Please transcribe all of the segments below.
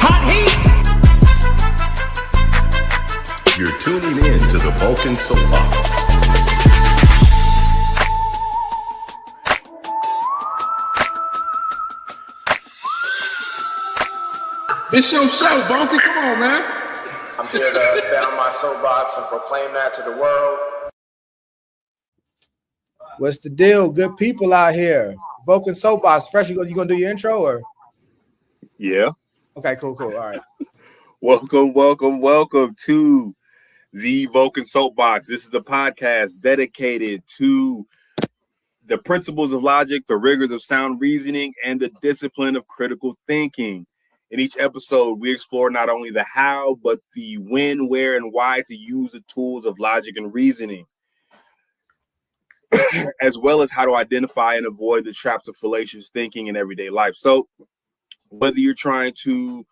Hot heat. You're tuning in to the Vulcan Soapbox. It's your show, Vulcan. Come on, man. I'm here to stand on my soapbox and proclaim that to the world. What's the deal? Good people out here. Vulcan Soapbox. Fresh, you gonna do your intro or? Yeah. Okay, cool. All right. Welcome to the Vulcan Soapbox. This is the podcast dedicated to the principles of logic, the rigors of sound reasoning, and the discipline of critical thinking. In each episode, we explore not only the how, but the when, where, and why to use the tools of logic and reasoning, as well as how to identify and avoid the traps of fallacious thinking in everyday life. So whether you're trying to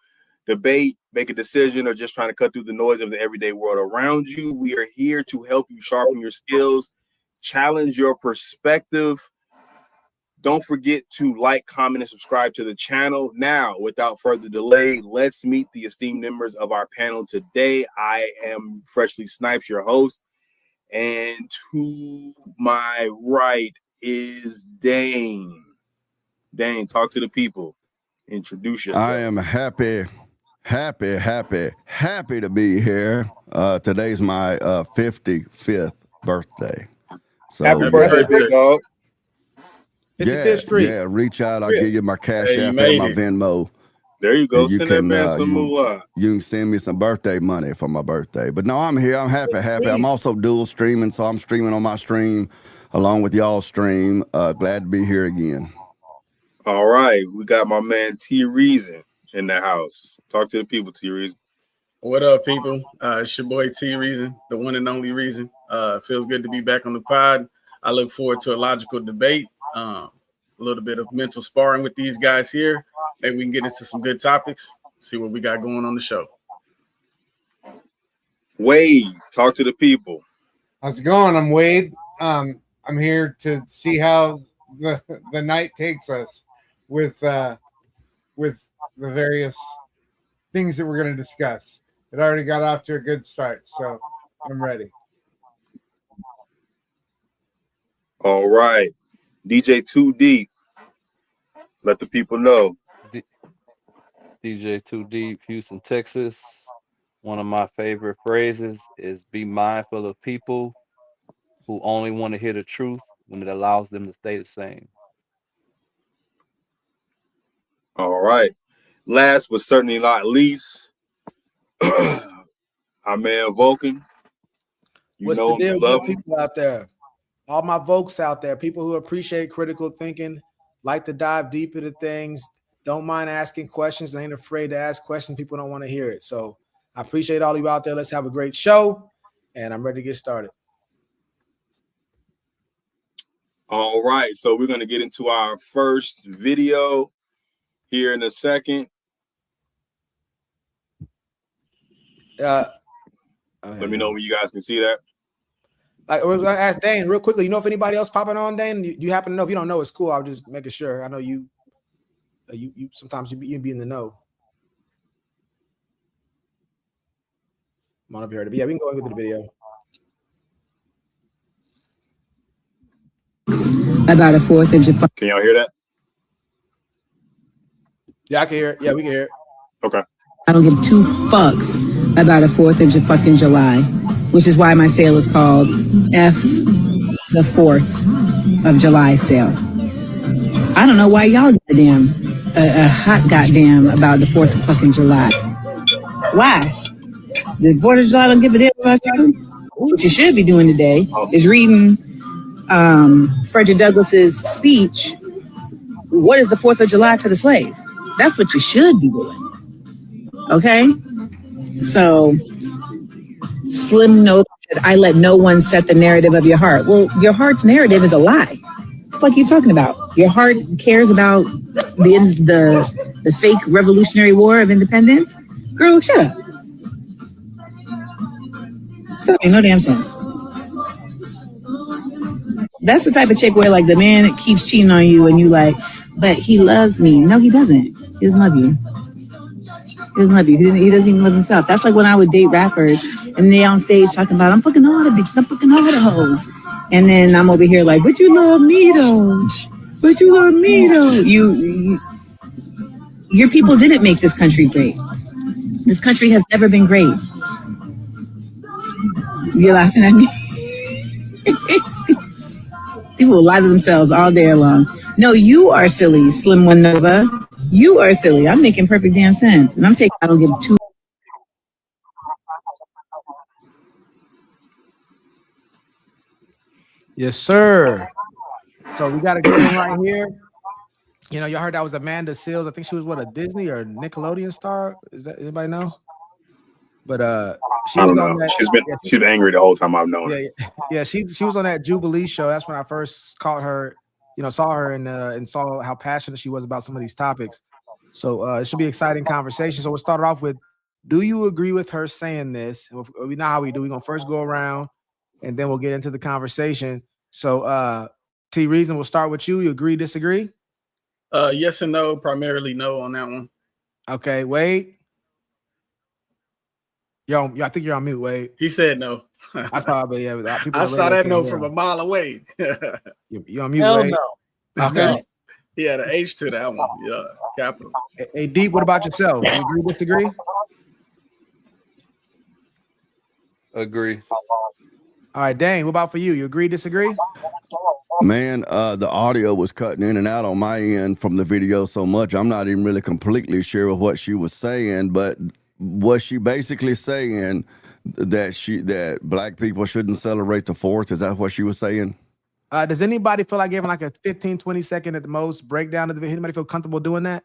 debate, make a decision, or just trying to cut through the noise of the everyday world around you, we are here to help you sharpen your skills, challenge your perspective. Don't forget to like, comment, and subscribe to the channel. Now, without further delay, let's meet the esteemed members of our panel today. I am Freshly Snipes, your host, and to my right is Dane. Dane, talk to the people. Introduce yourself. I am happy to be here. Today's my 55th birthday. So happy birthday, dog. 55th Street. Yeah, reach out. I'll give you my Cash App and my Venmo. There you go. You send that man some moolah. You can send me some birthday money for my birthday. But no, I'm here. I'm happy. I'm also dual streaming, so I'm streaming on my stream along with y'all stream. Glad to be here again. All right. We got my man T Reason in the house. Talk to the people, T Reason. What up, people? It's your boy T Reason, the one and only Reason. Feels good to be back on the pod. I look forward to a logical debate, a little bit of mental sparring with these guys here. Maybe we can get into some good topics, see what we got going on the show. Wade, talk to the people. How's it going? I'm Wade. I'm here to see how the night takes us with the various things that we're going to discuss. It already got off to a good start, so I'm ready. All right. DJ 2D, let the people know. DJ 2 Deep, Houston, Texas. One of my favorite phrases is be mindful of people who only want to hear the truth when it allows them to stay the same. All right. Last but certainly not least, our man Vulcan. What's the deal with people out there? All my folks out there, people who appreciate critical thinking, like to dive deep into things, don't mind asking questions, ain't afraid to ask questions. People don't want to hear it. So I appreciate all of you out there. Let's have a great show, and I'm ready to get started. All right. So we're going to get into our first video here in a second. Let me know when you guys can see that. I was going to ask Dane real quickly. You know if anybody else popping on, Dane? You happen to know? If you don't know, it's cool. I was just making sure. I know you sometimes you be in the know. Come on up here. Yeah, we can go into the video. About a 4th of July. Can y'all hear that? Yeah, I can hear it. Yeah, we can hear it. Okay. I don't give 2 fucks about a 4th of fucking July, which is why my sale is called F the 4th of July sale. I don't know why y'all goddamn a hot goddamn about the 4th of fucking July. Why? The 4th of July don't give a damn about you? What you should be doing today is reading Frederick Douglass's speech, What is the 4th of July to the Slave? That's what you should be doing. Okay? So, Slim note that I let no one set the narrative of your heart. Well, your heart's narrative is a lie. What the fuck are you talking about? Your heart cares about the fake Revolutionary War of Independence? Girl, shut up. That makes no damn sense. That's the type of chick where like the man keeps cheating on you and you like, but he loves me. No, he doesn't. He doesn't love you. He doesn't love you. He doesn't even love himself. That's like when I would date rappers and they on stage talking about, I'm fucking all the bitches, I'm fucking all the hoes. And then I'm over here like, but you love me though. But you love me though. Your people didn't make this country great. This country has never been great. You're laughing at me. People will lie to themselves all day long. No, you are silly, Slim One Nova. You are silly. I'm making perfect damn sense. And I don't give two. Yes, sir. So we got a good one right here. You know, you heard that was Amanda Seales. I think she was what, a Disney or Nickelodeon star? Is that anybody know? But she I was don't on know. that. She's been angry the whole time I've known her. Yeah. She was on that Jubilee show. That's when I first caught her. You know, saw her and saw how passionate she was about some of these topics. So it should be an exciting conversation. So we'll start off with, do you agree with her saying this? We know how we do. We're gonna first go around, and then we'll get into the conversation. So T Reason, we'll start with you. You agree, disagree? Yes and no. Primarily no on that one. Okay, Wade. I think you're on mute, Wade. He said no. I saw, but yeah, I saw that no from a mile away. You on mute, Hell Wade? no. Okay. He had an H to that one. Yeah, capital. Hey, Deep, what about yourself? You agree, disagree? Agree. All right, Dane, what about for you? You agree, disagree? Man, the audio was cutting in and out on my end from the video so much. I'm not even really completely sure of what she was saying, but was she basically saying that black people shouldn't celebrate the 4th? Is that what she was saying? Does anybody feel like giving like a 15, 20 second at the most breakdown of the video? Anybody feel comfortable doing that?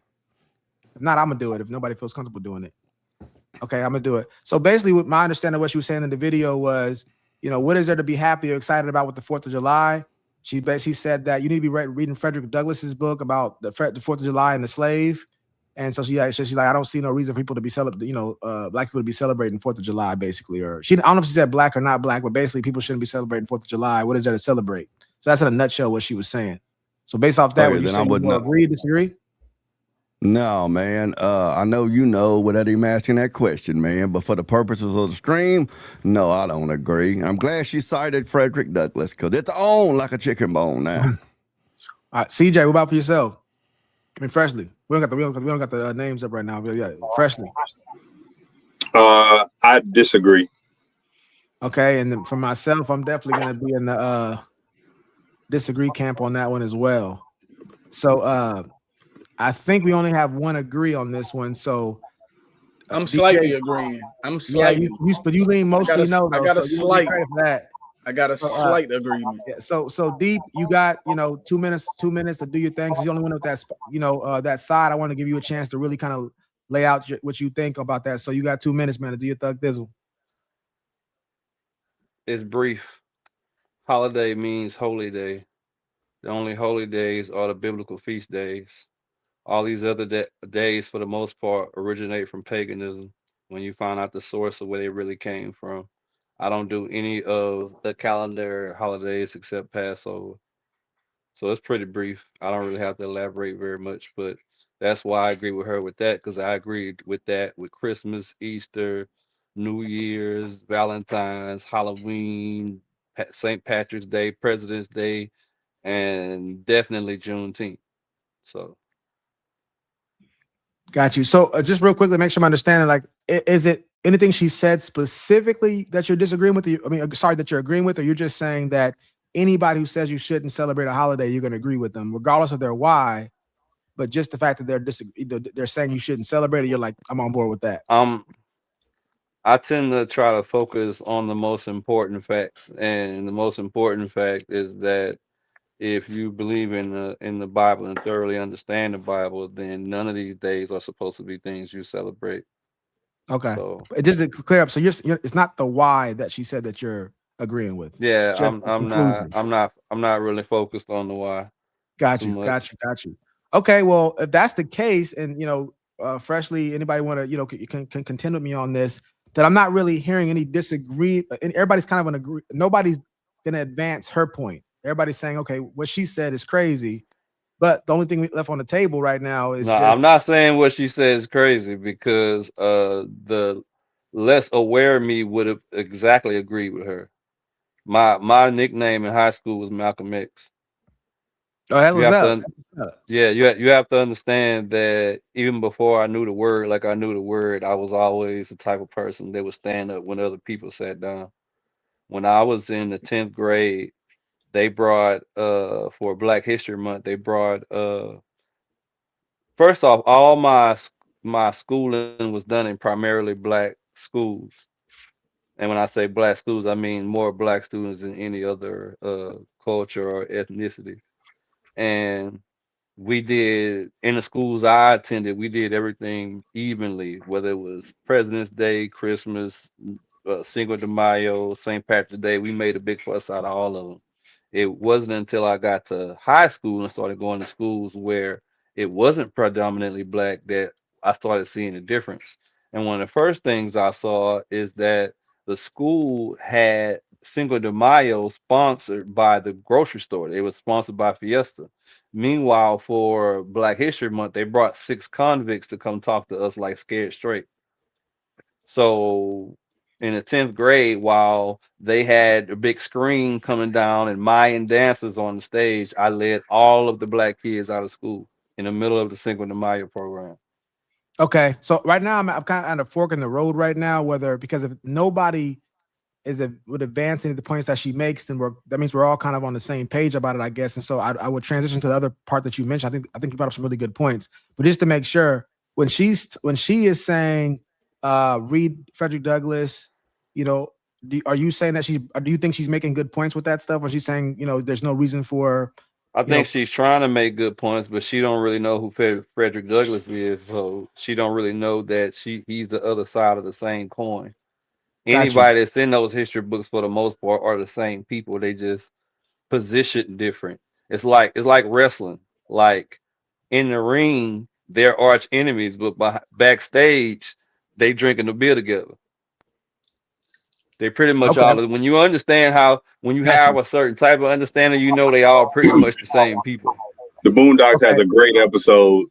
If not, I'm gonna do it. If nobody feels comfortable doing it. Okay, I'm gonna do it. So basically, what my understanding of what she was saying in the video was, you know, what is there to be happy or excited about with the 4th of July? She basically said that you need to be reading Frederick Douglass's book about the 4th of July and the slave. And so she's like, I don't see no reason for people to be celebrating, black people to be celebrating 4th of July, basically. Or I don't know if she said black or not black, but basically people shouldn't be celebrating 4th of July. What is there to celebrate? So that's in a nutshell what she was saying. So based off that, then I would not agree, disagree? No, man. I know you know without even asking that question, man. But for the purposes of the stream, no, I don't agree. I'm glad she cited Frederick Douglass because it's on like a chicken bone now. All right, CJ, what about for yourself? I mean, Freshly. We don't got the names up right now. But yeah, Freshly. I disagree. Okay, and then for myself, I'm definitely going to be in the disagree camp on that one as well. So I think we only have one agree on this one. So I'm slightly agreeing. I'm slightly. Yeah, but you lean mostly no. I got a so slight. That. I got a slight agreement. Yeah, so Deep, you got 2 minutes to do your thing. Because you only went with that that side. I want to give you a chance to really kind of lay out what you think about that. So you got 2 minutes, man, to do your thug thizzle. It's brief. Holiday means holy day. The only holy days are the biblical feast days. All these other days, for the most part, originate from paganism. When you find out the source of where they really came from. I don't do any of the calendar holidays except Passover. So it's pretty brief. I don't really have to elaborate very much, but that's why I agree with her with that, because I agreed with that with Christmas, Easter, New Year's, Valentine's, Halloween, St. Patrick's Day, President's Day, and definitely Juneteenth. So. Got you. So just real quickly, make sure I'm understanding, like, is it anything she said specifically that you're disagreeing with? That you're agreeing with, or you're just saying that anybody who says you shouldn't celebrate a holiday, you're going to agree with them, regardless of their why, but just the fact that they're saying you shouldn't celebrate it, you're like, I'm on board with that. I tend to try to focus on the most important facts, and the most important fact is that if you believe in the Bible and thoroughly understand the Bible, then none of these days are supposed to be things you celebrate. Okay. So just to clear up, so it's not the why that she said that you're agreeing with. Yeah, I'm not really focused on the why. Got you. Okay, well, if that's the case, and Freshly, anybody want to can contend with me on this, that I'm not really hearing any disagree, and everybody's kind of gonna agree. Nobody's gonna advance her point. everybody's saying, okay, what she said is crazy. But the only thing we left on the table right now is No, just I'm not saying what she says is crazy because the less aware me would have exactly agreed with her. My nickname in high school was Malcolm X. oh, that You was have up. to Yeah, you have to understand that even before I knew the word, like I knew the word, I was always the type of person that would stand up when other people sat down. When I was in the 10th grade, they brought for Black History Month, they brought first off, all my schooling was done in primarily black schools. And when I say black schools, I mean more black students than any other culture or ethnicity. And we did in the schools I attended, we did everything evenly, whether it was President's Day, Christmas, Cinco de Mayo, St. Patrick's Day. We made a big fuss out of all of them. It wasn't until I got to high school and started going to schools where it wasn't predominantly black that I started seeing a difference. And one of the first things I saw is that the school had Cinco de Mayo sponsored by the grocery store. It was sponsored by Fiesta. Meanwhile, for Black History Month, they brought 6 convicts to come talk to us like scared straight. So in the 10th grade, while they had a big screen coming down and Mayan dancers on the stage, I led all of the black kids out of school in the middle of the Cinco de Mayo program. okay. So right now I'm kind of at a fork in the road right now, whether because if nobody would advance any of the points that she makes, then that means we're all kind of on the same page about it, I guess. And so I would transition to the other part that you mentioned. I think you brought up some really good points. But just to make sure, when she is saying read Frederick Douglass, you know, are you saying that do you think she's making good points with that stuff when she's saying, you know, there's no reason for I think she's trying to make good points, but she don't really know who Frederick Douglass is, so she don't really know that he's the other side of the same coin. Anybody that's in those history books for the most part are the same people. They just position different. It's like wrestling. Like in the ring, they're arch enemies, but backstage, they drinking the beer together. They pretty much all. When you understand when you have a certain type of understanding, you know they all pretty much the same people. The Boondocks has a great episode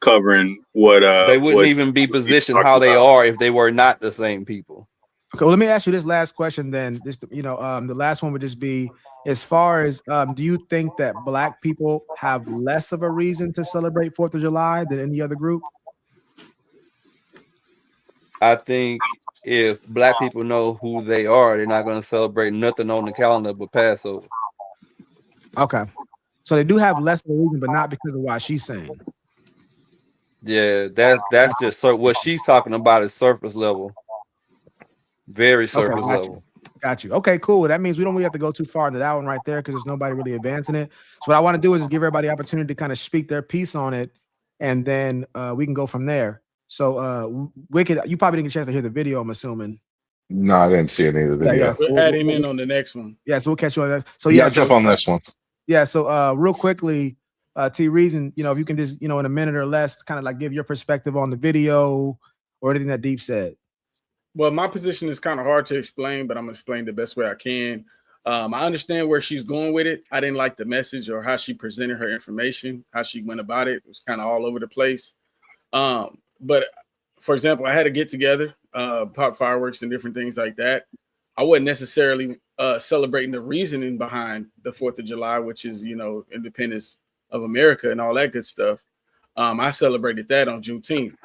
covering what they wouldn't even be positioned how they are if they were not the same people. Okay, well, let me ask you this last question then. The last one would just be, as far as do you think that black people have less of a reason to celebrate 4th of July than any other group? I think if black people know who they are, they're not going to celebrate nothing on the calendar but Passover. Okay. So they do have less of a reason, but not because of what she's saying. Yeah, that's just what she's talking about is surface level. Very surface level. Got you. Okay, cool. That means we don't really have to go too far into that one right there because there's nobody really advancing it. So what I want to do is just give everybody the opportunity to kind of speak their piece on it, and then we can go from there. So Wicked, you probably didn't get a chance to hear the video, I'm assuming. No, I didn't see any of the video. We'll add him in on the next one. Yeah, so we'll catch you on that. So jump on this one. Yeah, so real quickly, T Reason, if you can just, in a minute or less, kind of like give your perspective on the video or anything that Deep said. Well, my position is kind of hard to explain, but I'm gonna explain the best way I can. I understand where she's going with it. I didn't like the message or how she presented her information, how she went about it. It was kind of all over the place. But for example, I had a get together, pop fireworks and different things like that. I wasn't necessarily celebrating the reasoning behind the 4th of July, which is, independence of America and all that good stuff. I celebrated that on Juneteenth.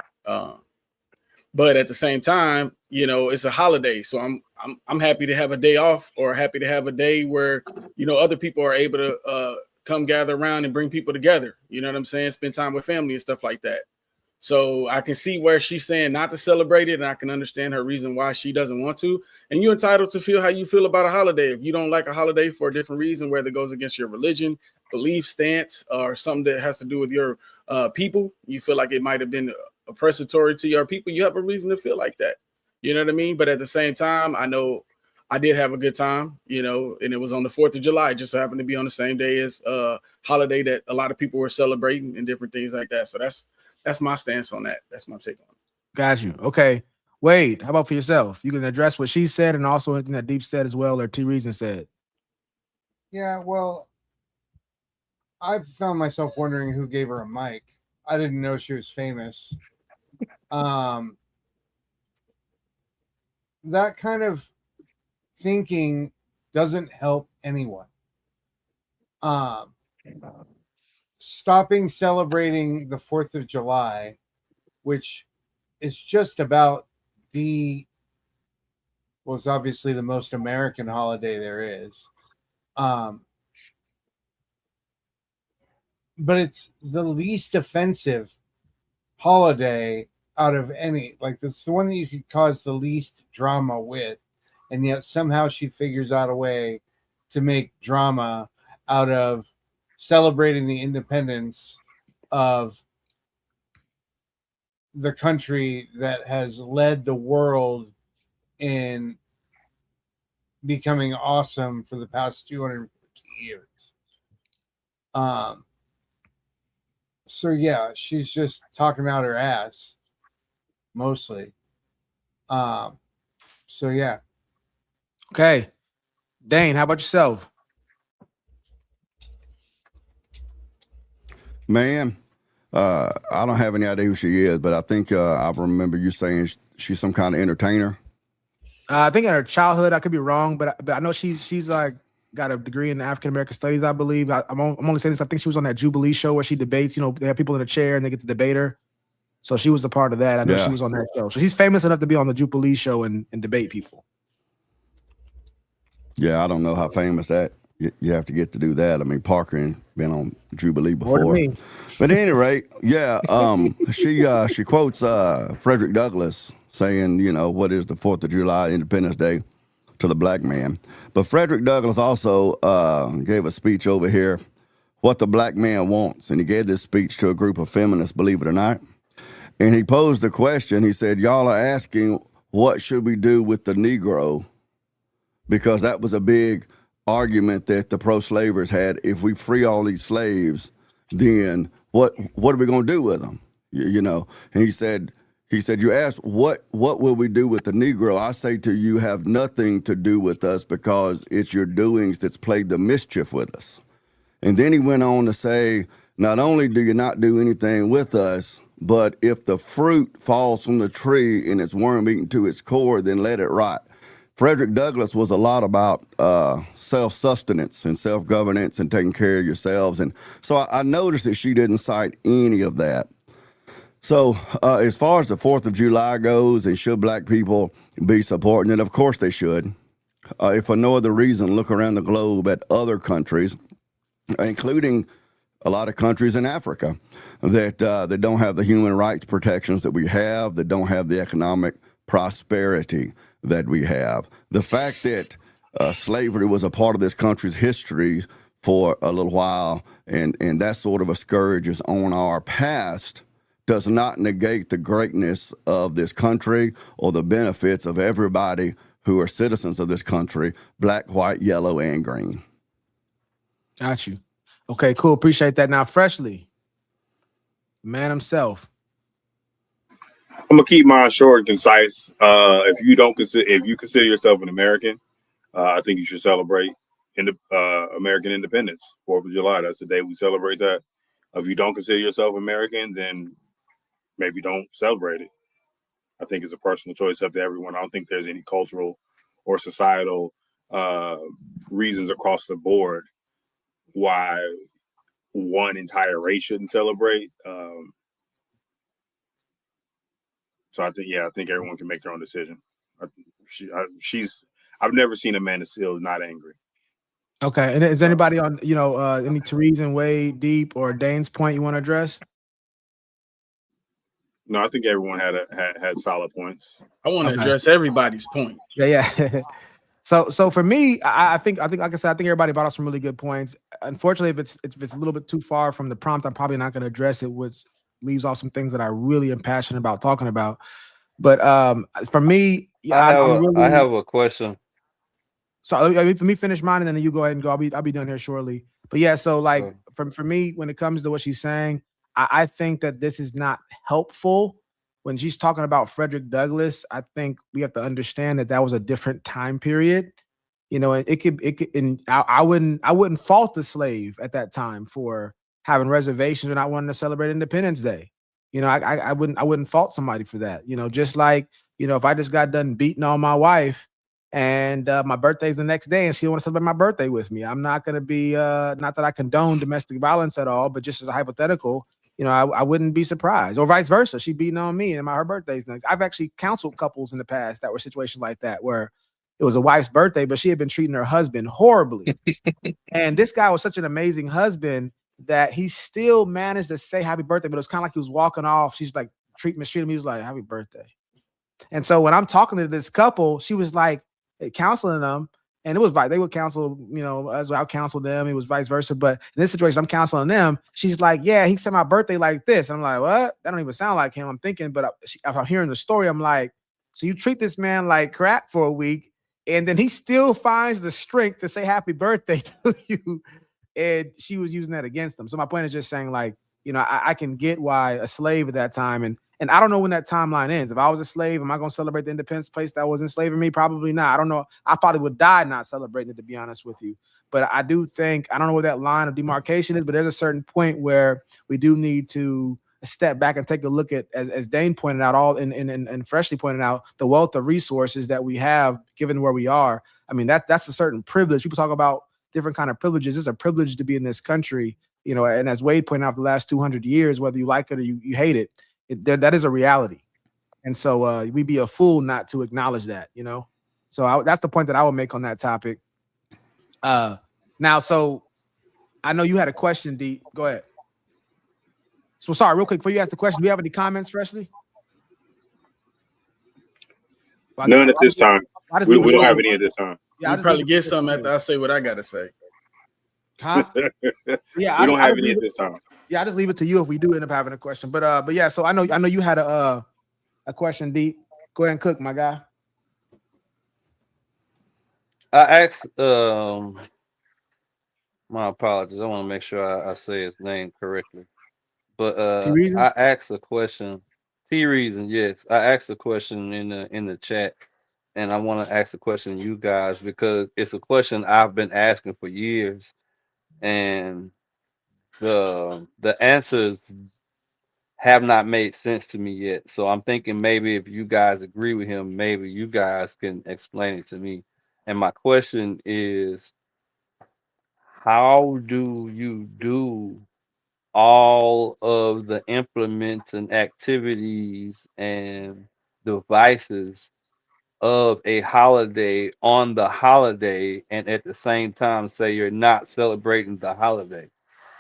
But at the same time, it's a holiday. So I'm happy to have a day off, or happy to have a day where, other people are able to come gather around and bring people together. You know what I'm saying? Spend time with family and stuff like that. So I can see where she's saying not to celebrate it, and I can understand her reason why she doesn't want to. And you're entitled to feel how you feel about a holiday. If you don't like a holiday for a different reason, whether it goes against your religion, belief, stance, or something that has to do with your people, you feel like it might have been oppressatory to your people, you have a reason to feel like that. You know what I mean? But at the same time, I know I did have a good time, and it was on the 4th of July. It just happened to be on the same day as a holiday that a lot of people were celebrating and different things like that. So that's my stance on that. That's my take on it. Got you. Okay. Wade, how about for yourself? You can address what she said and also anything that Deep said as well, or T Reason said. Yeah, well, I found myself wondering who gave her a mic. I didn't know she was famous. That kind of thinking doesn't help anyone. Stopping celebrating the 4th of July, which is just about it's obviously the most American holiday there is. But it's the least offensive holiday out of any. Like, it's the one that you could cause the least drama with. And yet somehow she figures out a way to make drama out of celebrating the independence of the country that has led the world in becoming awesome for the past 250 years. So yeah, she's just talking out her ass mostly. So yeah. Okay. Dane, how about yourself? Man, I don't have any idea who she is, but I think I remember you saying she's some kind of entertainer. I think in her childhood, I could be wrong, but I know she's like got a degree in African American studies, I believe. I'm only saying this. I think she was on that Jubilee show where she debates. You know, they have people in a chair and they get to debate her. So she was a part of that. I know she was on that show. So she's famous enough to be on the Jubilee show and debate people. Yeah, I don't know how famous that you have to get to do that. I mean, Parker ain't been on Jubilee before. But at any rate, yeah, she quotes Frederick Douglass saying, you know, what is the 4th of July, Independence Day, to the black man. But Frederick Douglass also gave a speech over here, What the Black Man Wants. And he gave this speech to a group of feminists, believe it or not. And he posed the question. He said, y'all are asking, what should we do with the Negro? Because that was a big argument that the pro-slavers had. If we free all these slaves, then what are we going to do with them? You know, and he said, you asked, what will we do with the Negro? I say to you, have nothing to do with us because it's your doings that's played the mischief with us. And then he went on to say, not only do you not do anything with us, but if the fruit falls from the tree and it's worm eaten to its core, then let it rot. Frederick Douglass was a lot about self-sustenance and self-governance and taking care of yourselves. And so I noticed that she didn't cite any of that. So as far as the 4th of July goes, and should black people be supporting it? Of course they should. If for no other reason, look around the globe at other countries, including a lot of countries in Africa that don't have the human rights protections that we have, that don't have the economic prosperity that we have. The fact that slavery was a part of this country's history for a little while, and that sort of a scourge is on our past, does not negate the greatness of this country or the benefits of everybody who are citizens of this country, black, white, yellow, and green. Got you. Okay, cool. Appreciate that. Now, Freshly, man himself. I'm gonna keep mine short and concise. If you consider yourself an American, I think you should celebrate American independence, 4th of July. That's the day we celebrate that. If you don't consider yourself American, then maybe don't celebrate it. I think it's a personal choice up to everyone. I don't think there's any cultural or societal reasons across the board why one entire race shouldn't celebrate. So I think everyone can make their own decision. I've never seen Amanda Seales not angry. Okay, and is anybody on any Therese and Wade, Deep, or Dane's point you want to address? No, I think everyone had solid points. I want to address everybody's point. Yeah. So for me, I think like I said, I think everybody brought up some really good points. Unfortunately, if it's a little bit too far from the prompt, I'm probably not going to address it, which leaves off some things that I really am passionate about talking about. But for me, I have a question. So for me, finish mine and then you go ahead and go. I'll be done here shortly. But yeah, so like for me, when it comes to what she's saying, I think that this is not helpful. When she's talking about Frederick Douglass, I think we have to understand that was a different time period. You know, it could, and I wouldn't fault the slave at that time for having reservations or not wanting to celebrate Independence Day. You know, I wouldn't fault somebody for that. You know, just like, you know, if I just got done beating on my wife and my birthday's the next day and she wants to celebrate my birthday with me, I'm not going to be, not that I condone domestic violence at all, but just as a hypothetical, you know, I wouldn't be surprised, or vice versa. She beating on me and her birthday's next. I've actually counseled couples in the past that were situations like that where it was a wife's birthday, but she had been treating her husband horribly. And this guy was such an amazing husband that he still managed to say happy birthday, but it was kind of like he was walking off. She's like mistreating him. He was like, happy birthday. And so when I'm talking to this couple, she was like counseling them, and it was like they would counsel, you know, as well. I counsel them. It was vice versa. But in this situation, I'm counseling them. She's like, yeah, he said my birthday like this. I'm like, what? That don't even sound like him. I'm thinking, but if I'm hearing the story, I'm like, so you treat this man like crap for a week, and then he still finds the strength to say happy birthday to you. And she was using that against him. So my point is just saying, like, you know, I can get why a slave at that time, and I don't know when that timeline ends. If I was a slave, am I going to celebrate the independence place that was enslaving me? Probably not. I don't know. I probably would die not celebrating it, to be honest with you. But I do think, I don't know where that line of demarcation is, but there's a certain point where we do need to step back and take a look at, as Dane pointed out, and Freshly pointed out, the wealth of resources that we have given where we are. I mean, that's a certain privilege. People talk about different kind of privileges. It's a privilege to be in this country, you know, and as Wade pointed out, the last 200 years, whether you like it or you hate it, that is a reality. And so we'd be a fool not to acknowledge that, you know? So that's the point that I would make on that topic. Now, so I know you had a question, D. Go ahead. So sorry, real quick, before you ask the question, do you have any comments, Freshly? None at this time. We don't have any at this time. Yeah, I'll probably get some after I say what I got to say. Huh? Yeah, we don't have any at this time. Yeah, I just leave it to you if we do end up having a question. But yeah, so I know you had a question, Deep. Go ahead and cook, my guy. I asked my apologies. I want to make sure I say his name correctly. But I asked a question. T-Reason, yes. I asked a question in the chat, and I want to ask a question to you guys because it's a question I've been asking for years, and the answers have not made sense to me yet. So I'm thinking maybe if you guys agree with him, maybe you guys can explain it to me. And my question is, how do you do all of the implements and activities and devices of a holiday on the holiday and at the same time say you're not celebrating the holiday?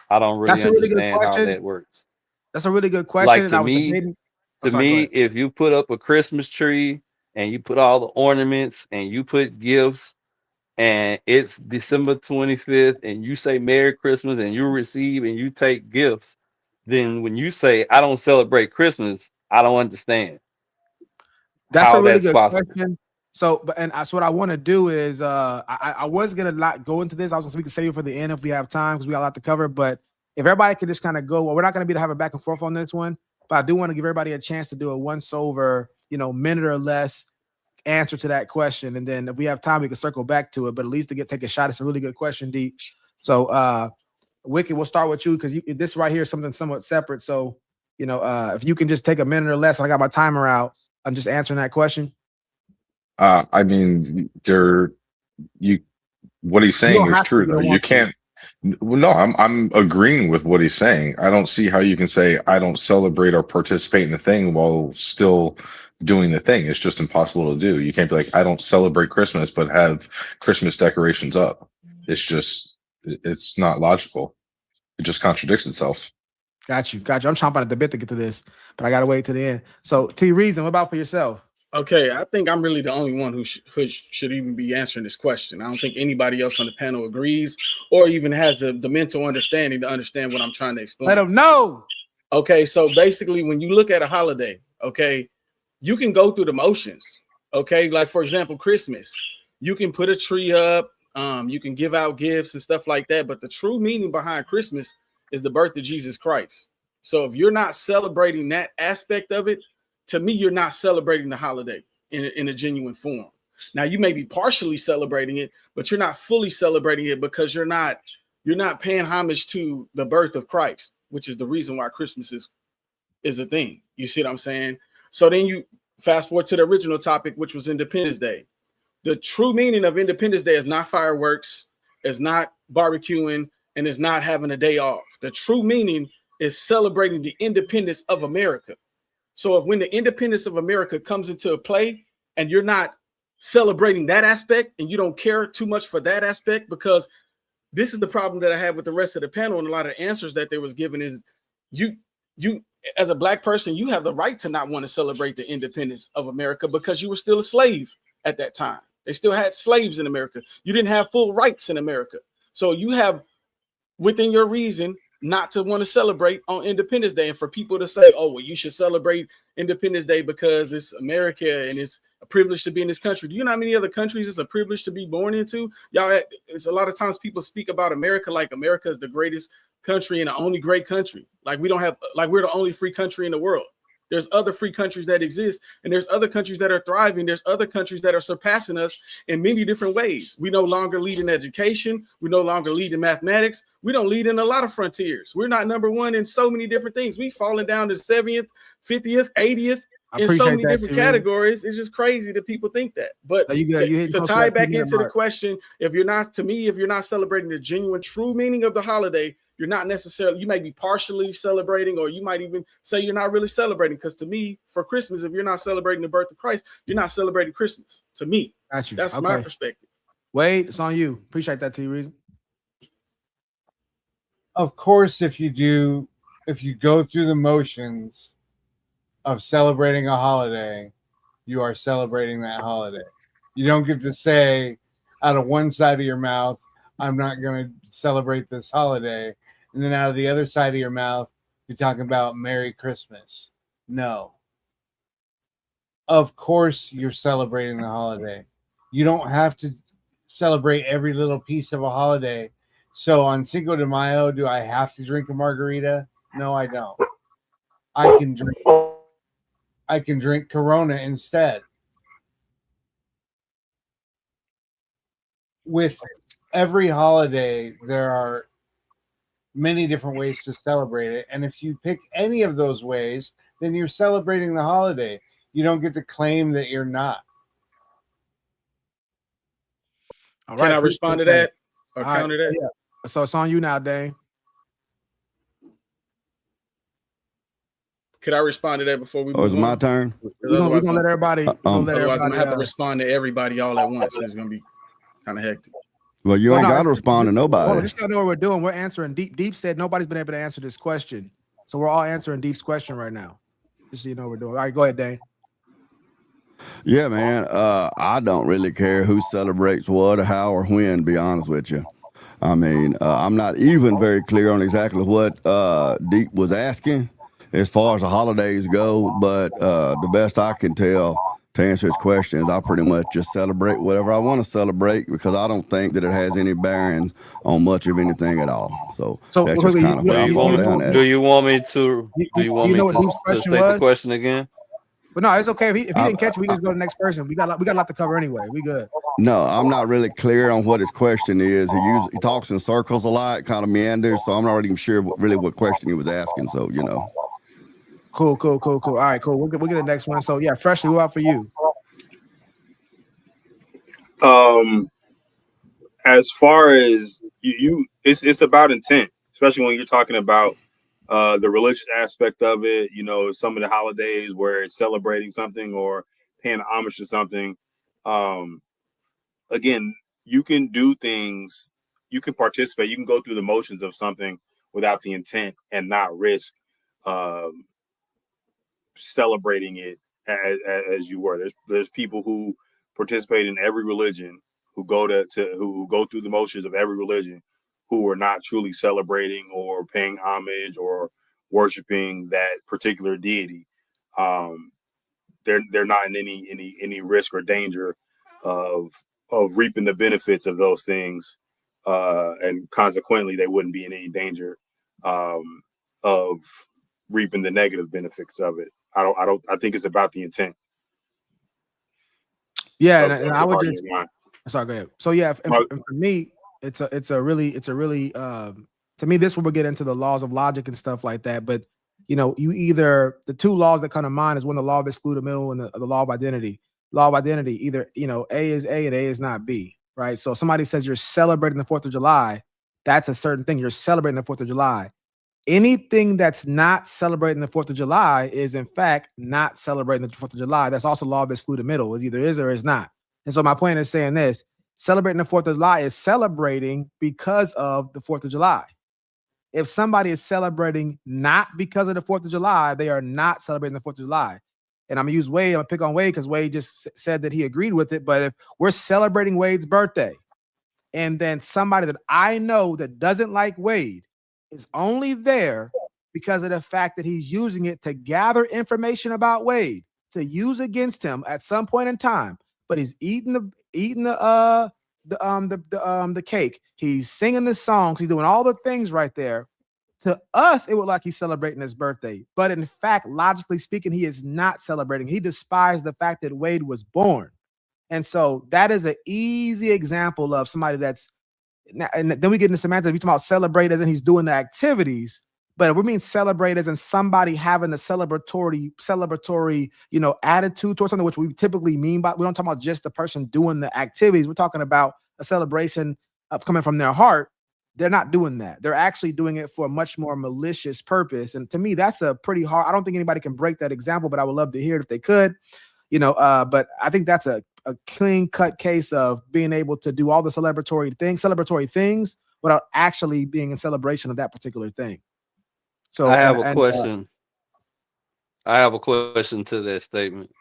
I don't really understand how that works. That's a really good question. Like to me, if you put up a Christmas tree and you put all the ornaments and you put gifts and it's December 25th and you say Merry Christmas and you receive and you take gifts, then when you say I don't celebrate Christmas, I don't understand. That's a really good question. So, so what I want to do is I was gonna not go into this. I was gonna save it for the end if we have time because we got a lot to cover. But if everybody could just kind of go, well, we're not gonna be able to have a back and forth on this one, but I do want to give everybody a chance to do a once over, minute or less answer to that question, and then if we have time, we can circle back to it. But at least to take a shot. It's a really good question, Deep. So, Wicked, we'll start with you because this right here is something somewhat separate. So, if you can just take a minute or less, and I got my timer out. I'm just answering that question. I mean, what he's saying is true though. You can't. No, I'm agreeing with what he's saying. I don't see how you can say I don't celebrate or participate in the thing while still doing the thing. It's just impossible to do. You can't be like, I don't celebrate Christmas but have Christmas decorations up. It's not logical. It just contradicts itself. Got you. I'm chomping at the bit to get to this, but I gotta wait to the end. So T-Reason, what about for yourself? Okay, I think I'm really the only one who should even be answering this question. I don't think anybody else on the panel agrees or even has the mental understanding to understand what I'm trying to explain. Let them know. Okay, so basically, when you look at a holiday, okay, you can go through the motions. Okay, like for example, Christmas, you can put a tree up, you can give out gifts and stuff like that. But the true meaning behind Christmas is the birth of Jesus Christ. So if you're not celebrating that aspect of it, to me, you're not celebrating the holiday in a genuine form. Now you may be partially celebrating it, but you're not fully celebrating it because you're not paying homage to the birth of Christ, which is the reason why Christmas is a thing. You see what I'm saying? So then you fast forward to the original topic, which was Independence Day. The true meaning of Independence Day is not fireworks, is not barbecuing, and is not having a day off. The true meaning is celebrating the independence of America. So if when the independence of America comes into play and you're not celebrating that aspect and you don't care too much for that aspect, because this is the problem that I have with the rest of the panel and a lot of answers that they was given is you as a black person, you have the right to not want to celebrate the independence of America because you were still a slave at that time. They still had slaves in America. You didn't have full rights in America. So you have within your reason not to want to celebrate on Independence Day, and for people to say, oh, well, you should celebrate Independence Day because it's America and it's a privilege to be in this country. Do you know how many other countries it's a privilege to be born into? Y'all, it's a lot of times people speak about America like America is the greatest country and the only great country. Like we don't have, like we're the only free country in the world. There's other free countries that exist, and there's other countries that are thriving. There's other countries that are surpassing us in many different ways. We no longer lead in education. We no longer lead in mathematics. We don't lead in a lot of frontiers. We're not number one in so many different things. We've fallen down to 70th, 50th, 80th in so many different categories. It's just crazy that people think that. But to tie back into the question, if you're not celebrating the genuine, true meaning of the holiday, you're not necessarily, you may be partially celebrating, or you might even say you're not really celebrating. Because to me, for Christmas, if you're not celebrating the birth of Christ, you're not celebrating Christmas. To me, that's my perspective. Wade, it's on you. Appreciate that, T. Reason. Of course, if you go through the motions of celebrating a holiday, you are celebrating that holiday. You don't get to say out of one side of your mouth, I'm not going to celebrate this holiday, and then out of the other side of your mouth, you're talking about Merry Christmas. No. Of course you're celebrating the holiday. You don't have to celebrate every little piece of a holiday. So on Cinco de Mayo, do I have to drink a margarita? No, I don't. I can drink Corona instead. With every holiday, there are many different ways to celebrate it. And if you pick any of those ways, then you're celebrating the holiday. You don't get to claim that you're not. All right. Can I respond to that or counter that? Yeah. So it's on you now, Dane. Could I respond to that before we move on? Oh, it's my turn? We're gonna let everybody. Otherwise, I'm gonna have to respond to everybody all at once. It's gonna be kind of hectic. Well, you ain't got to respond to nobody. Well, just gotta know what we're doing. We're answering. Deep said nobody's been able to answer this question, so we're all answering Deep's question right now. Just so you know what we're doing. All right, go ahead, Dane. Yeah, man. I don't really care who celebrates what or how or when, to be honest with you. I mean, I'm not even very clear on exactly what Deep was asking as far as the holidays go, but the best I can tell to answer his question is I pretty much just celebrate whatever I want to celebrate because I don't think that it has any bearing on much of anything at all. So that's just kind of where I fall down at. Do you want me to state the question again? But no, it's okay. If he didn't catch it, we can go to the next person. We got a lot to cover anyway. We good. No, I'm not really clear on what his question is. He talks in circles a lot, kind of meanders, so I'm not even sure what question he was asking. So, you know. Cool. All right, cool. We'll get the next one. So yeah, Freshly, who out for you? As far as it's about intent, especially when you're talking about the religious aspect of it. You know, some of the holidays where it's celebrating something or paying homage to something. Again, you can do things, you can participate, you can go through the motions of something without the intent and not risk celebrating it as you were. There's people who participate in every religion, who go who go through the motions of every religion, who are not truly celebrating or paying homage or worshiping that particular deity. They're not in any risk or danger of reaping the benefits of those things, and consequently, they wouldn't be in any danger of reaping the negative benefits of it. I think it's about the intent. Yeah, and I would just. Sorry, go ahead. So yeah, and for me, it's a really to me, this will get into the laws of logic and stuff like that. But you either the two laws that come to mind is when the law of excludable and the law of identity. Law of identity, either A is A and A is not B, right? So if somebody says you're celebrating the 4th of July, that's a certain thing. You're celebrating the 4th of July. Anything that's not celebrating the 4th of July is in fact not celebrating the 4th of July. That's also law of excludable. It either is or is not. And so my point is saying this: celebrating the 4th of July is celebrating because of the 4th of July. If somebody is celebrating not because of the 4th of July, they are not celebrating the 4th of July. And I'm gonna use Wade. I'm gonna pick on Wade because Wade just said that he agreed with it. But if we're celebrating Wade's birthday, and then somebody that I know that doesn't like Wade is only there because of the fact that he's using it to gather information about Wade to use against him at some point in time, but he's eating the cake, he's singing the songs, he's doing all the things right there. To us, it would like he's celebrating his birthday, but in fact, logically speaking, he is not celebrating. He despised the fact that Wade was born. And so that is an easy example of somebody that's, and then we get into semantics. We talk about celebrate as in he's doing the activities, but we mean celebrate as in somebody having a celebratory, attitude towards something, which we typically mean by, we don't talk about just the person doing the activities. We're talking about a celebration of coming from their heart. They're not doing that. They're actually doing it for a much more malicious purpose. And to me, that's a pretty hard, I don't think anybody can break that example, but I would love to hear it if they could, but I think that's a clean cut case of being able to do all the celebratory things without actually being in celebration of that particular thing. So I have a question. I have a question to that statement.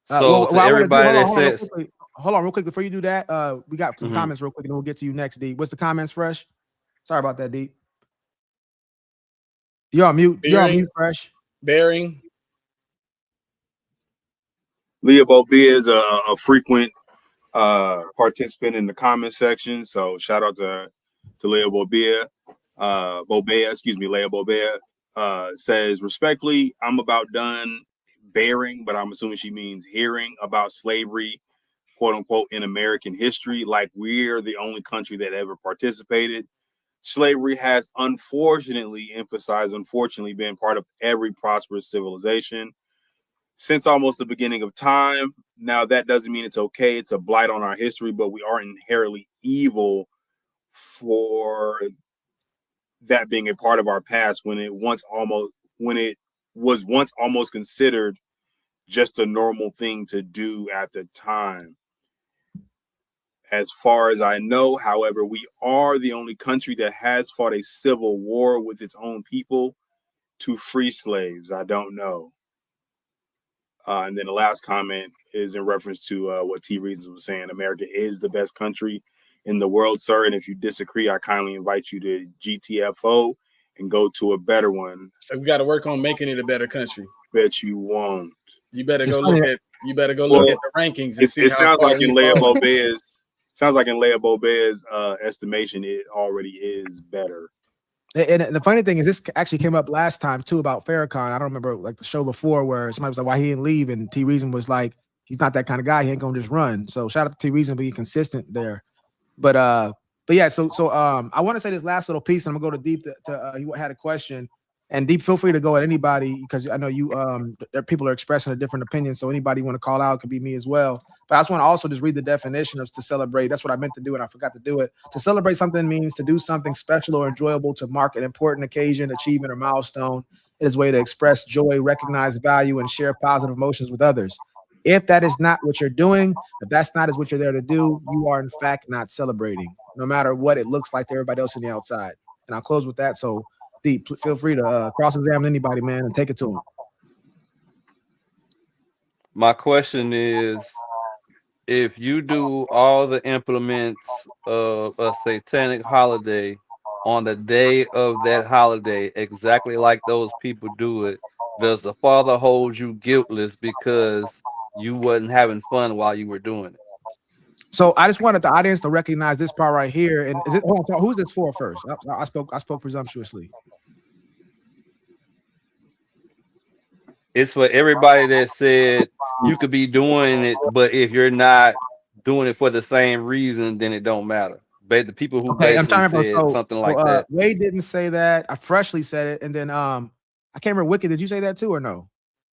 So to everybody that says, hold on real quick before you do that. We got some comments real quick and we'll get to you next, D. What's the comments, Fresh? Sorry about that, D. You're on mute. You're on mute, Fresh. Bearing. Leah Bobia is a frequent participant in the comment section, so shout out to Leah Bobia. Leah Bobia says, respectfully, I'm about done bearing, but I'm assuming she means hearing about slavery, quote unquote, in American history, like we're the only country that ever participated. Slavery has unfortunately been part of every prosperous civilization since almost the beginning of time. Now, that doesn't mean it's okay. It's a blight on our history, but we aren't inherently evil for that being a part of our past when it was once almost considered just a normal thing to do at the time. As far as I know, however, we are the only country that has fought a civil war with its own people to free slaves. I don't know. And then the last comment is in reference to what T Reasons was saying. America is the best country in the world, sir. And if you disagree, I kindly invite you to GTFO and go to a better one. We got to work on making it a better country. Bet you won't. You better go look at the rankings. And see it sounds like in Leah Bobea's estimation, it already is better. And the funny thing is, this actually came up last time too about Farrakhan. I don't remember like the show before where somebody was like, "Why he didn't leave?" And T Reason was like, "He's not that kind of guy. He ain't gonna just run." So shout out to T Reason being consistent there. But yeah. So I want to say this last little piece, and I'm gonna go to Deep. You had a question, and Deep, feel free to go at anybody because I know you people are expressing a different opinion. So anybody you want to call out could be me as well. But I just want to also just read the definition of to celebrate. That's what I meant to do, and I forgot to do it. To celebrate something means to do something special or enjoyable to mark an important occasion, achievement, or milestone. It is a way to express joy, recognize value, and share positive emotions with others. If that is not what you're doing, if that's not what you're there to do, you are in fact not celebrating, no matter what it looks like to everybody else on the outside. And I'll close with that. So, Deep, feel free to cross-examine anybody, man, and take it to them. My question is, if you do all the implements of a satanic holiday on the day of that holiday, exactly like those people do it, does the Father hold you guiltless because you wasn't having fun while you were doing it? So I just wanted the audience to recognize this part right here. And who's this for first? I spoke presumptuously. It's for everybody that said you could be doing it, but if you're not doing it for the same reason, then it don't matter. But the people who Okay, I'm basically trying to remember. said something like that. Wade didn't say that. I freshly said it, and then I can't remember. Wicked, did you say that too or no?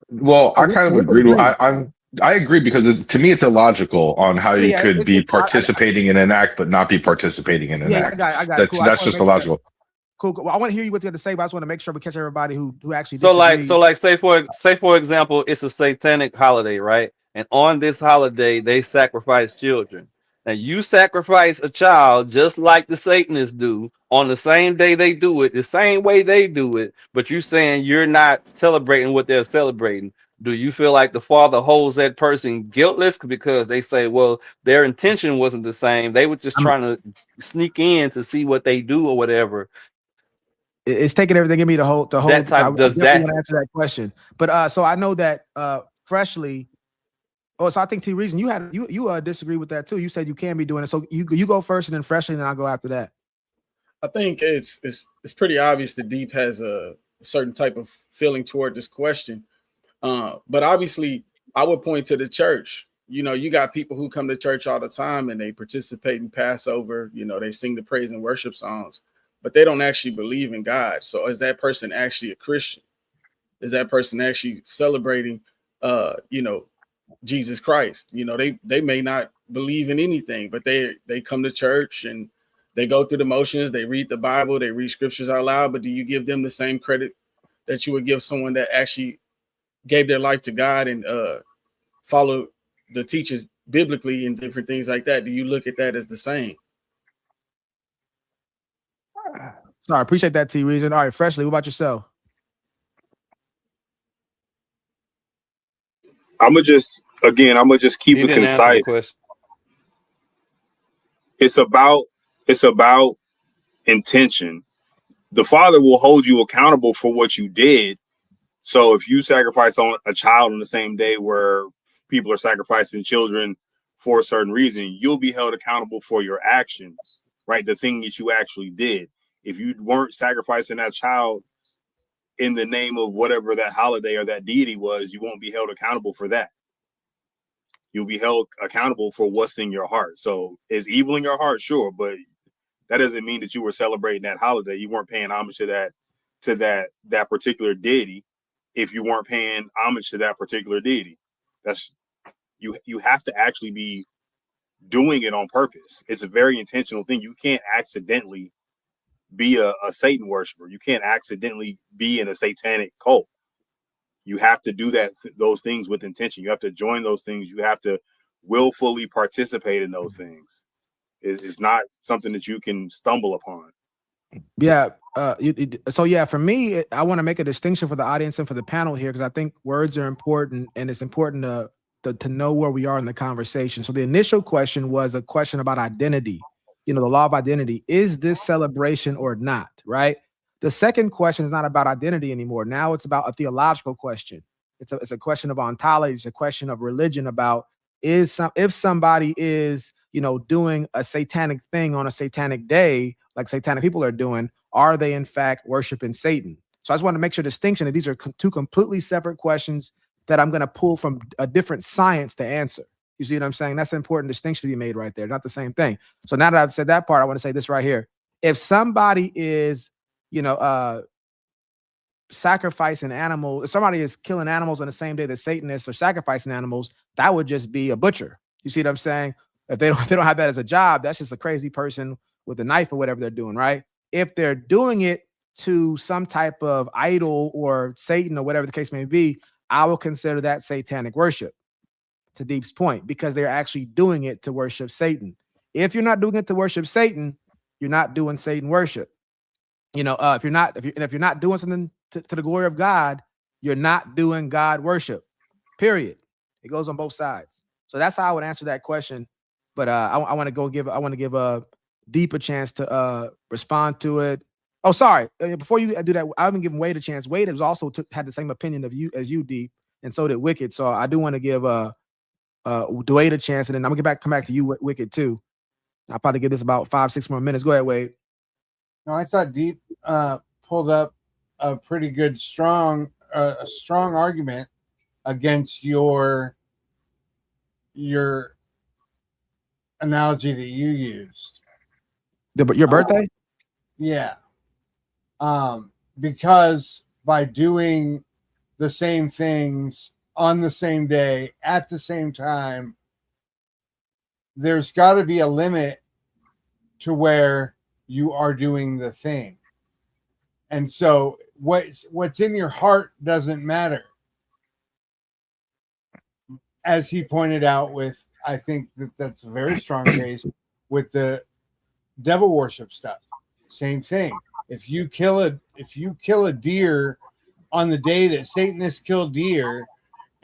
Well, I kind of Wicked agree. agreed. I agree because to me it's illogical on how you could be participating in an act but not be participating in an act. I got it. Cool. That's just illogical. Cool. Well, I want to hear you what you have to say, but I just want to make sure we catch everybody who actually So disagrees. like say for example, it's a satanic holiday, right? And on this holiday, they sacrifice children. Now you sacrifice a child just like the Satanists do on the same day they do it, the same way they do it, but you saying you're not celebrating what they're celebrating. Do you feel like the Father holds that person guiltless because they say, well, their intention wasn't the same. They were just trying to sneak in to see what they do or whatever. It's taking everything in me to hold. That type I does definitely that. want to answer that question. But so I know that freshly. Oh, so I think T Reason, you disagree with that too. You said you can be doing it. So you go first, and then freshly, and then I'll go after that. I think it's pretty obvious that Deep has a certain type of feeling toward this question. But obviously, I would point to the church. You know, you got people who come to church all the time and they participate in Passover. You know, they sing the praise and worship songs, but they don't actually believe in God. So is that person actually a Christian? Is that person actually celebrating, Jesus Christ? You know, they may not believe in anything, but they come to church and they go through the motions. They read the Bible, they read scriptures out loud. But do you give them the same credit that you would give someone that actually gave their life to God and follow the teachers biblically and different things like that? Do you look at that as the same? Sorry, appreciate that, T Reason. All right, freshly, what about yourself? I'm gonna just keep it concise. It's about intention. The Father will hold you accountable for what you did. So if you sacrifice on a child on the same day where people are sacrificing children for a certain reason, you'll be held accountable for your action, right? The thing that you actually did. If you weren't sacrificing that child in the name of whatever that holiday or that deity was, you won't be held accountable for that. You'll be held accountable for what's in your heart. So is evil in your heart? Sure. But that doesn't mean that you were celebrating that holiday. You weren't paying homage to that particular deity. If you weren't paying homage to that particular deity, that's you have to actually be doing it on purpose. It's a very intentional thing. You can't accidentally be a Satan worshiper. You can't accidentally be in a satanic cult. You have to do those things with intention. You have to join those things. You have to willfully participate in those things. It's not something that you can stumble upon. Yeah. So yeah, for me, I want to make a distinction for the audience and for the panel here, because I think words are important, and it's important to know where we are in the conversation. So the initial question was a question about identity. You know, the law of identity. Is this celebration or not? Right. The second question is not about identity anymore. Now it's about a theological question. It's a question of ontology. It's a question of religion about if somebody is, you know, doing a satanic thing on a satanic day, like satanic people are doing, are they in fact worshiping Satan? So I just want to make sure distinction that these are two completely separate questions that I'm going to pull from a different science to answer. You see what I'm saying? That's an important distinction to be made right there. Not the same thing. So now that I've said that part, I want to say this right here. If somebody is, you know, sacrificing animals, if somebody is killing animals on the same day that Satanists are sacrificing animals, that would just be a butcher. You see what I'm saying? If they don't have that as a job, that's just a crazy person with a knife or whatever they're doing, right? If they're doing it to some type of idol or Satan or whatever the case may be, I will consider that satanic worship, to Deep's point, because they're actually doing it to worship Satan. If you're not doing it to worship Satan, you're not doing Satan worship. You know, if you're not doing something to the glory of God, you're not doing God worship. Period. It goes on both sides. So that's how I would answer that question. But I want to give a Deep a chance to respond to it. Oh, sorry. Before you do that, I haven't given Wade a chance. Wade has also had the same opinion of you as you, Deep, and so did Wicked. So I do want to give Wade a chance, and then I'm gonna come back to you, Wicked, too. I'll probably give this about 5-6 more minutes. Go ahead, Wade. No, I thought Deep pulled up a pretty good, strong argument against your your analogy that you used. Your birthday? Yeah. Because by doing the same things on the same day at the same time, there's got to be a limit to where you are doing the thing. And so what's in your heart doesn't matter. As he pointed out with, I think that's a very strong case with the devil worship stuff. Same thing. If you kill a deer on the day that Satanists kill deer,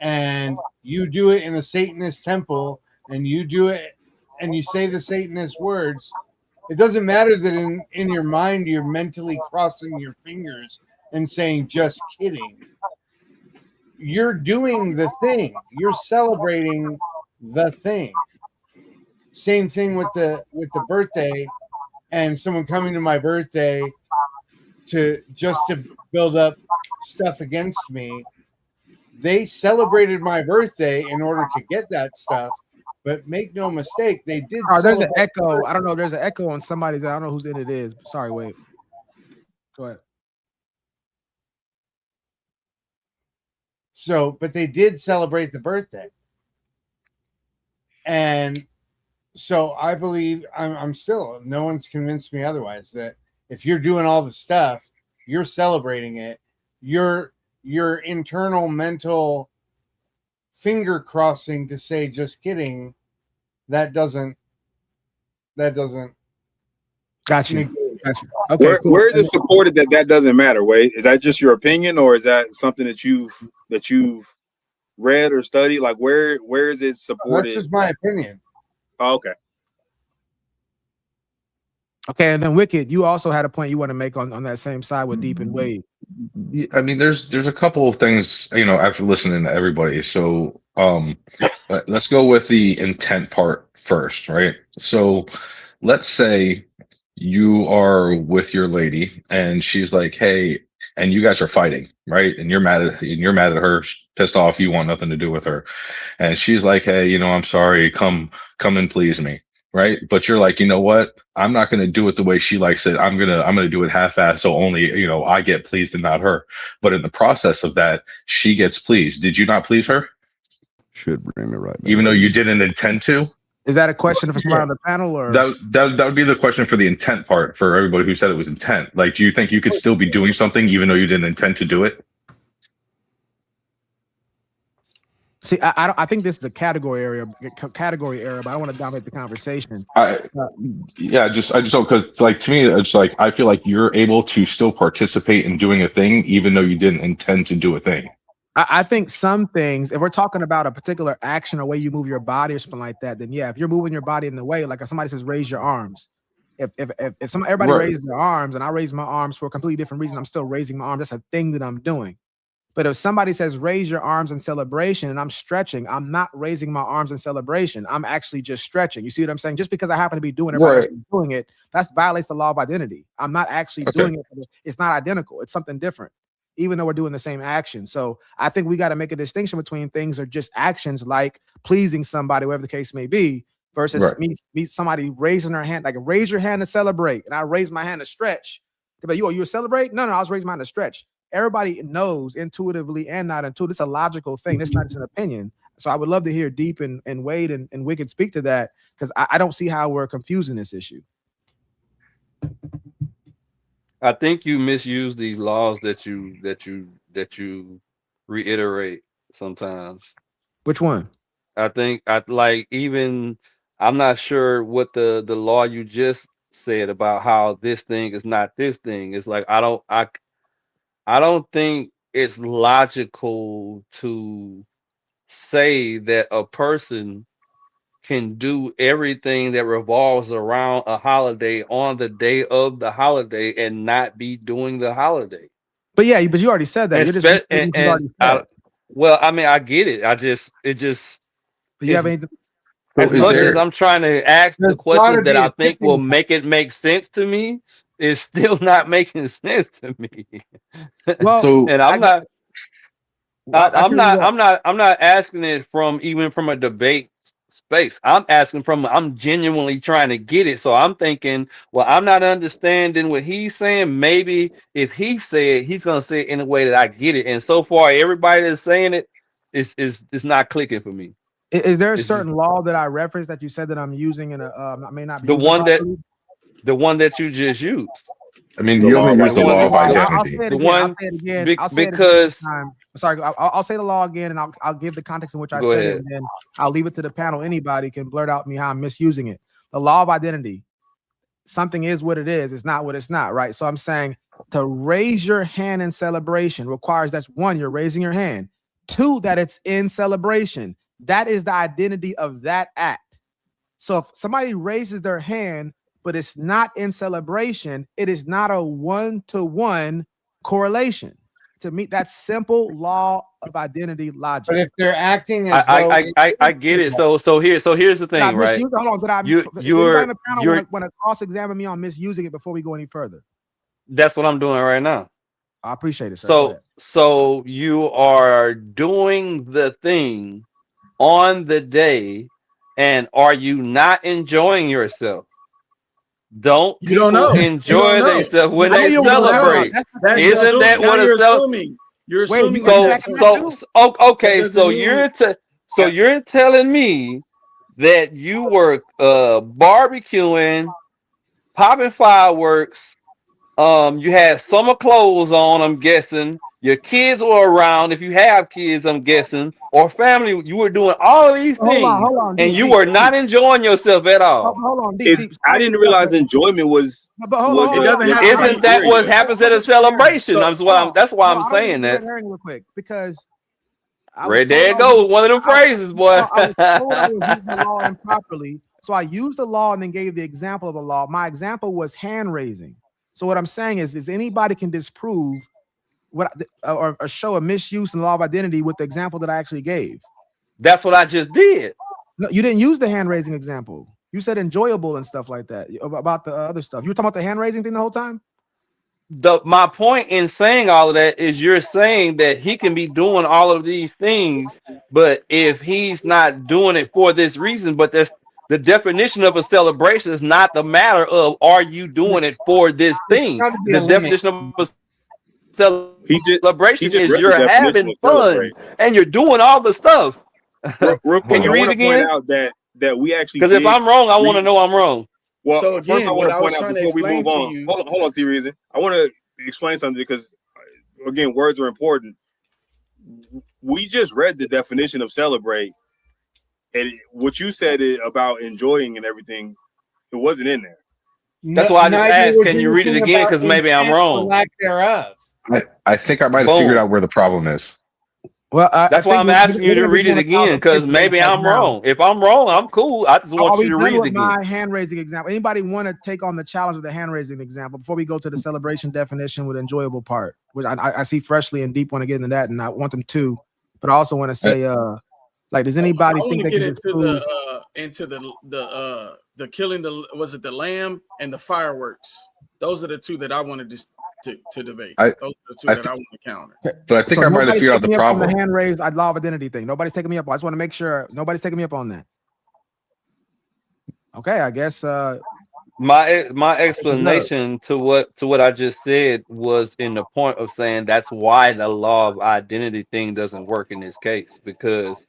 and you do it in a Satanist temple, and you do it and you say the Satanist words, it doesn't matter that in your mind you're mentally crossing your fingers and saying just kidding. You're doing the thing. You're celebrating the thing. Same thing with the birthday, and someone coming to my birthday to build up stuff against me. They celebrated my birthday in order to get that stuff, but make no mistake, they did. Oh, there's an echo. I don't know. There's an echo on somebody's. I don't know whose end it is. Sorry, wait. Go ahead. So, but they did celebrate the birthday. And so I believe I'm still, no one's convinced me otherwise, that if you're doing all the stuff, you're celebrating it, your internal mental finger crossing to say just kidding, that doesn't Gotcha. Okay, cool. Where is it supported that doesn't matter? Wait, is that just your opinion, or is that something that you've read or studied? Like where is it supported? That's just my opinion. Oh, okay. Okay, and then Wicked, you also had a point you want to make on that same side with Deep and Wade. I mean, there's a couple of things, after listening to everybody. So let's go with the intent part first, right? So let's say you are with your lady and she's like, hey, and you guys are fighting, right? And you're mad at her, pissed off, you want nothing to do with her. And she's like, hey, I'm sorry, come and please me. Right. But you're like, you know what? I'm not going to do it the way she likes it. I'm going to do it half-assed. So only, I get pleased and not her. But in the process of that, she gets pleased. Did you not please her? Should bring me right back. Even though you didn't intend to? Is that a question for somebody on the panel, or that would be the question for the intent part for everybody who said it was intent? Like, do you think you could still be doing something even though you didn't intend to do it? See, I think this is a category error, but I don't want to dominate the conversation. I just don't, because like to me, it's like I feel like you're able to still participate in doing a thing even though you didn't intend to do a thing. I think some things, if we're talking about a particular action or way you move your body or something like that, then yeah, if you're moving your body in the way, like if somebody says raise your arms, if everybody Right. raises their arms and I raise my arms for a completely different reason, I'm still raising my arm. That's a thing that I'm doing. But if somebody says raise your arms in celebration and I'm stretching, I'm not raising my arms in celebration. I'm actually just stretching. You see what I'm saying? Just because I happen to be doing it, everybody else is doing it, that violates the law of identity. I'm not actually doing it. It's not identical. It's something different, even though we're doing the same action. So I think we got to make a distinction between things are just actions like pleasing somebody, whatever the case may be, versus me somebody raising their hand, like raise your hand to celebrate. And I raise my hand to stretch. But you celebrate? No, I was raising my hand to stretch. Everybody knows intuitively and not intuitively. It's a logical thing. It's not just an opinion. So I would love to hear Deep and Wade and Wicked speak to that, because I don't see how we're confusing this issue. I think you misuse these laws that you reiterate sometimes. Which one? I think I'm not sure what the law you just said about how this thing is not this thing. It's like I don't think it's logical to say that a person can do everything that revolves around a holiday on the day of the holiday and not be doing the holiday. But yeah, but you already said that. Well, I mean, I get it. It just. But you have anything? As much as I'm trying to ask the questions that I think will make it make sense to me, it's still not making sense to me. Well, and I'm not asking it from a debate space. I'm genuinely trying to get it. So I'm thinking, well, I'm not understanding what he's saying. Maybe if he said, he's gonna say it in a way that I get it. And so far, everybody that's saying it is not clicking for me. Is there a It's certain law that I referenced that you said that I'm using in a I may not be the using one that you just used. I mean, you only use the law of I'll identity. say it again. I'll say it again. I'll say it again Because this time. Sorry, I'll say the law again, and I'll give the context in which I Go said ahead. it, and then I'll leave it to the panel. Anybody can blurt out me how I'm misusing it. The law of identity. Something is what it is. It's not what it's not, right? So I'm saying to raise your hand in celebration requires that one, you're raising your hand. Two, that it's in celebration. That is the identity of that act. So if somebody raises their hand, but it's not in celebration, it is not a one-to-one correlation. To meet that simple law of identity logic. But if they're acting as I get it. So here's the thing, right? Hold on, You're want to cross-examine me on misusing it before we go any further? That's what I'm doing right now. I appreciate it, sir. So you are doing the thing on the day, and are you not enjoying yourself? Don't you don't know enjoy themselves when they celebrate? Isn't that what you're a assuming? You're assuming. Okay. So you're telling me that you were barbecuing, popping fireworks. You had summer clothes on, I'm guessing. Your kids were around, if you have kids, I'm guessing, or family. You were doing all of these things, and you were not enjoying yourself at all. Hold on, I didn't realize enjoyment was. It doesn't have. Isn't that what happens at a celebration? That's why I'm saying that. Real quick, because There you go, one of them phrases, boy. I was told I was using the law improperly, so I used the law and then gave the example of the law. My example was hand raising. So what I'm saying is anybody can disprove or show a misuse in the law of identity with the example that I actually gave. That's what I just did. No, you didn't use the hand raising example. You said enjoyable and stuff like that about the other stuff. You were talking about the hand raising thing the whole time. My point in saying all of that is you're saying that he can be doing all of these things, but if he's not doing it for this reason, but that's the definition of a celebration is not the matter of are you doing it for this thing. The definition of a celebration is you're having fun and you're doing all the stuff. Real quick, can you read again? Point out that we actually, because if I'm wrong, I want to know I'm wrong. Well, so again, first I want to point out before we move on. You... Hold on, T-Reason. I want to explain something because, again, words are important. We just read the definition of celebrate, and what you said about enjoying and everything, it wasn't in there. That's why I just asked, can you read it again? Because maybe I'm wrong. Lack thereof. I think I might have figured out where the problem is. Well, that's why I'm asking you to read it again, because maybe I'm wrong. If I'm wrong, I'm cool. I just want you to read it again. My hand raising example. Anybody want to take on the challenge of the hand raising example before we go to the celebration definition with enjoyable part? Which I see Freshly and Deep want to get into that, and I want them to. But I also want to say, like, does anybody think they can into the killing the lamb and the fireworks? Those are the two that I wanted to debate. Those are the two that I want to counter. But I think I might have figured out the problem. The hand raised, law of identity thing. Nobody's taking me up. I just want to make sure nobody's taking me up on that. Okay, I guess my explanation to what I just said was in the point of saying that's why the law of identity thing doesn't work in this case, because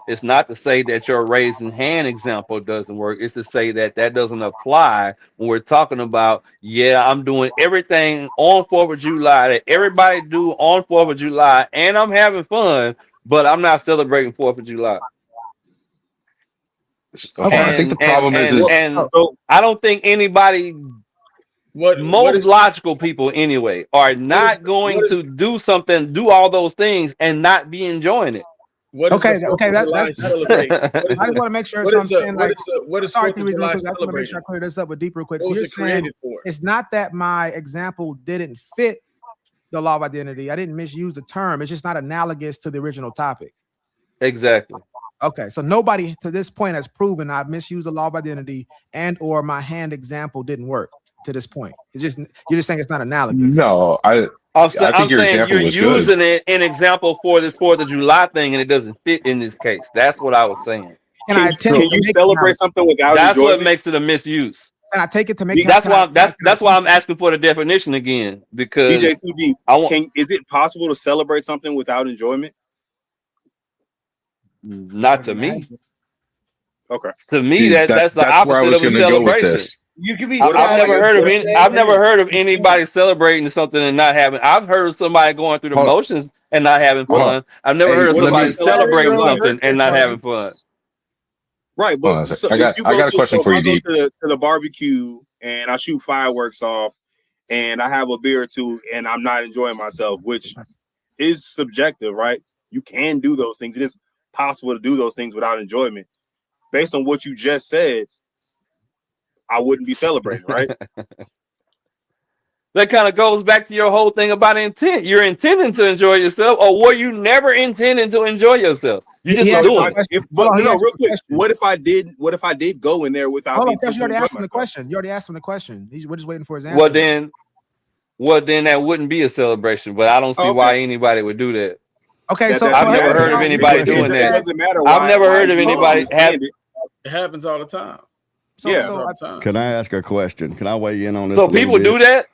it's not to say that your raising hand example doesn't work. It's to say that doesn't apply when we're talking about, I'm doing everything on 4th of July that everybody do on 4th of July, and I'm having fun, but I'm not celebrating 4th of July. Okay, I think the problem is I don't think anybody, most logical people anyway, are not going to do all those things and not be enjoying it. Okay, that's celebrate. I just want to make sure. What is 4th of July I want to make sure I clear this up with Deep real quick. So you're saying it's not that my example didn't fit the law of identity. I didn't misuse the term. It's just not analogous to the original topic. Exactly. Okay, so nobody to this point has proven I've misused the law of identity and or my hand example didn't work to this point. It's just you're just saying it's not analogous. No, I'm saying you're using it an example for this 4th of July thing, and it doesn't fit in this case. That's what I was saying. Can you celebrate something without That's enjoyment? what makes it a misuse. Can I take it to make? That's why I'm asking for the definition again, because DJ 2D, is it possible to celebrate something without enjoyment? Not to me. Okay. To me, See, that's the that's where I opposite was of a going to go with celebration. this. You could be. I've never heard of anybody celebrating something and not having. I've heard of somebody going through the Hold on. motions and not having Hold on. fun. I've never Hey, heard of what about somebody celebrating celebrating life? something and not having fun. Right, Hold on a but sec. so I got a question for you, if I Deep. go to the barbecue and I shoot fireworks off and I have a beer or two and I'm not enjoying myself, which is subjective, right? You can do those things. It is possible to do those things without enjoyment. Based on what you just said, I wouldn't be celebrating, right? That kind of goes back to your whole thing about intent. You're intending to enjoy yourself, or were you never intending to enjoy yourself? You just doing it. Real quick. What if I did go in there without the intent you already to asked enjoy him the myself? question. You already asked him the question. We're just waiting for his answer. Well, then that wouldn't be a celebration. But I don't see why anybody would do that. Okay, so I've never heard of anybody doing that. It doesn't matter. I've never heard of anybody have. It happens all the time. Can I ask a question? Can I weigh in on this? So people do that?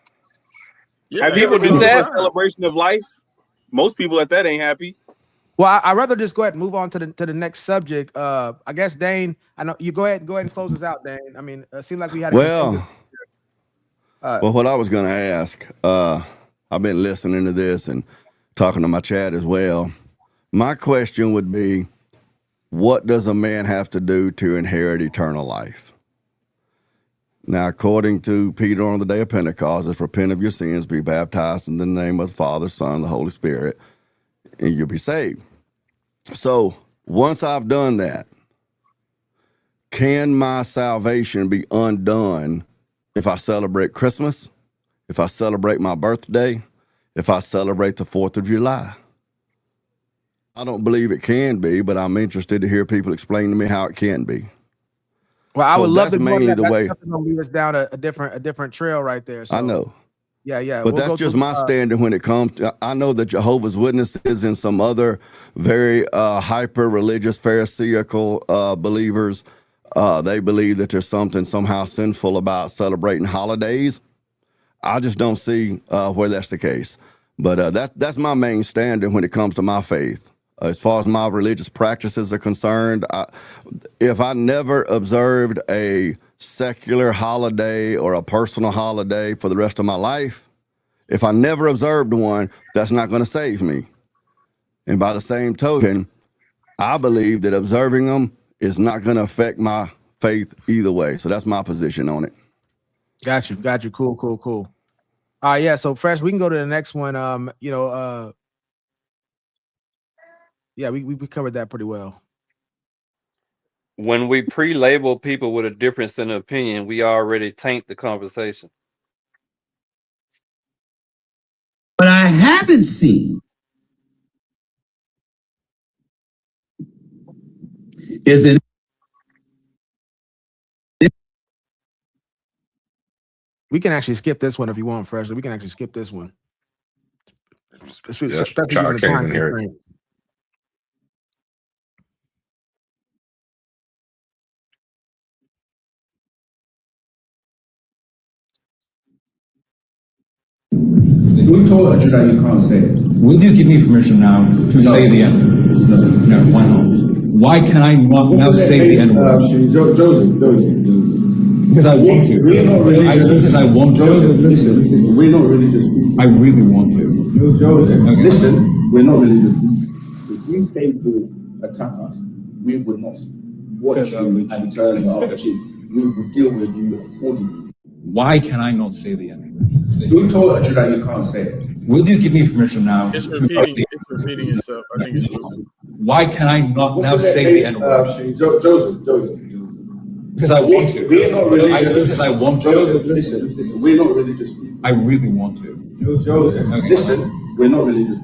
Yeah, have you ever been to a celebration of life? Most people at that ain't happy. Well, I'd rather just go ahead and move on to the next subject. I guess Dane, I know you go ahead and close us out, Dane. I mean, it seemed like we had well, what I was going to ask, I've been listening to this and talking to my chat as well. My question would be, what does a man have to do to inherit eternal life? Now, according to Peter on the day of Pentecost, is repent of your sins, be baptized in the name of the Father, Son, and the Holy Spirit, and you'll be saved. So once I've done that, can my salvation be undone if I celebrate Christmas, if I celebrate my birthday, if I celebrate the 4th of July? I don't believe it can be, but I'm interested to hear people explain to me how it can be. Well, I would love to mainly the way. That's going to lead us down a different trail right there. So, I know. Yeah. But that's just my standing when it comes to. I know that Jehovah's Witnesses and some other very hyper religious Pharisaical believers, they believe that there's something somehow sinful about celebrating holidays. I just don't see where that's the case. But that's my main standing when it comes to my faith. As far as my religious practices are concerned, if I never observed a secular holiday or a personal holiday for the rest of my life, if I never observed one, that's not going to save me. And by the same token, I believe that observing them is not going to affect my faith either way. So that's my position on it. Got you. Cool. Yeah. So Fresh, we can go to the next one. Yeah, we covered that pretty well. When we pre-label people with a difference in opinion, we already taint the conversation. But I haven't seen is it. We can actually skip this one if you want, Fresh. We can actually skip this one. I can't even hear it. Who told you that you can't say it? Will you give me permission now to say the N-word? No, why not? Why can I not now say the N-word? Joseph. Because I want to. We're not religious. Because I want to. Joseph, listen. We're not religious. I really want to. Joseph, okay. Listen. We're not religious. If you came to attack us, we would not watch you and turn the other cheek. We would deal with you accordingly. Why can I not say the N-word? Who told you that you can't say it? Will you give me permission now? It's repeating itself. I think it's Luke. Why can I not now say the N-word? Joseph. Because I want to. We're not religious. Because I want to. Joseph, listen. We're not religious. I really want to. Joseph, okay. Listen. We're not religious.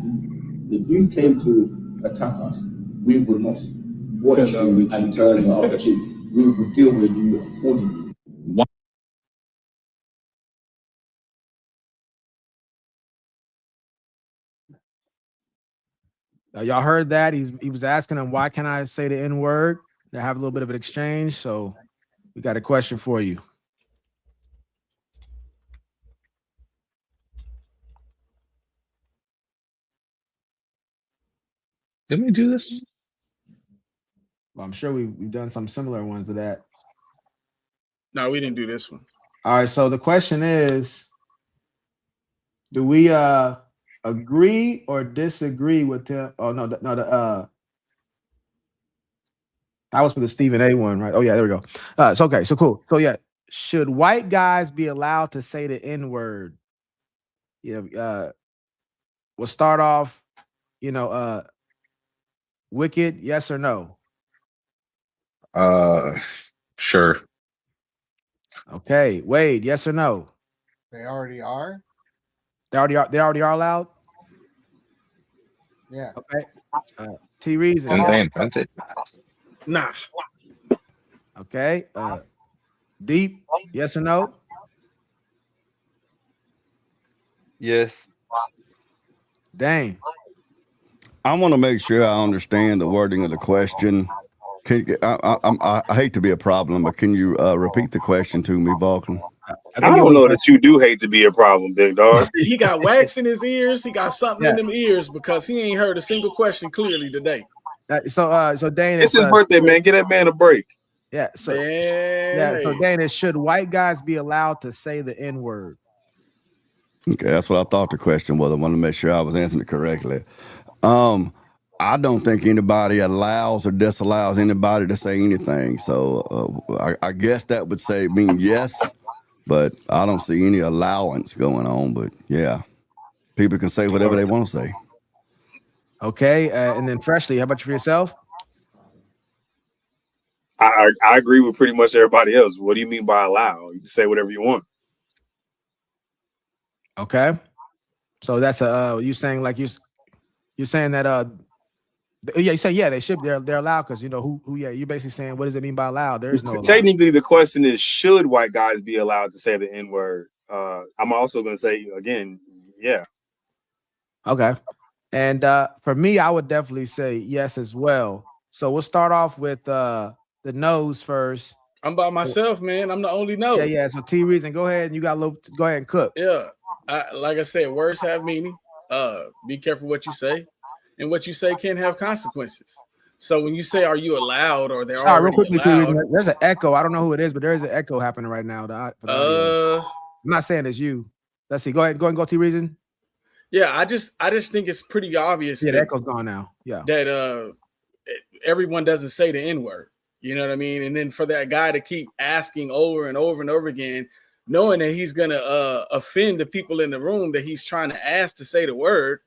If you came to attack us, we would not watch you and turn the other cheek. We would deal with you accordingly. Why? Y'all heard that? He was asking him, why can I say the N-word? to have a little bit of an exchange. So we got a question for you. Didn't we do this? Well, I'm sure we've done some similar ones to that. No, we didn't do this one. All right. So the question is, do we agree or disagree with him? Oh no, that was for the Stephen A one, right? Oh yeah, there we go. It's okay. So cool. So yeah, should white guys be allowed to say the N word? We'll start off. Wicked, yes or no? Sure. Okay, Wade, yes or no? They already are. They already are allowed. Yeah. Okay. T Reason. And they invented. Nah. Okay. Deep, yes or no? Yes. Dang. I want to make sure I understand the wording of the question. I hate to be a problem, but can you repeat the question to me, Vulcan? I don't know that you do hate to be a problem, big dog. He got wax in his ears. He got something in them ears because he ain't heard a single question clearly today. So Dane, it's his birthday, man. Get that man a break. Yeah. So Dane, should white guys be allowed to say the N word? Okay, that's what I thought the question was. I want to make sure I was answering it correctly. I don't think anybody allows or disallows anybody to say anything. So I guess that would mean yes, but I don't see any allowance going on. But yeah, people can say whatever they want to say. Okay, and then Freshly, how about you for yourself? I agree with pretty much everybody else. What do you mean by allow? You can say whatever you want. Okay, so that's you saying like you're saying that you say they should they're allowed because who you're basically saying what does it mean by allowed? There's no technically the question is should white guys be allowed to say the N word? I'm also going to say again, yeah. Okay, and for me, I would definitely say yes as well. So we'll start off with the nose first. I'm by myself, man. I'm the only no. Yeah. So T Reason, go ahead and you got a little. Go ahead and cook. Yeah, like I said, words have meaning. Be careful what you say, and what you say can have consequences. So when you say, "Are you allowed?" or "They're already real quickly, allowed," there's an echo. I don't know who it is, but there is an echo happening right now. I'm not saying it's you. Let's see. Go ahead and go T Reason. Yeah, I just think it's pretty obvious. Yeah, the echo's gone now. Yeah, that everyone doesn't say the N word. You know what I mean? And then for that guy to keep asking over and over and over again, knowing that he's gonna offend the people in the room that he's trying to ask to say the word,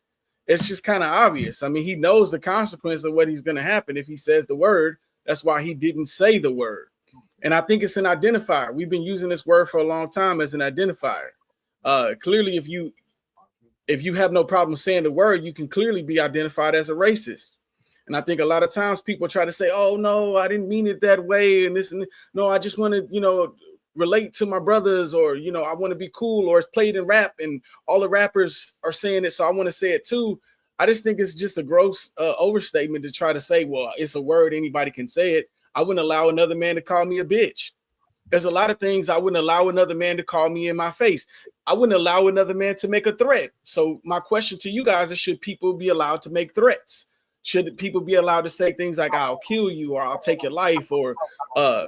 it's just kind of obvious. I mean, he knows the consequence of what he's gonna happen if he says the word. That's why he didn't say the word. And I think it's an identifier. We've been using this word for a long time as an identifier. Clearly, if you have no problem saying the word, you can clearly be identified as a racist. And I think a lot of times people try to say, "Oh no, I didn't mean it that way," and this and no, I just want to, relate to my brothers, or I want to be cool, or it's played in rap, and all the rappers are saying it, so I want to say it too. I just think it's just a gross overstatement to try to say, "Well, it's a word, anybody can say it." I wouldn't allow another man to call me a bitch. There's a lot of things I wouldn't allow another man to call me in my face. I wouldn't allow another man to make a threat. So my question to you guys is, should people be allowed to make threats? Should people be allowed to say things like "I'll kill you" or "I'll take your life," or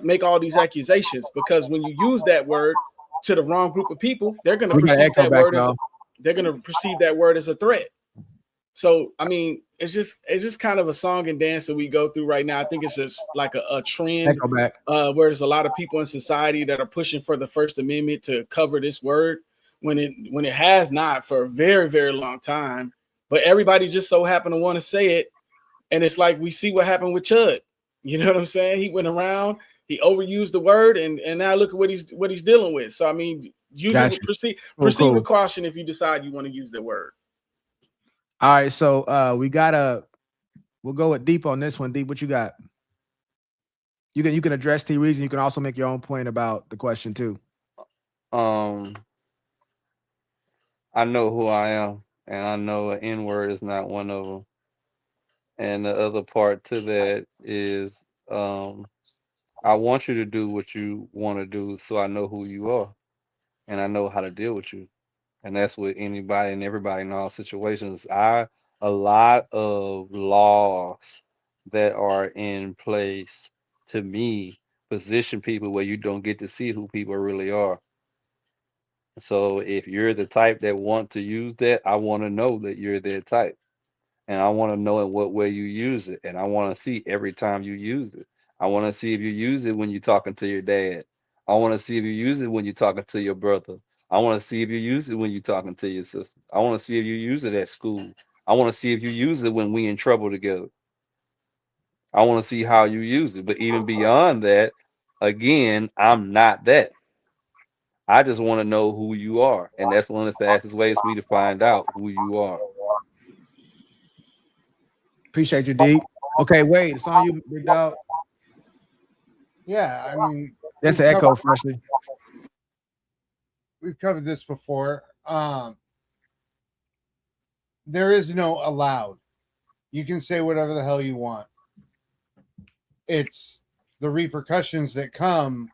make all these accusations? Because when you use that word to the wrong group of people, they're going to perceive that word as a threat. So I mean, it's just kind of a song and dance that we go through right now. I think it's just like a trend where there's a lot of people in society that are pushing for the First Amendment to cover this word when it has not for a very, very long time. But everybody just so happened to want to say it. And it's like we see what happened with Chud. You know what I'm saying? He went around, he overused the word, and now look at what he's dealing with. So I mean, proceed with caution if you decide you want to use the word. All right, so we'll go with Deep on this one. Deep, what you got? You can address T Reason. You can also make your own point about the question too. I know who I am, and I know an N word is not one of them. And the other part to that is I want you to do what you want to do, so I know who you are, and I know how to deal with you. And that's with anybody and everybody in all situations. A lot of laws that are in place, to me, position people where you don't get to see who people really are. So if you're the type that want to use that, I want to know that you're that type. And I want to know in what way you use it. And I want to see every time you use it. I want to see if you use it when you're talking to your dad. I want to see if you use it when you're talking to your brother. I want to see if you use it when you're talking to your sister. I want to see if you use it at school. I want to see if you use it when we in trouble together. I want to see how you use it. But even beyond that, again, I'm not that. I just want to know who you are. And that's one of the fastest ways for me to find out who you are. Appreciate you, D. Okay, Wade, it's on you, big dog. Yeah, I mean, That's an echo, freshly. We've covered this before. There is no allowed. You can say whatever the hell you want. It's the repercussions that come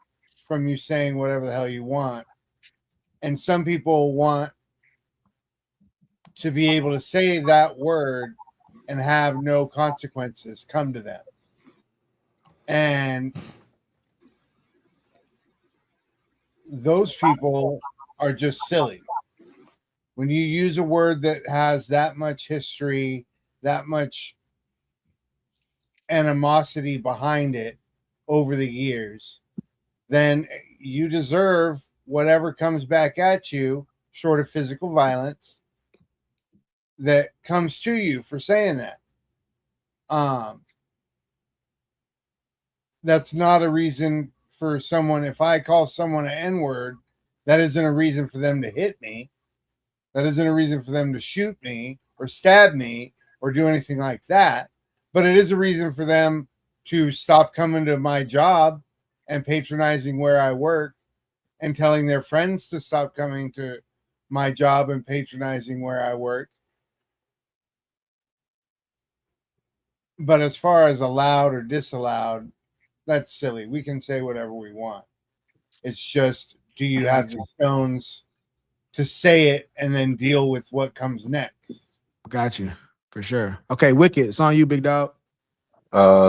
from you saying whatever the hell you want. And some people want to be able to say that word and have no consequences come to them. And those people are just silly. When you use a word that has that much history, that much animosity behind it over the years, then you deserve whatever comes back at you, short of physical violence, that comes to you for saying that. That's not a reason for someone. If I call someone an N-word, that isn't a reason for them to hit me. That isn't a reason for them to shoot me or stab me or do anything like that. But it is a reason for them to stop coming to my job and patronizing where I work and telling their friends to stop coming to my job and patronizing where I work. But as far as allowed or disallowed, that's silly. We can say whatever we want. It's just, do you have the stones to say it and then deal with what comes next? Got you, for sure. Okay, Wicked, it's on you, big dog.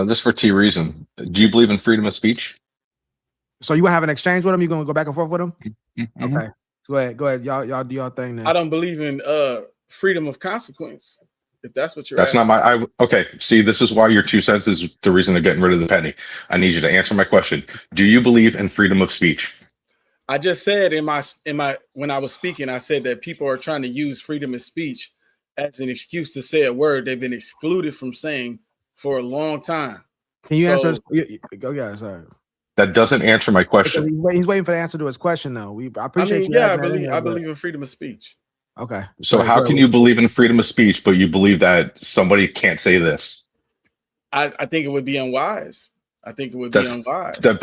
This for T reason. Do you believe in freedom of speech? So you want to have an exchange with him? You gonna go back and forth with him? Mm-hmm. Okay, go ahead. Y'all do y'all thing then. I don't believe in freedom of consequence. If that's what you're That's asking. not my. Okay, see, this is why your 2 cents is the reason they're getting rid of the penny. I need you to answer my question. Do you believe in freedom of speech? I just said in my when I was speaking, I said that people are trying to use freedom of speech as an excuse to say a word they've been excluded from saying for a long time. Can you answer? Go, yeah, sorry. That doesn't answer my question. He's waiting for the answer to his question, though. I appreciate you. Yeah, I believe in freedom of speech. Okay. So how can you believe in freedom of speech, but you believe that somebody can't say this? I think it would be unwise. I think it would be unwise. That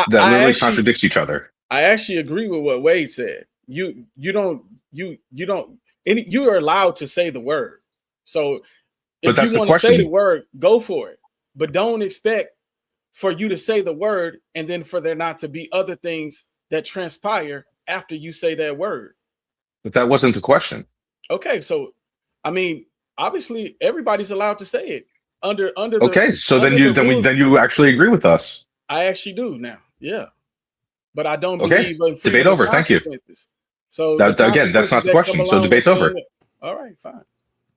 literally contradicts each other. I actually agree with what Wade said. You are allowed to say the word. So if you want to say the word, go for it. But don't expect for you to say the word and then for there not to be other things that transpire after you say that word. But that wasn't the question. Okay, so I mean, obviously everybody's allowed to say it under okay, so then you actually agree with us. I actually do now. Yeah. But I don't believe in debate over. Thank you. So again, that's not the question. So debate's over. All right, fine.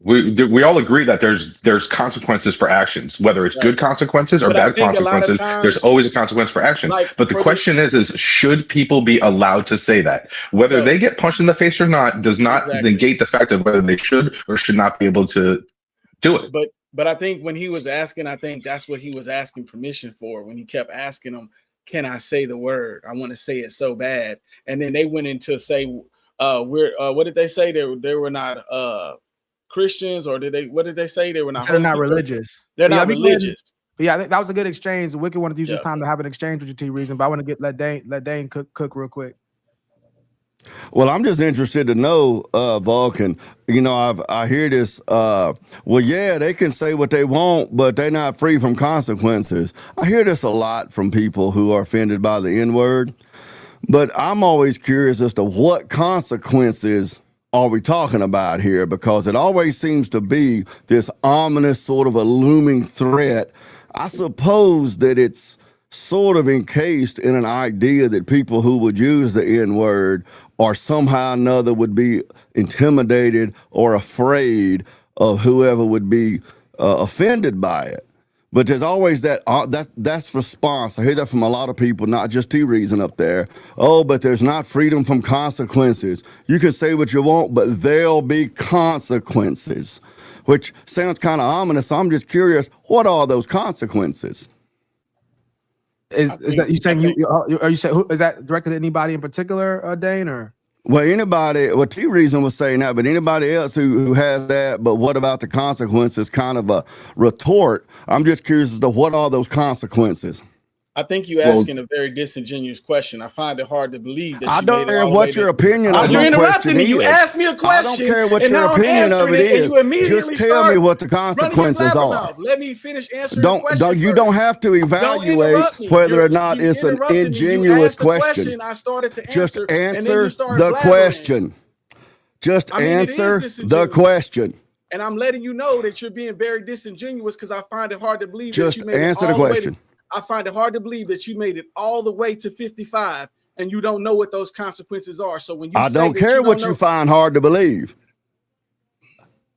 We all agree that there's consequences for actions, whether it's good consequences or bad consequences. There's always a consequence for action. But the question is should people be allowed to say that? Whether they get punched in the face or not does not negate the fact of whether they should or should not be able to do it. But I think when he was asking, I think that's what he was asking permission for. When he kept asking them, "Can I say the word? I want to say it so bad." And then they went into say, what did they say? They were not Christians, or what did they say? They were not. They're not religious. They're not religious. Yeah, I think that was a good exchange. The Wicked wanted to use this time to have an exchange with your T reason, but I want to let Dane cook real quick. Well, I'm just interested to know, Vulcan. You know, I hear this. Well, yeah, they can say what they want, but they're not free from consequences. I hear this a lot from people who are offended by the N-word. But I'm always curious as to what consequences are we talking about here, because it always seems to be this ominous sort of a looming threat. I suppose that it's sort of encased in an idea that people who would use the N-word or somehow or another would be intimidated or afraid of whoever would be offended by it. But there's always that's response. I hear that from a lot of people, not just T-Reason up there. Oh, but there's not freedom from consequences. You can say what you want, but there'll be consequences, which sounds kind of ominous. So I'm just curious, what are those consequences? Is that you saying are you saying is that directed at anybody in particular, Dane, or? Well, anybody, well, T-Reason was saying that, but anybody else who has that, but what about the consequences, kind of a retort. I'm just curious as to what are those consequences? I think you're asking a very disingenuous question. I find it hard to believe that I don't care what your opinion of you're my interrupting question me. is. You asked me a question. I don't care what your opinion of it is. Just tell me what the consequences are. Let me finish answering the question. You don't have to evaluate whether or not it's an ingenuous question. I started to Just answer the question. Just answer the question. And I'm letting you know that you're being very disingenuous because I find it hard to believe that you made answer the question. I find it hard to believe that you made it all the way to 55 and you don't know what those consequences are. So when you I don't care what you find hard to believe.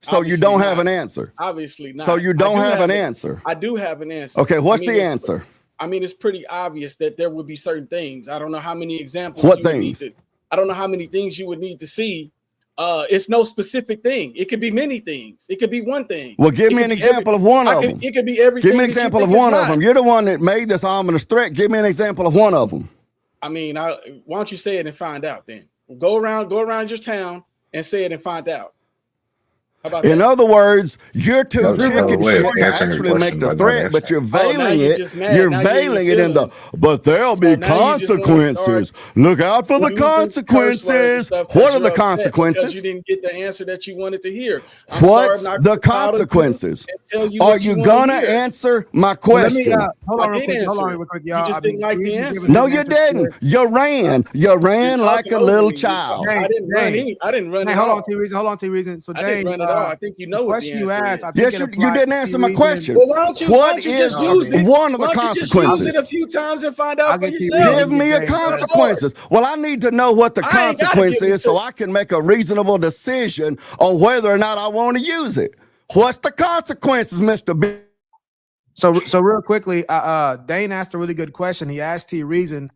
So you don't have an answer. Obviously not. So you don't have an answer. I do have an answer. Okay, what's the answer? I mean, it's pretty obvious that there would be certain things. I don't know how many examples. What things? I don't know how many things you would need to see. It's no specific thing. It could be many things. It could be one thing. Well, give me an example of one of them. It could be everything. Give me an example of one of them. You're the one that made this ominous threat. Give me an example of one of them. I mean, why don't you say it and find out then? Go around your town and say it and find out. In other words, you're too chicken shit to actually make the threat, but you're veiling it. You're veiling it in the, but there'll be consequences. Look out for the consequences. What are the consequences? You didn't get the answer that you wanted to hear. What's the consequences? Are you gonna answer my question? Hold on real quick, y'all. You just didn't like the answer. No, you didn't. You ran like a little child. I didn't run. Hold on, T-Reason. So Dane, I think you know what the you asked. Yes, you didn't answer my question. Well, why don't you just use it? One of the consequences? Use it a few times and find out for yourself. Give me a consequences. Well, I need to know what the consequence is so I can make a reasonable decision on whether or not I want to use it. What's the consequences, Mr. B? So real quickly, Dane asked a really good question. He asked T-Reason.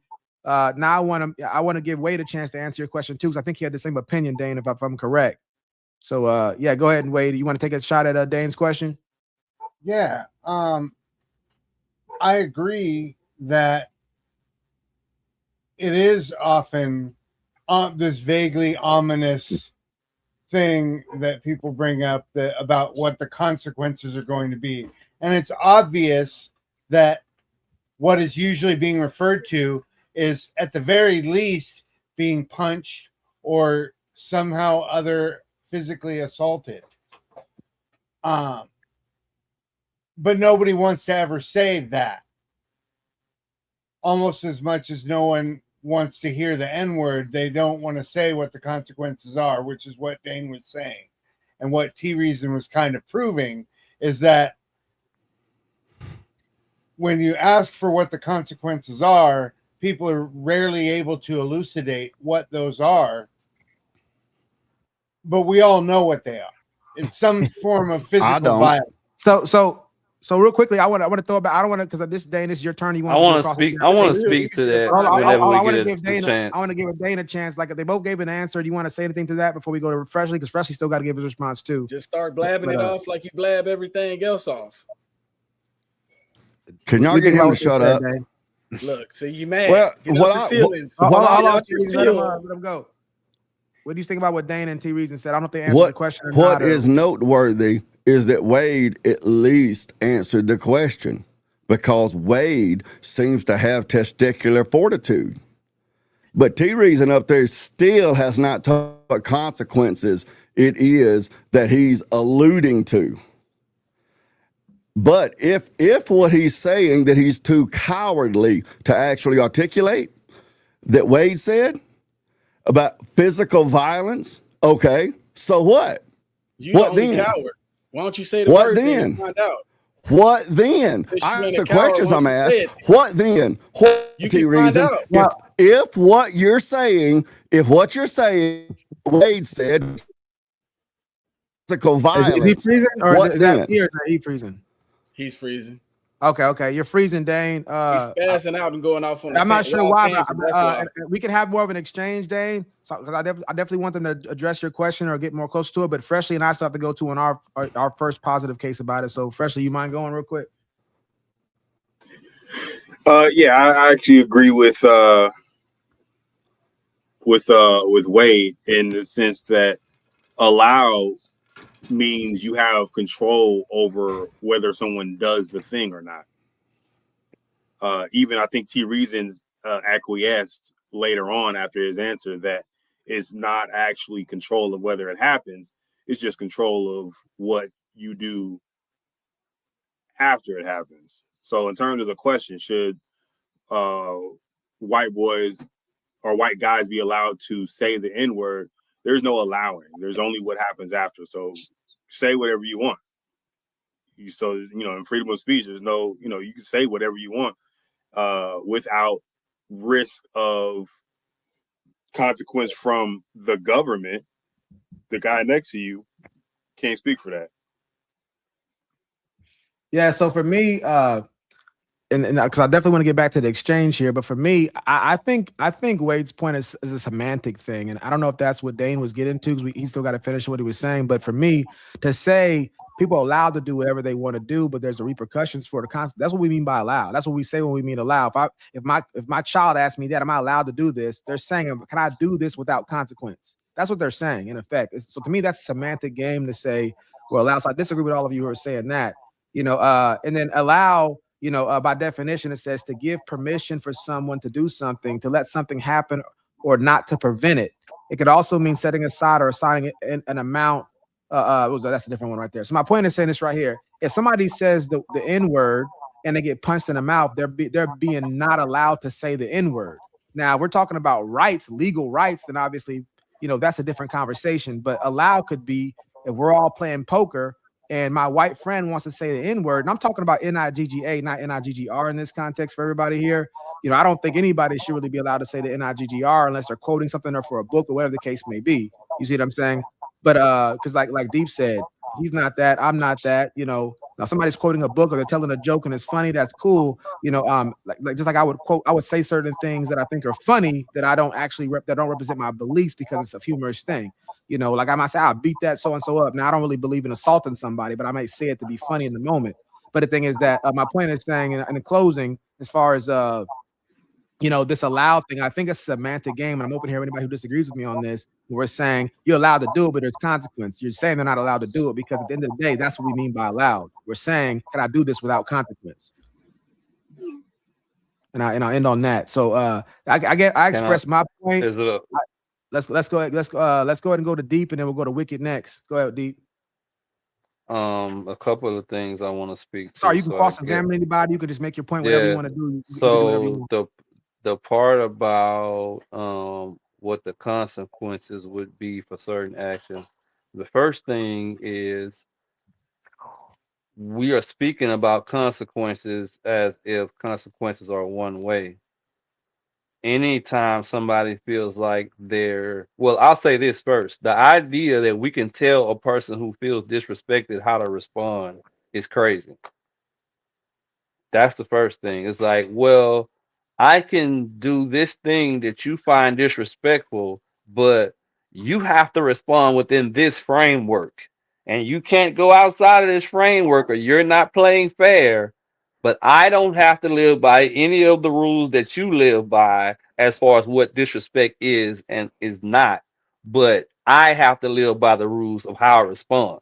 Now I want to give Wade a chance to answer your question too, because I think he had the same opinion, Dane, if I'm correct. So yeah, go ahead and Wade. You want to take a shot at Dane's question? Yeah. I agree that it is often this vaguely ominous thing that people bring up about what the consequences are going to be. And it's obvious that what is usually being referred to is at the very least being punched or somehow other physically assaulted. But nobody wants to ever say that. Almost as much as no one wants to hear the N-word, they don't want to say what the consequences are, which is what Dane was saying. And what T-Reason was kind of proving is that when you ask for what the consequences are, people are rarely able to elucidate what those are. But we all know what they are. It's some form of physical violence. So real quickly, I want to throw it back. I don't want to, because this Dane is your turn. I want to speak. I want to speak to that. I want to give Dane a chance. Like, they both gave an answer. Do you want to say anything to that before we go to Freshly? Because Freshly still got to give his response too. Just start blabbing it off like you blab everything else off. Can y'all get him to shut up? Look, see, you mad. Well, let him go. What do you think about what Dane and T-Reason said? I don't know if they answered the question or not. What is noteworthy is that Wade at least answered the question, because Wade seems to have testicular fortitude. But T Reason up there still has not told what consequences it is that he's alluding to. But if what he's saying that he's too cowardly to actually articulate, that Wade said about physical violence, okay, so what? You What the only then? coward. Why don't you say the What words then? and find out? What then? Since I you ain't answer a coward, questions why I'm don't you asked. say it? What then? What You T can find Reason? out. If what you're saying, Wade said physical violence. Is he freezing, or what is then? that me, or is that he freezing? He's freezing. Okay, you're freezing, Dane. He's spazzing out and going off on. I'm not sure why, but that's why. we can have more of an exchange, Dane. So, because I definitely want them to address your question or get more close to it. But Freshly and I still have to go to our first positive case about it. So, Freshly, you mind going real quick? Yeah, I actually agree with Wade in the sense that allow means you have control over whether someone does the thing or not. Even I think T Reason's acquiesced later on after his answer that it's not actually control of whether it happens, it's just control of what you do after it happens. So in terms of the question, should white boys or white guys be allowed to say the N-word? There's no allowing. There's only what happens after. So say whatever you want. In freedom of speech, there's no, you can say whatever you want without risk of consequence from the government. The guy next to you can't speak for that. Yeah. So for me, and because I definitely want to get back to the exchange here, but for me, I think Wade's point is a semantic thing, and I don't know if that's what Dane was getting to because he still got to finish what he was saying. But for me, to say people are allowed to do whatever they want to do, but there's the repercussions for the consequence. That's what we mean by allow. That's what we say when we mean allow. If my child asks me that, am I allowed to do this? They're saying, can I do this without consequence? That's what they're saying in effect. So to me, that's a semantic game to say, well, allow. So I disagree with all of you who are saying that. And then allow. By definition, it says to give permission for someone to do something, to let something happen, or not to prevent it. It could also mean setting aside or assigning an amount. That's a different one right there. So my point is saying this right here: if somebody says the N-word and they get punched in the mouth, they're being not allowed to say the N-word. Now we're talking about rights, legal rights. Then obviously, that's a different conversation. But allow could be if we're all playing poker. And my white friend wants to say the N-word, and I'm talking about N-I-G-G-A, not N-I-G-G-R in this context for everybody here. I don't think anybody should really be allowed to say the N-I-G-G-R unless they're quoting something or for a book or whatever the case may be. You see what I'm saying? But because like Deep said, he's not that, I'm not that. Now somebody's quoting a book or they're telling a joke and it's funny, that's cool. Just like I would say certain things that I think are funny that I don't actually that don't represent my beliefs because it's a humorous thing. Like I might say, I'll beat that so-and-so up. Now, I don't really believe in assaulting somebody, but I might say it to be funny in the moment. But the thing is that my point is saying in the closing, as far as, this allowed thing, I think it's a semantic game. And I'm open to hear anybody who disagrees with me on this. We're saying you're allowed to do it, but there's consequence. You're saying they're not allowed to do it because at the end of the day, that's what we mean by allowed. We're saying, can I do this without consequence? And I'll end on that. So I express my point. Let's go ahead and go to Deep, and then we'll go to Wicked next. Go ahead, Deep. A couple of things I want to speak to. Sorry, you can cross-examine anybody. You can just make your point, whatever you want to do. So the part about what the consequences would be for certain actions. The first thing is we are speaking about consequences as if consequences are one way. Anytime somebody feels like I'll say this first. The idea that we can tell a person who feels disrespected how to respond is crazy. That's the first thing. It's like, well, I can do this thing that you find disrespectful, but you have to respond within this framework. And you can't go outside of this framework or you're not playing fair. But I don't have to live by any of the rules that you live by as far as what disrespect is and is not. But I have to live by the rules of how I respond.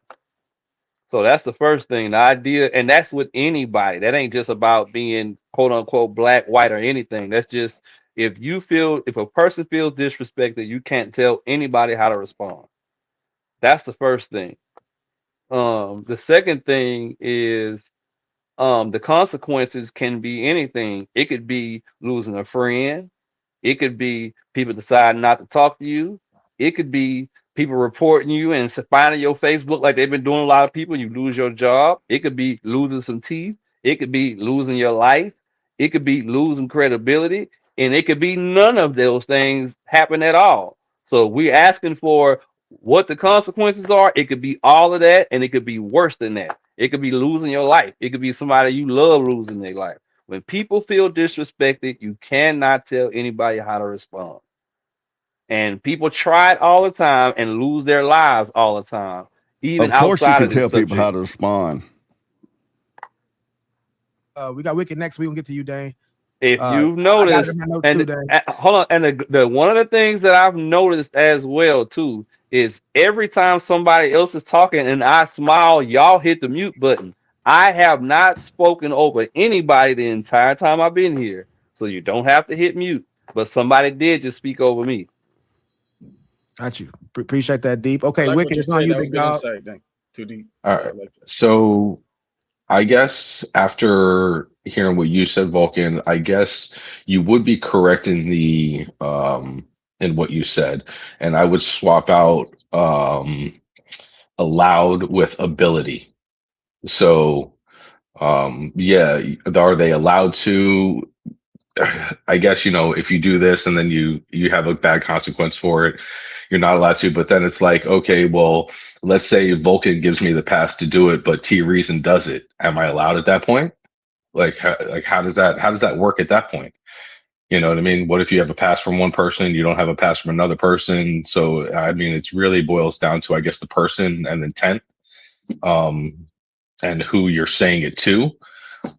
So that's the first thing, the idea, and that's with anybody. That ain't just about being quote unquote black, white, or anything. That's just If a person feels disrespected, you can't tell anybody how to respond. That's the first thing. The second thing is the consequences can be anything. It could be losing a friend. It could be people deciding not to talk to you. It could be people reporting you and finding your Facebook like they've been doing a lot of people. You lose your job. It could be losing some teeth. It could be losing your life. It could be losing credibility. And it could be none of those things happen at all. So we're asking for what the consequences are. It could be all of that, and it could be worse than that. It could be losing your life. It could be somebody you love losing their life. When people feel disrespected, you cannot tell anybody how to respond. And people try it all the time and lose their lives all the time, even Of course, you outside can of this tell people how subject. to respond. We got Wicked next. We gonna get to you, Dane. If you've I got it noticed, in my notes too, and Dane. hold on, and the one of the things that I've noticed as well too is every time somebody else is talking and I smile, y'all hit the mute button. I have not spoken over anybody the entire time I've been here, so you don't have to hit mute. But somebody did just speak over me. Got you. Appreciate that, Deep. Okay, like Wicked, it's on you, big dog. Insight, too deep. All right. So I guess after hearing what you said, Vulcan, I guess you would be correct in what you said. And I would swap out allowed with ability. So yeah, are they allowed to? I guess, if you do this and then you have a bad consequence for it, you're not allowed to. But then it's like, okay, well, let's say Vulcan gives me the pass to do it, but T Reason does it. Am I allowed at that point? Like how does that work at that point? You know what I mean? What if you have a pass from one person, you don't have a pass from another person? So I mean, it's really boils down to, I guess, the person and intent, and who you're saying it to,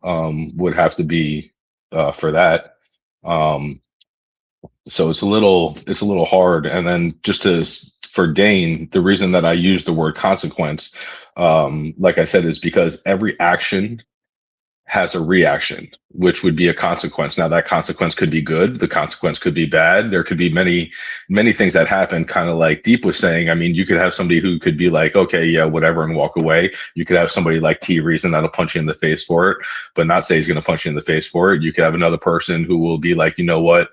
would have to be for that. So it's a little hard. And then for Dane, the reason that I use the word consequence, like I said, is because every action has a reaction, which would be a consequence. Now that consequence could be good, the consequence could be bad. There could be many things that happen, kind of like Deep was saying. I mean, you could have somebody who could be like, okay, yeah, whatever, and walk away. You could have somebody like T Reason that'll punch you in the face for it, but not say he's going to punch you in the face for it. You could have another person who will be like, you know what,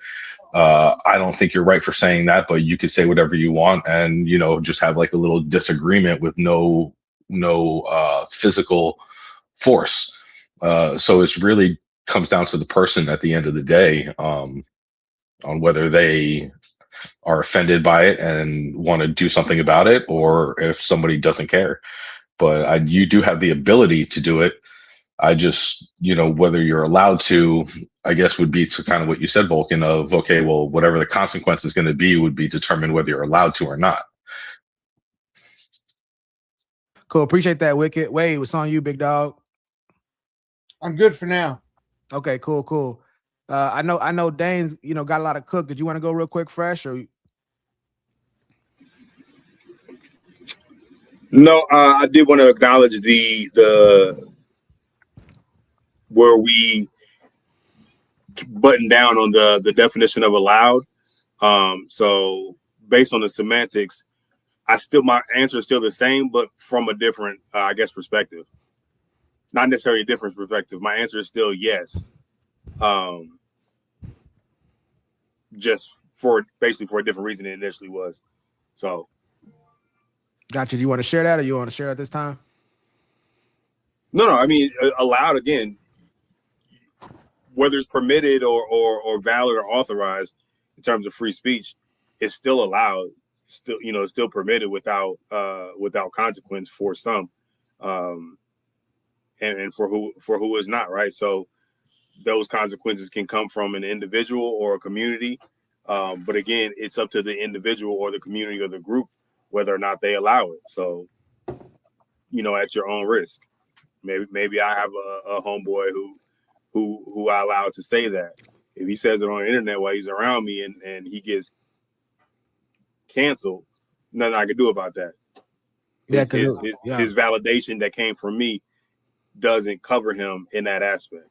I don't think you're right for saying that, but you could say whatever you want, and just have like a little disagreement with no physical force. So it's really comes down to the person at the end of the day, on whether they are offended by it and want to do something about it, or if somebody doesn't care. But you do have the ability to do it. I just, whether you're allowed to, I guess, would be to kind of what you said, Vulcan, of, okay, well, whatever the consequence is going to be would be determined whether you're allowed to or not. Cool. Appreciate that, Wicked. Wade, what's on you, big dog? I'm good for now. Okay, cool. I know Dane's, got a lot of cook. Did you want to go real quick, fresh, or? No, I did want to acknowledge the where we button down on the definition of allowed. So based on the semantics, my answer is still the same, but from a different, I guess, perspective. Not necessarily a different perspective. My answer is still yes. Just basically for a different reason it initially was. So. Gotcha. Do you want to share that, or you want to share at this time? No. I mean, allowed, again, whether it's permitted or valid or authorized in terms of free speech, it's still allowed. Still, it's still permitted without consequence for some, and for who is not, right? So those consequences can come from an individual or a community, but again, it's up to the individual or the community or the group whether or not they allow it. So, at your own risk. Maybe I have a homeboy who I allow to say that. If he says it on the internet while he's around me and he gets canceled, nothing I can do about that. Yeah, his validation that came from me doesn't cover him in that aspect.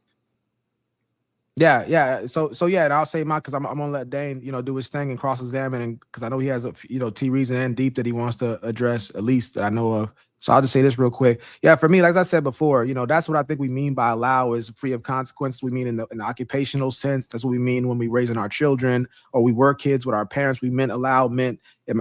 Yeah. So yeah, and I'll say mine because I'm gonna let Dane, do his thing and cross-examine, and because I know he has T reason and deep that he wants to address, at least that I know of. So I'll just say this real quick. Yeah, for me, like as I said before, that's what I think we mean by allow is free of consequence. We mean in the occupational sense. That's what we mean when we raising our children or we work kids with our parents. We meant allow meant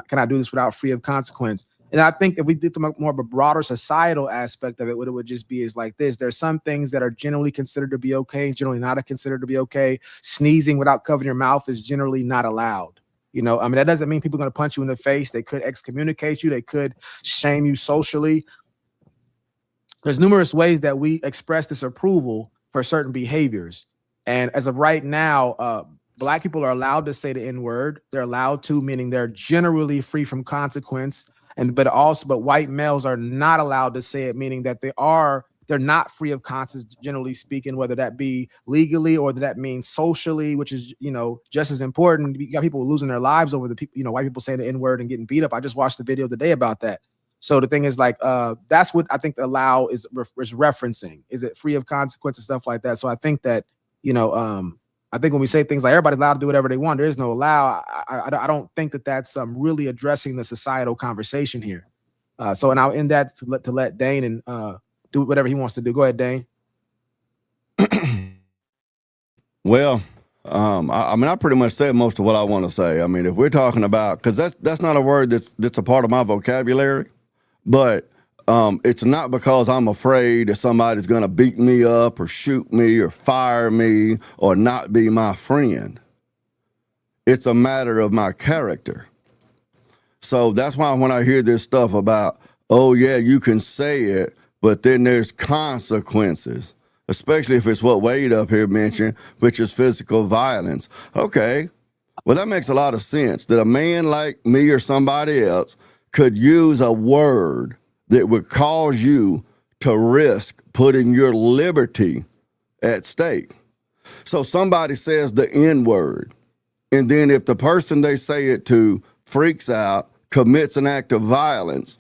can I do this without free of consequence? And I think if we did more of a broader societal aspect of it, what it would just be is like this. There's some things that are generally considered to be okay, generally not considered to be okay. Sneezing without covering your mouth is generally not allowed. That doesn't mean people are going to punch you in the face. They could excommunicate you. They could shame you socially. There's numerous ways that we express disapproval for certain behaviors. And as of right now, Black people are allowed to say the N-word. They're allowed to, meaning they're generally free from consequence. But white males are not allowed to say it, meaning that they're not free of consequence, generally speaking, whether that be legally or that means socially, which is just as important. You got people losing their lives over the people, white people saying the N-word and getting beat up. I just watched the video today about that. So the thing is, like, that's what I think the allow is referencing. Is it free of consequence and stuff like that? So I think that I think when we say things like everybody's allowed to do whatever they want, there is no allow. I don't think that that's really addressing the societal conversation here. And I'll end that to let Dane and do whatever he wants to do. Go ahead, Dane. Well, I pretty much said most of what I want to say. I mean, if we're talking about, because that's not a word that's a part of my vocabulary, but it's not because I'm afraid that somebody's going to beat me up or shoot me or fire me or not be my friend. It's a matter of my character. So that's why when I hear this stuff about, oh yeah, you can say it, but then there's consequences, especially if it's what Wade up here mentioned, which is physical violence. Okay, well, that makes a lot of sense that a man like me or somebody else could use a word that would cause you to risk putting your liberty at stake. So somebody says the N-word, and then if the person they say it to freaks out, commits an act of violence,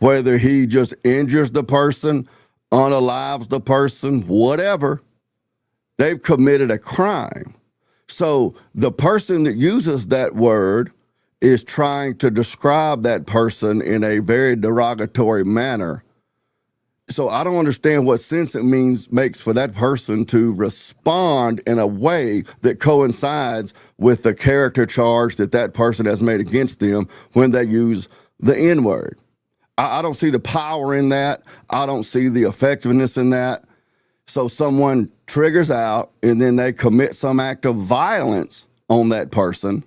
whether he just injures the person, unalives the person, whatever, they've committed a crime. So the person that uses that word is trying to describe that person in a very derogatory manner. So I don't understand what sense it makes for that person to respond in a way that coincides with the character charge that person has made against them when they use the N-word. I don't see the power in that. I don't see the effectiveness in that. So someone triggers out and then they commit some act of violence on that person.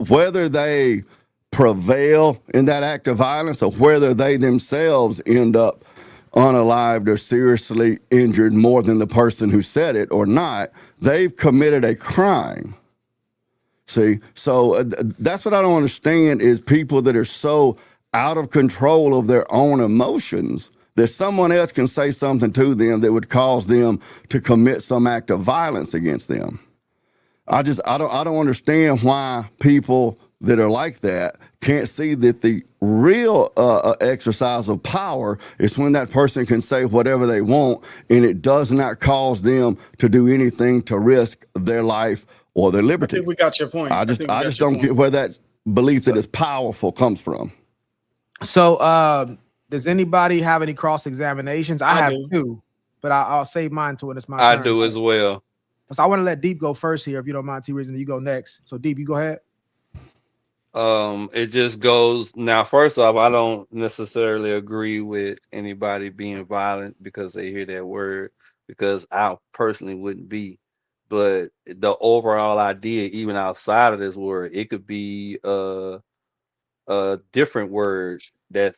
Whether they prevail in that act of violence or whether they themselves end up unalived or seriously injured more than the person who said it or not, they've committed a crime. See, so that's what I don't understand is people that are so out of control of their own emotions that someone else can say something to them that would cause them to commit some act of violence against them. I don't understand why people that are like that can't see that the real exercise of power is when that person can say whatever they want and it does not cause them to do anything to risk their life or their liberty. I think we got your point. I just don't get where that belief that is powerful comes from. So does anybody have any cross-examinations? I have two, but I'll save mine to when it's my turn. I do as well. So I want to let Deep go first here, if you don't mind, T-Reason, you go next. So Deep, you go ahead. It just goes now. First off, I don't necessarily agree with anybody being violent because they hear that word, because I personally wouldn't be. But the overall idea, even outside of this word, it could be a different word that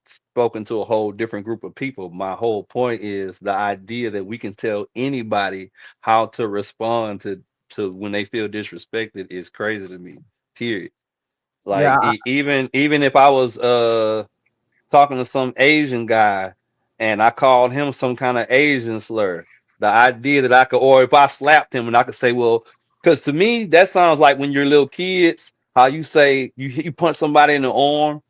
spoken to a whole different group of people. My whole point is the idea that we can tell anybody how to respond to when they feel disrespected is crazy to me. Period. Like even if I was talking to some Asian guy and I called him some kind of Asian slur, the idea that I could, or if I slapped him and I could say, well, because to me that sounds like when you're little kids, how you say you punch somebody in the arm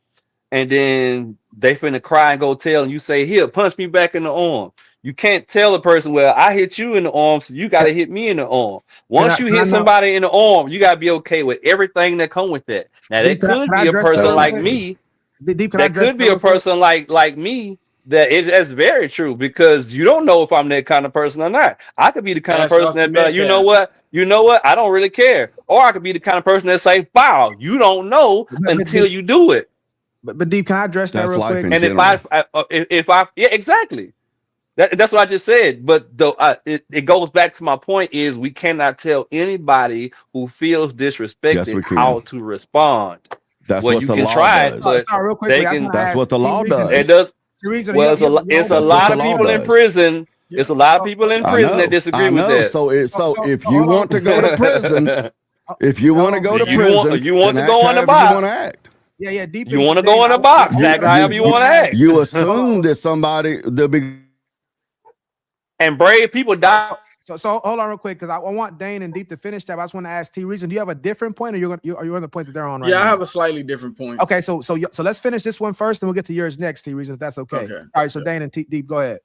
and then they finna cry and go tell and you say, here, punch me back in the arm. You can't tell a person, well, I hit you in the arm, so you got to hit me in the arm. Once you hit somebody in the arm, you got to be okay with everything that come with that. Now, there could be a person like me. That could be a person like me. That's very true, because you don't know if I'm that kind of person or not. I could be the kind of person that be like, you know what, I don't really care. Or I could be the kind of person that say, wow, you don't know until you do it. But Deep, can I address that real quick? And if I yeah, exactly. That's what I just said. But though it goes back to my point is we cannot tell anybody who feels disrespected how to respond. That's what the law does. But that's what the law does. It does. Well, it's a lot of people in prison. It's a lot of people in prison that disagree with that. So if you want to go to prison, if you want to go to prison, you want to go on the box. You want to act. Yeah, Deep. You want to go in the box, act however you want to act. You assume that somebody and brave people die. So hold on real quick, because I want Dane and Deep to finish that. But I just want to ask T Reason, do you have a different point, or are you on the point that they're on right now? Yeah, I have a slightly different point. Okay, so let's finish this one first, and we'll get to yours next, T Reason, if that's okay. All right, so Dane and Deep, go ahead.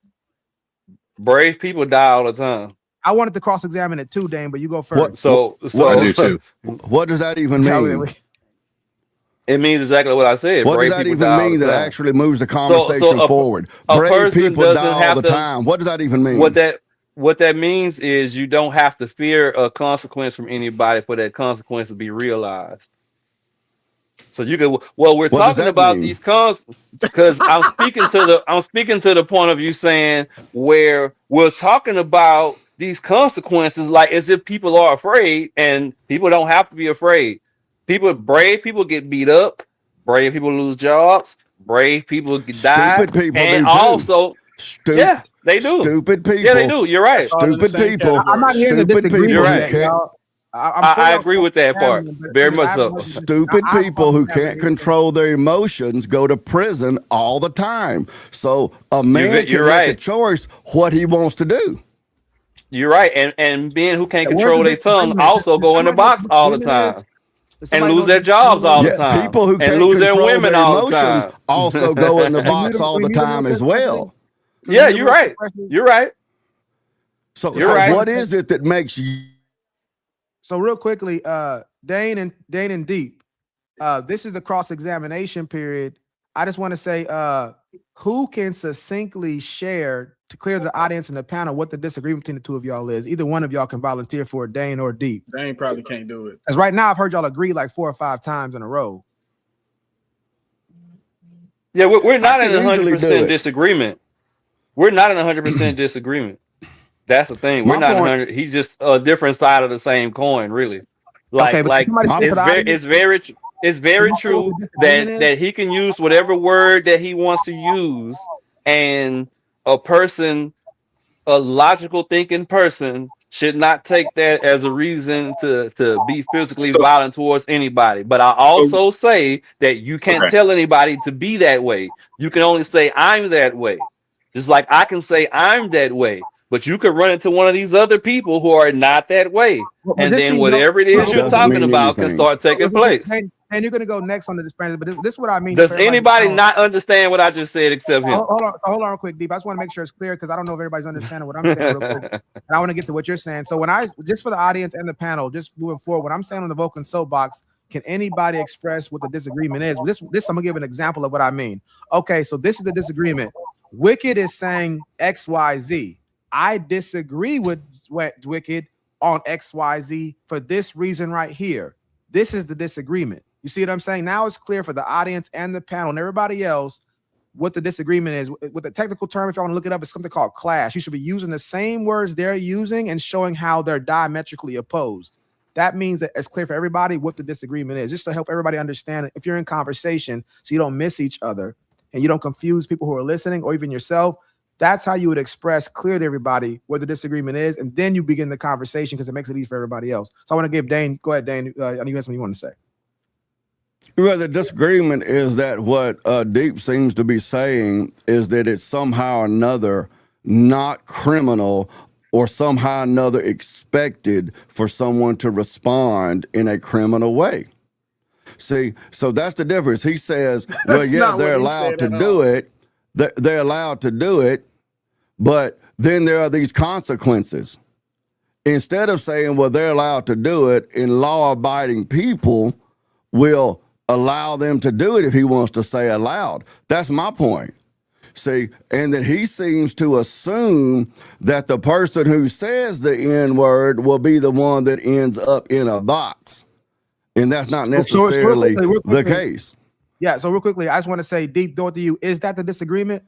Brave people die all the time. I wanted to cross-examine it too, Dane, but you go first. I do too. What does that even mean? It means exactly what I said. What does that even mean that actually moves the conversation forward? Brave people die all the time. What does that even mean? What that means is you don't have to fear a consequence from anybody for that consequence to be realized. So you can. Well, we're talking about these because I'm speaking to the point of you saying where we're talking about these consequences like as if people are afraid, and people don't have to be afraid. Brave people get beat up, brave people lose jobs, brave people die, stupid people and do also yeah, they do. Stupid people. Yeah, they do. You're right. Stupid people. I'm not here to disagree. You're right. I agree with that part. Very much so. Stupid people who can't control their emotions go to prison all the time. So a man can make a choice what he wants to do. You're right. And men who can't control their tongue also go in the box all the time. And lose their jobs all the time. People who can't lose their control women their all the emotions time. also go in the box all the time as well. Yeah, you're right. You're right. So what is it that makes you? So real quickly, Dane and Deep, this is the cross-examination period. I just want to say, who can succinctly share to clear the audience and the panel what the disagreement between the two of y'all is? Either one of y'all can volunteer for it, Dane or Deep. Dane probably can't do it. Because right now I've heard y'all agree like 4 or 5 times in a row. Yeah, we're not in 100% disagreement. We're not in 100% disagreement. That's the thing. We're not 100. He's just a different side of the same coin, really. It's very true that he can use whatever word that he wants to use, and a logical thinking person should not take that as a reason to be physically violent towards anybody. But I also say that you can't tell anybody to be that way. You can only say I'm that way. Just like I can say I'm that way. But you could run into one of these other people who are not that way. And then whatever it is you're talking about can start taking place. And you're going to go next on the disparity, but this is what I mean. Does anybody not understand what I just said except him? Hold on real quick, Deep. I just want to make sure it's clear because I don't know if everybody's understanding what I'm saying real quick. And I want to get to what you're saying. So just for the audience and the panel, just moving forward, what I'm saying on the Vulcan Soapbox, can anybody express what the disagreement is? This I'm going to give an example of what I mean. Okay, so this is the disagreement. Wicked is saying XYZ. I disagree with Wicked on XYZ for this reason right here. This is the disagreement. You see what I'm saying? Now it's clear for the audience and the panel and everybody else what the disagreement is. With the technical term, if you want to look it up, it's something called clash. You should be using the same words they're using and showing how they're diametrically opposed. That means that it's clear for everybody what the disagreement is, just to help everybody understand it if you're in conversation so you don't miss each other and you don't confuse people who are listening or even yourself. That's how you would express clear to everybody what the disagreement is, and then you begin the conversation because it makes it easy for everybody else. So I want to give Dane, go ahead, Dane. I know you have something you want to say. Well, the disagreement is that what Deep seems to be saying is that it's somehow or another not criminal or somehow or another expected for someone to respond in a criminal way. See, so that's the difference. He says, well, yeah, they're allowed to do it. They're allowed to do it, but then there are these consequences. Instead of saying, well, they're allowed to do it, and law-abiding people will allow them to do it if he wants to say aloud. That's my point. See, and then he seems to assume that the person who says the N-word will be the one that ends up in a box. And that's not necessarily the case. Yeah, so real quickly, I just want to say, Deep, door to you, is that the disagreement?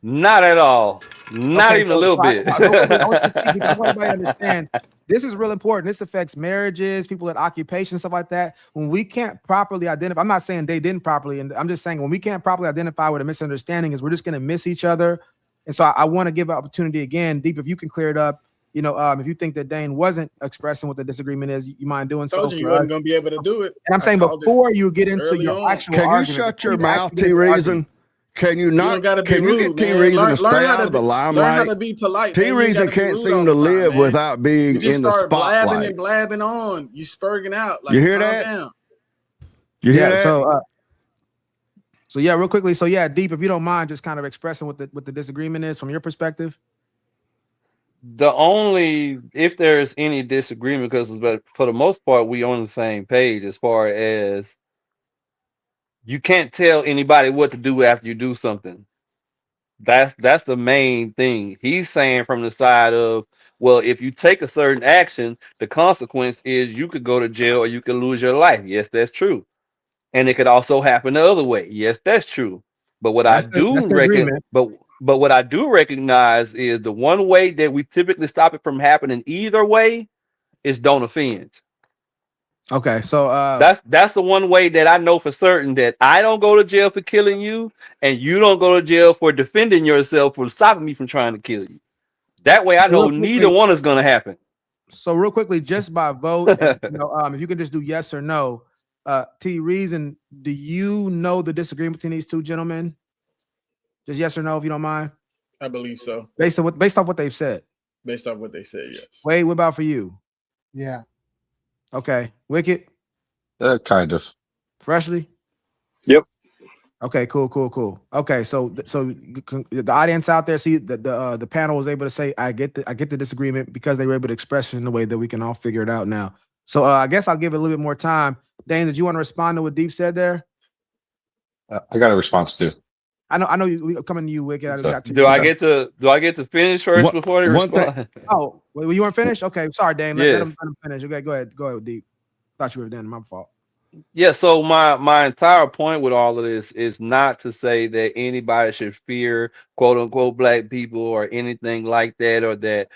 Not at all. Not even a little bit. I want everybody to understand, this is real important. This affects marriages, people in occupation, stuff like that. When we can't properly identify, I'm not saying they didn't properly, and I'm just saying when we can't properly identify what a misunderstanding is, we're just going to miss each other. And so I want to give an opportunity again, Deep, if you can clear it up. You know, if you think that Dane wasn't expressing what the disagreement is, you mind doing so? You wasn't going to be able to do it. And I'm saying before you get into your actual argument, can you shut your mouth, T-Reason? Can you not? Can you get T-Reason to stay out of the limelight? Learn how to be polite. T-Reason can't seem to live without being in the spotlight. Blabbing and blabbing on. You spurging out. Like, you hear that? You hear that? So yeah, real quickly. So yeah, Deep, if you don't mind, just kind of expressing what the disagreement is from your perspective. The only, if there's any disagreement, because for the most part, we on the same page as far as you can't tell anybody what to do after you do something. That's the main thing. He's saying from the side of, well, if you take a certain action, the consequence is you could go to jail or you could lose your life. Yes, that's true. And it could also happen the other way. Yes, that's true. But what I do reckon, but what I do recognize is the one way that we typically stop it from happening either way is don't offend. Okay, so that's the one way that I know for certain that I don't go to jail for killing you, and you don't go to jail for defending yourself for stopping me from trying to kill you. That way, I know neither one is going to happen. So real quickly, just by vote, and, if you can just do yes or no, T-Reason, do you know the disagreement between these two gentlemen? Just yes or no, if you don't mind. I believe so. Based off what they've said. Based off what they said, yes. Wade, what about for you? Yeah. Okay. Wicked? Kind of. Freshly? Yep. Okay, cool. Okay, so the audience out there, see the panel was able to say, I get the disagreement because they were able to express it in a way that we can all figure it out now. So I guess I'll give it a little bit more time. Dane, did you want to respond to what Deep said there? I got a response too. I know we coming to you, Wicked. Do I get to finish first before they respond? Oh, well, you weren't finished? Okay, sorry, Dane. Let him finish. Okay, go ahead, Deep. Thought you were done. My fault. Yeah, so my entire point with all of this is not to say that anybody should fear quote unquote black people or anything like that, or that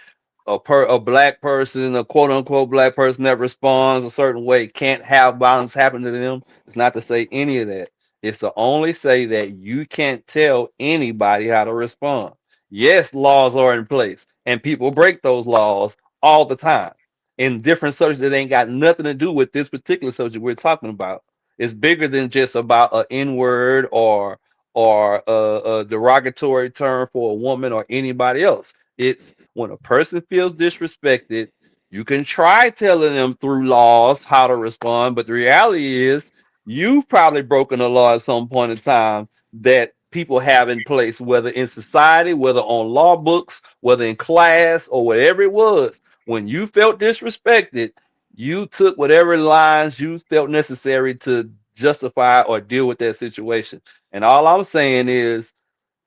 a black person, a quote unquote black person that responds a certain way can't have violence happen to them. It's not to say any of that. It's to only say that you can't tell anybody how to respond. Yes, laws are in place and people break those laws all the time in different subjects that ain't got nothing to do with this particular subject we're talking about. It's bigger than just about an N-word or a derogatory term for a woman or anybody else. It's when a person feels disrespected, you can try telling them through laws how to respond, but the reality is you've probably broken a law at some point in time that people have in place, whether in society, whether on law books, whether in class or whatever it was. When you felt disrespected, you took whatever lines you felt necessary to justify or deal with that situation. And all I'm saying is,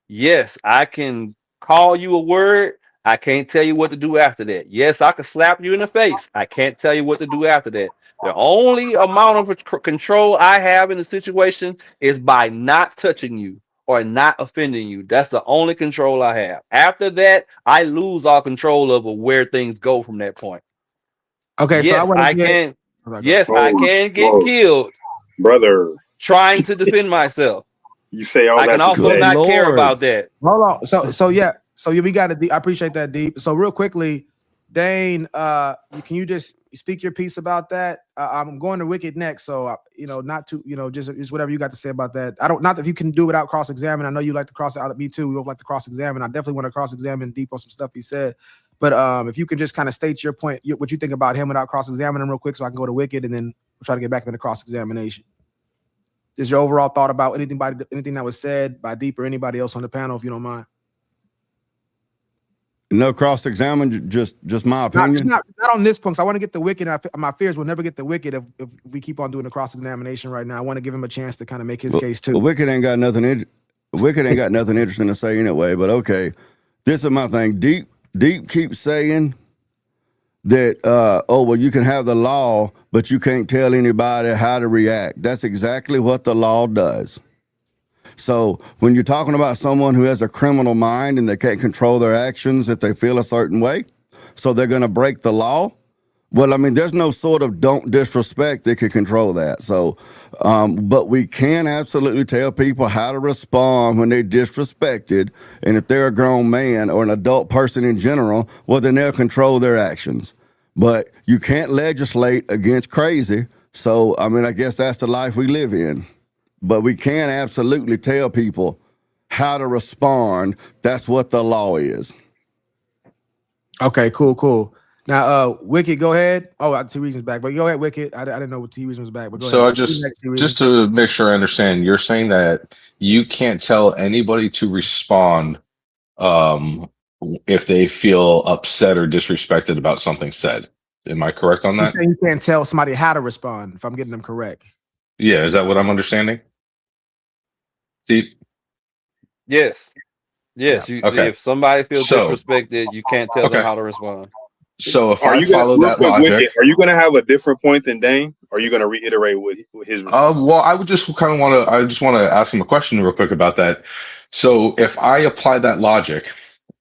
yes, I can call you a word. I can't tell you what to do after that. Yes, I can slap you in the face. I can't tell you what to do after that. The only amount of control I have in the situation is by not touching you or not offending you. That's the only control I have. After that, I lose all control over where things go from that point. Okay, yes, so I can get killed, brother, trying to defend myself. You say all that. I can also not care about that. Hold on. So we got it. I appreciate that, Deep. So real quickly, Dane, can you just speak your piece about that? I'm going to Wicked next, so not to just whatever you got to say about that. Not that you can do without cross-examine. I know you like to cross-examine. Me too. We both like to cross-examine. I definitely want to cross-examine Deep on some stuff he said. But if you can just kind of state your point, what you think about him without cross-examining him real quick, so I can go to Wicked, and then we'll try to get back to the cross-examination. Just your overall thought about anything that was said by Deep or anybody else on the panel, if you don't mind. No cross-examine, just my opinion. Not on this point. I want to get the Wicked. My fears will never get the Wicked if we keep on doing the cross-examination right now. I want to give him a chance to kind of make his case too. Wicked ain't got nothing interesting to say anyway. But okay, this is my thing. Deep keeps saying that you can have the law, but you can't tell anybody how to react. That's exactly what the law does. So when you're talking about someone who has a criminal mind and they can't control their actions if they feel a certain way, so they're going to break the law. Well, I mean, there's no sort of don't disrespect that can control that. So, but we can absolutely tell people how to respond when they're disrespected. And if they're a grown man or an adult person in general, well, then they'll control their actions. But you can't legislate against crazy. So, I mean, I guess that's the life we live in. But we can absolutely tell people how to respond. That's what the law is. Okay, cool. Now, Wicked, go ahead. Oh, T Reason's back, but go ahead, Wicked. I didn't know what T Reason was back, but go So ahead. just to make sure I understand, you're saying that you can't tell anybody to respond if they feel upset or disrespected about something said. Am I correct on that? You're saying you can't tell somebody how to respond, if I'm getting them correct. Yeah, is that what I'm understanding? See? Yes. Yeah. Okay. If somebody feels disrespected, you can't tell them how to respond. So if I follow that logic, are you going to have a different point than Dane? Or are you going to reiterate what his response? Well, I would just kind of want to ask him a question real quick about that. So if I apply that logic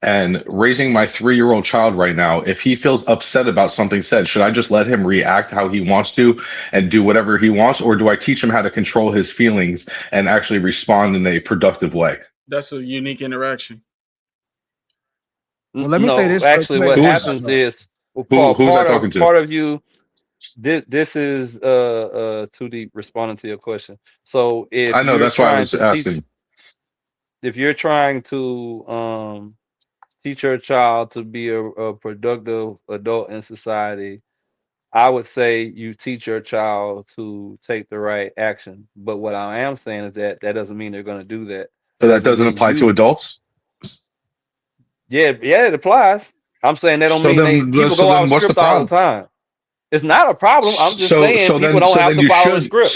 and raising my 3-year-old child right now, if he feels upset about something said, should I just let him react how he wants to and do whatever he wants? Or do I teach him how to control his feelings and actually respond in a productive way? That's a unique interaction. Well, let me say this. Actually, what happens is who's that talking to? Part of you. This is too deep responding to your question. So if I know that's why I was asking. If you're trying to teach your child to be a productive adult in society, I would say you teach your child to take the right action. But what I am saying is that doesn't mean they're going to do that. So that doesn't apply to adults? Yeah, it applies. I'm saying that don't mean people go out script all the time. It's not a problem. I'm just saying people don't have to follow the script.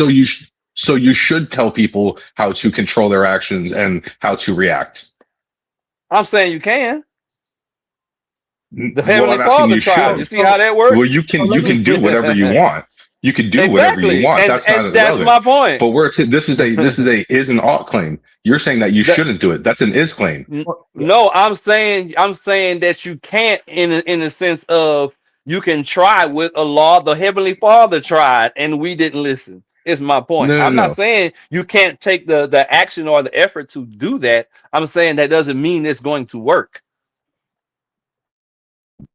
So you should tell people how to control their actions and how to react. I'm saying you can. The Heavenly Father tried. You see how that works? Well, you can do whatever you want. You can do whatever you want. That's my point. But this is a is an ought claim. You're saying that you shouldn't do it. That's an is claim. No, I'm saying that you can't in the sense of you can try with a law. The Heavenly Father tried and we didn't listen. Is my point. I'm not saying you can't take the action or the effort to do that. I'm saying that doesn't mean it's going to work.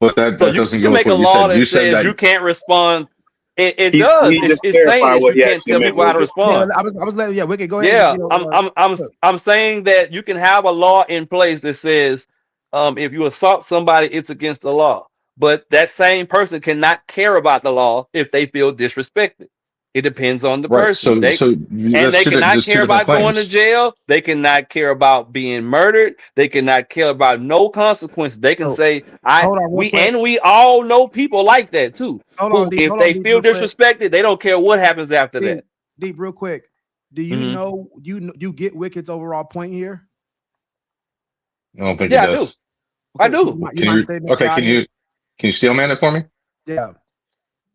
But that doesn't go with make a what law you that said. says you can't respond. It does. It's saying that you can't tell people how to respond. I was letting Wicked go ahead. Yeah, I'm saying that you can have a law in place that says if you assault somebody, it's against the law. But that same person cannot care about the law if they feel disrespected. It depends on the person. They cannot care about going to jail. They cannot care about being murdered. They cannot care about no consequences. They can say, we all know people like that too. If they feel disrespected, they don't care what happens after that. Deep, real quick. Do you know you get Wicked's overall point here? I don't think he does. I do. Can you steel man it for me? Yeah.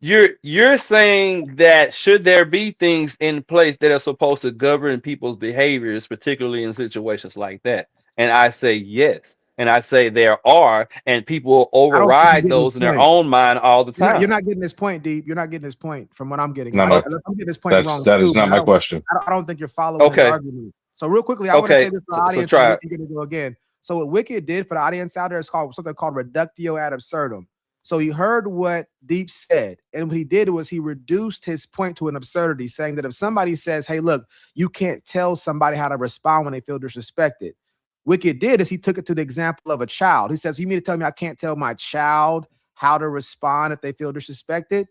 You're saying that should there be things in place that are supposed to govern people's behaviors, particularly in situations like that? And I say yes. And I say there are, and people override those in their own mind all the time. You're not getting this point, Deep. You're not getting this point from what I'm getting. I'm getting this point wrong. That is not my question. I don't think you're following his argument. So real quickly, I want to say this to the audience. So you're going to go again. So what Wicked did for the audience out there is something called reductio ad absurdum. So he heard what Deep said, and what he did was he reduced his point to an absurdity, saying that if somebody says, hey, look, you can't tell somebody how to respond when they feel disrespected. Wicked did is he took it to the example of a child. He says, you mean to tell me I can't tell my child how to respond if they feel disrespected?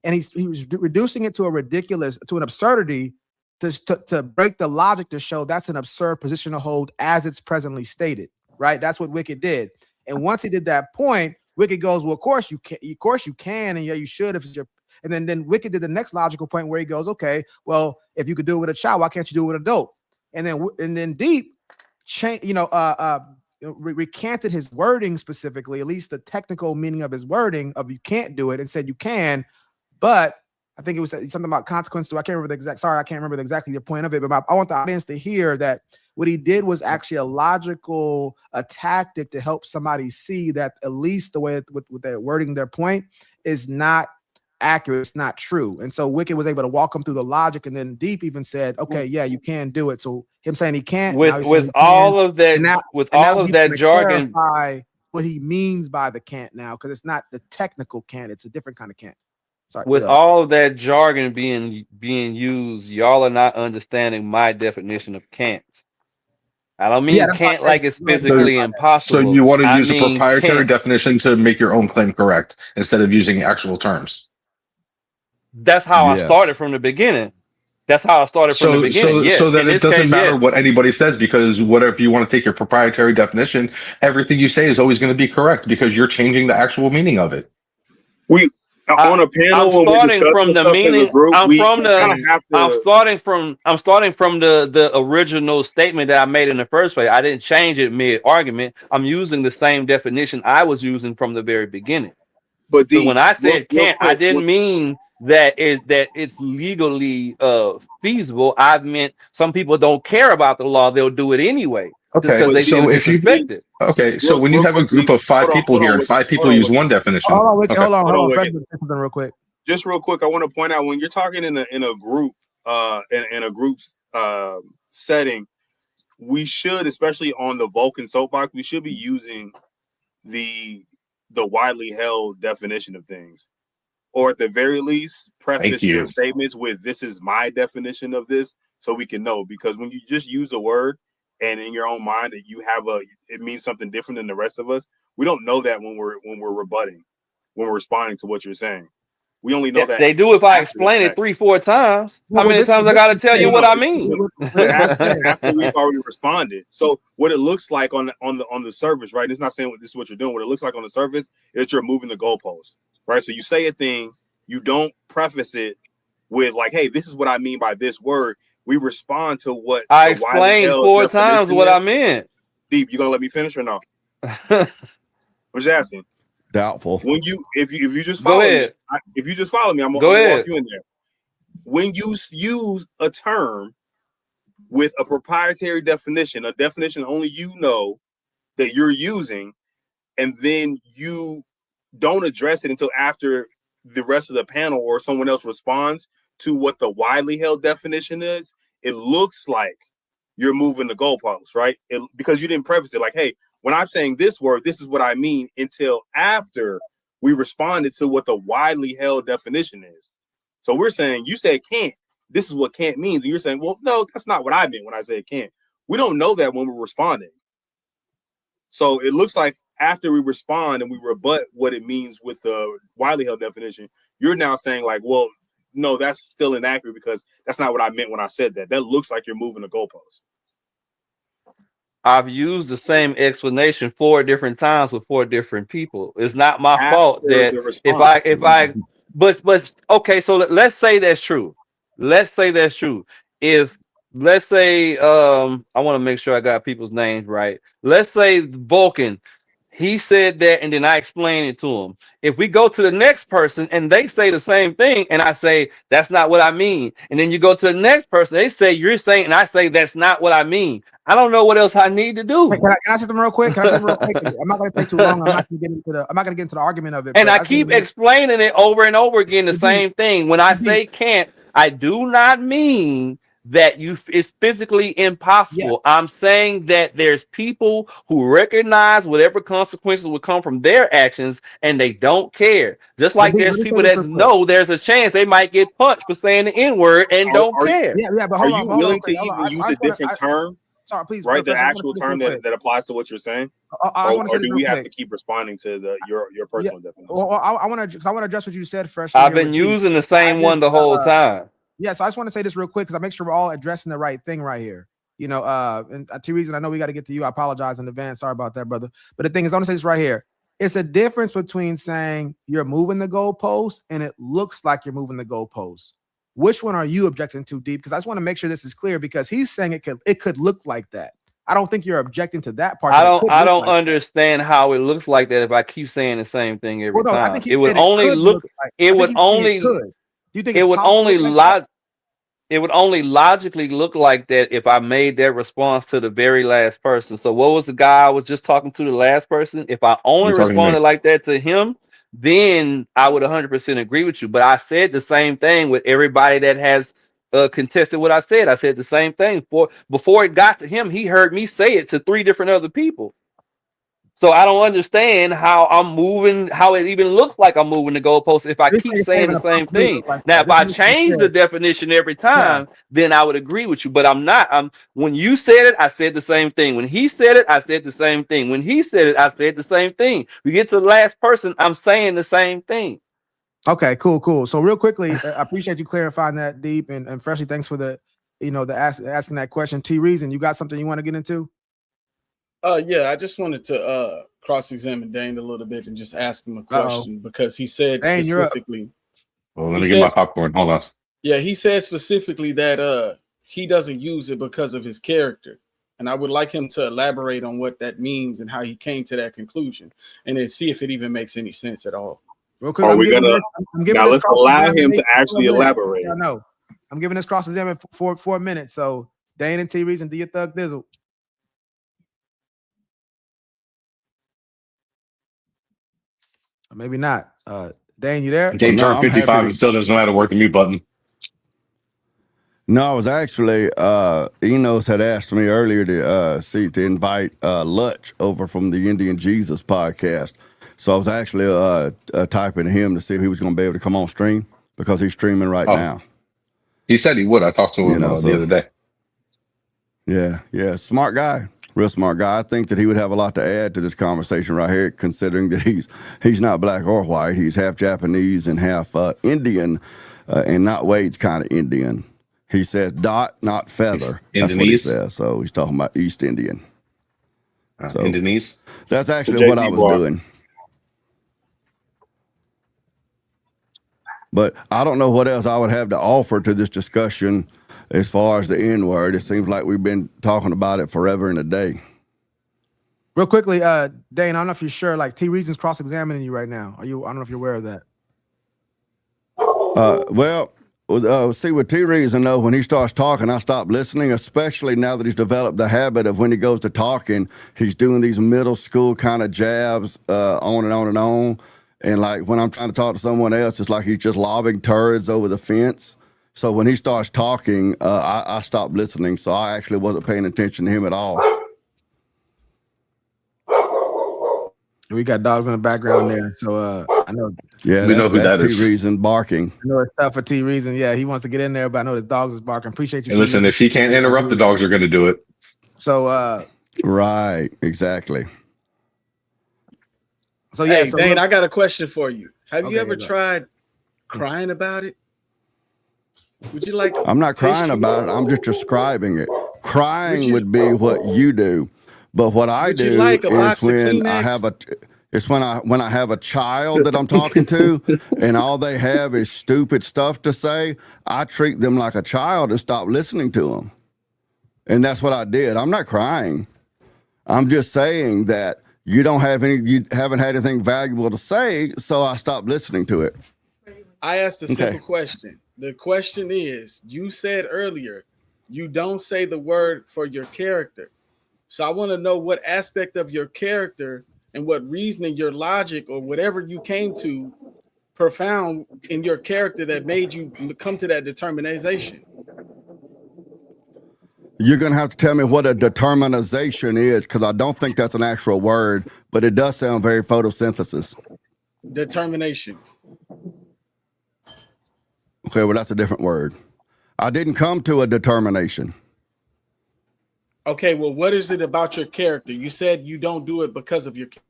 And he was reducing it to an absurdity to break the logic to show that's an absurd position to hold as it's presently stated, right? That's what Wicked did. And once he did that point, Wicked goes, well, of course you can, and yeah, you should if you're. And then Wicked did the next logical point where he goes, okay, well, if you could do it with a child, why can't you do it with an adult? And then Deep recanted his wording specifically, at least the technical meaning of his wording of you can't do it, and said you can, but I think it was something about consequences. I can't remember exactly the point of it, but I want the audience to hear that what he did was actually a tactic to help somebody see that at least the way with their wording their point is not accurate, it's not true. And so Wicked was able to walk him through the logic, and then Deep even said, okay, yeah, you can do it. So him saying he can't with all of that jargon, what he means by the can't now, because it's not the technical can't, it's a different kind of can't. Sorry, with all of that jargon being used, y'all are not understanding my definition of can't. I don't mean can't like it's physically impossible. So you want to use a proprietary definition to make your own claim correct instead of using actual terms. That's how I started from the beginning. Yes. So that it doesn't matter what anybody says, because whatever you want to take your proprietary definition, everything you say is always going to be correct because you're changing the actual meaning of it. On a panel, I'm starting from the meaning. I'm starting from the original statement that I made in the first place. I didn't change it mid argument. I'm using the same definition I was using from the very beginning. But so when I said can't, I didn't mean that it's legally feasible. I meant some people don't care about the law; they'll do it anyway. Okay, so when you have a group of 5 people here and 5 people use one definition. Hold on, real quick. Just real quick, I want to point out when you're talking in a group, in a group setting, we should, especially on the Vulcan Soapbox, we should be using the widely held definition of things, or at the very least, preface your statements with "This is my definition of this," so we can know. Because when you just use a word, and in your own mind that you have it means something different than the rest of us. We don't know that when we're rebutting, when we're responding to what you're saying. We only know that they do if I explain it 3-4 times. How many times I got to tell you what I mean? After we've already responded. So what it looks like on the surface, right? It's not saying this is what you're doing. What it looks like on the surface is you're moving the goalpost, right? So you say a thing, you don't preface it with like, "Hey, this is what I mean by this word." We respond to what I explained 4 times what I meant. Deep, you gonna let me finish or no? I'm just asking. Doubtful. When if you just follow me, if you just follow me, I'm gonna walk you in there. When you use a term with a proprietary definition, a definition only you know that you're using, and then you don't address it until after the rest of the panel or someone else responds to what the widely held definition is, it looks like you're moving the goalposts, right? Because you didn't preface it like, "Hey, when I'm saying this word, this is what I mean," until after we responded to what the widely held definition is. So we're saying, you said can't. This is what can't means. And you're saying, well, no, that's not what I meant when I said can't. We don't know that when we're responding. So it looks like after we respond and we rebut what it means with the widely held definition, you're now saying like, well, no, that's still inaccurate because that's not what I meant when I said that. That looks like you're moving the goalpost. I've used the same explanation 4 different times with 4 different people. It's not my fault that but okay, so let's say that's true. If let's say I want to make sure I got people's names right. Let's say Vulcan, he said that, and then I explained it to him. If we go to the next person and they say the same thing, and I say that's not what I mean, and then you go to the next person, they say you're saying, and I say that's not what I mean. I don't know what else I need to do. Can I say something real quick? I'm not going to take too long. I'm not going to get into the argument of it. And I keep explaining it over and over again. The same thing. When I say can't, I do not mean that it's physically impossible. I'm saying that there's people who recognize whatever consequences will come from their actions and they don't care. Just like there's people that know there's a chance they might get punched for saying the N-word and don't care. But hold on, willing to even use a different term? Sorry, please. Right, the actual term that applies to what you're saying, or do we have to keep responding to your personal definition? Well, I want to address what you said first. I've been using the same one the whole time. Yeah, so I just want to say this real quick because I make sure we're all addressing the right thing right here. you know, and T Reason, I know we got to get to you. I apologize in advance. Sorry about that, brother. But the thing is, I'm gonna say this right here. It's a difference between saying you're moving the goalpost and it looks like you're moving the goalpost. Which one are you objecting to, Deep? Because I just want to make sure this is clear, because he's saying it could look like that. I don't think you're objecting to that part. I don't understand how it looks like that if I keep saying the same thing every Well, no, I time. think he It would said it only could look. like. It I think would he's saying only. it could. Do you think It it's would possible only like that? It would only logically look like that if I made that response to the very last person. So what was the guy I was just talking to, the last person? If I only You're talking to me. responded like that to him, then I would 100% agree with you. But I said the same thing with everybody that has contested what I said. I said the same thing. Before it got to him, he heard me say it to 3 different other people. So I don't understand how I'm moving, how it even looks like I'm moving the goalposts if I This keep ain't saying even the a same possibility thing. look like Now, that. if I This makes me change feel- the definition every Yeah. time, then I would agree with you. But I'm not. When you said it, I said the same thing. When he said it, I said the same thing. When he said it, I said the same thing. We get to the last person, I'm saying the same thing. Okay, cool. So real quickly, I appreciate you clarifying that, Deep, and Freshly, thanks for the, you know, the asking that question. T Reason, you got something you want to get into? Yeah, I just wanted to cross-examine Dane a little bit and just ask him a question because he said Dane, you're up. specifically. Well, let me get my popcorn. Hold on. Yeah, he said specifically that he doesn't use it because of his character. And I would like him to elaborate on what that means and how he came to that conclusion, and then see if it even makes any sense at all. Real quick, Are we gonna now? Let's allow him to actually elaborate. I know. I'm giving this cross-examine for 4 minutes. So Dane and T Reason, do your thug dizzle. Or maybe not. Dane, you there? Dane turned 55 and still doesn't know how to work the mute button. No, I was actually Enos had asked me earlier to invite Lutch over from the Indian Jesus podcast. So I was actually typing to him to see if he was going to be able to come on stream because he's streaming right now. He said he would. I talked to him the other day. Yeah, smart guy, real smart guy. I think that he would have a lot to add to this conversation right here, considering that he's not black or white. He's half Japanese and half Indian, and not Wade's kind of Indian. He says dot, not feather. That's what he says. So he's talking about East Indian. So Indonesian. that's actually what I was doing. But I don't know what else I would have to offer to this discussion as far as the N-word. It seems like we've been talking about it forever and a day. Real quickly, Dane, I don't know if you're sure, like T Reason's cross-examining you right now. I don't know if you're aware of that. See, with T Reason, though, when he starts talking, I stop listening, especially now that he's developed the habit of when he goes to talking, he's doing these middle school kind of jabs on and on and on. And like when I'm trying to talk to someone else, it's like he's just lobbing turds over the fence. So when he starts talking, I stop listening. So I actually wasn't paying attention to him at all. We got dogs in the background there. So I know. Yeah, we know who that is. T Reason barking. I know it's tough for T Reason. Yeah, he wants to get in there, but I know the dogs is barking. Appreciate you. And listen, if he can't interrupt, the dogs are going to do it. So right, exactly. So yeah, hey, Dane, I got a question for you. Have you ever tried crying about it? Would you like? I'm not crying about it. I'm just describing it. Crying would be what you do, but what I do is when I have a. It's when I have a child that I'm talking to, and all they have is stupid stuff to say. I treat them like a child and stop listening to them, and that's what I did. I'm not crying. I'm just saying that. You haven't had anything valuable to say, so I stopped listening to it. I asked a simple question. The question is, you said earlier, you don't say the word for your character. So I want to know what aspect of your character and what reasoning, your logic, or whatever you came to profound in your character that made you come to that determination. You're going to have to tell me what a determinization is, because I don't think that's an actual word, but it does sound very photosynthesis. Determination. Okay, well, that's a different word. I didn't come to a determination. Okay, well, what is it about your character? You said you don't do it because of your character.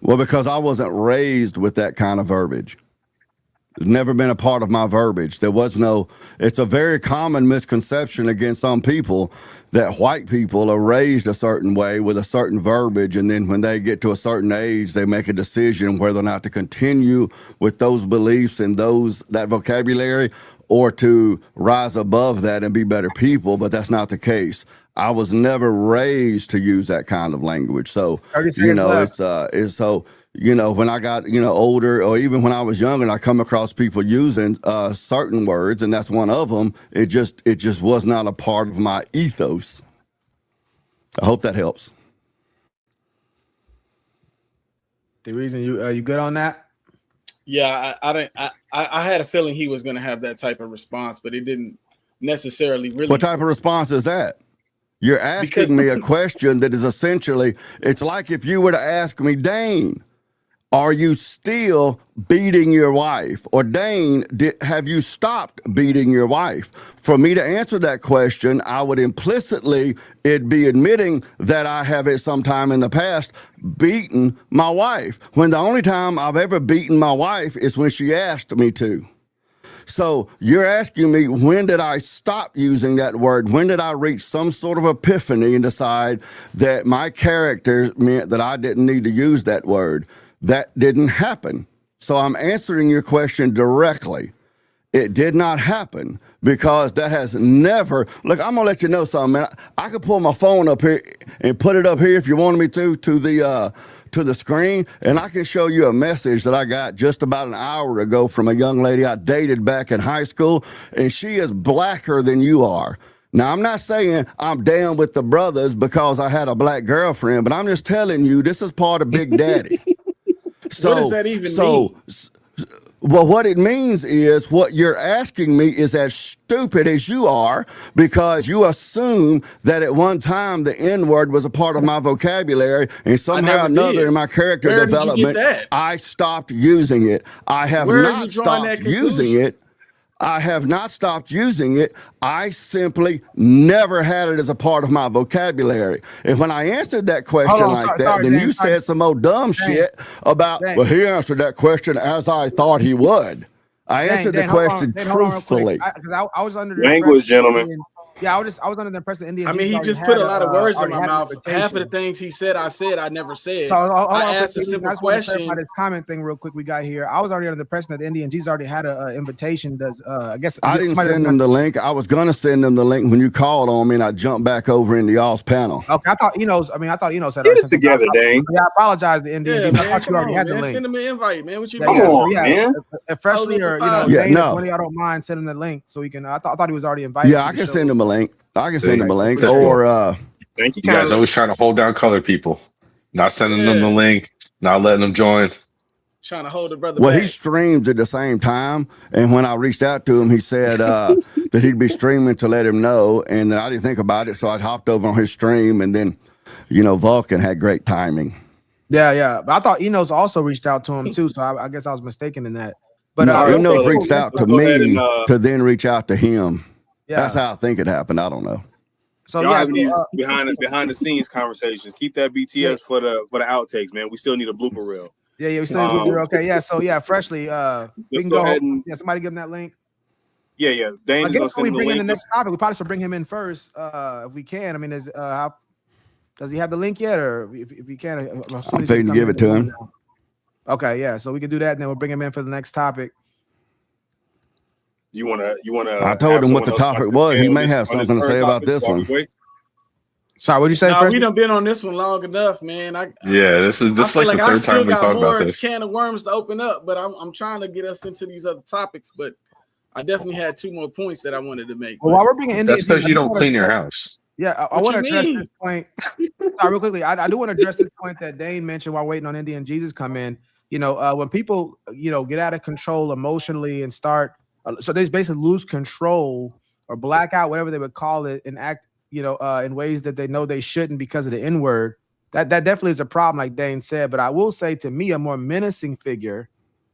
Well, because I wasn't raised with that kind of verbiage. It's never been a part of my verbiage. There was no, it's a very common misconception against some people that white people are raised a certain way with a certain verbiage. And then when they get to a certain age, they make a decision whether or not to continue with those beliefs and that vocabulary or to rise above that and be better people. But that's not the case. I was never raised to use that kind of language. So, you know, it's so, you know, when I got, you know, older or even when I was younger and I come across people using certain words, and that's one of them, it just was not a part of my ethos. I hope that helps. The reason you good on that? Yeah, I had a feeling he was going to have that type of response, but it didn't necessarily really. What type of response is that? You're asking me a question that is essentially, it's like if you were to ask me, Dane, are you still beating your wife? Or Dane, have you stopped beating your wife? For me to answer that question, I would implicitly be admitting that I have at some time in the past beaten my wife, when the only time I've ever beaten my wife is when she asked me to. So you're asking me, when did I stop using that word? When did I reach some sort of epiphany and decide that my character meant that I didn't need to use that word? That didn't happen. So I'm answering your question directly. It did not happen because that has never, look, I'm gonna let you know something, man. I could pull my phone up here and put it up here if you wanted me to the screen, and I can show you a message that I got just about an hour ago from a young lady I dated back in high school, and she is blacker than you are. Now, I'm not saying I'm down with the brothers because I had a black girlfriend, but I'm just telling you this is part of Big Daddy. So, what does that even mean? Well, what it means is what you're asking me is as stupid as you are, because you assume that at one time the N-word was a part of my vocabulary, and somehow or another in my character development, I stopped using it. I have not stopped using it. I have not stopped using it. I simply never had it as a part of my vocabulary. And when I answered that question then you said some old dumb shit about, well, he answered that question as I thought he would. I answered the question truthfully. I was under the language, gentlemen. Yeah, I was under the impression Indian. I mean, he just put a lot of words in my mouth. Half of the things he said, I never said. So I asked a simple question. This comment thing real quick we got here. I was already under the impression that the Indian G's already had an invitation. I guess I didn't send him the link. I was gonna send him the link when you called on me, and I jumped back over in the y'all's panel. Okay, I thought Enos said get it together, Dane. Yeah, I apologize to Indian G's. I thought you already had the link. Send him an invite, man. What you doing? Come on, man. Freshly or Dane, if one of y'all don't mind, send him the link so he can. I thought he was already invited. Yeah, I can send him a link. I can send him a link, or thank you. You guys always trying to hold down colored people, not sending them the link, not letting them join. Trying to hold the brother. Well, he streams at the same time, and when I reached out to him, he said that he'd be streaming to let him know, and then I didn't think about it, so I hopped over on his stream, and then, Vulcan had great timing. Yeah, but I thought Enos also reached out to him too, so I guess I was mistaken in that. But no, Enos reached out to me to then reach out to him. Yeah. That's how I think it happened. I don't know. So y'all having these behind the scenes conversations. Keep that BTS for the outtakes, man. We still need a blooper reel. Yeah, we still need a blooper reel. Okay, yeah. So freshly, we can go ahead and somebody give him that link. Yeah. Dane's gonna send we him bring the in link. the next topic. We probably should bring him in first, if we can. I mean, does he have the link yet, or if he can? I'm thinking to give it to him. Okay, yeah. So we can do that, and then we'll bring him in for the next topic. You wanna? I told him what the topic was. He may have something to say about this one. Sorry, what'd you say? We done been on this one long enough, man. This is like the third time we talked about this. Can of worms to open up, but I'm trying to get us into these other topics. But I definitely had 2 more points that I wanted to make. Well, while we're bringing that's because you don't clean your house. Yeah, I want to address this point. Sorry, real quickly. I do want to address this point that Dane mentioned while waiting on Indian Jesus come in. When people get out of control emotionally and start. So they basically lose control or black out, whatever they would call it, and act, in ways that they know they shouldn't because of the N-word. That definitely is a problem, like Dane said. But I will say, to me, a more menacing figure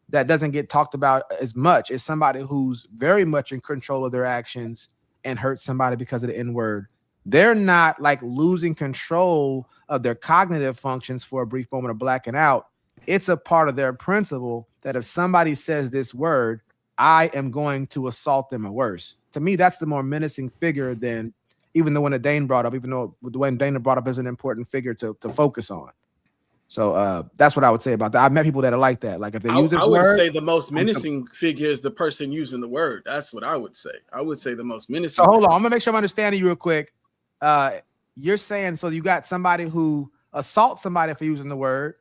that doesn't get talked about as much is somebody who's very much in control of their actions and hurts somebody because of the N-word. They're not like losing control of their cognitive functions for a brief moment of blacking out. It's a part of their principle that if somebody says this word, I am going to assault them or worse. To me, that's the more menacing figure than even the one that Dane brought up, even though the one Dana brought up is an important figure to focus on. So that's what I would say about that. I've met people that are like that. Like if they use I would say the most menacing figure is the person using the word. That's what I would say. I would say the most menacing. So hold on, I'm gonna make sure I'm understanding you real quick. You're saying so you got somebody who assaults somebody for using the word,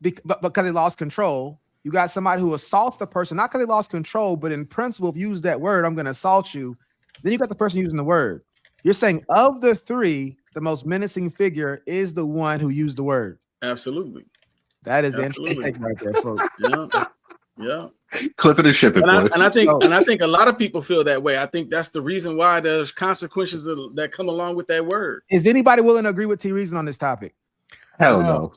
but because they lost control. You got somebody who assaults the person, not because they lost control, but in principle, if you use that word, I'm gonna assault you. Then you got the person using the word. You're saying of the three, the most menacing figure is the one who used the word. Absolutely. That is interesting right there, folks. Yeah. Clip it and ship it, boys. And I think a lot of people feel that way. I think that's the reason why there's consequences that come along with that word. Is anybody willing to agree with T Reason on this topic? Hell no.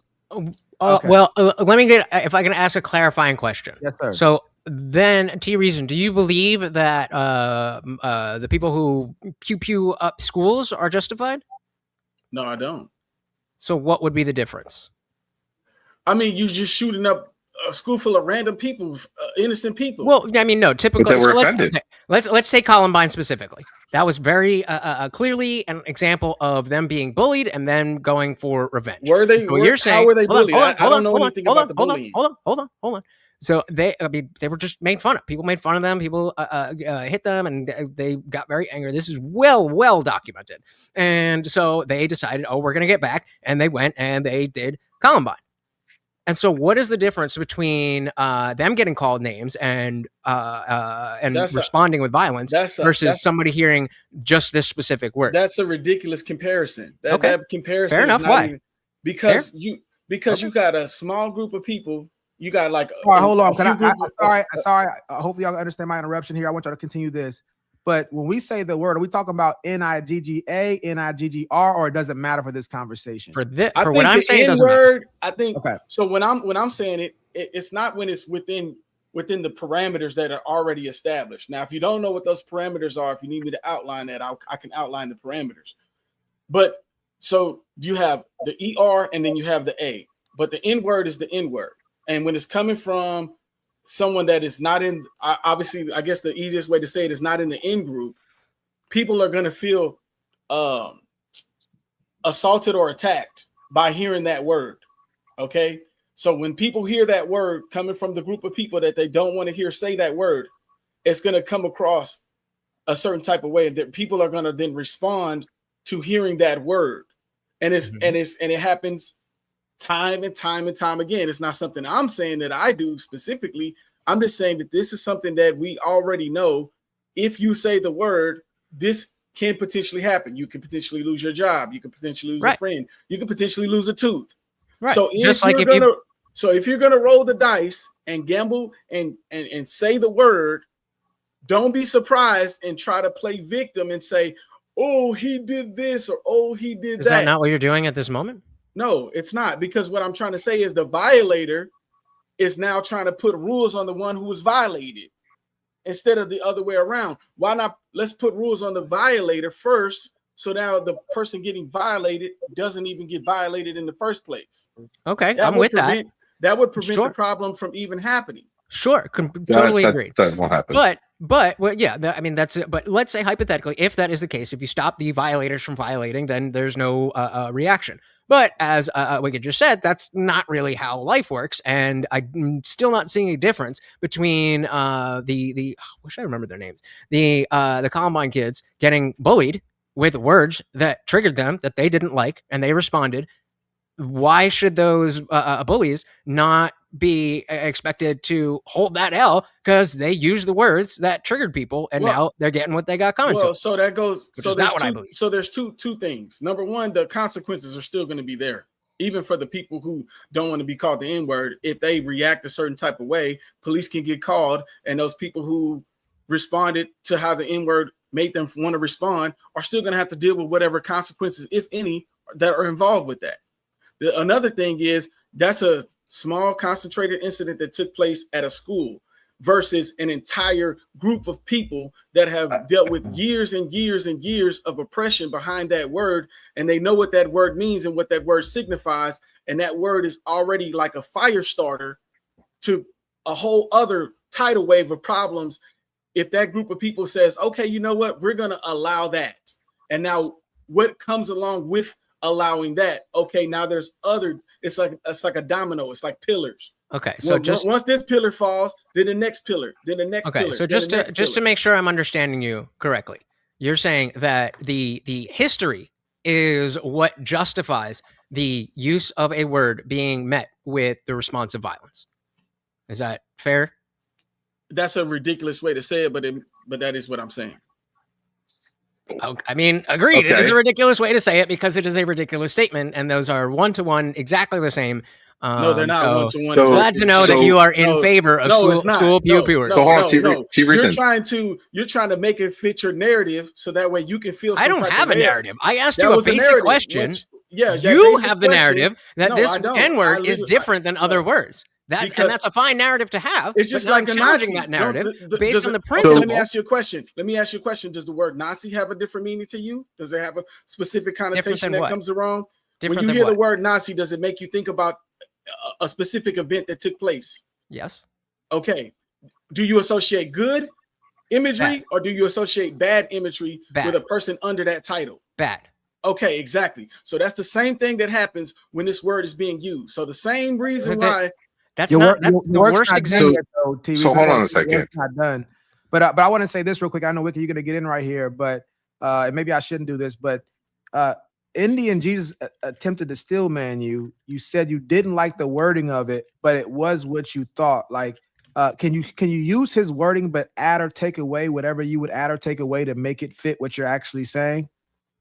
Okay. Well, let me get, if I can ask a clarifying question. Yes, sir. So then, T Reason, do you believe that the people who pew up schools are justified? No, I don't. So what would be the difference? I mean, you just shooting up a school full of random people, innocent people. Well, I mean, no, typically. But they were offended. Let's take Columbine specifically. That was very clearly an example of them being bullied and then going for revenge. Were they? So you're saying, how were they bullied? I don't know hold anything about the bullying. Hold on. So they were just made fun of. People made fun of them. People hit them, and they got very angry. This is well documented. And so they decided, oh, we're gonna get back, and they went and they did Columbine. And so, what is the difference between them getting called names and responding with violence versus somebody hearing just this specific word? That's a ridiculous comparison. That comparison. Fair enough. Why? Because you got a small group of people. You got like. All right, hold on. Sorry. Hopefully, y'all understand my interruption here. I want y'all to continue this. But when we say the word, are we talking about N-I-G-G-A, N-I-G-G-R, or it doesn't matter for this conversation? For what I'm saying, doesn't matter. I think. Okay. So when I'm saying it's not when it's within the parameters that are already established. Now, if you don't know what those parameters are, if you need me to outline that, I can outline the parameters. But so you have the ER and then you have the A. But the N word is the N word, and when it's coming from someone that is not in, obviously, I guess the easiest way to say it is not in the in group, people are going to feel assaulted or attacked by hearing that word. Okay. So when people hear that word coming from the group of people that they don't want to hear say that word, it's going to come across a certain type of way, and that people are going to then respond to hearing that word. And it happens time and time again. It's not something I'm saying that I do specifically. I'm just saying that this is something that we already know. If you say the word, this can potentially happen. You can potentially lose your job. You can potentially lose a friend. You can potentially lose a tooth. Right. So if you're gonna roll the dice and gamble and say the word, don't be surprised and try to play victim and say, "Oh, he did this," or "Oh, he did that." Is that not what you're doing at this moment? No, it's not, because what I'm trying to say is the violator is now trying to put rules on the one who was violated instead of the other way around. Why not? Let's put rules on the violator first, so now the person getting violated doesn't even get violated in the first place. Okay, I'm with that. That would prevent the problem from even happening. Sure, totally agree. That won't happen. But well, yeah, I mean that's it. But let's say hypothetically, if that is the case, if you stop the violators from violating, then there's no reaction. But as Wicked just said, that's not really how life works, and I'm still not seeing a difference between the wish I remember their names, the Columbine kids getting bullied with words that triggered them that they didn't like, and they responded. Why should those bullies not be expected to hold that L because they used the words that triggered people, and now they're getting what they got coming to them? So that goes. So that's what I believe. So there's two things. Number one, the consequences are still going to be there, even for the people who don't want to be called the N-word. If they react a certain type of way, police can get called, and those people who responded to how the N-word made them want to respond are still going to have to deal with whatever consequences, if any, that are involved with that. Another thing is that's a small concentrated incident that took place at a school versus an entire group of people that have dealt with years and years and years of oppression behind that word, and they know what that word means and what that word signifies, and that word is already like a fire starter to a whole other tidal wave of problems if that group of people says, okay, you know what, we're going to allow that. And now what comes along with allowing that? Okay, now there's other, it's like a domino. It's like pillars. Okay, so once this pillar falls, then the next pillar, then the next pillar. Okay, so just to make sure I'm understanding you correctly, you're saying that the history is what justifies the use of a word being met with the response of violence. Is that fair? That's a ridiculous way to say it, but that is what I'm saying. I mean, agreed. Okay. It is a ridiculous way to say it because it is a ridiculous statement, and those are one-to-one exactly the same. No, they're not one-to-one. So glad to know that you are in favor of school pew-pewers. You're trying to make it fit your narrative so that way you can feel. I don't have a narrative. I asked you a basic question. You have the narrative that this N-word is different than other words. That's a fine narrative to have. It's just like challenging that narrative based on the principle. Let me ask you a question. Does the word Nazi have a different meaning to you? Does it have a specific connotation that comes around? When you hear the word Nazi, does it make you think about a specific event that took place? Yes. Okay. Do you associate good imagery or do you associate bad imagery with a person under that title? Bad. Okay, exactly. So that's the same thing that happens when this word is being used. So the same reason why. That's the worst example. So hold on a second. Not done. But I want to say this real quick. I know, Wiki, you're going to get in right here, but maybe I shouldn't do this. But Indian Jesus attempted to still man you. You said you didn't like the wording of it, but it was what you thought. Like, can you use his wording, but add or take away whatever you would add or take away to make it fit what you're actually saying,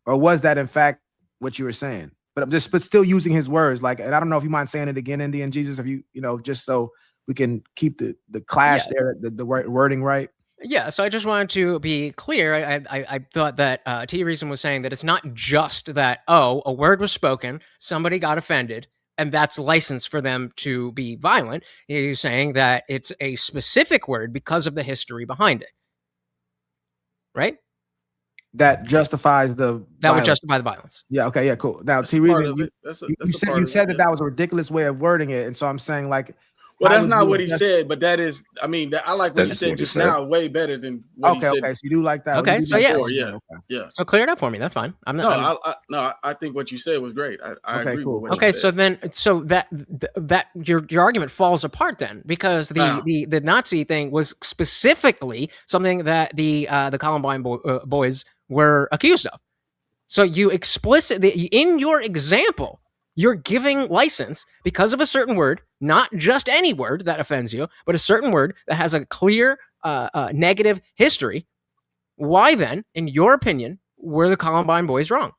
or was that in fact what you were saying? But still using his words, like, and I don't know if you mind saying it again, Indian Jesus, if you just so we can keep the clash there, the wording right. Yeah, so I just wanted to be clear. I thought that T Reason was saying that it's not just that, a word was spoken, somebody got offended, and that's license for them to be violent. He's saying that it's a specific word because of the history behind it. Right? That justifies the that would justify the violence. Yeah. Okay. Yeah. Cool. Now, T Reason, you said that was a ridiculous way of wording it, and so I'm saying, like, well, that's not what he said, but that is. I mean, I like what he said just now way better than what he said. Okay. So you do like that. Okay. So yes. Yeah. So clear it up for me. That's fine. I'm not. I think what you said was great. I agree. Cool. With what okay. you said. So that your argument falls apart then, because the Nazi thing was specifically something that the Columbine boys were accused of. So you explicitly, in your example, you're giving license because of a certain word, not just any word that offends you, but a certain word that has a clear negative history. Why then, in your opinion, were the Columbine boys wrong?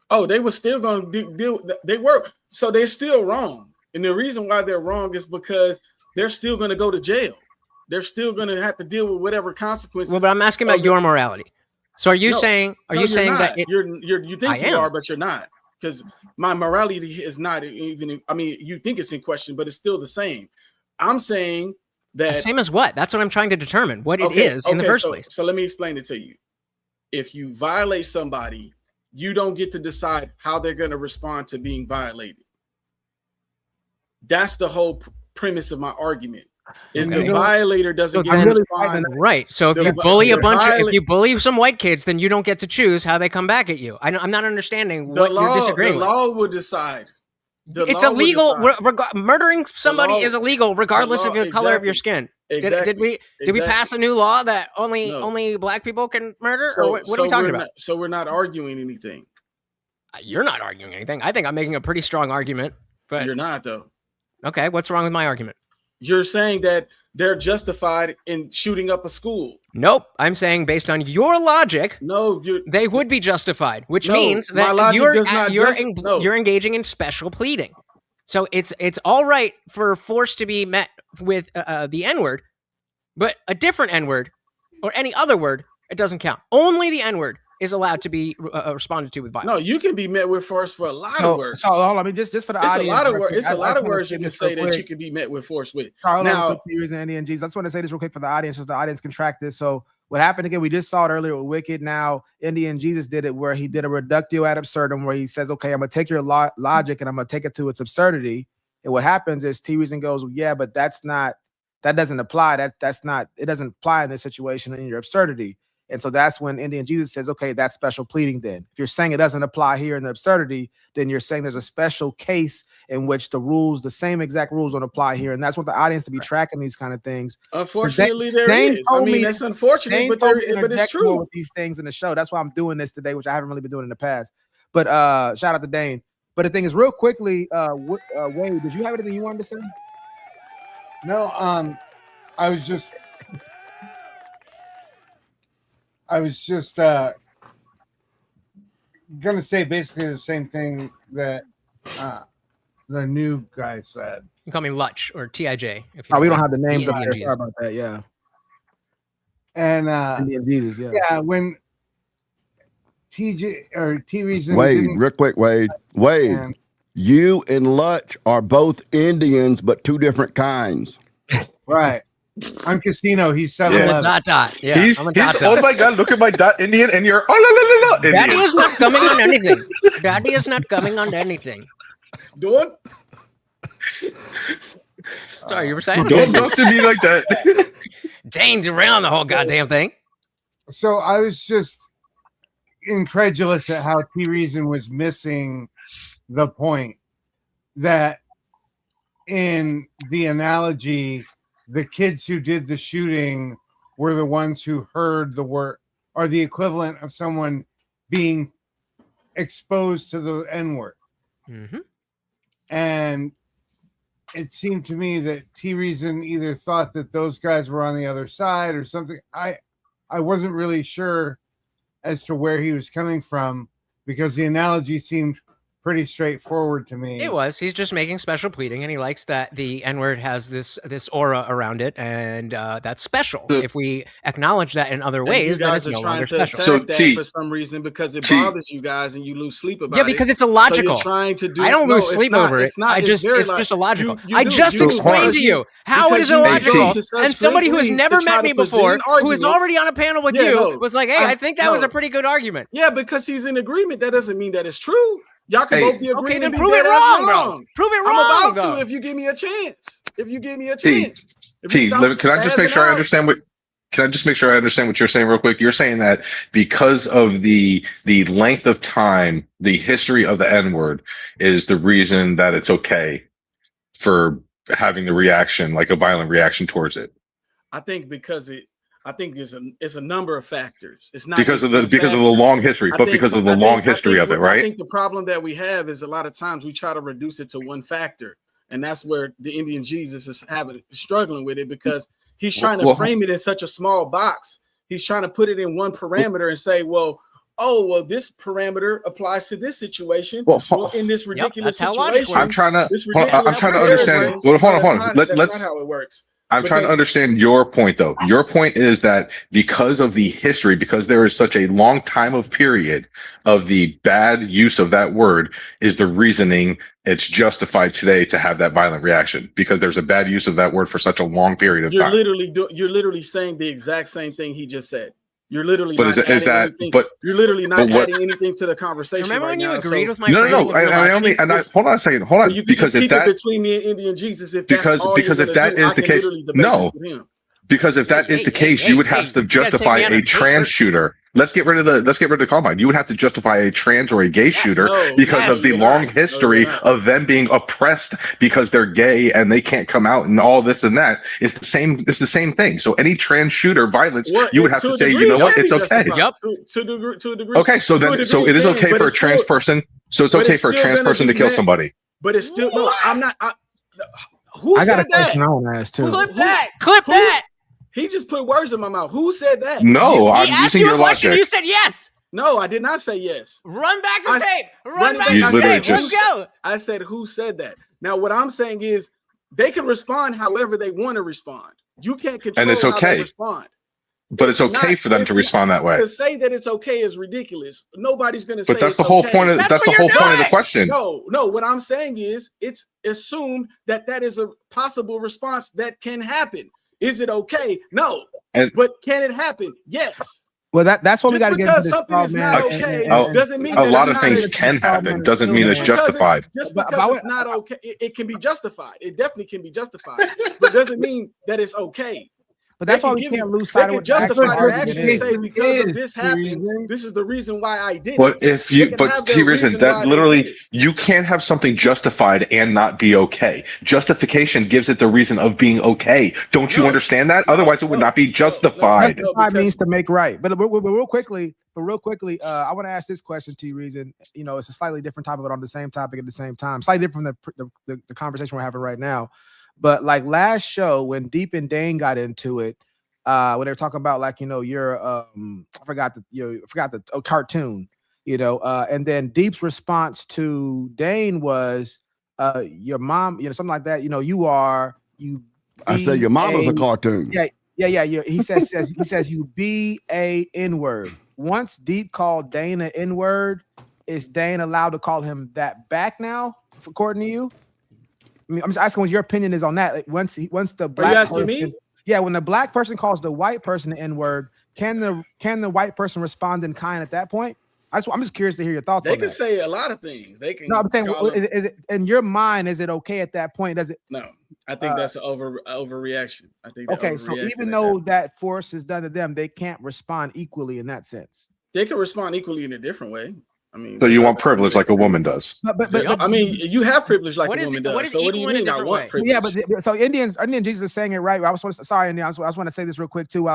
Oh, they were still going to deal. They were. So they're still wrong. And the reason why they're wrong is because they're still going to go to jail. They're still going to have to deal with whatever consequences. Well, but I'm asking about your morality. So are you saying that you think you are, but you're not, because my morality is not even. I mean, you think it's in question, but it's still the same. I'm saying that the same as what? That's what I'm trying to determine what it is in the first place. So let me explain it to you. If you violate somebody, you don't get to decide how they're going to respond to being violated. That's the whole premise of my argument. Is the violator doesn't get to respond. Right. So if you bully if you bully some white kids, then you don't get to choose how they come back at you. I'm not understanding what you're disagreeing with. The law would decide. It's illegal. Murdering somebody is illegal regardless of the color of your skin. Exactly. Did we pass a new law that only black people can murder? Or what are we talking about? So we're not arguing anything. You're not arguing anything. I think I'm making a pretty strong argument. But you're not, though. Okay. What's wrong with my argument? You're saying that they're justified in shooting up a school. Nope. I'm saying based on your logic, they would be justified, which means that you're engaging in special pleading. So it's all right for force to be met with the N-word, but a different N-word or any other word, it doesn't count. Only the N-word is allowed to be responded to with violence. No, you can be met with force for a lot of words. So hold on, I mean, just for the audience. It's a lot of words you can say that you can be met with force with. Now, Indian Jesus, I just want to say this real quick for the audience, so the audience can track this. So what happened again? We just saw it earlier with Wicked. Now Indian Jesus did it where he did a reductio ad absurdum, where he says, "Okay, I'm gonna take your logic and I'm gonna take it to its absurdity." And what happens is T Reason goes, "Well, yeah, but that's not that doesn't apply. That's not, it doesn't apply in this situation in your absurdity. And so that's when Indian Jesus says, okay, that's special pleading then. If you're saying it doesn't apply here in the absurdity, then you're saying there's a special case in which the rules, the same exact rules don't apply here. And that's what the audience to be tracking these kind of things. Unfortunately, there is. I mean, that's unfortunate, but it's true. With these things in the show. That's why I'm doing this today, which I haven't really been doing in the past. But shout out to Dane. But the thing is, real quickly, Wade, did you have anything you wanted to say? No, I was just gonna say basically the same thing that the new guy said. You can call me Lutch or TIJ. If you we don't have the names up there. Jesus. Sorry about that. Yeah. And Indian Jesus. Yeah. Yeah, when TJ or T Reason. Wade, real quick, Wade. You and Lutch are both Indians, but two different kinds. Right. I'm Casino. He's 7-11. Yeah. He's oh my God, look at my dot Indian, and you're Indian. Daddy is not coming on anything. Daddy is not coming on anything. Don't. Sorry, you were saying? Don't talk to me like that. Dane derailed the whole goddamn thing. So I was just incredulous at how T Reason was missing the point that in the analogy, the kids who did the shooting were the ones who heard the word, or the equivalent of someone being exposed to the N-word. Mm-hmm. And it seemed to me that T Reason either thought that those guys were on the other side or something. I wasn't really sure as to where he was coming from, because the analogy seemed pretty straightforward to me. It was. He's just making special pleading, and he likes that the N-word has this aura around it, and that's special. If we acknowledge that in other ways, then it's no longer special. So for some reason, because it bothers you guys and you lose sleep about it. Yeah, because it's illogical. So trying to do. I don't lose sleep over it. It's just illogical. I just explained to you how it is illogical, and somebody who has never met me before, who is already on a panel with you, was like, "Hey, I think that was a pretty good argument." Yeah, because he's in agreement. That doesn't mean that it's true. Y'all can both be agreeing. Okay, then prove it wrong, bro. Prove it wrong. I'm about to if you give me a chance. Can I just make sure I understand what? Can I just make sure I understand what you're saying real quick? You're saying that because of the length of time, the history of the N-word is the reason that it's okay for having the reaction, like a violent reaction towards it. I think it's a number of factors. It's not because of the long history, but because of the long history of it, right? I think the problem that we have is a lot of times we try to reduce it to one factor, and that's where the Indian Jesus is struggling with it, because he's trying to frame it in such a small box. He's trying to put it in one parameter and say, this parameter applies to this situation. In this ridiculous situation, I'm trying to understand. Hold on. Let's not how it works. I'm trying to understand your point, though. Your point is that because of the history, because there is such a long time of period of the bad use of that word, is the reasoning it's justified today to have that violent reaction, because there's a bad use of that word for such a long period of time. You're literally saying the exact same thing he just said. You're literally not adding anything to the conversation. Remember when you agreed with my no. Hold on a second. Hold on. You because if that between me and Indian Jesus, if because if that is the case, no. Because if that is the case, you would have to justify a trans shooter. Let's get rid of the Columbine. You would have to justify a trans or a gay shooter because of the long history of them being oppressed because they're gay and they can't come out and all this and that. It's the same thing. So any trans shooter violence, you would have to say, you know what, it's okay. Yep. To a degree. Okay, so it is okay for a trans person. So it's okay for a trans person to kill somebody. But it's still I'm not. Who said that? I got a question I want to ask too. Clip that. He just put words in my mouth. Who said that? No, I'm asked using you your a question. logic. You said yes. No, I did not say yes. Run back the tape. Run back the tape. Let's go. I said, who said that? Now, what I'm saying is they can respond however they want to respond. You can't control and it's okay. how they respond. But it's okay for them to respond that way. To say that it's okay is ridiculous. Nobody's going to say. But that's the whole point. That's the whole point of the question. No. What I'm saying is, it's assumed that is a possible response that can happen. Is it okay? No. But can it happen? Yes. Well, that's what we got to get into. Because something is not okay doesn't mean a that lot it's of not things can happen. Doesn't mean it's justified. Just because it's not okay, it can be justified. It definitely can be justified, but doesn't mean that it's okay. But that's why we can't lose sight of what justify their action and say because of this happened, this is the reason why I did but it. If you, but T-Reason, that literally, you can't have something justified and not be okay. Justification gives it the reason of being okay. Don't you understand that? Otherwise, it would not be justified. Justified means to make right. But real quickly, I want to ask this question, T-Reason. You know, it's a slightly different topic, but on the same topic at the same time. Slightly different from the conversation we're having right now. But like last show, when Deep and Dane got into it, when they were talking about like, you know, your I forgot the cartoon, you know, and then Deep's response to Dane was your mom, you know, something like that, you know, I said your mama's a cartoon. Yeah. He says you be a N-word. Once Deep called Dane an N-word, is Dane allowed to call him that back now, according to you? I mean, I'm just asking what your opinion is on that. Like once the black person, me? Yeah, when the black person calls the white person the N-word, can the white person respond in kind at that point? I'm just curious to hear your thoughts. They can say a lot of things. They can. No, I'm saying, is it in your mind? Is it okay at that point? Does it? No, I think that's an overreaction. I think. Okay, so even though that force is done to them, they can't respond equally in that sense. They can respond equally in a different way. I mean, so you want privilege like a woman does. But I mean, you have privilege like a woman does. So what do you mean I want privilege? Yeah, but so Indian Jesus is saying it right. I want to say this real quick too.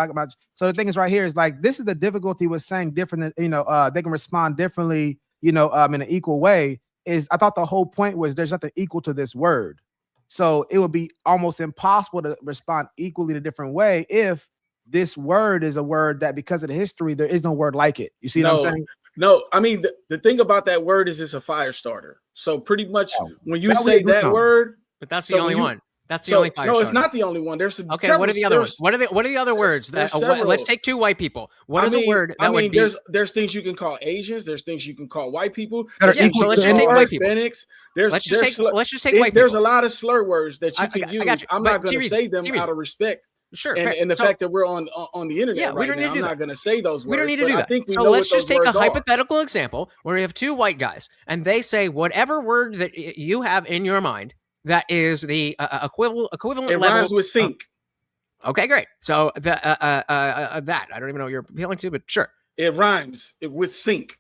So the thing is right here is like this is the difficulty with saying different. You know, they can respond differently. You know, in an equal way. Is I thought the whole point was there's nothing equal to this word, so it would be almost impossible to respond equally in a different way if this word is a word that because of the history there is no word like it. You see what I'm saying? No, I mean the thing about that word is it's a fire starter. So pretty much when you say that word, but that's the only one. That's the only fire starter. No, it's not the only one. There's okay. What are the other ones? What are the other words that? Let's take two white people. What is a word that would be? There's things you can call Asians. There's things you can call white people. So let's just take white people. Hispanics. Let's just take white people. There's a lot of slur words that you can use. I'm not going to say them out of respect. Sure, and the fact that we're on the internet right now, I'm not going to say those words. We don't need to do that. So let's just take a hypothetical example where we have two white guys, and they say whatever word that you have in your mind that is the equivalent it level. Rhymes with sink. Okay, great. So that I don't even know what you're appealing to, but sure, it rhymes with sink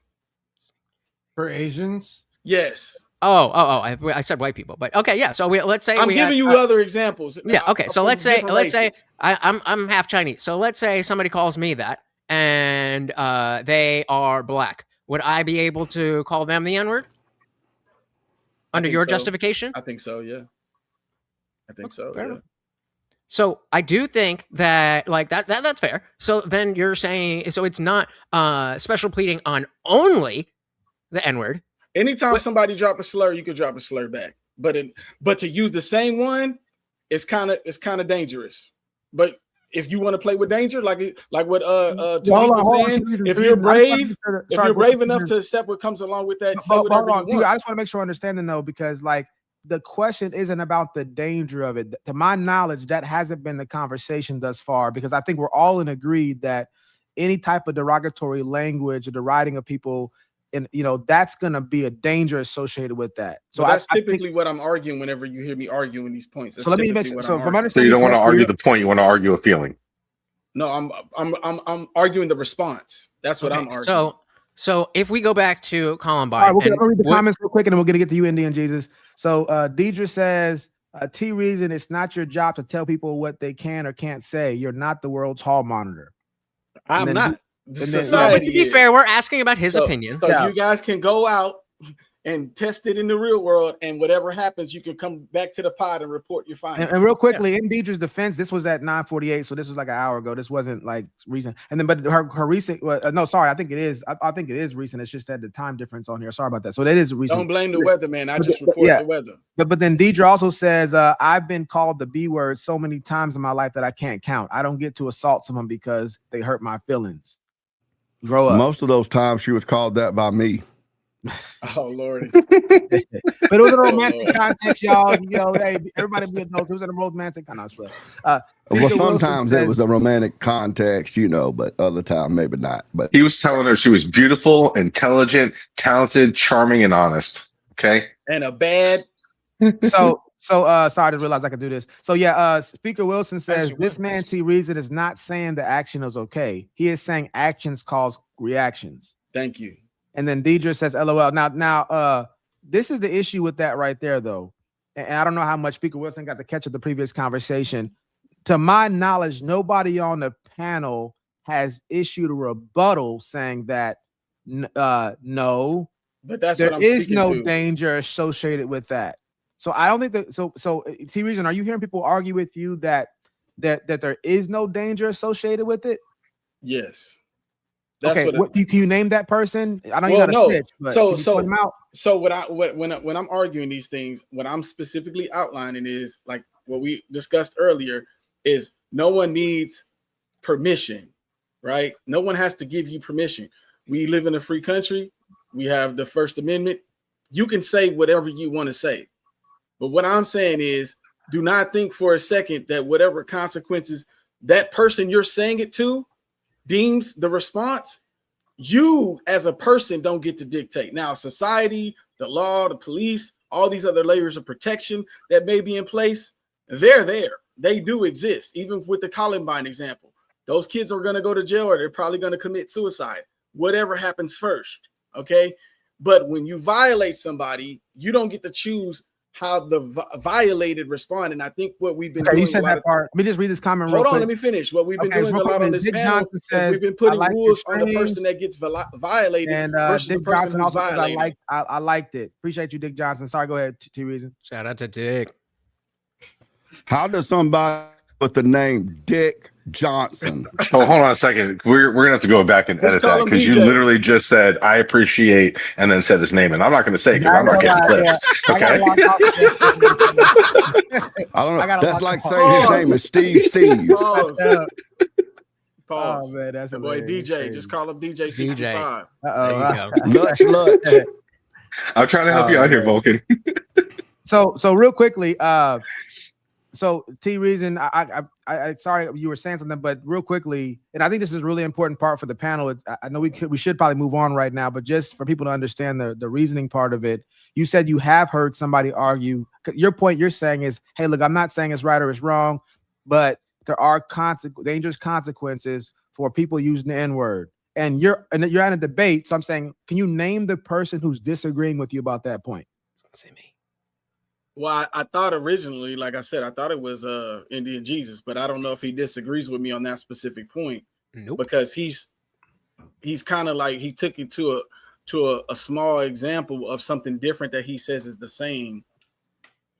for Asians. Yes. Oh! I said white people, but okay, yeah. So let's say I'm giving you other examples. Yeah, okay. So let's say I'm half Chinese. So let's say somebody calls me that, and they are black. Would I be able to call them the N-word under your justification? I think so. Yeah, I think so. Yeah. So I do think that like that's fair. So then you're saying so it's not special pleading on only the N-word. Anytime somebody drop a slur, you could drop a slur back. But to use the same one, it's kind of dangerous. But if you want to play with danger, like what Tariq was saying, if you're brave enough to accept what comes along with that, say whatever you want. I just want to make sure I'm understanding though, because like the question isn't about the danger of it. To my knowledge, that hasn't been the conversation thus far, because I think we're all in agreed that any type of derogatory language or deriding of people, and you know that's going to be a danger associated with that. So that's typically what I'm arguing whenever you hear me arguing these points. So let me make so from understanding. So you don't want to argue the point; you want to argue a feeling. No, I'm arguing the response. That's what I'm arguing. So if we go back to Columbine, all right, we're gonna read the comments real quick, and then we're gonna get to you, Indian Jesus. So Deidre says, T-Reason, it's not your job to tell people what they can or can't say. You're not the world's hall monitor. I'm not. But to be fair, we're asking about his opinion. So you guys can go out and test it in the real world, and whatever happens, you can come back to the pod and report your findings. And real quickly, in Deidre's defense, this was at 9:48, so this was like an hour ago. This wasn't like recent. And then, but her recent, no, sorry, I think it is. I think it is recent. It's just that the time difference on here. Sorry about that. So that is recent. Don't blame the weather, man. I just report the weather. But then Deidre also says, I've been called the B word so many times in my life that I can't count. I don't get to assault someone because they hurt my feelings. Grow up. Most of those times she was called that by me. Oh Lordy. But it was in a romantic context, y'all. You know, hey, everybody be adults. It was in a romantic context. Well, sometimes it was a romantic context, you know, but other time maybe not. But he was telling her she was beautiful, intelligent, talented, charming, and honest. Okay. And a bad. So sorry, I just realized I could do this. So yeah, Speaker Wilson says this man T Reason is not saying the action is okay. He is saying actions cause reactions. Thank you. And then Deidre says, LOL. Now, this is the issue with that right there, though. And I don't know how much Speaker Wilson got to catch of the previous conversation. To my knowledge, nobody on the panel has issued a rebuttal saying that no, but that's there what I'm is no to. danger associated with that. So I don't think that. So T Reason, are you hearing people argue with you that there is no danger associated with it? Yes. That's okay. Can you name that person? I know you got to snitch, but so when I'm arguing these things, what I'm specifically outlining is like what we discussed earlier is no one needs permission, right? No one has to give you permission. We live in a free country. We have the First Amendment. You can say whatever you want to say. But what I'm saying is, do not think for a second that whatever consequences that person you're saying it to deems the response, you as a person don't get to dictate. Now, society, the law, the police, all these other layers of protection that may be in place, they're there. They do exist. Even with the Columbine example, those kids are going to go to jail or they're probably going to commit suicide, whatever happens first. Okay. But when you violate somebody, you don't get to choose how the violated respond. And I think what we've been doing. You said that part. Let me just read this comment. Hold on, let me finish. What we've been doing a lot on this panel is we've been putting rules on the person that gets violated versus the person who's violated. I liked it. Appreciate you, Dick Johnson. Sorry, go ahead. T Reason. Shout out to Dick. How does somebody with the name Dick Johnson? Oh, hold on a second. We're gonna have to go back and edit that because you literally just said I appreciate and then said his name, and I'm not going to say because I'm not getting clipped. Okay. I don't know. That's like saying his name is Steve. Pause. Oh man, that's a boy. DJ, just call him DJ 65. Lutch. I'm trying to help you out here, Vulcan. So real quickly, so T Reason, I sorry you were saying something, but real quickly, and I think this is a really important part for the panel. I know we should probably move on right now, but just for people to understand the reasoning part of it, you said you have heard somebody argue. Your point you're saying is, hey, look, I'm not saying it's right or it's wrong, but there are dangerous consequences for people using the N-word. And you're in a debate. So I'm saying, can you name the person who's disagreeing with you about that point? Say me. Well, I thought originally, like I said, I thought it was Indian Jesus, but I don't know if he disagrees with me on that specific point. Nope. Because he's kind of like he took it to a small example of something different that he says is the same.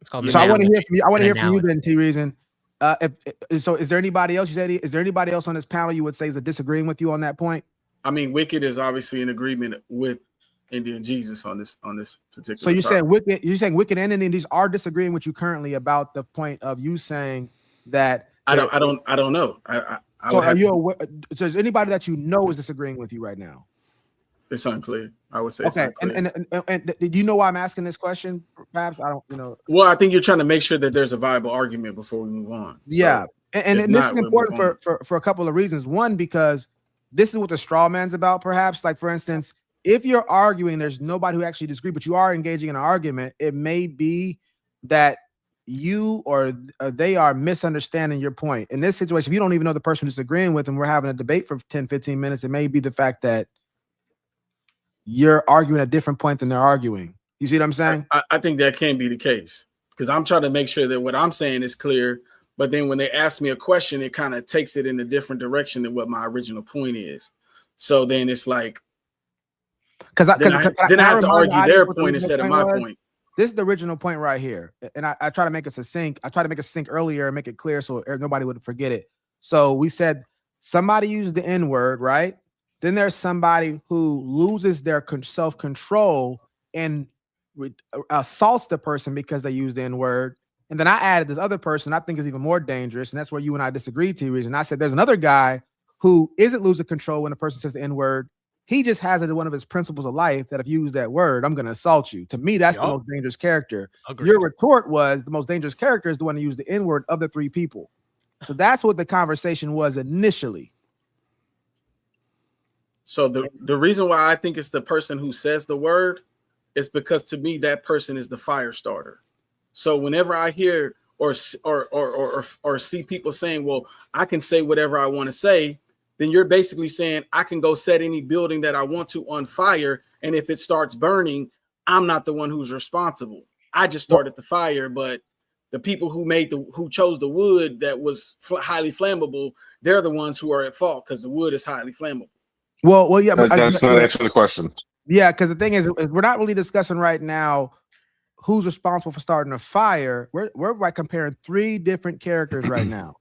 It's called. So I want to hear from you. I want to hear from you then, T Reason. So is there anybody else? Is there anybody else on this panel you would say is disagreeing with you on that point? I mean, Wicked is obviously in agreement with Indian Jesus on this particular. So you're saying Wicked and Indian Jesus are disagreeing with you currently about the point of you saying that I don't know. So are you aware, so is anybody that you know is disagreeing with you right now? It's unclear. I would say. Okay, and do you know why I'm asking this question? Perhaps I don't. Well, I think you're trying to make sure that there's a viable argument before we move on. Yeah, so and this is important for a couple of reasons. One, because this is what the straw man's about. Perhaps, like for instance, if you're arguing, there's nobody who actually disagrees, but you are engaging in an argument. It may be that you or they are misunderstanding your point. In this situation, if you don't even know the person who's disagreeing with and we're having a debate for 10, 15 minutes, it may be the fact that you're arguing a different point than they're arguing. You see what I'm saying? I think that can be the case because I'm trying to make sure that what I'm saying is clear. But then when they ask me a question, it kind of takes it in a different direction than what my original point is. So then it's like, because I have to argue their point instead of my point. This is the original point right here. And I try to make it succinct. I try to make it succinct earlier and make it clear so nobody would forget it. So we said somebody used the N-word, right? Then there's somebody who loses their self-control and assaults the person because they use the N-word. And then I added this other person I think is even more dangerous. And that's where you and I disagreed, T Reason. I said there's another guy who isn't losing control when a person says the N-word. He just has it in one of his principles of life that if you use that word, I'm going to assault you. To me, that's the most dangerous character. Agreed. Your retort was the most dangerous character is the one who used the N-word of the three people. So that's what the conversation was initially. So the reason why I think it's the person who says the word is because to me that person is the fire starter. So whenever I hear or see people saying, "Well, I can say whatever I want to say," then you're basically saying I can go set any building that I want to on fire, and if it starts burning, I'm not the one who's responsible. I just started the fire, but the people who chose the wood that was highly flammable, they're the ones who are at fault because the wood is highly flammable. Well, yeah, but that's not answering the question. Yeah, because the thing is, we're not really discussing right now who's responsible for starting a fire. We're like comparing three different characters right now.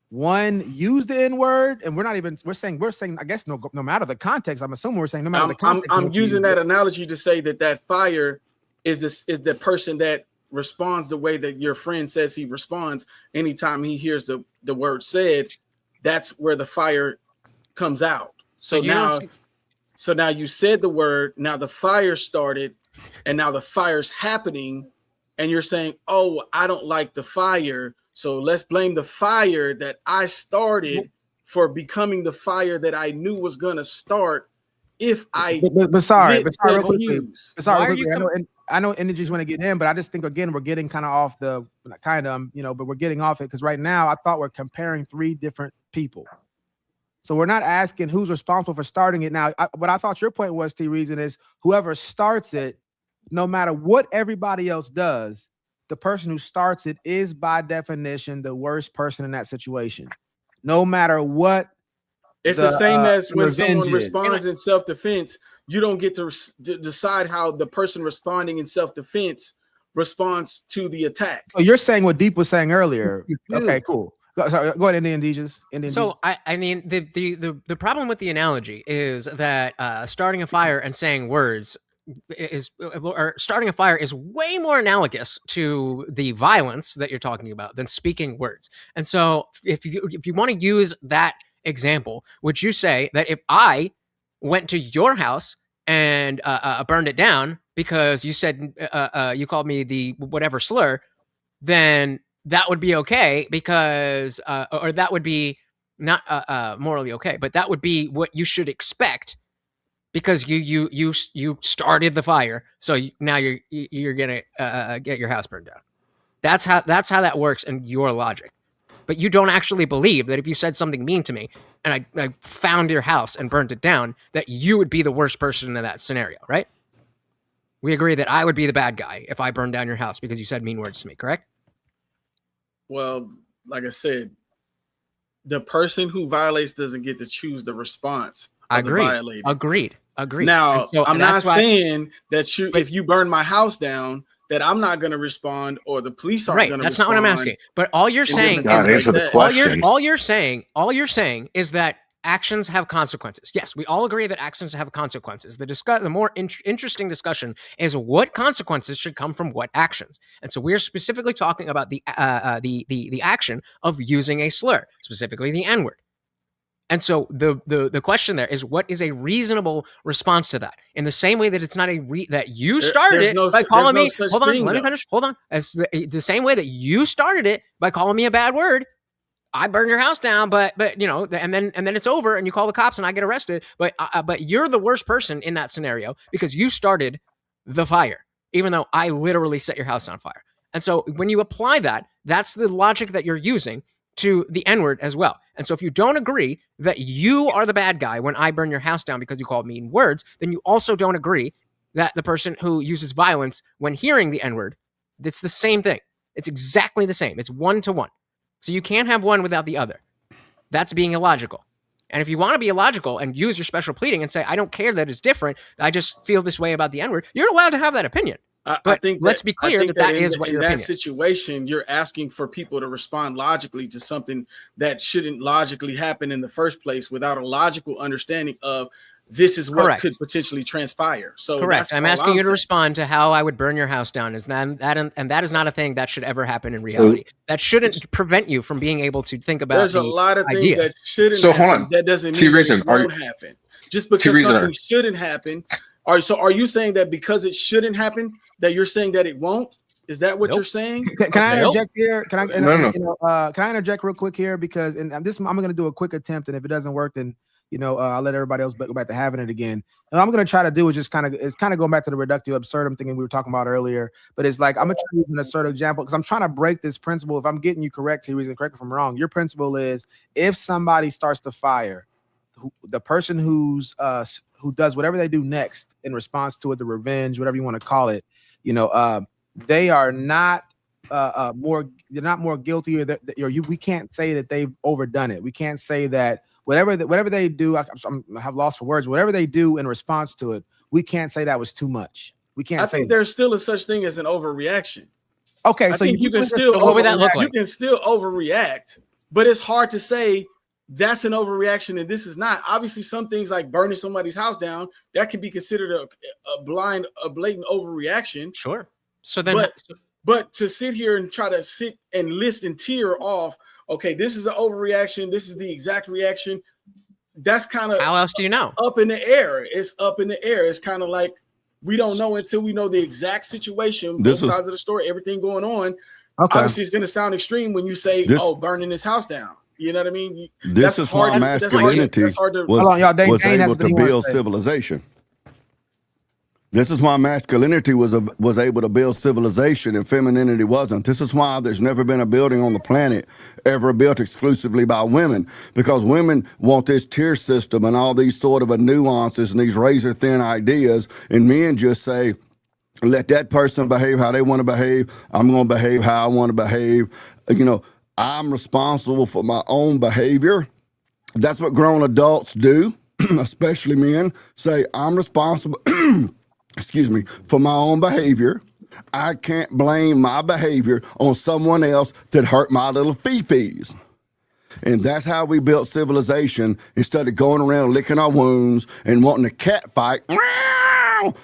One used the N-word, and we're saying, I guess no matter the context, I'm assuming we're saying no matter the context. I'm using that analogy to say that fire is the person that responds the way that your friend says he responds anytime he hears the word said. That's where the fire comes out. So now you said the word, now the fire started, and now the fire's happening, and you're saying, "Oh, I don't like the fire, so let's blame the fire that I started for becoming the fire that I knew was gonna start." If I but sorry, real quickly. I know energies want to get in, but I just think again we're getting kind of off the but we're getting off it because right now I thought we're comparing three different people. So we're not asking who's responsible for starting it. Now, what I thought your point was, T-Reason, is whoever starts it, no matter what everybody else does, the person who starts it is by definition the worst person in that situation. No matter what. It's the same as when someone responds in self-defense, you don't get to decide how the person responding in self-defense responds to the attack. Oh, you're saying what Deep was saying earlier. Okay, cool. Go ahead, Indian DJs. So I mean the problem with the analogy is that starting a fire and saying words starting a fire is way more analogous to the violence that you're talking about than speaking words. And so if you want to use that example, would you say that if I went to your house and burned it down because you said you called me the whatever slur, then that would be okay because or that would be not morally okay, but that would be what you should expect because you started the fire, so now you're gonna get your house burned down. That's how that works in your logic. But you don't actually believe that if you said something mean to me and I found your house and burned it down, that you would be the worst person in that scenario, right? We agree that I would be the bad guy if I burned down your house because you said mean words to me, correct? Well, like I said, the person who violates doesn't get to choose the response. Agreed. Now, so, I'm not saying that if you burn my house down, that I'm not going to respond or the police aren't going to respond. That's not what I'm asking. But all you're saying all you're saying is that actions have consequences. Yes, we all agree that actions have consequences. The more interesting discussion is what consequences should come from what actions. And so we're specifically talking about the action of using a slur, specifically the N-word. And so the question there is, what is a reasonable response to that? In the same way that it's not that you started it by calling me. Hold on, let me finish. Hold on. As the same way that you started it by calling me a bad word, I burned your house down, but and then it's over, and you call the cops, and I get arrested. But you're the worst person in that scenario because you started the fire, even though I literally set your house on fire. And so when you apply that, that's the logic that you're using to the N-word as well. And so if you don't agree that you are the bad guy when I burn your house down because you called mean words, then you also don't agree that the person who uses violence when hearing the N-word, it's the same thing. It's exactly the same. It's 1-to-1. So you can't have one without the other. That's being illogical. And if you want to be illogical and use your special pleading and say, I don't care that it's different, I just feel this way about the N-word, you're allowed to have that opinion. I think let's be clear that is what your opinion. In that situation, you're asking for people to respond logically to something that shouldn't logically happen in the first place without a logical understanding of this is what could potentially transpire. So correct. I'm asking you to respond to how I would burn your house down. And that is not a thing that should ever happen in reality. That shouldn't prevent you from being able to think about. There's a lot of things that shouldn't happen. That doesn't mean it won't happen. just because something shouldn't happen. So are you saying that because it shouldn't happen, that you're saying that it won't? Is that what you're saying? Can I interject here? Can I? Can I interject real quick here? Because this, I'm going to do a quick attempt, and if it doesn't work, then I'll let everybody else go back to having it again. And I'm going to try to do is just kind of going back to the reductio absurdum thing we were talking about earlier. But it's like I'm going to try to use an assertive example because I'm trying to break this principle. If I'm getting you correct, T-Reason, correct me if I'm wrong. Your principle is if somebody starts to fire, the person who does whatever they do next in response to it, the revenge, whatever you want to call it, they are not they're not more guilty, or we can't say that they've overdone it. We can't say that whatever they do, I have lost for words. Whatever they do in response to it, we can't say that was too much. We can't. I think there's still a such thing as an overreaction. Okay, so you can still what would that look like? You can still overreact, but it's hard to say that's an overreaction and this is not. Obviously, some things like burning somebody's house down, that can be considered a blatant overreaction. Sure. So then, but to sit here and try to sit and list and tear off, okay, this is an overreaction, this is the exact reaction. That's kind of how else do you know? Up in the air. It's up in the air. It's kind of like we don't know until we know the exact situation, both sides of the story, everything going on. Okay. Obviously, it's going to sound extreme when you say, burning this house down. You know what I mean? This is why masculinity was able to build civilization. This is why masculinity was able to build civilization and femininity wasn't. This is why there's never been a building on the planet ever built exclusively by women, because women want this tier system and all these sort of nuances and these razor thin ideas, and men just say, let that person behave how they want to behave. I'm going to behave how I want to behave. I'm responsible for my own behavior. That's what grown adults do, especially men, say, I'm responsible for my own behavior. I can't blame my behavior on someone else that hurt my little fee-fees. And that's how we built civilization, instead of going around licking our wounds and wanting to cat fight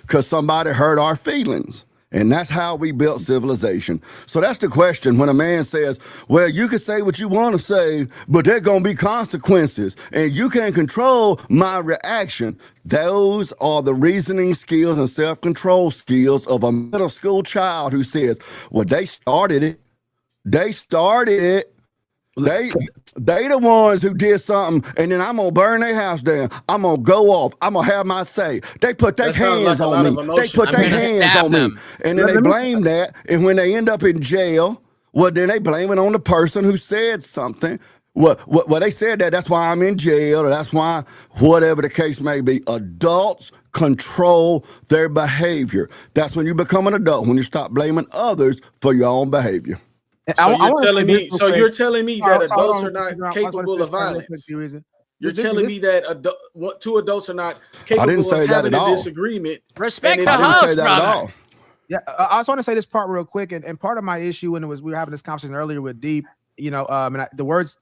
because somebody hurt our feelings. And that's how we built civilization. So that's the question when a man says, well, you can say what you want to say, but there are going to be consequences, and you can't control my reaction. Those are the reasoning skills and self-control skills of a middle school child who says, well, they started it. They started it. They the ones who did something, and then I'm gonna burn their house down. I'm gonna go off. I'm gonna have my say. They put their hands on me. They put their hands on me, and then they blame that. And when they end up in jail, well, then they blame it on the person who said something. Well, they said that. That's why I'm in jail, or that's why whatever the case may be. Adults control their behavior. That's when you become an adult. When you stop blaming others for your own behavior. So you're telling me that adults are not capable of violence. You're telling me that two adults are not capable of having a disagreement. Respect the house, brother. Yeah, I just want to say this part real quick, and part of my issue, and we were having this conversation earlier with Deep, the words,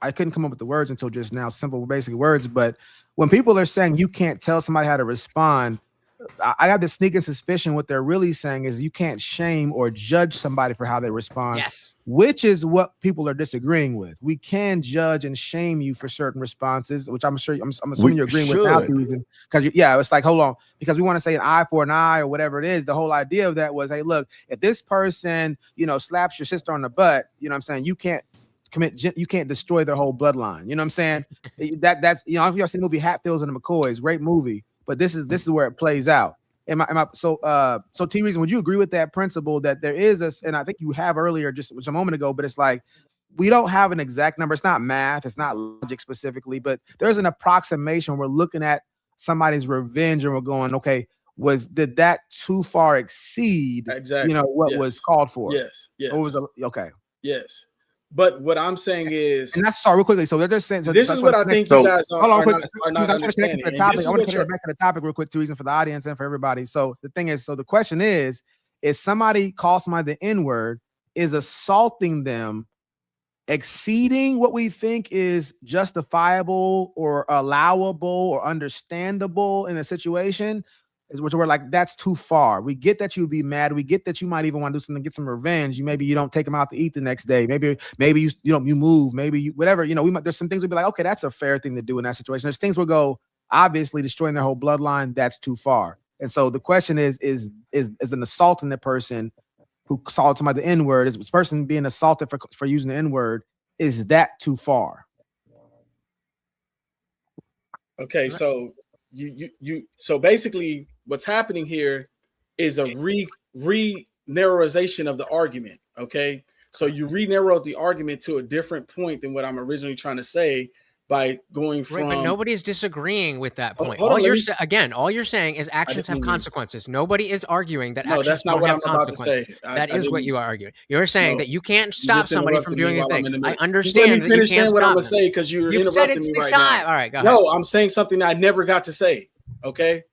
I couldn't come up with the words until just now, simple basic words. But when people are saying you can't tell somebody how to respond, I have this sneaking suspicion what they're really saying is you can't shame or judge somebody for how they respond. Yes. Which is what people are disagreeing with. We can judge and shame you for certain responses, which I'm assuming you're agreeing with now. Because it's like, hold on, because we want to say an eye for an eye or whatever it is. The whole idea of that was, hey, look, if this person, slaps your sister on the butt, I'm saying, you can't destroy their whole bloodline. You know what I'm saying? That's if y'all seen the movie Hatfields and the McCoys, great movie. But this is where it plays out. So T-Reason, would you agree with that principle that there is this, and I think you have earlier just a moment ago, but it's like we don't have an exact number. It's not math, it's not logic specifically, but there's an approximation. We're looking at somebody's revenge and we're going, okay, did that too far exceed what was called for? Yes. Or was okay. Yes. But what I'm saying is, and that's real quickly. So they're just saying. So this is what I think you guys are not understanding. I want to connect back to the topic real quick, T-Reason, for the audience and for everybody. So the thing is, the question is somebody calls somebody the N-word, is assaulting them exceeding what we think is justifiable or allowable or understandable in a situation? Which we're like, that's too far. We get that you'd be mad. We get that you might even want to do something to get some revenge. Maybe you don't take them out to eat the next day. Maybe you move. Maybe you whatever. There's some things we'd be like, okay, that's a fair thing to do in that situation. There's things we'll go, obviously destroying their whole bloodline, that's too far. And so the question is an assaulting the person who called somebody the N-word, is this person being assaulted for using the N-word, is that too far? Okay, so so basically what's happening here is a re-narrowization of the argument. Okay, so you re-narrowed the argument to a different point than what I'm originally trying to say by going from. Right, but nobody's disagreeing with that point. Hold All on, you're saying is actions have consequences. Nobody is arguing that No, actions that's not don't what have I'm about to consequences. say. That is what you are arguing. You're saying that you can't stop just somebody from interrupted me doing while I'm in anything. the I middle. understand Just that let me you finish can't saying what I'm stop gonna them. say because you're You've said interrupting it me 6 right times. now. All right, go ahead. No, I'm saying something I never got to say. Okay,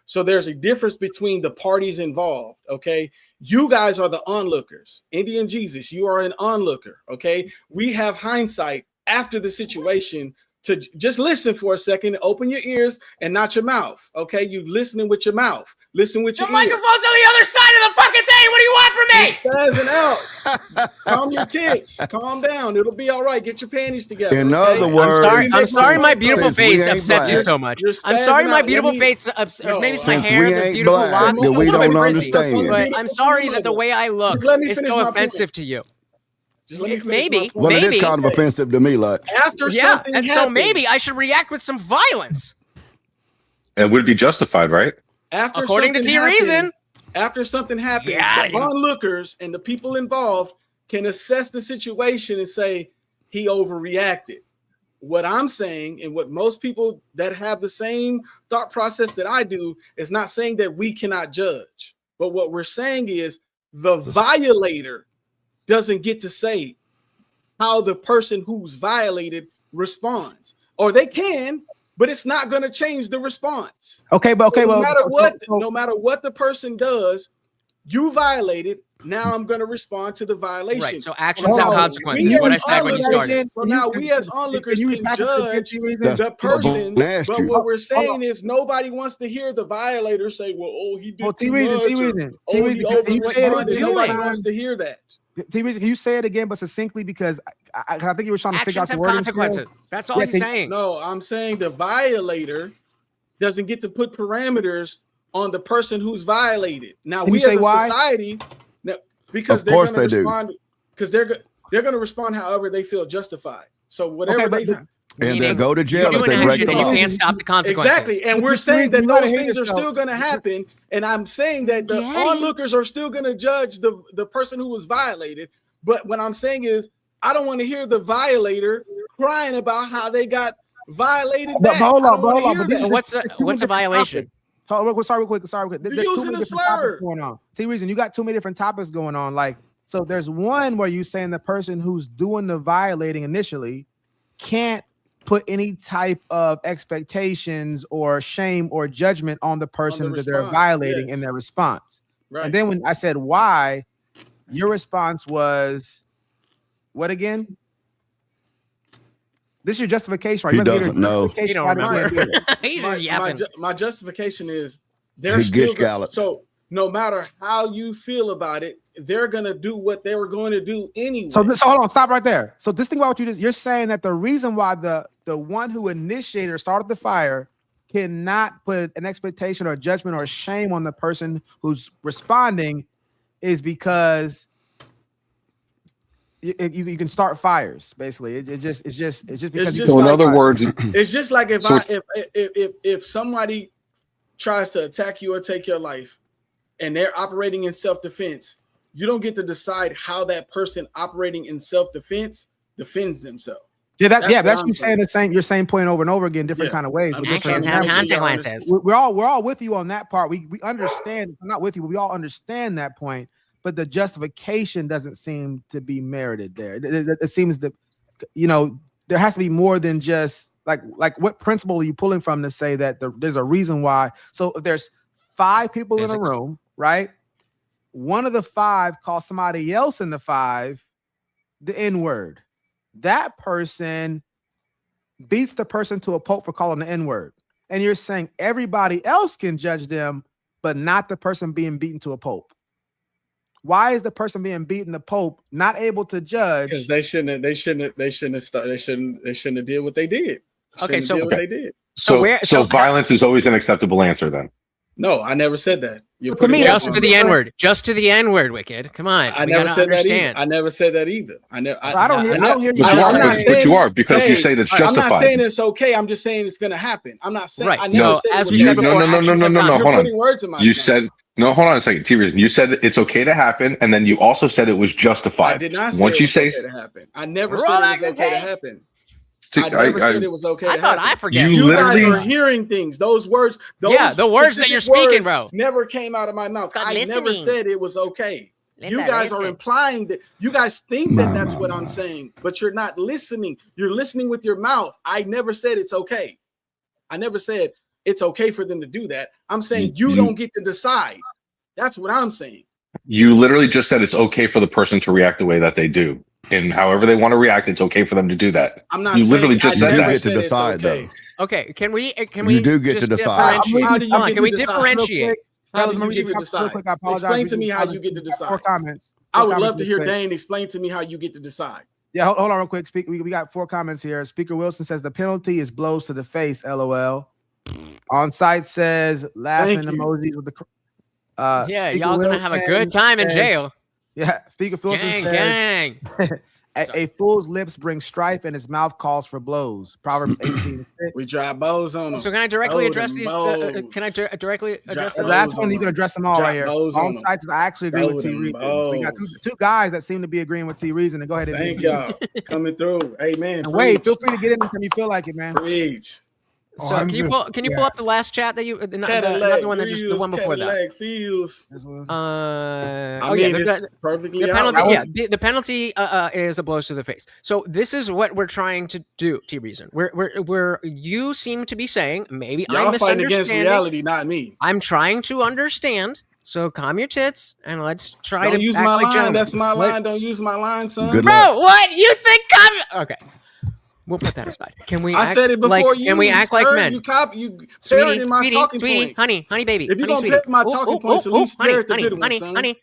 so there's a difference between the parties involved. Okay, you guys are the onlookers. Indian Jesus, you are an onlooker. Okay, we have hindsight after the situation to just listen for a second, open your ears and not your mouth. Okay, you listening with your mouth, listen with your microphone's on the other side of the fucking thing. What do you want from me? You're spazzing out. Calm your tits. Calm down. It'll be all right. Get your panties together. In other words, I'm sorry my beautiful face upsets you so much. I'm sorry my beautiful face upsets. Maybe it's my hair, the beautiful locks, that we don't frizzy. understand. But I'm sorry that the way I look is so offensive to you. Just let me finish Maybe. Well, it is kind of offensive to me, Lutch. After something and so maybe I should react with some violence. And would be justified, right? After according to T Reason. After something happens, the onlookers and the people involved can assess the situation and say he overreacted. What I'm saying, and what most people that have the same thought process that I do, is not saying that we cannot judge. But what we're saying is the violator doesn't get to say how the person who's violated responds, or they can, but it's not going to change the response. Okay, but okay, no matter what the person does, you violated. Now I'm going to respond to the violation. Right. So actions have consequences. What I said when you started. So now we as onlookers can judge the person, but what we're saying is nobody wants to hear the violator say, "Well, oh, he did too much." He over-responded. Nobody wants to hear that. T-Reason, can you say it again, but succinctly, because I think you were trying to figure out the wording. Consequences. That's all he's saying. No, I'm saying the violator doesn't get to put parameters on the person who's violated. Now we as a society, because they're going to respond, because they're going to respond however they feel justified. So whatever and they'll go to jail if they break the law. You can't stop the consequences. Exactly. And we're saying that those things are still going to happen. And I'm saying that the onlookers are still going to judge the person who was violated. But what I'm saying is, I don't want to hear the violator crying about how they got violated. Hold on. What's a violation? Sorry, real quick. There's too many different topics going on. T-Reason, you got too many different topics going on. Like, so there's one where you're saying the person who's doing the violating initially can't put any type of expectations or shame or judgment on the person that they're violating in their response. Right. And then when I said why, your response was what again? This is your justification, right? He doesn't know. He don't remember. He's just yapping. My justification is they're still so no matter how you feel about it, they're gonna do what they were going to do anyway. So hold on, stop right there. So this thing about what you're saying that the reason why the one who initiated or started the fire cannot put an expectation or judgment or shame on the person who's responding is because you can start fires. Basically, it's just because. So in other words, it's just like if somebody tries to attack you or take your life, and they're operating in self-defense, you don't get to decide how that person operating in self-defense defends themselves. That's you saying your same point over and over again, different kind of ways. Actions have consequences. We're all with you on that part. We understand. I'm not with you, but we all understand that point. But the justification doesn't seem to be merited there. It seems that there has to be more than just like what principle are you pulling from to say that there's a reason why? So if there's 5 people in a room, right? One of the 5 calls somebody else in the 5 the N-word. That person beats the person to a pulp for calling the N-word. And you're saying everybody else can judge them, but not the person being beaten to a pulp. Why is the person being beaten the pulp not able to judge? Because they shouldn't have did what they did. Okay, so what they did. So violence is always an acceptable answer then. No, I never said that. To me, just to the N-word. Just to the N-word, Wicked. Come on. I never said that either. I never said that either. I don't hear you. But you are, because you say that's justified. I'm not saying it's okay. I'm just saying it's going to happen. I'm not saying. Right. I never said as we said before, no. Hold on. Words in my you said no. Hold on a second. T-Reason. You said it's okay to happen, and then you also said it was justified. I did not say Once it you was say okay to happen. I never said it was okay to happen. I never said it was okay. I thought I forget. You guys are hearing things. Those words. The words that you're speaking, bro, never came out of my mouth. I never said it was okay. You guys are implying that. You guys think that that's what I'm saying, but you're not listening. You're listening with your mouth. I never said it's okay. I never said it's okay for them to do that. I'm saying you don't get to decide. That's what I'm saying. You literally just said it's okay for the person to react the way that they do. And however they want to react, it's okay for them to do that. I'm not. You literally just said that. You get to decide, though. Okay, can we? You do get to decide. Can we differentiate? How do you get to decide? Explain to me how you get to decide. 4 comments. I would love to hear Dane explain to me how you get to decide. Yeah, hold on real quick. We got 4 comments here. Speaker Wilson says the penalty is blows to the face. LOL. On site says laughing emojis with the. Yeah, y'all gonna have a good time in jail. Yeah, Speaker Wilson says. Gang. A fool's lips bring strife, and his mouth calls for blows. Proverbs 18:6. We drive bows on them. So can I directly address these? Can I directly address the last one? You can address them all right here. On sites, I actually agree with T Reason. We got two guys that seem to be agreeing with T Reason. And go ahead and thank y'all coming through. Hey man, Wade, feel free to get in when you feel like it, man. Preach. So can you pull up the last chat that you not the one that just the one before that? Feels. Perfectly. The penalty is a blows to the face. So this is what we're trying to do. T Reason. We're you seem to be saying maybe I'm fighting against reality, not me. I'm trying to understand. So calm your tits and let's try Don't to use act my like line. gentlemen. That's my line. Don't use my line, son. Good Bro, luck. what you think? Okay. We'll put that aside. Can we? I said it before like, you. Can we act like men? You parroting my talking points. Honey, baby. If you're gonna pick my talking points, at least parrot the good ones, son. Honey.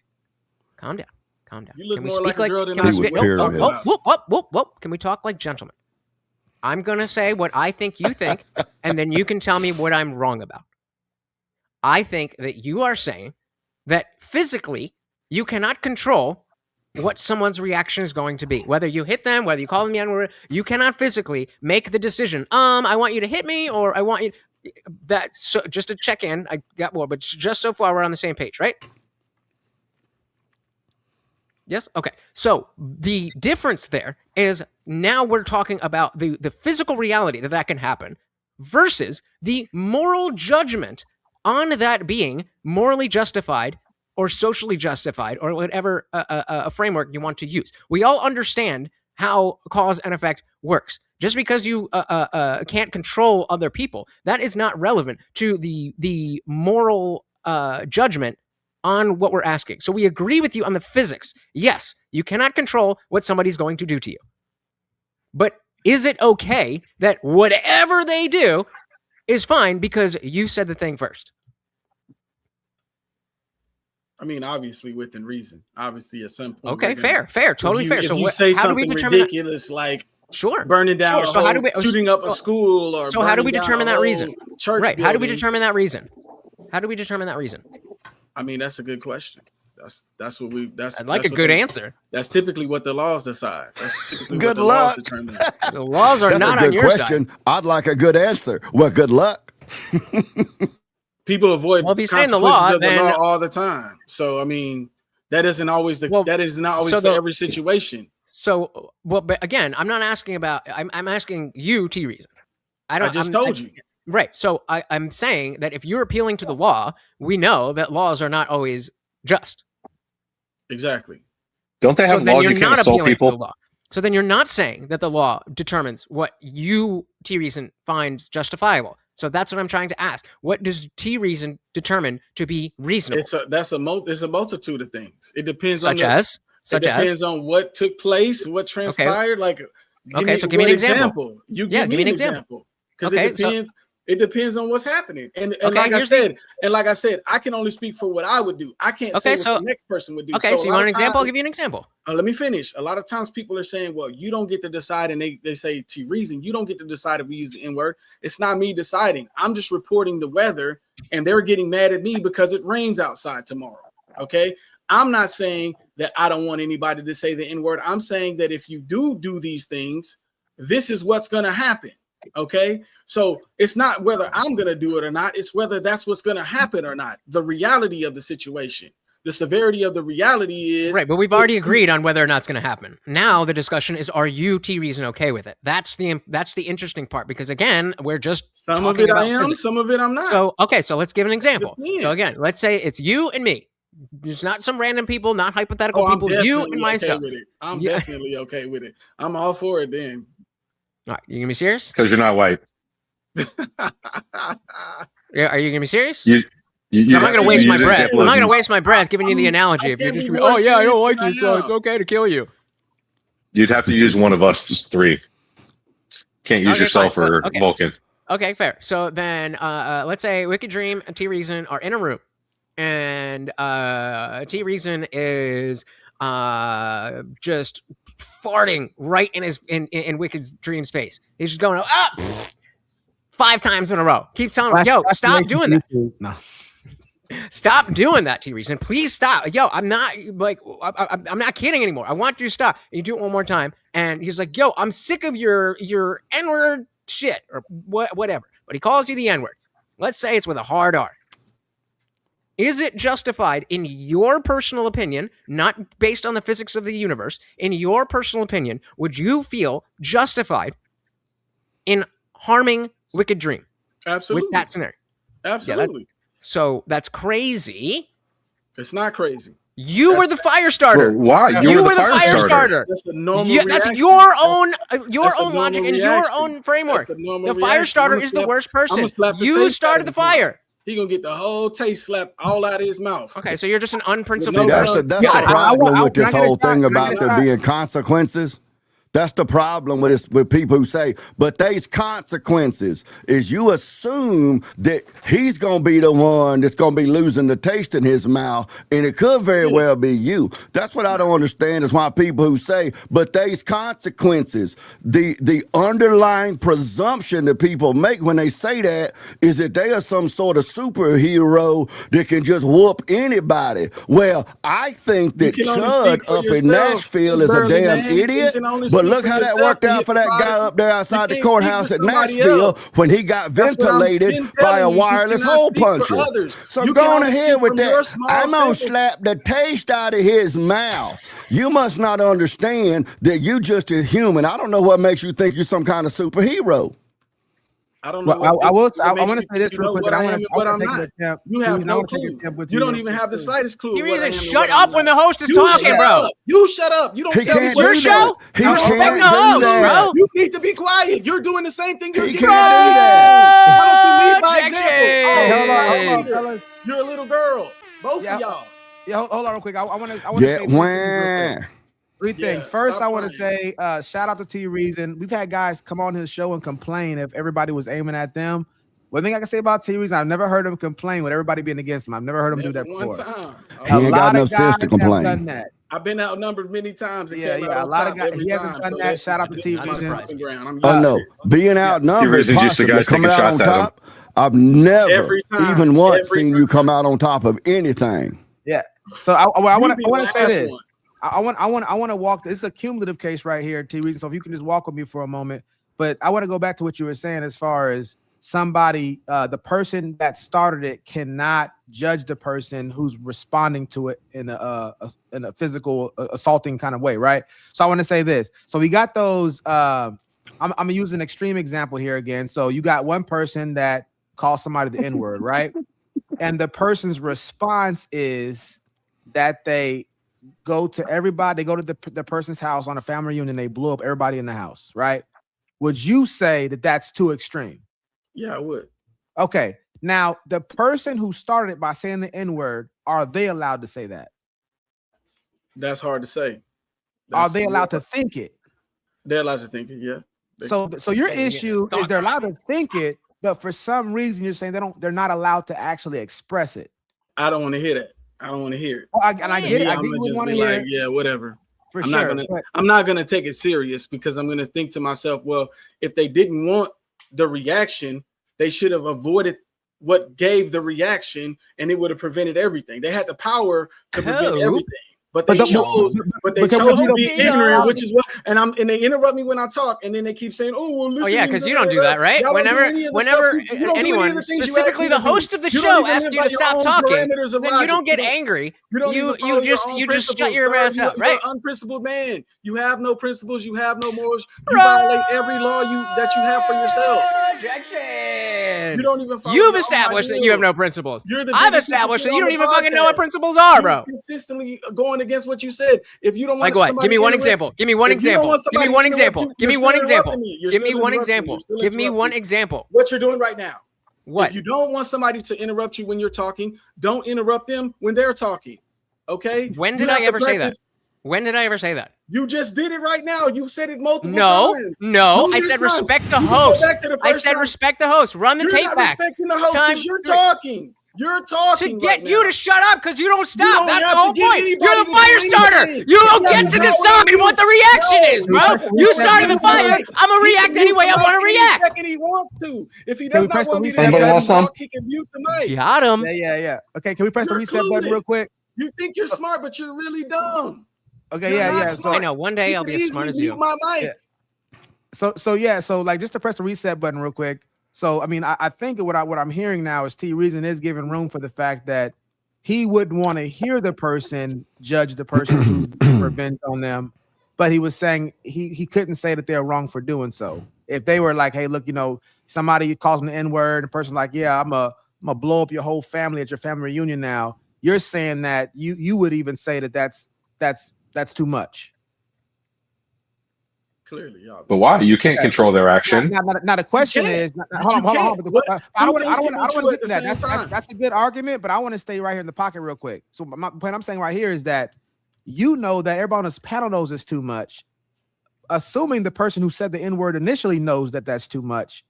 Calm down. You look can we more speak like a girl than can I we do. whoop. Can we talk like gentlemen? I'm gonna say what I think you think, and then you can tell me what I'm wrong about. I think that you are saying that physically you cannot control what someone's reaction is going to be. Whether you hit them, whether you call them the N-word, you cannot physically make the decision. I want you to hit me, or I want you that. So just to check in, I got more, but just so far we're on the same page, right? Yes. Okay. So the difference there is now we're talking about the physical reality that can happen versus the moral judgment on that being morally justified or socially justified, or whatever a framework you want to use. We all understand how cause and effect works. Just because you can't control other people, that is not relevant to the moral judgment on what we're asking. So we agree with you on the physics. Yes, you cannot control what somebody's going to do to you. But is it okay that whatever they do is fine because you said the thing first? I mean, obviously within reason. Obviously, at some point. Okay, fair, totally fair. If So you say how something do we determine ridiculous, like burning burning down, shooting up a school, or so how do we determine that reason? Church right? Building. How do we determine that reason? How do we determine that reason? I mean, that's a good question. That's what we. I'd like a good answer. That's typically what the laws decide. That's typically good what the luck. Laws determine. The laws are That's not a good on your question. side. I'd like a good answer. Well, good luck. People avoid if you're saying the law, law, then all the time. So I mean, that isn't always that is not always for every situation. So, but again, I'm not asking about. I'm asking you, T Reason. I just told you. Right. So I'm saying that if you're appealing to the law, we know that laws are not always just. Exactly. Don't they have laws you can't assault people? So then you're not saying that the law determines what you, T Reason, finds justifiable. So that's what I'm trying to ask. What does T Reason determine to be reasonable? It's a multitude of things. It depends such as depends on what took place, what transpired. Okay. Like, give me an example. You give me an example. Because it depends. It depends on what's happening. And Okay, like I here's said, I can only speak for what I would do. I can't Okay, say what the next person would do. Okay, so you a lot want an of example? I'll times- give you an example. let me finish. A lot of times people are saying, well, you don't get to decide, and they say to reason, you don't get to decide if we use the N-word. It's not me deciding. I'm just reporting the weather, and they're getting mad at me because it rains outside tomorrow. Okay. I'm not saying that I don't want anybody to say the N-word. I'm saying that if you do these things, this is what's going to happen. Okay. So it's not whether I'm going to do it or not. It's whether that's what's going to happen or not. The reality of the situation. The severity of the reality is right, but we've already agreed on whether or not it's going to happen. Now the discussion is: are you T Reason okay with it? That's the interesting part, because again, we're just some of it I am, some of it I'm not. So okay, so let's give an example. So again, let's say it's you and me. There's not some random people, not hypothetical people. You and myself. Okay, I'm definitely okay with it. I'm all for it. Then. All right, you gonna be serious? Because you're not white. Yeah, are you gonna be serious? I'm not going to waste my breath. I'm not going to waste my breath giving you the analogy. If you're just going to be, oh, yeah, I don't like you, so it's okay to kill you. You'd have to use one of us three. Can't use yourself or Vulcan. Okay, fair. So then let's say Wicked Dream and T Reason are in a room, and T Reason is just farting right in Wicked Dream's face. He's just going, 5 times in a row. Keeps telling him, yo, stop doing that. No. Stop doing that, T Reason. Please stop. Yo, I'm not I'm not kidding anymore. I want you to stop. And you do it one more time. And he's like, yo, I'm sick of your N-word shit or whatever. But he calls you the N-word. Let's say it's with a hard R. Is it justified in your personal opinion, not based on the physics of the universe, in your personal opinion, would you feel justified in harming Wicked Dream? Absolutely. With that scenario? Absolutely. Yeah, so that's crazy. It's not crazy. You were the fire starter. Bro, why? You were the fire starter. That's a normal that's your own logic and your reaction. own framework. The fire reaction. starter is the worst person. You started the fire. He gonna get the whole taste slapped all out of his mouth. Okay, so you're just an unprincipled See, person. that's the problem with this whole thing about there being consequences. That's the problem with people who say, but there's consequences, is you assume that he's going to be the one that's going to be losing the taste in his mouth, and it could very well be you. That's what I don't understand is why people who say, but there's consequences. The underlying presumption that people make when they say that is that they are some sort of superhero that can just whoop anybody. Well, I think that Chud up in Nashville is a damn idiot, but look how that worked out for that guy up there outside the courthouse at Nashville when he got ventilated by a wireless hole puncher. So go on ahead with that. I'm going to slap the taste out of his mouth. You must not understand that you just a human. I don't know what makes you think you're some kind of superhero. I don't know. Well, I want to say this real quick. What I am and what I'm not. You have no clue. You don't even have the slightest clue. Shut up when the host is talking, bro. You shut up. You don't tell me your show. He can't do that. You need to be quiet. You're doing the same thing. You're doing. Why don't you lead by example? You're a little girl. Both of y'all. Yeah, hold on real quick. I want to. Three things. First, I want to say shout out to T Reason. We've had guys come on his show and complain if everybody was aiming at them. One thing I can say about T Reason, I've never heard him complain with everybody being against him. I've never heard him do that before. He ain't got enough sense to complain. Done that. I've been outnumbered many times. Yeah, a lot of guys. He hasn't done that. Shout out to T Reason. Oh no, being outnumbered, possibly coming out on top. I've never even once seen you come out on top of anything. Yeah. So I want to say this. I want to walk. This is a cumulative case right here, T Reason. So if you can just walk with me for a moment, but I want to go back to what you were saying as far as somebody, the person that started it cannot judge the person who's responding to it in a physical assaulting kind of way, right? So I want to say this. So we got those. I'm gonna use an extreme example here again. So you got one person that calls somebody the N-word, right? And the person's response is that they go to everybody, they go to the person's house on a family reunion, they blew up everybody in the house, right? Would you say that that's too extreme? Yeah, I would. Okay. Now, the person who started it by saying the N-word, are they allowed to say that? That's hard to say. Are they allowed to think it? They're allowed to think it, yeah. So your issue is they're allowed to think it, But for some reason, you're saying they're not allowed to actually express it. I don't want to hear that. I don't want to hear it. I get it. I I'm think you gonna just want be to hear like, it. yeah, whatever. For I'm sure. not gonna take it serious because I'm gonna think to myself, well, if they didn't want the reaction, they should have avoided what gave the reaction, and it would have prevented everything. They had the power to prevent everything. But they chose to be ignorant, which is what. And they interrupt me when I talk, and then they keep saying, "Oh, well, listen." Oh yeah, because you don't do that, right? Whenever anyone, specifically the host of the show, asks you to stop talking, then you don't get angry. You just shut your ass up, right? You're an unprincipled man. You have no principles. You have no morals. You violate every law that you have for yourself. Objection. You don't even. You've established that you have no principles. I've established that you don't even fucking know what principles are, bro. Consistently going against what you said. If you don't want, like what? Give me one example. Give me one example. Give me one example. Give me one example. Give me one example. Give me one example. What you're doing right now. What? If you don't want somebody to interrupt you when you're talking, don't interrupt them when they're talking. Okay? When did I ever say that? When did I ever say that? You just did it right now. You said it multiple times. No. I said respect the host. I said respect the host. Run the tape back. Respecting the host because you're talking. You're talking to get right you now. to shut up because you don't stop. You don't That's the whole point. You're the to fire starter. You don't get to decide what the reaction is, bro. You started the fire. I'm gonna react any way I want to react. He wants to. If he does not want me to talk, he can mute the mic. Got him. Yeah. Okay, can we press the reset button real quick? You think you're smart, but you're really dumb. Okay, yeah. So I know one day I'll be as smart as you. My mic. Yeah. So like just to press the reset button real quick. So I mean, I think what I'm hearing now is T Reason is giving room for the fact that he wouldn't want to hear the person judge the person who revenge on them, but he was saying he couldn't say that they're wrong for doing so. If they were like, hey, look, somebody calls them the N-word, the person like, yeah, I'm gonna blow up your whole family at your family reunion now. You're saying that you would even say that that's too much. Clearly, y'all. But why? You can't control their action. Now the question is, hold on. I don't want to get to that. That's a good argument, but I want to stay right here in the pocket real quick. So my point I'm saying right here is that that everybody on this panel knows it's too much. Assuming the person who said the N-word initially knows that that's too much,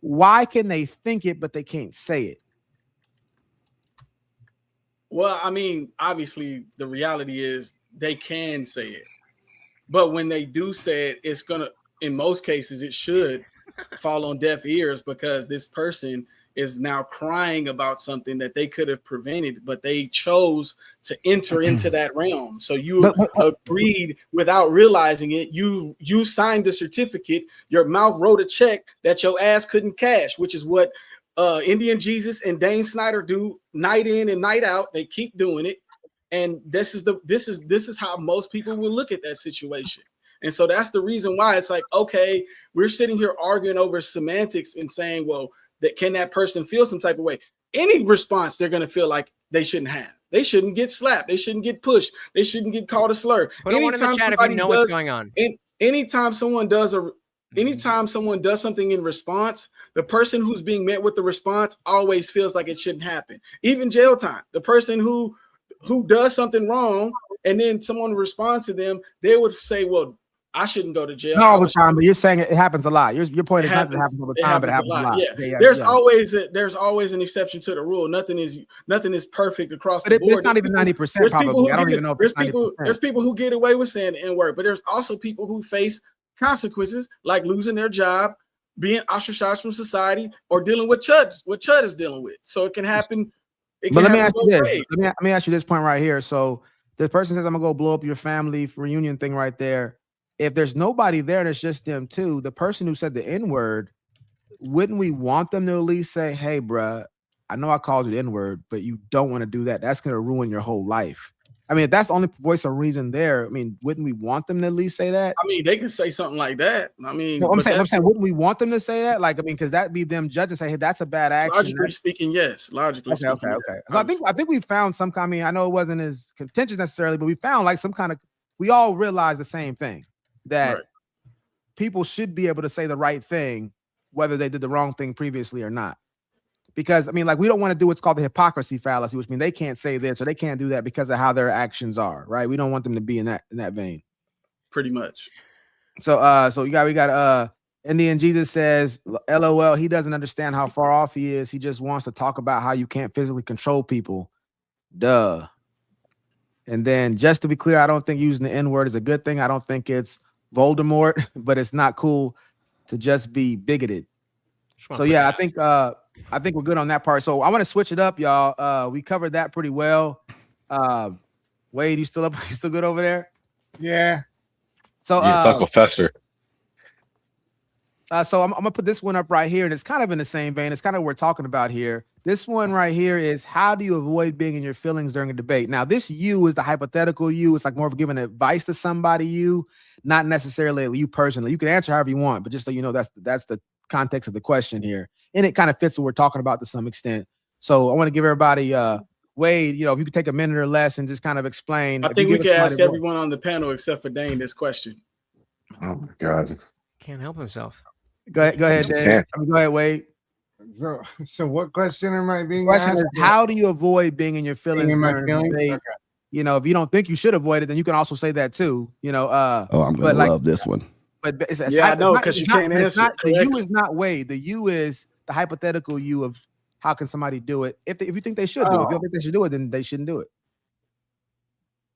why can they think it but they can't say it? Well, I mean, obviously, the reality is they can say it. But when they do say it, it's going to, in most cases, it should fall on deaf ears because this person is now crying about something that they could have prevented, but they chose to enter into that realm. So you agreed without realizing it. You signed the certificate. Your mouth wrote a check that your ass couldn't cash, which is what Indian Jesus and Dane Snyder do night in and night out. They keep doing it. And this is how most people will look at that situation. And so that's the reason why it's like, okay, we're sitting here arguing over semantics and saying, well, can that person feel some type of way? Any response they're going to feel like they shouldn't have. They shouldn't get slapped. They shouldn't get pushed. They shouldn't get called a slur. Put one in the chat if you know what's going on. Anytime someone does something in response, the person who's being met with the response always feels like it shouldn't happen. Even jail time, the person who does something wrong and then someone responds to them, they would say, well, I shouldn't go to jail. Not all the time, but you're saying it happens a lot. Your point is not that it happens all the time, but it happens a lot. Yeah. There's always an exception to the rule. Nothing is perfect across the board. It's not even 90% probably. I don't even know if it's 90%. There's people who get away with saying the N-word, but there's also people who face consequences like losing their job, being ostracized from society, or dealing with what Chud is dealing with. So it can happen. But let me ask you this. Let me ask you this point right here. So the person says, I'm gonna go blow up your family reunion thing right there. If there's nobody there and it's just them two, the person who said the N-word, wouldn't we want them to at least say, hey, bruh, I know I called you the N-word, but you don't want to do that. That's gonna ruin your whole life. I mean, if that's the only voice of reason there, I mean, wouldn't we want them to at least say that? I mean, they can say something like that. I mean, no, I'm saying, wouldn't we want them to say that? Like, I mean, because that'd be them judging, say, hey, that's a bad action. Logically speaking, yes. Logically speaking. Okay. I think we found some kind. I mean, I know it wasn't as contentious necessarily, but we found like some kind of. We all realized the same thing, that people should be able to say the right thing, whether they did the wrong thing previously or not. Because I mean, like, we don't want to do what's called the hypocrisy fallacy, which means they can't say this or they can't do that because of how their actions are, right? We don't want them to be in that vein. Pretty much. So we got Indian Jesus says, LOL, he doesn't understand how far off he is. He just wants to talk about how you can't physically control people. Duh. And then just to be clear, I don't think using the N-word is a good thing. I don't think it's Voldemort, but it's not cool to just be bigoted. So yeah, I think we're good on that part. So I want to switch it up, y'all. We covered that pretty well. Wade, you still up? You still good over there? Yeah. So it's Uncle Fester. So I'm gonna put this one up right here, and it's kind of in the same vein. It's kind of what we're talking about here. This one right here is, how do you avoid being in your feelings during a debate? Now, this you is the hypothetical you. It's like more of giving advice to somebody you, not necessarily you personally. You can answer however you want, but just so you know, that's the context of the question here, and it kind of fits what we're talking about to some extent. So I want to give everybody, Wade, you know, if you could take a minute or less and just kind of explain. I think we could ask everyone on the panel except for Dane this question. Oh my God, can't help himself. Go ahead, Dave. Go ahead, Wade. So what question am I being asked? Is, how do you avoid being in your feelings? Okay. You know, if you don't think you should avoid it, then you can also say that too. You know, I'm gonna love this one. But it's I know, because you can't answer. The you is not Wade. The you is the hypothetical you of how can somebody do it. If you think they should do it, if you don't think they should do it, then they shouldn't do it.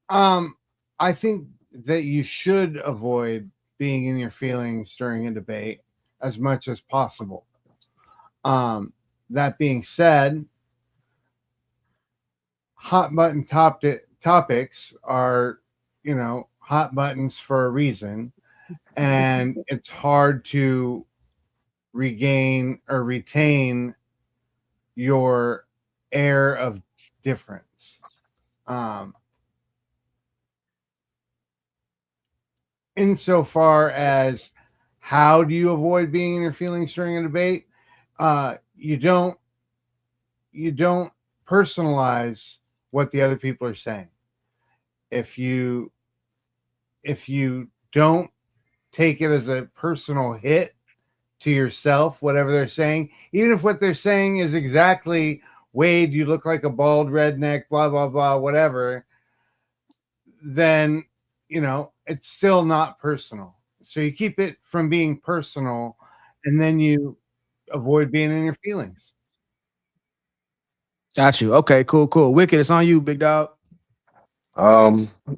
I think that you should avoid being in your feelings during a debate as much as possible. That being said, hot button topics are, you know, hot buttons for a reason, and it's hard to regain or retain your air of difference. Insofar as how do you avoid being in your feelings during a debate? You don't personalize what the other people are saying. If you don't take it as a personal hit to yourself, whatever they're saying, even if what they're saying is exactly, Wade, you look like a bald redneck, blah, blah, blah, whatever, then, you know, it's still not personal. So you keep it from being personal, and then you avoid being in your feelings. Got you. Okay, cool. Wicked, it's on you, big dog.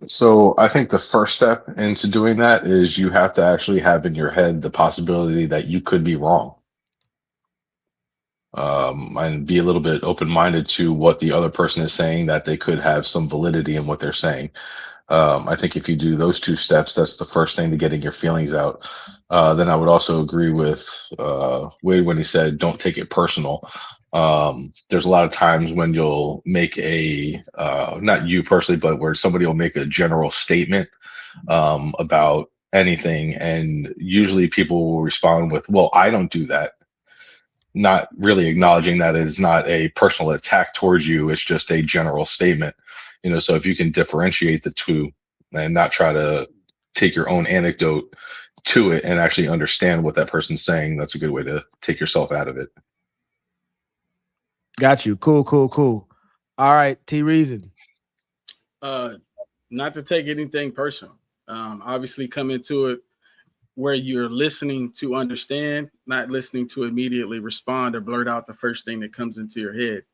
So I think the first step into doing that is you have to actually have in your head the possibility that you could be wrong. And be a little bit open-minded to what the other person is saying, that they could have some validity in what they're saying. I think if you do those two steps, that's the first thing to getting your feelings out. Then I would also agree with Wade when he said, don't take it personal. There's a lot of times when you'll make a, not you personally, but where somebody will make a general statement about anything. And usually people will respond with, well, I don't do that. Not really acknowledging that is not a personal attack towards you. It's just a general statement. You know, so if you can differentiate the two and not try to take your own anecdote to it and actually understand what that person's saying, that's a good way to take yourself out of it. Got you. Cool. All right, T Reason. Not to take anything personal. Obviously come into it where you're listening to understand, not listening to immediately respond or blurt out the first thing that comes into your head.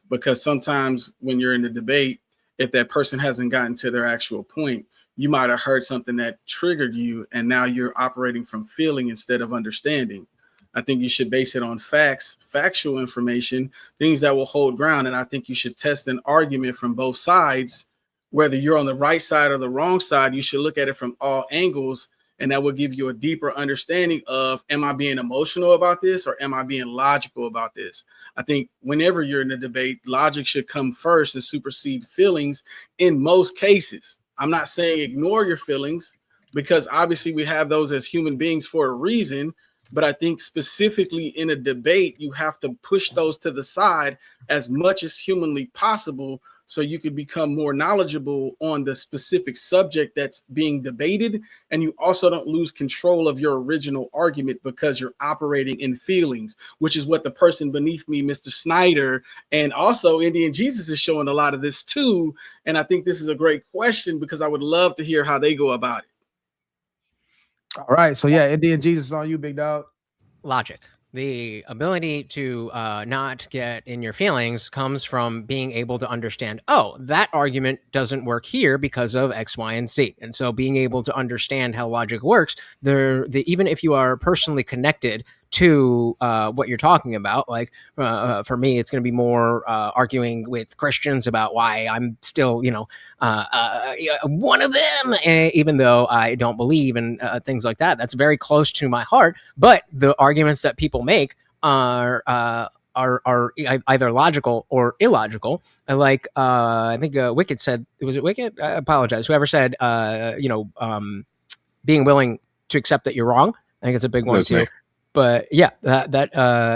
Because sometimes when you're in the debate, if that person hasn't gotten to their actual point, you might have heard something that triggered you, and now you're operating from feeling instead of understanding. I think you should base it on facts, factual information, things that will hold ground. And I think you should test an argument from both sides, whether you're on the right side or the wrong side. You should look at it from all angles, and that will give you a deeper understanding of, am I being emotional about this or am I being logical about this? I think whenever you're in a debate, logic should come first and supersede feelings in most cases. I'm not saying ignore your feelings, because obviously we have those as human beings for a reason. But I think specifically in a debate, you have to push those to the side as much as humanly possible, so you could become more knowledgeable on the specific subject that's being debated. And you also don't lose control of your original argument because you're operating in feelings, which is what the person beneath me, Mr. Snyder, and also Indian Jesus, is showing a lot of this too. And I think this is a great question, because I would love to hear how they go about it. All right. So yeah, Indian Jesus on you, big dog. Logic. The ability to not get in your feelings comes from being able to understand, oh, that argument doesn't work here because of X, Y, and Z. And so being able to understand how logic works, even if you are personally connected to what you're talking about, like for me, it's going to be more arguing with Christians about why I'm still, one of them, even though I don't believe in things like that. That's very close to my heart. But the arguments that people make are either logical or illogical. Like I think Wicked said, was it Wicked? I apologize. Whoever said, being willing to accept that you're wrong. I think it's a big one too. But yeah, that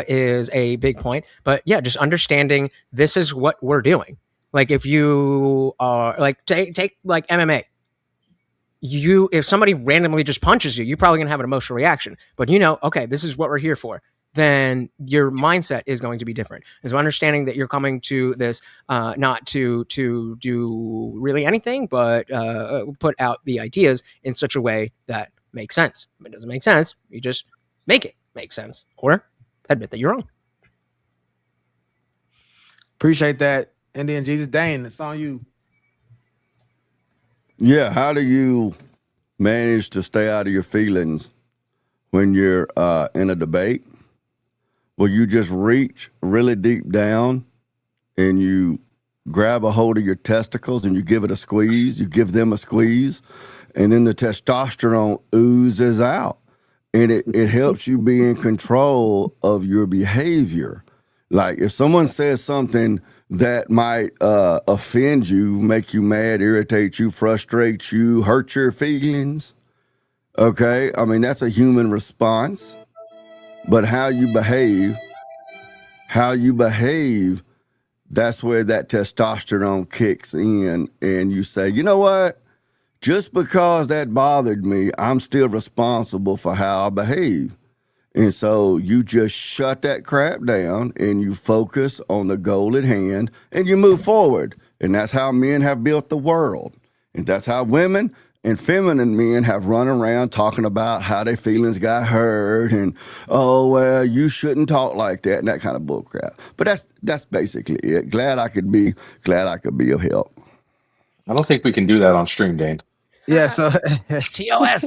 is a big point. But yeah, just understanding this is what we're doing. Like if you are like take like MMA, if somebody randomly just punches you, you're probably gonna have an emotional reaction. But okay, this is what we're here for. Then your mindset is going to be different. And so understanding that you're coming to this not to do really anything, but put out the ideas in such a way that makes sense. If it doesn't make sense, you just make it make sense or admit that you're wrong. Appreciate that, Indian Jesus. Dane, it's on you. Yeah, how do you manage to stay out of your feelings when you're in a debate? Well, you just reach really deep down and you grab a hold of your testicles and you give it a squeeze, you give them a squeeze, and then the testosterone oozes out. And it helps you be in control of your behavior. Like if someone says something that might offend you, make you mad, irritate you, frustrate you, hurt your feelings, okay? I mean, that's a human response. But how you behave, that's where that testosterone kicks in and you say, you know what? Just because that bothered me, I'm still responsible for how I behave. And so you just shut that crap down and you focus on the goal at hand and you move forward. And that's how men have built the world. And that's how women and feminine men have run around talking about how their feelings got hurt and, oh, well, you shouldn't talk like that and that kind of bull crap. But that's basically it. Glad I could be of help. I don't think we can do that on stream, Dane. Yeah, so TOS.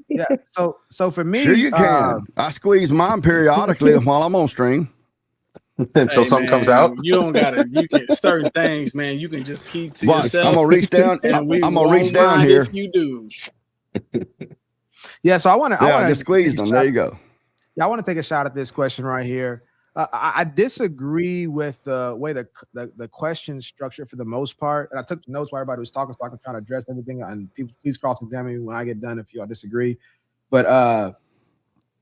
Yeah, so for me, sure you can. I squeeze mine periodically while I'm on stream. Until something comes out. You don't gotta. You can certain things, man. You can just keep to yourself. I'm gonna reach down. I'm gonna reach down here. If you do. Yeah, so I want to. I just squeezed them. There you go. Yeah, I want to take a shot at this question right here. I disagree with the way the question structure for the most part. And I took notes while everybody was talking, so I can try to address everything. And people, please cross-examine me when I get done if y'all disagree. But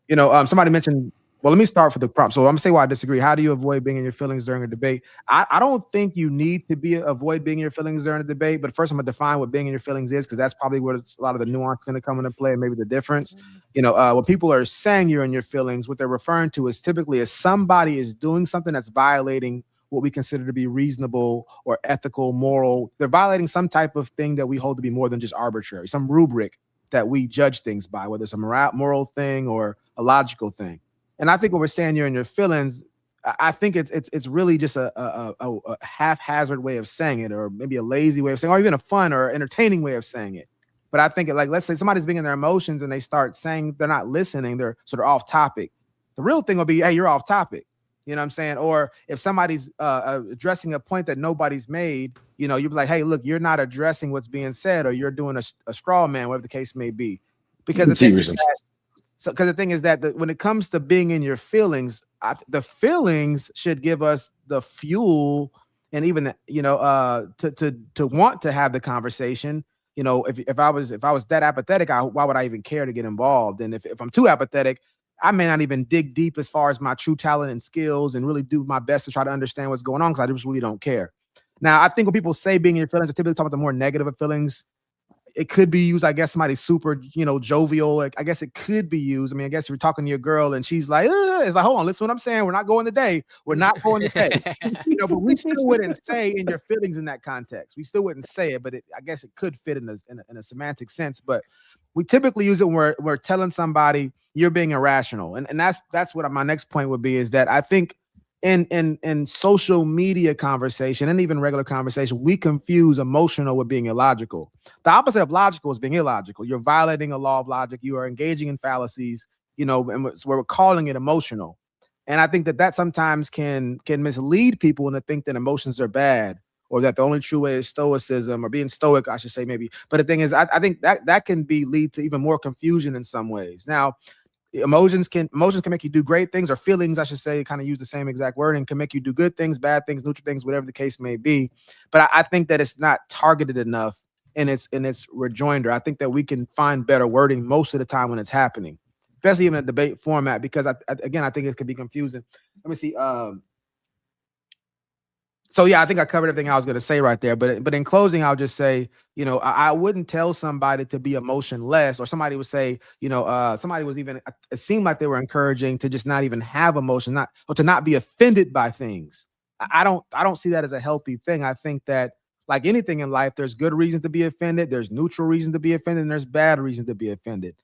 somebody mentioned. Well, let me start for the prompt. So I'm gonna say why I disagree. How do you avoid being in your feelings during a debate? I don't think you need to avoid being in your feelings during a debate. But first, I'm gonna define what being in your feelings is, because that's probably where a lot of the nuance is gonna come into play, and maybe the difference. When people are saying you're in your feelings, what they're referring to is typically as somebody is doing something that's violating what we consider to be reasonable or ethical, moral. They're violating some type of thing that we hold to be more than just arbitrary, some rubric that we judge things by, whether it's a moral thing or a logical thing. And I think when we're saying you're in your feelings, I think it's really just a haphazard way of saying it, or maybe a lazy way of saying, or even a fun or entertaining way of saying it. But I think let's say somebody's being in their emotions and they start saying they're not listening, they're sort of off topic. The real thing will be, hey, you're off topic. You know what I'm saying? Or if somebody's addressing a point that nobody's made, you'll be like, hey, look, you're not addressing what's being said, or you're doing a straw man, whatever the case may be. Because the thing is that when it comes to being in your feelings, the feelings should give us the fuel and even to want to have the conversation. If I was that apathetic, why would I even care to get involved? And if I'm too apathetic, I may not even dig deep as far as my true talent and skills and really do my best to try to understand what's going on, because I just really don't care. Now, I think when people say being in your feelings, they're typically talking about the more negative of feelings. It could be used, I guess, somebody's super, jovial. I guess it could be used. I mean, I guess if you're talking to your girl and she's like, it's like, hold on, listen to what I'm saying. We're not going today. We're not going today. But we still wouldn't say in your feelings in that context. We still wouldn't say it, but I guess it could fit in a semantic sense. But We typically use it when we're telling somebody you're being irrational. And that's what my next point would be, is that I think in social media conversation and even regular conversation, we confuse emotional with being illogical. The opposite of logical is being illogical. You're violating a law of logic. You are engaging in fallacies, and we're calling it emotional. And I think that sometimes can mislead people into think that emotions are bad, or that the only true way is stoicism, or being stoic, I should say, maybe. But the thing is, I think that can lead to even more confusion in some ways. Now, emotions can make you do great things, or feelings, I should say, kind of use the same exact word, and can make you do good things, bad things, neutral things, whatever the case may be. But I think that it's not targeted enough in its rejoinder. I think that we can find better wording most of the time when it's happening, especially even a debate format, because I think it could be confusing. Let me see. So yeah, I think I covered everything I was going to say right there. But in closing, I'll just say, I wouldn't tell somebody to be emotionless, or somebody would say, somebody was even, it seemed like they were encouraging to just not even have emotion, or to not be offended by things. I don't see that as a healthy thing. I think that, like anything in life, there's good reasons to be offended, there's neutral reason to be offended, and there's bad reason to be offended.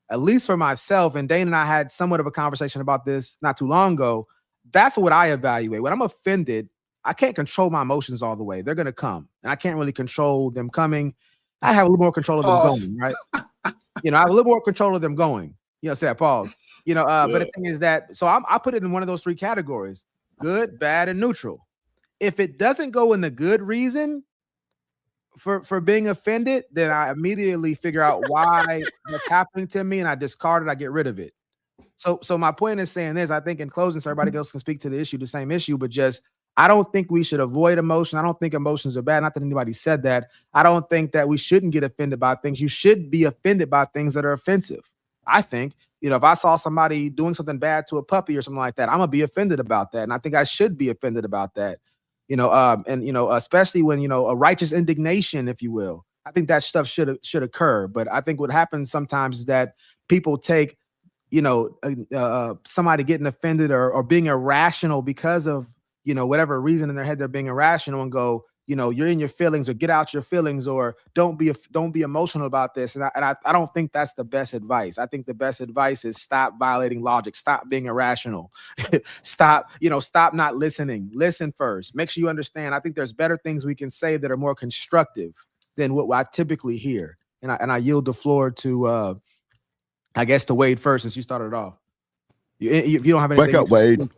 At least for myself, and Dane and I had somewhat of a conversation about this not too long ago. That's what I evaluate. When I'm offended, I can't control my emotions all the way. They're going to come, and I can't really control them coming. I have a little more control of them going, right? I have a little more control of them going. Say that, pause. But the thing is that, so I put it in one of those three categories: good, bad, and neutral. If it doesn't go in the good reason for being offended, then I immediately figure out why that's happening to me, and I discard it. I get rid of it. So my point is saying this. I think in closing, so everybody else can speak to the same issue, but just, I don't think we should avoid emotion. I don't think emotions are bad. Not that anybody said that. I don't think that we shouldn't get offended by things. You should be offended by things that are offensive. I think, if I saw somebody doing something bad to a puppy or something like that, I'm gonna be offended about that. And I think I should be offended about that. Especially when, a righteous indignation, if you will. I think that stuff should occur. But I think what happens sometimes is that people take, somebody getting offended or being irrational because of, whatever reason in their head they're being irrational, and go, you're in your feelings, or get out your feelings, or don't be emotional about this. And I don't think that's the best advice. I think the best advice is stop violating logic, stop being irrational, stop not listening. Listen first. Make sure you understand. I think there's better things we can say that are more constructive than what I typically hear. And I yield the floor to I guess to Wade first, since you started off. If you don't have anything, wake up, Wade.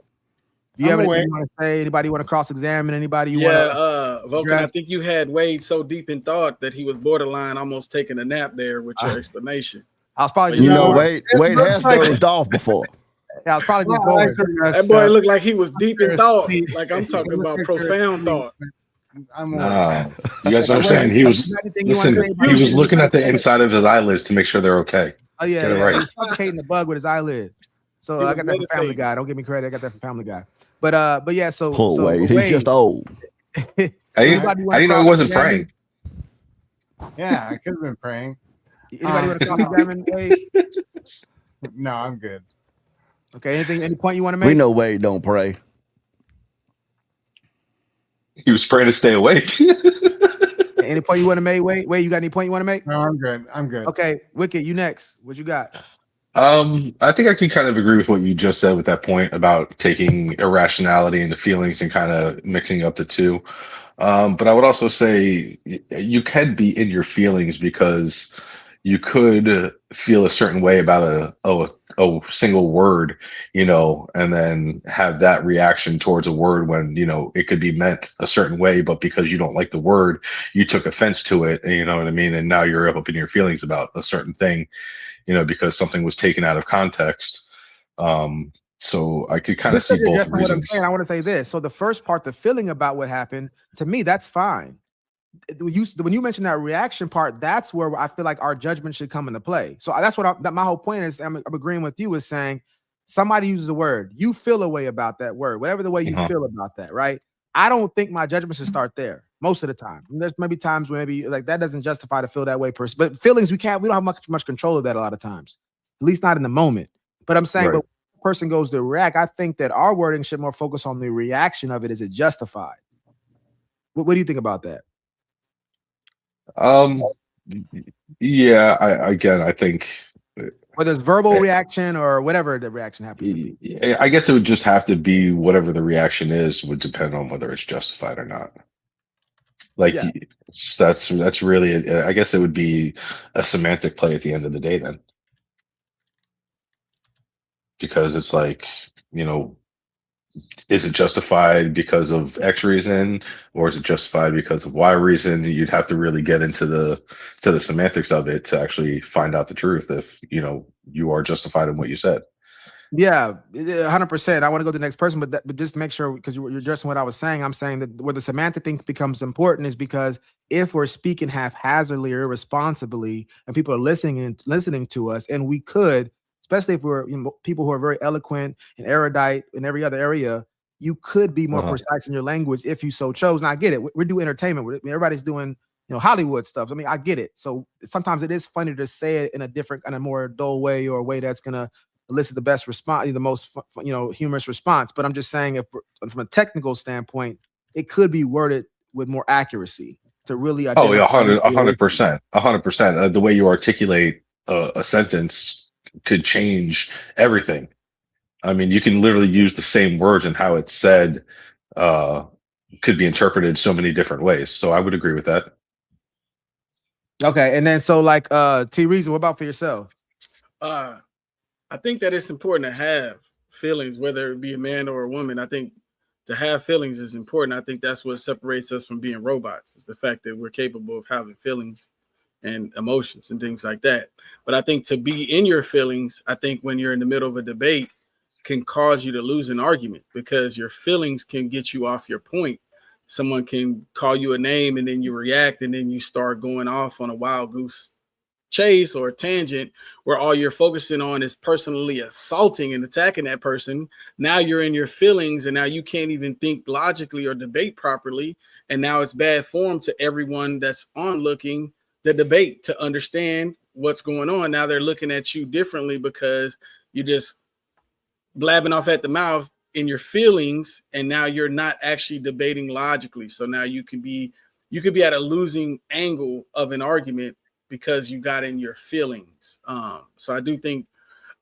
Do you have anything you want to say? Anybody want to cross-examine? Anybody you want to Vulcan, I think you had Wade so deep in thought that he was borderline almost taking a nap there with your explanation. I was probably Wade has dozed off before. Yeah, I was probably just bored. That boy looked like he was deep in thought. Like I'm talking about profound thought. No, you guys understand? He was looking at the inside of his eyelids to make sure they're okay. Oh yeah, Get it right. He's suffocating the bug with his eyelid. So I got that from Family Guy. Don't give me credit. I got that from Family Guy. But yeah. So Wade, he's just old. I didn't know he wasn't praying. Yeah, I could have been praying. Anybody want to cross-examine Wade? No, I'm good. Okay. Any point you want to make? We know Wade don't pray. He was praying to stay awake. Any point you want to make, Wade? Wade, you got any point you want to make? No, I'm good. I'm good. Okay, Wicked, you next. What you got? I think I can kind of agree with what you just said with that point about taking irrationality into feelings and kind of mixing up the two. But I would also say you can be in your feelings because you could feel a certain way about a single word, and then have that reaction towards a word when, it could be meant a certain way, but because you don't like the word, you took offense to it, and you know what I mean? And now you're up in your feelings about a certain thing, because something was taken out of context. So I could kind of see both reasons. I want to say this. So the first part, the feeling about what happened, to me, that's fine. When you mentioned that reaction part, that's where I feel like our judgment should come into play. So that's what my whole point is. I'm agreeing with you, is saying somebody uses a word, you feel a way about that word, whatever the way you feel about that, right? I don't think my judgment should start there most of the time. And there's maybe times where maybe like that doesn't justify to feel that way person, but feelings we don't have much control of that a lot of times, at least not in the moment. But I'm saying, but when a person goes to react, I think that our wording should more focus on the reaction of it. Is it justified? What do you think about that? Yeah, I think Whether it's verbal reaction or whatever the reaction happens to be. I guess it would just have to be whatever the reaction is would depend on whether it's justified or not. Like Yeah. that's really I guess it would be a semantic play at the end of the day then. Because it's like, you know, is it justified because of X reason or is it justified because of Y reason? You'd have to really get into the semantics of it to actually find out the truth if, you know, you are justified in what you said. Yeah, 100%. I want to go to the next person, but just to make sure, because you're addressing what I was saying, I'm saying that where the semantic thing becomes important is because if we're speaking haphazardly or irresponsibly, and people are listening to us, and we could, especially if we're people who are very eloquent and erudite in every other area, you could be more precise in your language if you so chose. And I get it. We're doing entertainment. Everybody's doing Hollywood stuff. I mean, I get it. So sometimes it is funny to say it in a more dull way or a way that's gonna elicit the best response, the most humorous response. But I'm just saying, if from a technical standpoint, it could be worded with more accuracy to really identify. Oh yeah, 100%. The way you articulate a sentence could change everything. I mean, you can literally use the same words and how it's said could be interpreted so many different ways. So I would agree with that. Okay, and then so like T Reason, what about for yourself? I think that it's important to have feelings, whether it be a man or a woman. I think to have feelings is important. I think that's what separates us from being robots, is the fact that we're capable of having feelings and emotions and things like that. But I think to be in your feelings, I think when you're in the middle of a debate can cause you to lose an argument because your feelings can get you off your point. Someone can call you a name and then you react and then you start going off on a wild goose chase or a tangent where all you're focusing on is personally assaulting and attacking that person. Now you're in your feelings and now you can't even think logically or debate properly. And now it's bad form to everyone that's onlooking the debate to understand what's going on. Now they're looking at you differently because you just blabbing off at the mouth in your feelings, and now you're not actually debating logically. So now you could be at a losing angle of an argument because you got in your feelings. So I do think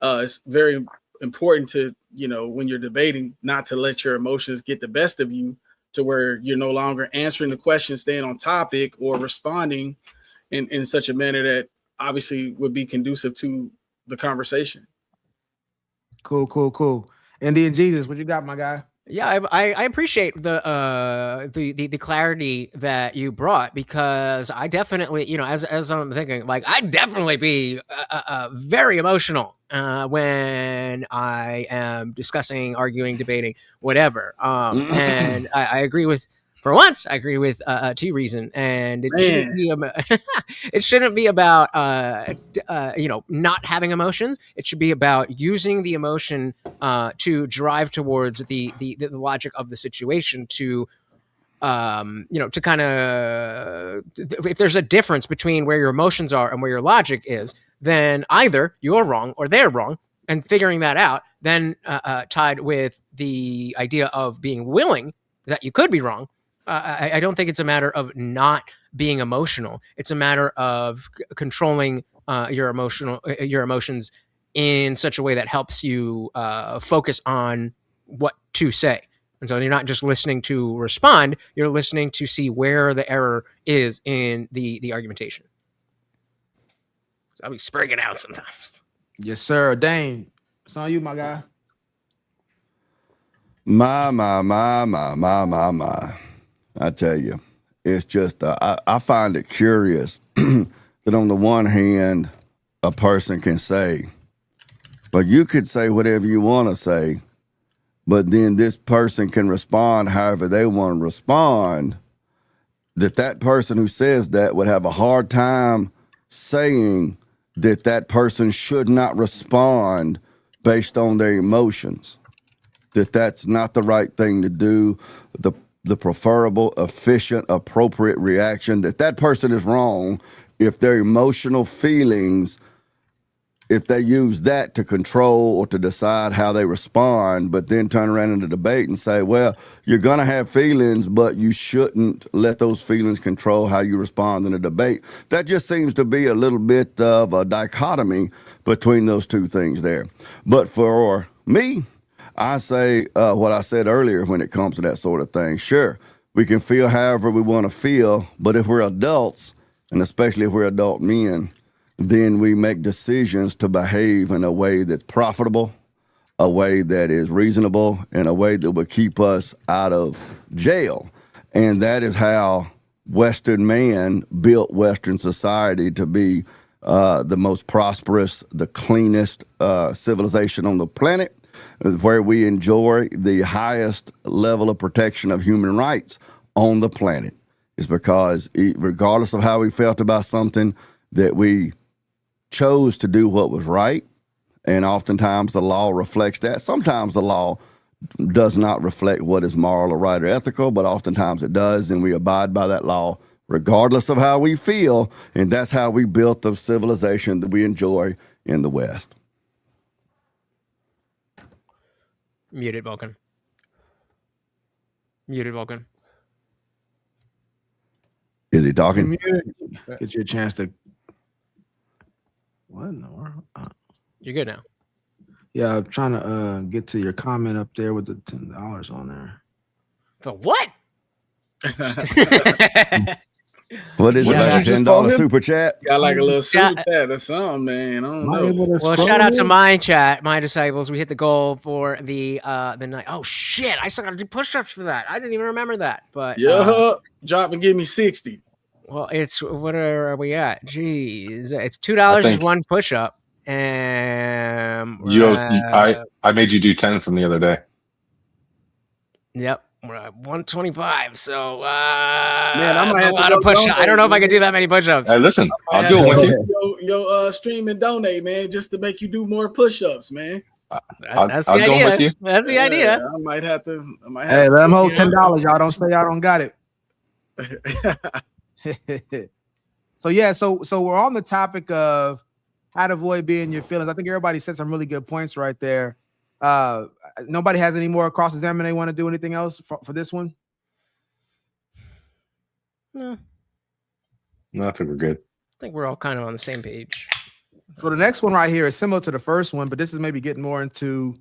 it's very important to, when you're debating, not to let your emotions get the best of you to where you're no longer answering the question, staying on topic, or responding in such a manner that obviously would be conducive to the conversation. Cool. Indian Jesus, what you got, my guy? Yeah, I appreciate the clarity that you brought, because I definitely, as I'm thinking, like, I'd definitely be very emotional when I am discussing, arguing, debating, whatever. And I agree with. For once, I agree with T Reason, and it shouldn't be about not having emotions. It should be about using the emotion to drive towards the logic of the situation. To to kind of, if there's a difference between where your emotions are and where your logic is, then either you're wrong or they're wrong, and figuring that out, then tied with the idea of being willing that you could be wrong. I don't think it's a matter of not being emotional. It's a matter of controlling your emotions in such a way that helps you focus on what to say. And so you're not just listening to respond, you're listening to see where the error is in the argumentation. I'll be spraying it out sometimes. Yes, sir. Dane, it's on you, my guy. My. I tell you, it's just, I find it curious that on the one hand, a person can say, but you could say whatever you want to say, but then this person can respond however they want to respond, that person who says that would have a hard time saying that person should not respond based on their emotions, that's not the right thing to do, the preferable, efficient, appropriate reaction, that person is wrong if their emotional feelings if they use that to control or to decide how they respond, but then turn around in the debate and say, well, you're going to have feelings, but you shouldn't let those feelings control how you respond in a debate. That just seems to be a little bit of a dichotomy between those two things there. But for me, I say what I said earlier when it comes to that sort of thing. Sure, we can feel however we want to feel, but if we're adults, and especially if we're adult men, then we make decisions to behave in a way that's profitable, a way that is reasonable, and a way that will keep us out of jail. And that is how Western man built Western society to be the most prosperous, the cleanest civilization on the planet, where we enjoy the highest level of protection of human rights on the planet. It's because regardless of how we felt about something, that we chose to do what was right, and oftentimes the law reflects that. Sometimes the law does not reflect what is moral or right or ethical, but oftentimes it does, and we abide by that law regardless of how we feel, and that's how we built the civilization that we enjoy in the West. Muted, Vulcan. Muted, Vulcan. Is he talking? Get you a chance to. What in the world? You're good now. Yeah, I'm trying to get to your comment up there with the $10 on there. The what? What is it, like a $10 super chat? Got like a little super chat or something, man. I don't know. Well, shout out to my chat, my disciples. We hit the goal for the night. Oh shit! I still got to do push-ups for that. I didn't even remember that. But drop and give me 60. Well, it's what are we at? Jeez, it's $2 is one push-up, and I made you do 10 from the other day. Yep. We're at 125, so man, I might that's have a lot of push-ups. I don't know if I can do that many push-ups. Hey, listen, I'll do it with you. Yo, stream and donate, man, just to make you do more push-ups, man. That's the idea. With you. That's the idea. I might have to. Hey, let them hold $10. Y'all don't say y'all don't got it. So yeah, so we're on the topic of how to avoid being your feelings. I think everybody said some really good points right there. Nobody has any more cross-examine. They want to do anything else for this one? No, I think we're good. I think we're all kind of on the same page. So the next one right here is similar to the first one, but this is maybe getting more into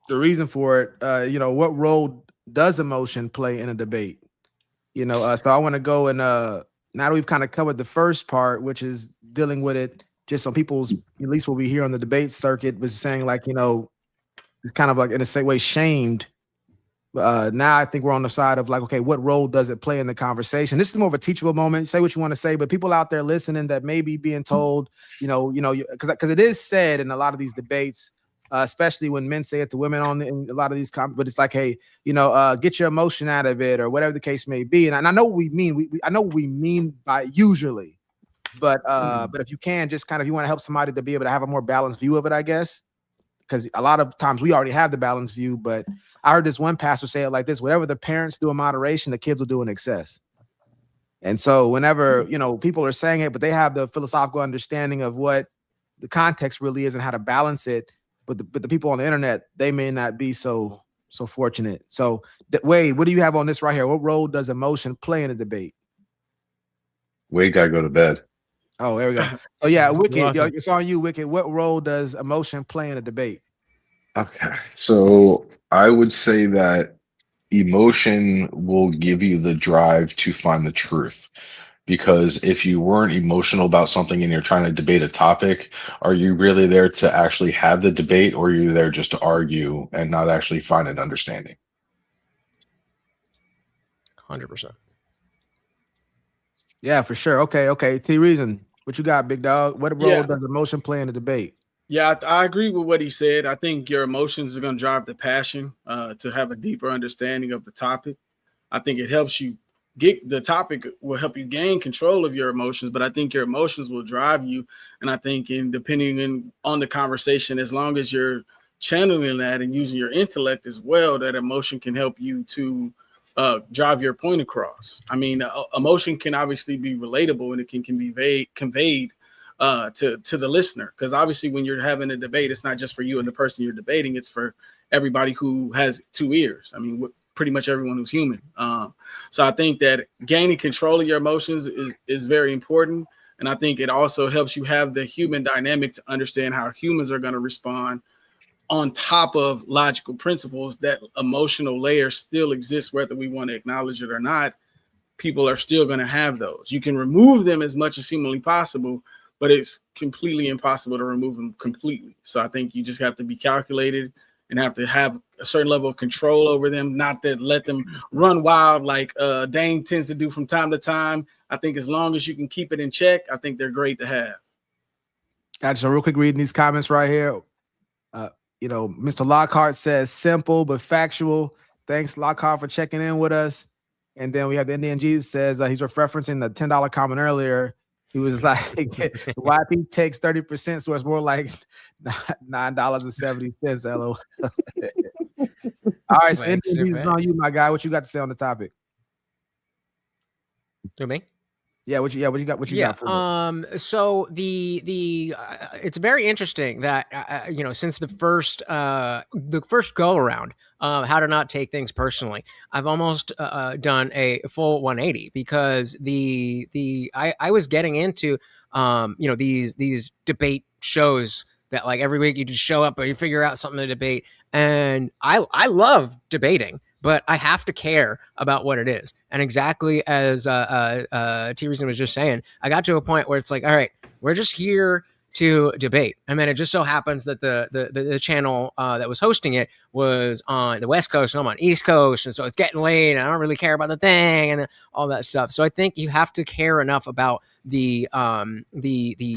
the reason for it. What role does emotion play in a debate? So I want to go and now that we've kind of covered the first part, which is dealing with it, just so people's, at least what we hear on the debate circuit, was saying like, it's kind of like in a same way shamed. Now I think we're on the side of like, okay, what role does it play in the conversation? This is more of a teachable moment. Say what you want to say, but people out there listening that may be being told, because it is said in a lot of these debates, especially when men say it to women in a lot of these comments, but it's like, hey, get your emotion out of it or whatever the case may be. And I know what we mean. I know what we mean by usually, but if you can just kind of, you want to help somebody to be able to have a more balanced view of it, I guess, because a lot of times we already have the balanced view, but I heard this one pastor say it like this: whatever the parents do in moderation, the kids will do in excess. And so whenever, people are saying it, but they have the philosophical understanding of what the context really is and how to balance it. But the people on the internet, they may not be so fortunate. So Wade, what do you have on this right here? What role does emotion play in a debate? Wade got to go to bed. Oh, there we go. So yeah, Wicked, Awesome. it's on you, Wicked. What role does emotion play in a debate? Okay. So I would say that emotion will give you the drive to find the truth. Because if you weren't emotional about something and you're trying to debate a topic, are you really there to actually have the debate, or are you there just to argue and not actually find an understanding? 100%. Yeah, for sure. Okay. T Reason, what you got, big dog? What role does emotion play in the debate? Yeah, I agree with what he said. I think your emotions are going to drive the passion to have a deeper understanding of the topic. I think it helps you get the topic, will help you gain control of your emotions, but I think your emotions will drive you. And I think depending on the conversation, as long as you're channeling that and using your intellect as well, that emotion can help you to drive your point across. I mean, emotion can obviously be relatable and it can be conveyed to the listener, because obviously when you're having a debate, it's not just for you and the person you're debating, it's for everybody who has 2 ears. I mean, pretty much everyone who's human. So I think that gaining control of your emotions is very important. And I think it also helps you have the human dynamic to understand how humans are going to respond on top of logical principles. That emotional layer still exists, whether we want to acknowledge it or not. People are still going to have those. You can remove them as much as humanly possible, but it's completely impossible to remove them completely. So I think you just have to be calculated and have to have a certain level of control over them, not that let them run wild like Dane tends to do from time to time. I think as long as you can keep it in check, I think they're great to have. Gotcha. So real quick, reading these comments right here. Mr. Lockhart says simple but factual. Thanks, Lockhart, for checking in with us. And then we have the Indian Jesus says he's referencing the $10 comment earlier. He was like, YP takes 30%, so it's more like $9.70. LOL. All right, so Indian Jesus is on you, my guy. What you got to say on the topic? To me? Yeah, what you got? What you got for me? So the it's very interesting that since the first go around, how to not take things personally, I've almost done a full 180, because I was getting into these debate shows that like every week you just show up or you figure out something to debate, and I love debating, but I have to care about what it is. And exactly as T Reason was just saying, I got to a point where it's like, all right, we're just here to debate. And then it just so happens that the channel that was hosting it was on the West Coast and I'm on East Coast. And so it's getting late and I don't really care about the thing and all that stuff. So I think you have to care enough about the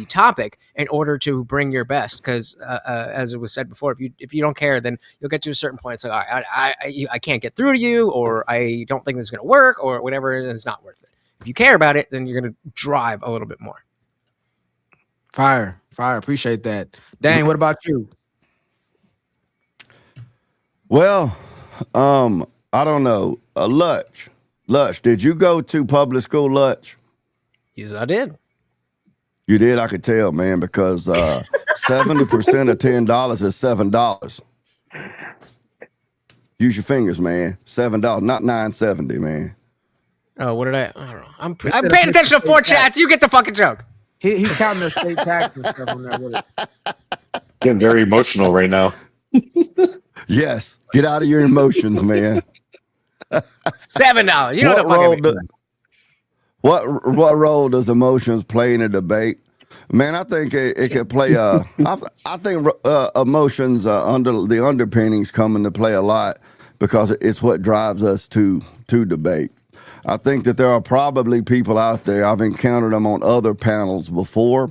topic in order to bring your best. Because as it was said before, if you don't care, then you'll get to a certain point. It's like, I can't get through to you, or I don't think this is going to work, or whatever. It's not worth it. If you care about it, then you're going to drive a little bit more. Fire. Appreciate that. Dang, what about you? Well, I don't know. Lutch, did you go to public school, Lutch? Yes, I did. You did? I could tell, man, because 70% of $10 is $7. Use your fingers, man. $7, not $9.70, man. Oh, what did I don't know. I'm paying attention to 4 chats. You get the fucking joke. He's counting the state tax and stuff on that with it. Getting very emotional right now. Yes. Get out of your emotions, man. $7. You know what role does emotions play in a debate? Man, I think it could play I think emotions the underpinnings come into play a lot, because it's what drives us to debate. I think that there are probably people out there, I've encountered them on other panels before,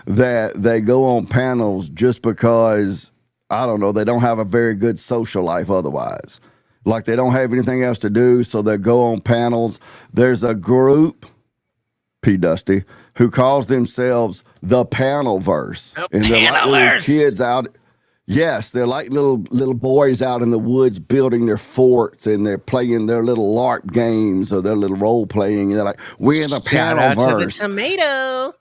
that they go on panels just because, I don't know, they don't have a very good social life otherwise. Like they don't have anything else to do, so they go on panels. There's a group, P. Dusty, who calls themselves the Panelverse. And they're like little kids out. Yes, they're like little boys out in the woods building their forts, and they're playing their little LARP games or their little role playing. And they're like, we're the Panelverse. The tomato.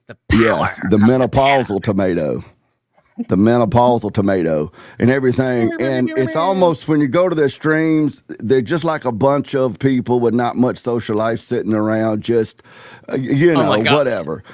The yes, the menopausal tomato. The menopausal tomato and everything. And it's almost, when you go to their streams, they're just like a bunch of people with not much social life sitting around, just, whatever.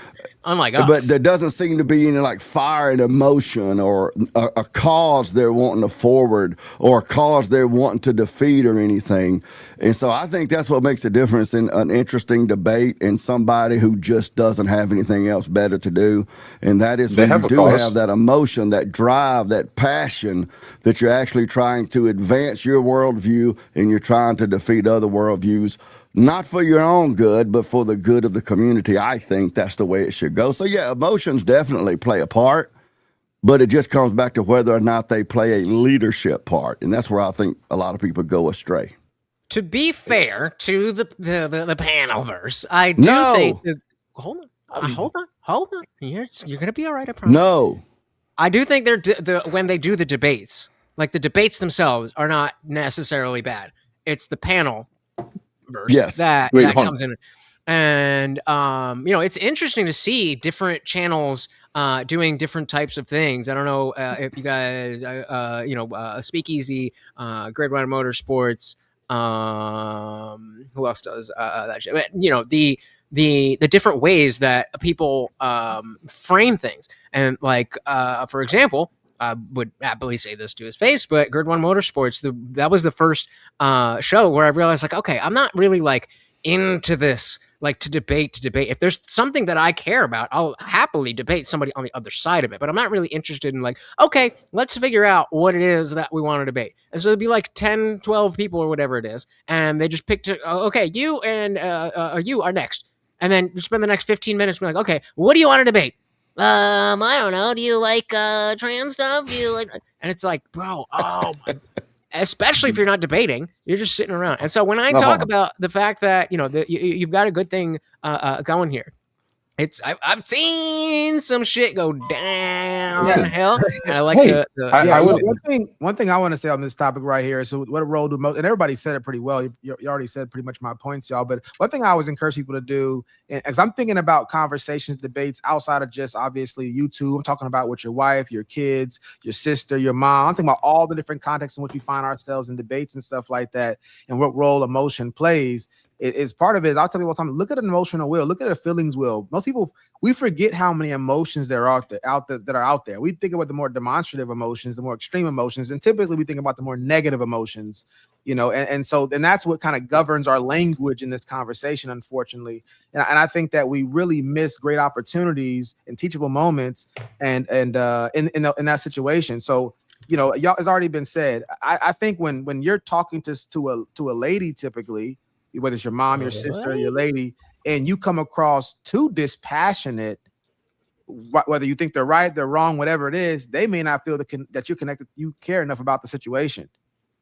Unlike us. But there doesn't seem to be any like fire and emotion, or a cause they're wanting to forward, or a cause they're wanting to defeat, or anything. And so I think that's what makes a difference in an interesting debate and somebody who just doesn't have anything else better to do. And that is when you do have that emotion, that drive, that passion, that you're actually trying to advance your worldview and you're trying to defeat other worldviews. Not for your own good, but for the good of the community. I think that's the way it should go. So yeah, emotions definitely play a part, but it just comes back to whether or not they play a leadership part. And that's where I think a lot of people go astray. To be fair to the Panelverse, I do think that, hold on. You're gonna be all right, I promise. No. I do think when they do the debates, like the debates themselves are not necessarily bad. It's the panel. Yes. That comes in. And it's interesting to see different channels doing different types of things. I don't know if you guys, Speakeasy, Grade One Motorsports. Who else does that shit? But, the different ways that people frame things, and like for example, I would happily say this to his face, but Grid One Motorsports, that was the first show where I realized, like, okay, I'm not really like into this, like to debate. If there's something that I care about, I'll happily debate somebody on the other side of it. But I'm not really interested in like, okay, let's figure out what it is that we want to debate. And so it'd be like 10, 12 people or whatever it is. And they just picked, okay, you and you are next. And then you spend the next 15 minutes being like, okay, what do you want to debate? I don't know. Do you like trans stuff? Do you like? And it's like, bro, oh my. Especially if you're not debating, you're just sitting around. And so when I talk about the fact that you've got a good thing going here, I've seen some shit go downhill. And I like one thing I want to say on this topic right here. So what role do most, and everybody said it pretty well. You already said pretty much my points, y'all. But one thing I always encourage people to do, as I'm thinking about conversations, debates outside of just obviously YouTube, I'm talking about with your wife, your kids, your sister, your mom. I'm thinking about all the different contexts in which we find ourselves in debates and stuff like that, and what role emotion plays. Is part of it. I'll tell you all the time, look at an emotional wheel, look at a feelings wheel. Most people, we forget how many emotions there are that are out there. We think about the more demonstrative emotions, the more extreme emotions, and typically we think about the more negative emotions, and so that's what kind of governs our language in this conversation, unfortunately. And I think that we really miss great opportunities and teachable moments and in that situation. So y'all, it's already been said. I think when you're talking to a lady, typically, whether it's your mom, your sister, your lady, and you come across too dispassionate, whether you think they're right, they're wrong, whatever it is, they may not feel that you're connected, you care enough about the situation.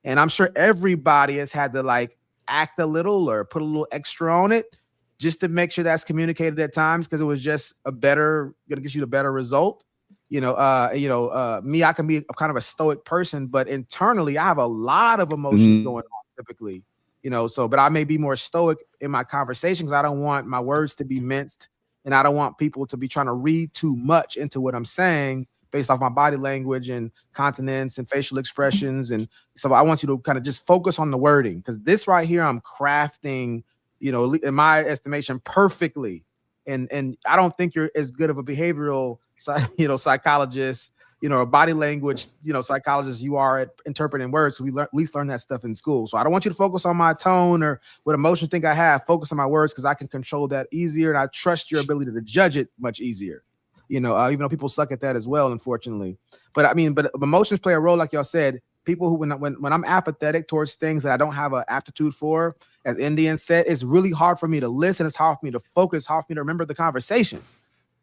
And I'm sure everybody has had to like act a little or put a little extra on it just to make sure that's communicated at times, because it was just gonna get you the better result. Me, I can be kind of a stoic person, but internally I have a lot of emotions going on typically. But I may be more stoic in my conversations. I don't want my words to be minced, and I don't want people to be trying to read too much into what I'm saying based off my body language and continence and facial expressions. And so I want you to kind of just focus on the wording, because this right here, I'm crafting, in my estimation, perfectly. And I don't think you're as good of a behavioral, psychologist, a body language, psychologist you are at interpreting words. So we at least learn that stuff in school. So I don't want you to focus on my tone or what emotion think I have. Focus on my words, because I can control that easier, and I trust your ability to judge it much easier. Even though people suck at that as well, unfortunately. But emotions play a role, like y'all said. People who, when I'm apathetic towards things that I don't have an aptitude for, as Indian said, it's really hard for me to listen. It's hard for me to focus. Hard for me to remember the conversation.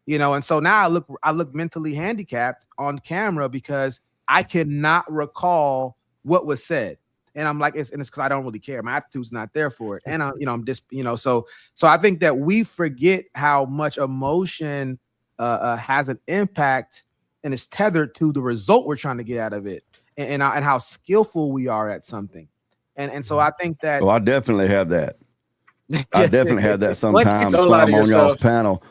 And so now I look mentally handicapped on camera because I cannot recall what was said. And I'm like, it's because I don't really care. My aptitude's not there for it. And I'm just, so I think that we forget how much emotion has an impact and is tethered to the result we're trying to get out of it, and how skillful we are at something. And so I think that. I definitely have that. I definitely have that sometimes when I'm on y'all's panel.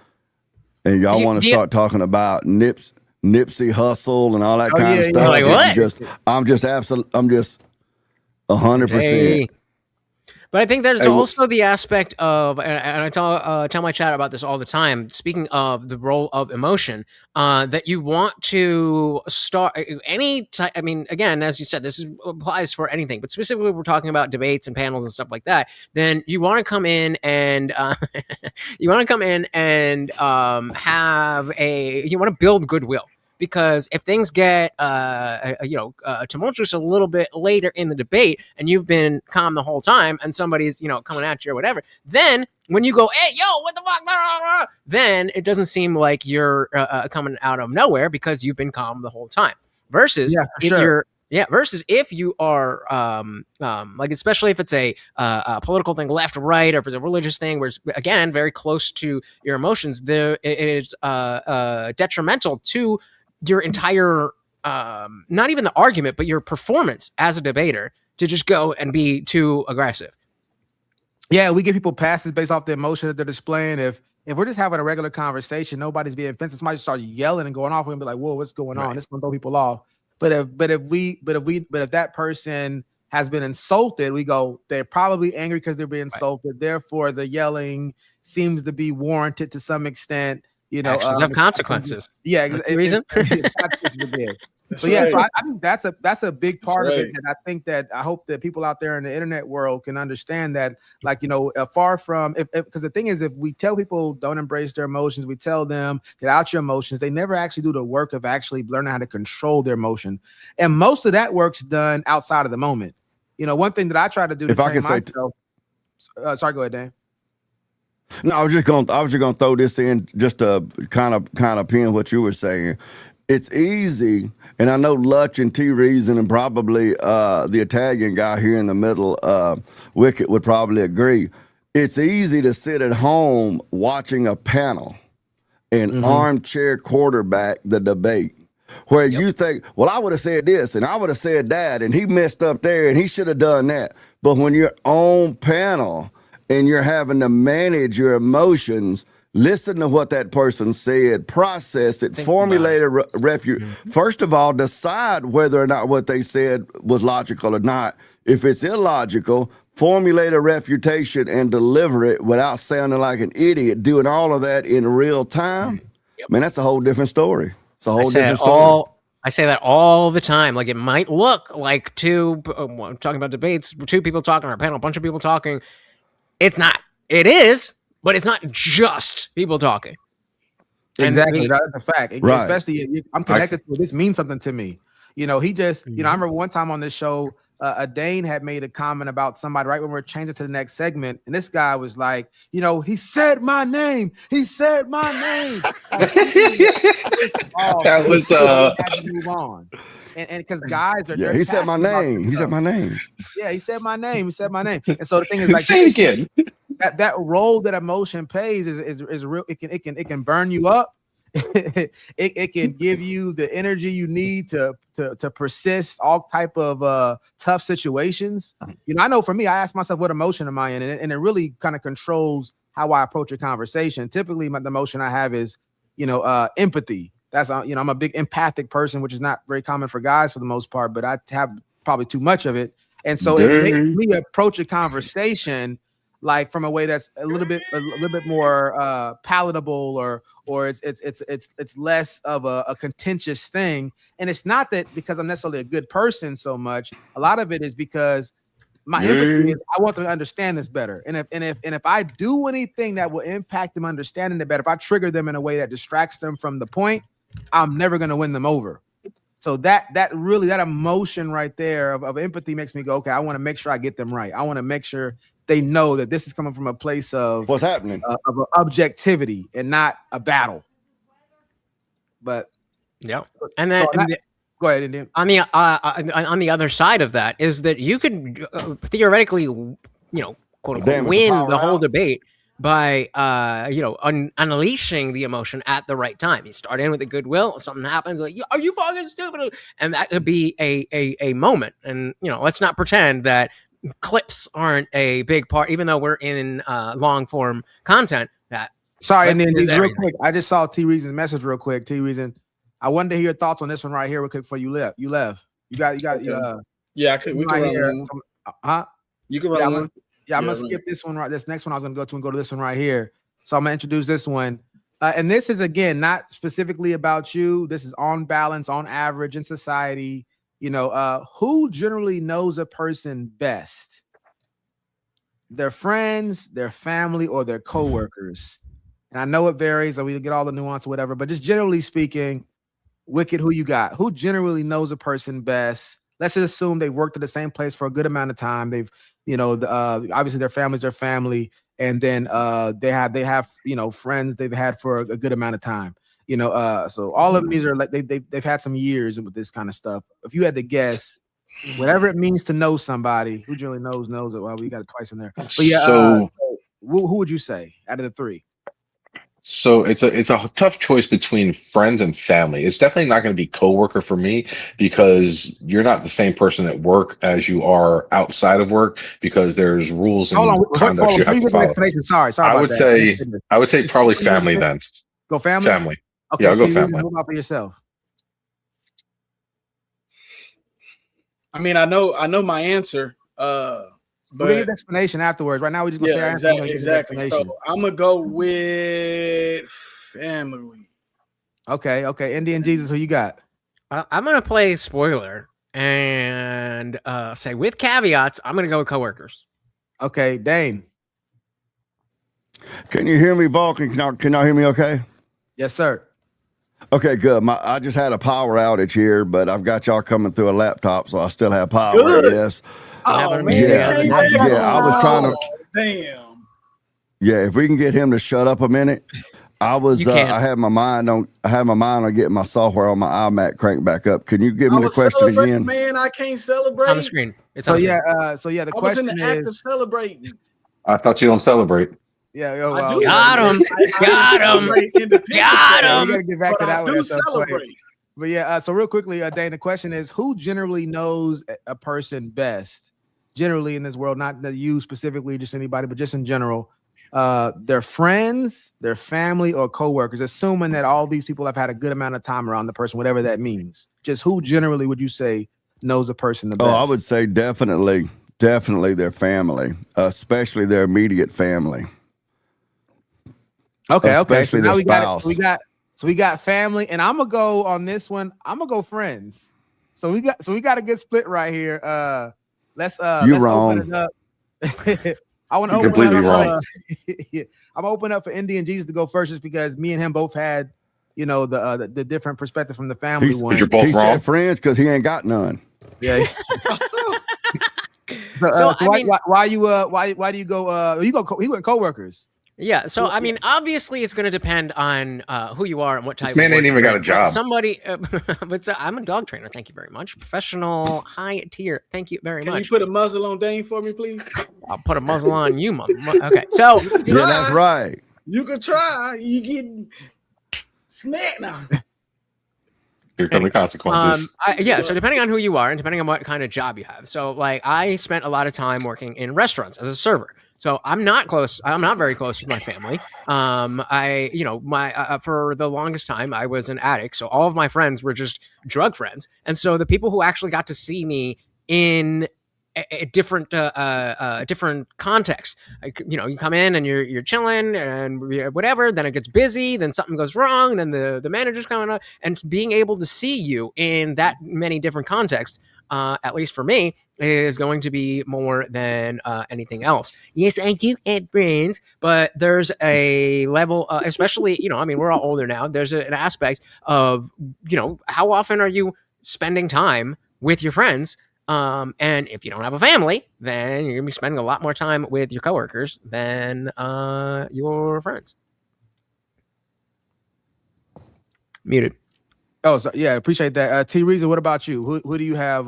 And y'all want to start talking about Nipsey Hussle and all that kind of stuff. Like, what? I'm just 100%. But I think there's also the aspect of, and I tell my chat about this all the time. Speaking of the role of emotion, that you want to start any type. I mean, again, as you said, this applies for anything, but specifically we're talking about debates and panels and stuff like that. Then you want to come in and you want to build goodwill. Because if things get tumultuous a little bit later in the debate, and you've been calm the whole time, and somebody's coming at you or whatever, then when you go, hey, yo, what the fuck, then it doesn't seem like you're coming out of nowhere because you've been calm the whole time. Versus if you are like, especially if it's a political thing, left or right, or if it's a religious thing, where it's, again, very close to your emotions, it is detrimental to your entire not even the argument, but your performance as a debater, to just go and be too aggressive. Yeah, we give people passes based off the emotion that they're displaying. If we're just having a regular conversation, nobody's being offensive. Somebody start yelling and going off, we're gonna be like, "Whoa, what's going on?" This gonna throw people off. But if that person has been insulted, we go, they're probably angry because they're being insulted. Therefore, the yelling seems to be warranted to some extent. Actions have consequences. Yeah, reason. So yeah, so I think that's a big part of it, and I think that I hope that people out there in the internet world can understand that, like, far from because the thing is, if we tell people don't embrace their emotions, we tell them get out your emotions, they never actually do the work of actually learning how to control their emotion, and most of that work's done outside of the moment. One thing that I try to do to train myself. Sorry, go ahead, Dan. No, I was just gonna throw this in just to kind of pin what you were saying. It's easy, and I know Lutch and T Reason and probably the Italian guy here in the middle, Wicked, would probably agree. It's easy to sit at home watching a panel and armchair quarterback the debate, where you think, well, I would have said this and I would have said that, and he messed up there and he should have done that. But when you're on panel and you're having to manage your emotions, listen to what that person said, process it, formulate a refutation. First of all, decide whether or not what they said was logical or not. If it's illogical, formulate a refutation and deliver it without sounding like an idiot. Doing all of that in real time, man, that's a whole different story. It's a whole different story. I say that all the time. Like, it might look like I'm talking about debates, two people talking, or a panel, a bunch of people talking. It's not. It is. But it's not just people talking. Exactly, that's a fact. Right. Especially, I'm connected to it. This means something to me. He just, I remember one time on this show, a Dane had made a comment about somebody right when we're changing to the next segment, and this guy was like, he said my name. He said my name. That was had to move on. And because guys are, he said my name. He said my name. Yeah, he said my name. He said my name. And so the thing is, like, say it again. That role that emotion plays is real. It can burn you up. it can give you the energy you need to persist all type of tough situations. I know for me, I ask myself, what emotion am I in, and it really kind of controls how I approach a conversation. Typically, the emotion I have is empathy. That's I'm a big empathic person, which is not very common for guys for the most part, but I have probably too much of it, and so it makes me approach a conversation like from a way that's a little bit more palatable, or it's less of a contentious thing. And it's not that because I'm necessarily a good person so much. A lot of it is because my empathy is, I want them to understand this better. And if I do anything that will impact them understanding it better, if I trigger them in a way that distracts them from the point, I'm never going to win them over. So that emotion right there of empathy makes me go, okay, I want to make sure I get them right. I want to make sure they know that this is coming from a place of what's happening, of objectivity and not a battle. But yeah, and then go ahead. And on the other side of that is that you could theoretically, quote unquote, win the whole debate by unleashing the emotion at the right time. You start in with a goodwill, something happens like, are you fucking stupid? And that could be a moment. And let's not pretend that clips aren't a big part, even though we're in long form content. Sorry, and then real quick, I just saw T Reason's message real quick. T Reason, I wanted to hear your thoughts on this one right here real quick before you left. You got okay. Yeah, I could. We can run one. You can run one. Yeah, I'm gonna skip this one right. This next one I was gonna go to and go to this one right here. So I'm gonna introduce this one. And this is, again, not specifically about you. This is on balance, on average in society. Who generally knows a person best? Their friends, their family, or their coworkers? And I know it varies, and we get all the nuance or whatever, but just generally speaking, Wicked, who you got? Who generally knows a person best? Let's just assume they worked at the same place for a good amount of time. They've, obviously their family's their family, and then they have friends they've had for a good amount of time. So all of these are like they've had some years with this kind of stuff. If you had to guess, whatever it means to know somebody, who generally knows it. Well, we got it twice in there. But yeah, so who would you say out of the three? So it's a tough choice between friends and family. It's definitely not going to be coworker for me because you're not the same person at work as you are outside of work because there's rules Hold on, and conduct you have please to give an follow. explanation. Sorry I about would that. say I would say probably family then. Go family. Family. Okay, Yeah, I'll go T. family. What about for yourself? I mean, I know my answer. We'll give you the explanation afterwards. Right now, we're just gonna say our answer. Exactly. So I'm gonna go with family. Okay. Indian Jesus, who you got? I'm gonna play spoiler and say with caveats. I'm gonna go with coworkers. Okay, Dane. Can you hear me, Vulcan? Can y'all hear me okay? Yes, sir. Okay, good. I just had a power outage here, but I've got y'all coming through a laptop, so I still have power. Good. Yes. Oh man, yeah. I was trying to. Damn. Yeah, if we can get him to shut up a minute. I had my mind on getting my software on my iMac cranked back up. Can you give me the question again? Man, I can't celebrate. On the screen. It's so on yeah. screen. The I was in question the act is. of celebrating. I thought you don't celebrate. Yeah, got him. Got him. Got him. We gotta get back to that one. Celebrate. But yeah, so real quickly, Dane, the question is, who generally knows a person best? Generally in this world, not that you specifically, just anybody, but just in general, their friends, their family, or coworkers, assuming that all these people have had a good amount of time around the person, whatever that means. Just who generally would you say knows a person the best? Oh, I would say definitely their family, especially their immediate family. Okay. Especially So now their spouse. we got family, and I'm gonna go on this one. I'm gonna go friends. So we got a good split right here. Let's wrong. open it up. I want to open completely it up. wrong. I'm gonna open up for Indian Jesus to go first, just because me and him both had, the different perspective from the family one. You're both he wrong. said friends because he ain't got none. Yeah. Why do you go? He went coworkers. Yeah, so I mean, obviously, it's going to depend on who you are and what type. This man of ain't even got a job. Somebody, but I'm a dog trainer. Thank you very much, professional, high tier. Thank you very much. Can you put a muzzle on Dane for me, please? I'll put a muzzle on you, okay. So yeah, that's right. You could try. You get smacked now. Here come the consequences. So depending on who you are and depending on what kind of job you have. So like I spent a lot of time working in restaurants as a server. So I'm not very close with my family. For the longest time I was an addict. So all of my friends were just drug friends. And so the people who actually got to see me in a different context, you come in and you're chilling and whatever, then it gets busy, then something goes wrong, then the manager's coming up, and being able to see you in that many different contexts, at least for me, is going to be more than anything else. Yes, I do have friends, but there's a level, especially, we're all older now. There's an aspect of, how often are you spending time with your friends? And if you don't have a family, then you're gonna be spending a lot more time with your coworkers than your friends. Muted. Oh, so yeah, appreciate that. T Reason, what about you? Who do you have?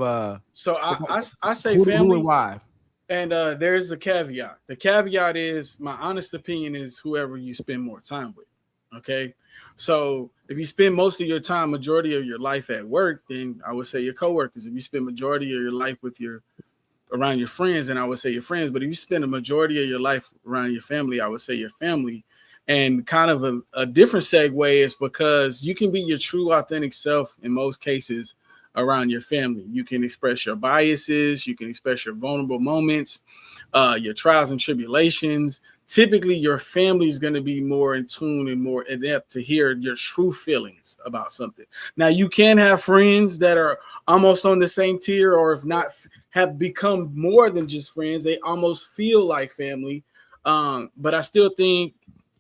So I say who family. and why? And there's a caveat. The caveat is, my honest opinion is, whoever you spend more time with. Okay. So if you spend most of your time, majority of your life at work, then I would say your coworkers. If you spend majority of your life around your friends, then I would say your friends. But if you spend a majority of your life around your family, I would say your family. And kind of a different segue is because you can be your true, authentic self in most cases around your family. You can express your biases. You can express your vulnerable moments, your trials and tribulations. Typically, your family is going to be more in tune and more adept to hear your true feelings about something. Now, you can have friends that are almost on the same tier, or if not, have become more than just friends. They almost feel like family. But I still think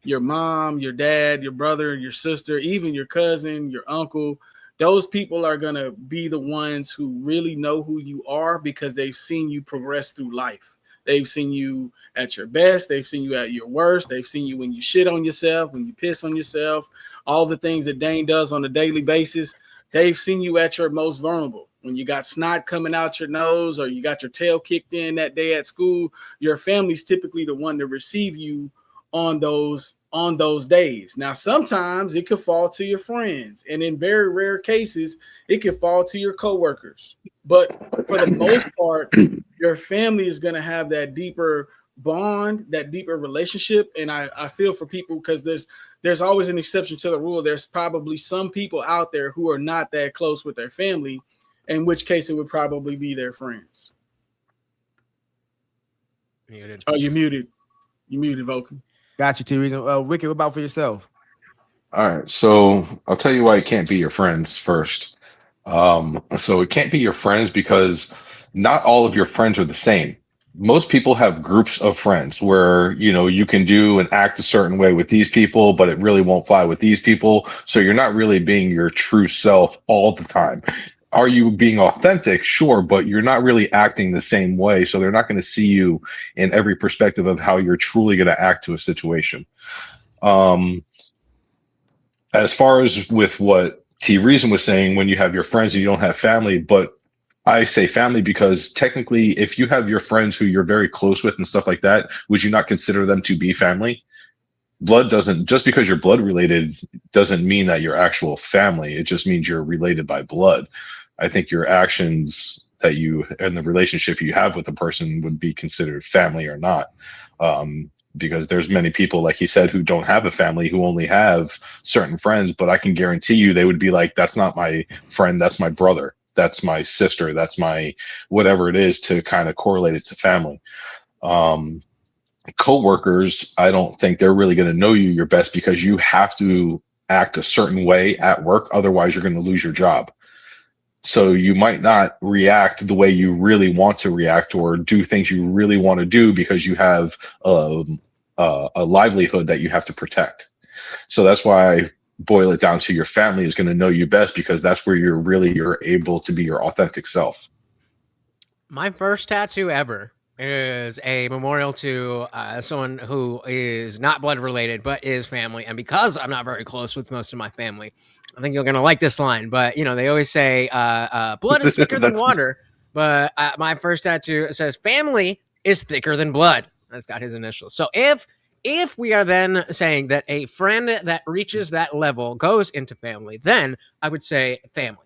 your mom, your dad, your brother, your sister, even your cousin, your uncle, those people are going to be the ones who really know who you are because they've seen you progress through life. They've seen you at your best. They've seen you at your worst. They've seen you when you shit on yourself, when you piss on yourself, all the things that Dane does on a daily basis. They've seen you at your most vulnerable. When you got snot coming out your nose or you got your tail kicked in that day at school, your family's typically the one to receive you on those on those days. Now, sometimes it could fall to your friends, and in very rare cases, it could fall to your coworkers. But for the most part, your family is going to have that deeper bond, that deeper relationship. And I feel for people, because there's always an exception to the rule. There's probably some people out there who are not that close with their family, in which case it would probably be their friends. Muted. Oh, you're muted. You muted, Vulcan. Got you, T Reason. Wicked, what about for yourself? All right, so I'll tell you why it can't be your friends first. So it can't be your friends because not all of your friends are the same. Most people have groups of friends where, you know, you can do and act a certain way with these people, but it really won't fly with these people. So you're not really being your true self all the time. Are you being authentic? Sure, but you're not really acting the same way. So they're not going to see you in every perspective of how you're truly going to act to a situation. As far as with what T Reason was saying, when you have your friends and you don't have family, but I say family because technically, if you have your friends who you're very close with and stuff like that, would you not consider them to be family? Blood doesn't, just because you're blood related doesn't mean that you're actual family. It just means you're related by blood. I think your actions that you and the relationship you have with a person would be considered family or not. Because there's many people, like he said, who don't have a family, who only have certain friends, but I can guarantee you they would be like, that's not my friend, that's my brother, that's my sister, that's my whatever it is, to kind of correlate it to family. Co-workers, I don't think they're really going to know you your best because you have to act a certain way at work, otherwise you're going to lose your job. So you might not react the way you really want to react or do things you really want to do because you have a livelihood that you have to protect. So that's why I boil it down to your family is going to know you best, because that's where you're able to be your authentic self. My first tattoo ever is a memorial to someone who is not blood related but is family. And because I'm not very close with most of my family, I think you're going to like this line. But, you know, they always say blood is thicker than water. But my first tattoo says family is thicker than blood. That's got his initials. So if we are then saying that a friend that reaches that level goes into family, then I would say family.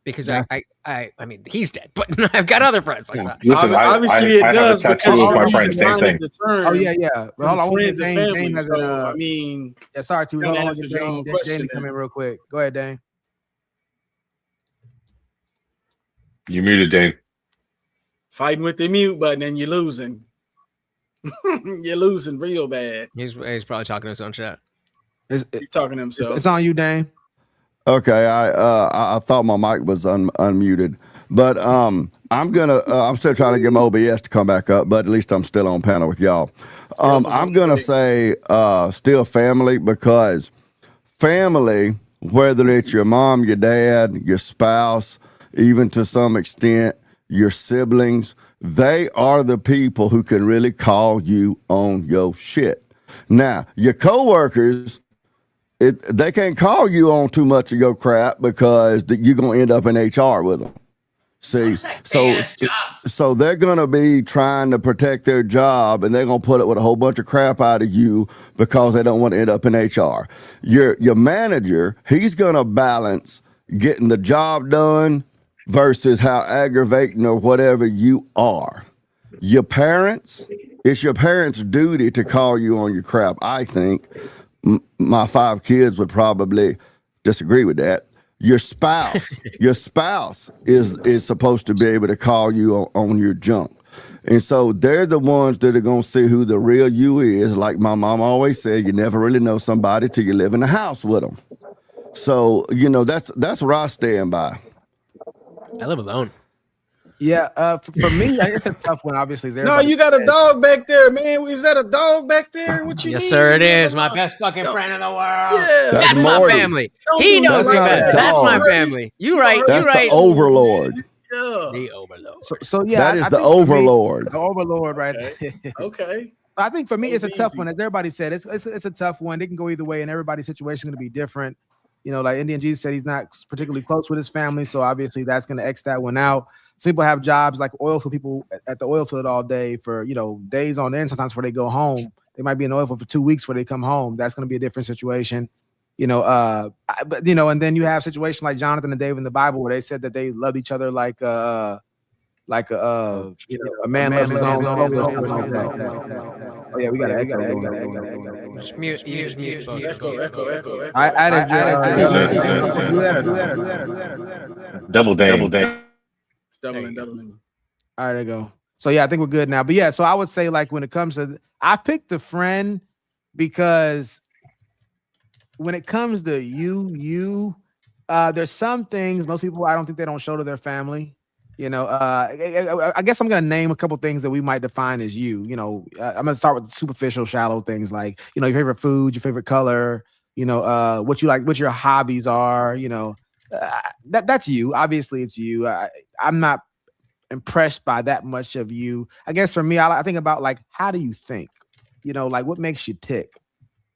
Because yeah. I mean, he's dead, but I've got other friends like that. Listen, obviously I have a tattoo of my friend, same thing. Oh yeah. Well, hold on, Dane has I mean, yeah, sorry, T. Hold on, Dane, come in real quick. Go ahead, Dane. You muted, Dane. Fighting with the mute button and you're losing. You're losing real bad. He's probably talking to his own chat. He's talking to himself. It's on you, Dane. Okay, I thought my mic was unmuted, but I'm still trying to get my OBS to come back up, but at least I'm still on panel with y'all. I'm gonna say still family, because family, whether it's your mom, your dad, your spouse, even to some extent your siblings, they are the people who can really call you on your shit. Now, your coworkers, they can't call you on too much of your crap because you're going to end up in HR with them. See, so they're going to be trying to protect their job, and they're going to put it with a whole bunch of crap out of you because they don't want to end up in HR. Your manager, he's going to balance getting the job done versus how aggravating or whatever you are. Your parents, it's your parents' duty to call you on your crap, I think. My 5 kids would probably disagree with that. Your spouse is supposed to be able to call you on your junk. And so they're the ones that are going to see who the real you is. Like my mom always said, you never really know somebody till you live in the house with them. So, you know, that's where I stand by. I live alone. Yeah, for me, it's a tough one. Obviously, no, you got a dog back there, man. Is that a dog back there? What you yes, mean? sir, it is. My best fucking friend in the world. Yeah, that's my family. He knows me best. That's my family. You right. That's you right. the overlord. Yeah. The overlord. So yeah, that is the overlord. The overlord, right? Okay. I think for me, it's a tough one. As everybody said, it's a tough one. It can go either way, and everybody's situation is going to be different. You know, like Indian Jesus said, he's not particularly close with his family, so obviously that's going to X that one out. Some people have jobs like oil field people at the oil field all day for, you know, days on end, sometimes before they go home. They might be in oil for 2 weeks before they come home. That's going to be a different situation. But and then you have situations like Jonathan and David in the Bible where they said that they loved each other like a man loves his own. Oh yeah, we got to Just mute. You just mute. Echo. I added Double day. Doubling. All right, there you go. So yeah, I think we're good now. But yeah, so I would say like when it comes to, I picked the friend because when it comes to there's some things most people I don't think they don't show to their family. I guess I'm gonna name a couple things that we might define as you. I'm gonna start with superficial, shallow things like your favorite food, your favorite color, what you like, what your hobbies are. That's you. Obviously, it's you. I'm not impressed by that much of you. I guess for me, I think about like how do you think? Like what makes you tick?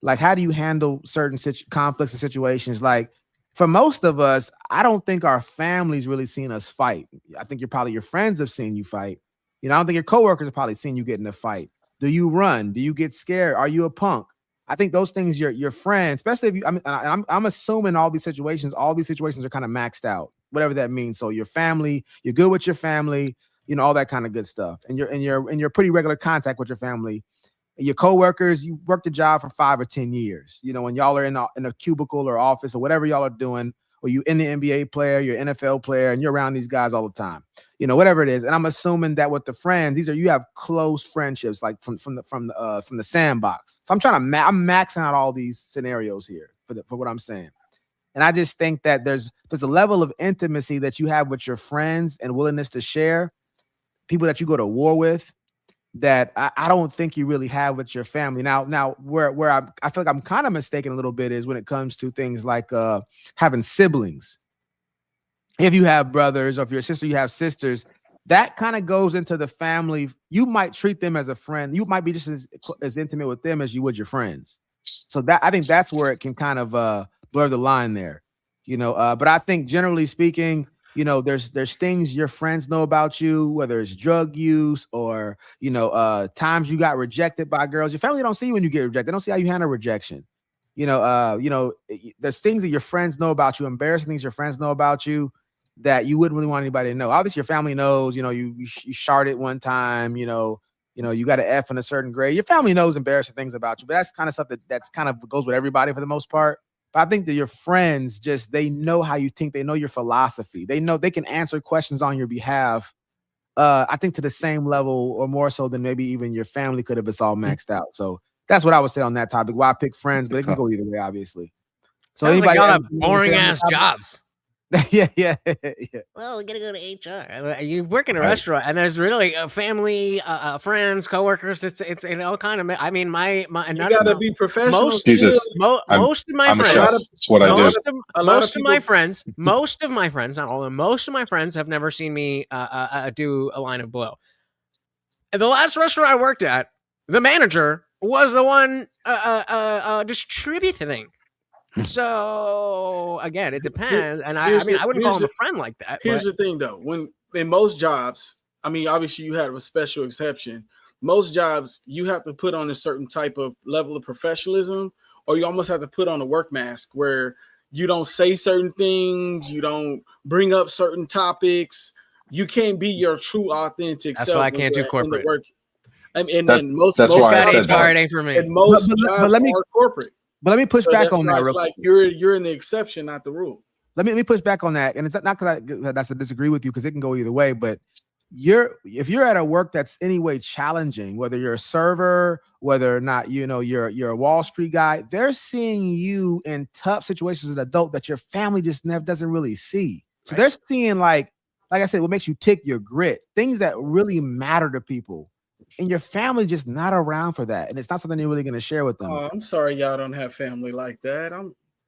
Like how do you handle certain conflicts and situations? Like for most of us, I don't think our families really seen us fight. I think your friends have seen you fight. I don't think your coworkers have probably seen you get in a fight. Do you run? Do you get scared? Are you a punk? I think those things your friends, especially if you. I'm assuming all these situations are kind of maxed out, whatever that means. So your family, you're good with your family, all that kind of good stuff, and you're pretty regular contact with your family. Your coworkers, you worked the job for 5 or 10 years. When y'all are in a cubicle or office or whatever y'all are doing, or you in the NBA player, you're an NFL player, and you're around these guys all the time. Whatever it is. And I'm assuming that with the friends, you have close friendships, like from the sandbox. So I'm I'm maxing out all these scenarios here for what I'm saying. And I just think that there's a level of intimacy that you have with your friends and willingness to share, people that you go to war with, that I don't think you really have with your family. Now where I feel like I'm kind of mistaken a little bit is when it comes to things like having siblings. If you have brothers or if you're a sister, you have sisters, that kind of goes into the family. You might treat them as a friend. You might be just as intimate with them as you would your friends. So that I think that's where it can kind of blur the line there, but I think generally speaking, there's things your friends know about you, whether it's drug use or, times you got rejected by girls. Your family don't see you when you get rejected. They don't see how you handle rejection. There's things that your friends know about you, embarrassing things your friends know about you that you wouldn't really want anybody to know. Obviously, your family knows, you sharted one time, you got an F in a certain grade. Your family knows embarrassing things about you, but that's kind of stuff that's kind of goes with everybody for the most part. But I think that your friends they know how you think, they know your philosophy. They know they can answer questions on your behalf. I think to the same level or more so than maybe even your family could if it's all maxed out. So that's what I would say on that topic. Why I pick friends, but it can go either way, obviously. So sounds like y'all have anybody boring ass jobs. yeah. Well, we gotta go to HR. You work in a restaurant, and there's really family, friends, coworkers. It's all kind of. I mean, my you gotta be professional. Most of my friends. That's what I do. Most of my friends, not all of them, most of my friends have never seen me do a line of blow. And the last restaurant I worked at, the manager was the one distributing. So again, it depends, and I wouldn't call him a friend like that. Here's the thing, though: when in most jobs, obviously you had a special exception. Most jobs, you have to put on a certain type of level of professionalism, or you almost have to put on a work mask where you don't say certain things, you don't bring up certain topics. You can't be your true, authentic self. That's why I can't do corporate. And most jobs ain't for me. And most jobs are corporate. But let me push back on that. Like you're in the exception, not the rule. Let me push back on that, and it's not because that's a disagree with you, because it can go either way. But if you're at a work that's anyway challenging, whether you're a server, whether or not you're a Wall Street guy, they're seeing you in tough situations as an adult that your family just never doesn't really see. So they're seeing like I said, what makes you tick, your grit, things that really matter to people. And your family just not around for that, and it's not something you're really going to share with them. Oh, I'm sorry, y'all don't have family like that.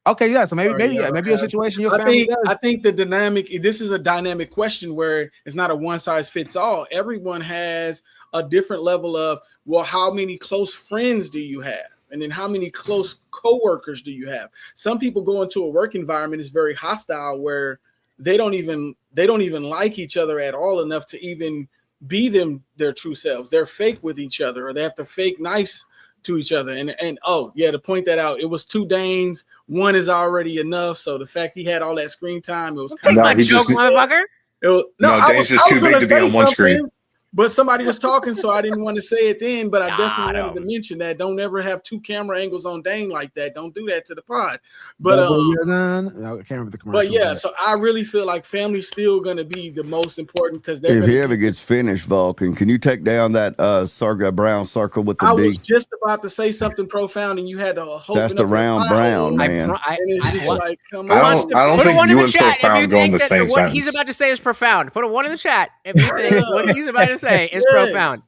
Okay, yeah. So maybe a situation your family does. I think the dynamic. This is a dynamic question where it's not a one size fits all. Everyone has a different level of how many close friends do you have, and then how many close coworkers do you have? Some people go into a work environment is very hostile where they don't even like each other at all enough to even be their true selves. They're fake with each other, or they have to fake nice to each other. And oh yeah, to point that out, it was 2 Danes. One is already enough. So the fact he had all that screen time, it was take my joke, motherfucker. Dane's just too big to be on one screen. But somebody was talking, so I didn't want to say it then. But I definitely wanted to mention that. Don't ever have 2 camera angles on Dane like that. Don't do that to the pod. But I can't remember the commercial. But yeah, so I really feel like family's still going to be the most important because if he ever gets finished, Vulcan, can you take down that brown circle with the D? I was just about to say something profound, and you had to hold. That's the round brown, man. And it's just like, come I on. don't think you and profound go in the same what sentence. he's about to say is profound. Put a 1 in the chat if you think what he's about to say is profound.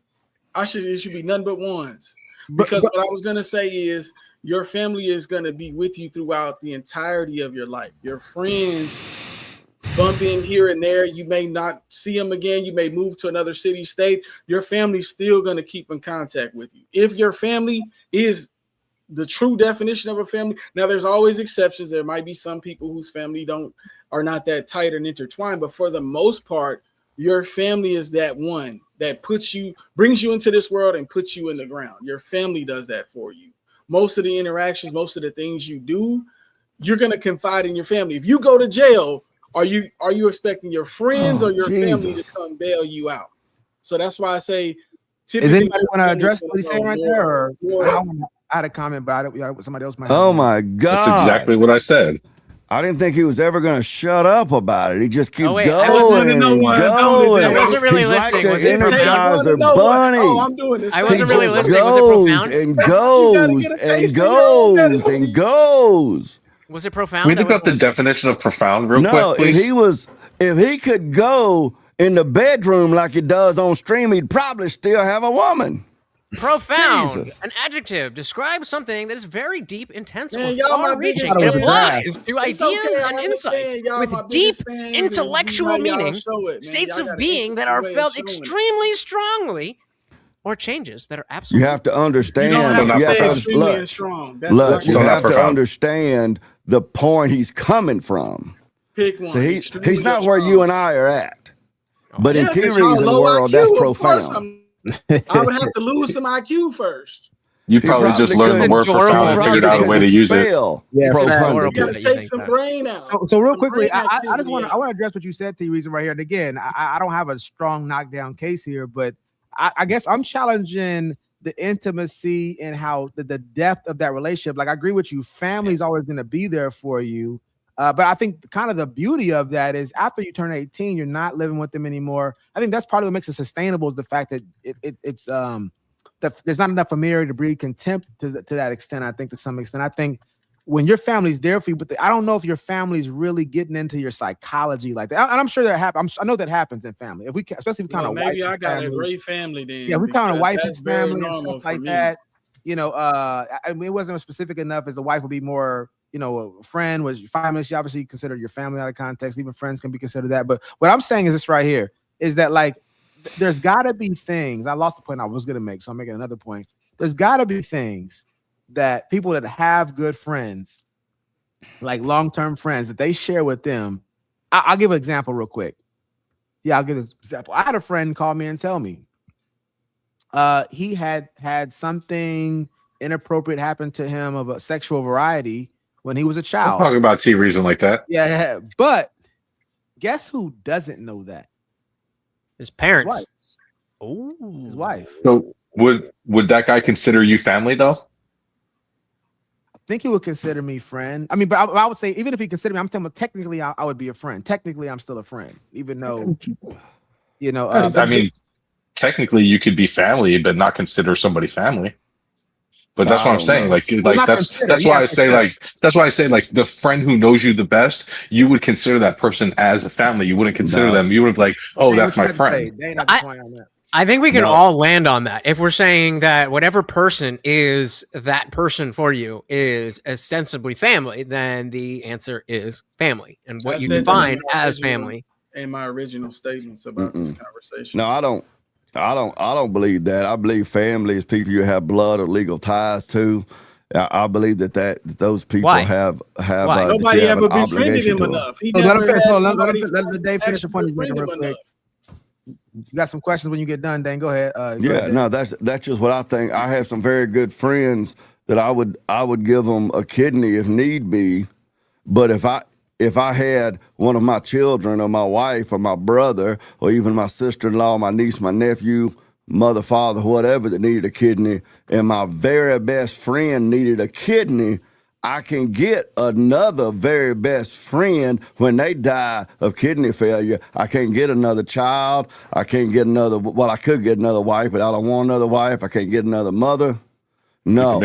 It should be none but ones. Because what I was gonna say is your family is gonna be with you throughout the entirety of your life. Your friends bump in here and there. You may not see them again. You may move to another city, state. Your family's still gonna keep in contact with you. If your family is the true definition of a family, now there's always exceptions. There might be some people whose family are not that tight and intertwined, but for the most part, your family is that one that brings you into this world and puts you in the ground. Your family does that for you. Most of the interactions, most of the things you do, you're going to confide in your family. If you go to jail, are you expecting your friends or your family to come bail you out? So that's why I say, is anybody want to address what he's saying right there? Or I had a comment about it. Somebody else might. Oh my God. That's exactly what I said. I didn't think he was ever going to shut up about it. He just keeps going I wasn't really listening. Like the Energizer Bunny. Oh, I'm doing this. I wasn't really listening. Was it profound? And goes and goes. Was it profound? Can we look up the definition of profound real quick, please? No, if he could go in the bedroom like he does on stream, he'd probably still have a woman. Profound, Jesus. an adjective, describes something that is very deep, intense, Man, or far-reaching. biggest It fans. applies to It's ideas okay, I and understand. insights Y'all my with deep biggest fans, and intellectual you know y'all meaning, show it, man. states Y'all of got an being that are interesting way of felt showing it. extremely strongly, or changes that are You absolutely. have to understand. You don't have to Not say profound. extremely and strong. That's Look, what you So not have to profound. understand the point he's coming from. pick one. So he's Extremely not or where strong. you and I are at. But in Yeah, T but y'all Reason low world, IQ, that's of course profound. I would have to lose some IQ first. You probably just learned the word profound and figured out a way to use it. Yeah, Profundity. You gotta take some brain out. So real Some quickly, brain I just want activity to address what you said, T Reason, right here. And again, I don't have a strong knockdown case here, but I guess I'm challenging the intimacy and how the depth of that relationship. Like I agree with you, family's always going to be there for you. But I think kind of the beauty of that is after you turn 18, you're not living with them anymore. I think that's part of what makes it sustainable is the fact that it's that there's not enough familiarity to breed contempt to that extent. I think to some extent, I think when your family's there for you, but I don't know if your family's really getting into your psychology like that. And I'm sure that happens. I know that happens in family. If we, especially if we kind of maybe I got a great family then. Yeah, we kind of wife that's his very family and normal stuff for like me. that. You know, I mean, it wasn't specific enough as the wife would be more, you know, a friend was 5 minutes. You obviously consider your family out of context. Even friends can be considered that. But what I'm saying is this right here is that like there's got to be things. I lost the point I was going to make, so I'm making another point. There's got to be things that people that have good friends, like long-term friends, that they share with them. I'll give an example real quick. Yeah, I'll give an example. I had a friend call me and tell me he had something inappropriate happen to him of a sexual variety when he was a I'm child. talking about T Reason like that. Yeah, but guess who doesn't know that? His parents. His wife. Oh, His wife. So would that guy consider you family though? I think he would consider me friend. I mean, but I would say even if he considered me, I'm telling him technically I would be a friend. Technically, I'm still a friend, even though you know. I mean, technically you could be family, but not consider somebody family. But that's what I'm saying. Like that's why I say like the friend who knows you the best, you would consider that person as a family. You wouldn't consider them. You would be like, oh, that's my friend. I think we can all land on that. If we're saying that whatever person is that person for you is ostensibly family, then the answer is family and what you define as family. In my original statements about this conversation. No, I don't believe that. I believe family is people you have blood or legal ties to. I believe that those people have nobody ever befriended him enough. He never had somebody let Dave finish the point he's making real quick. You got some questions when you get done, Dan? Go ahead. No, that's just what I think. I have some very good friends that I would give them a kidney if need be, but if I had one of my children or my wife or my brother or even my sister-in-law, my niece, my nephew, mother, father, whatever that needed a kidney, and my very best friend needed a kidney, I can get another very best friend when they die of kidney failure. I can't get another child. I can't get another, well, I could get another wife, but I don't want another wife. I can't get another mother. No,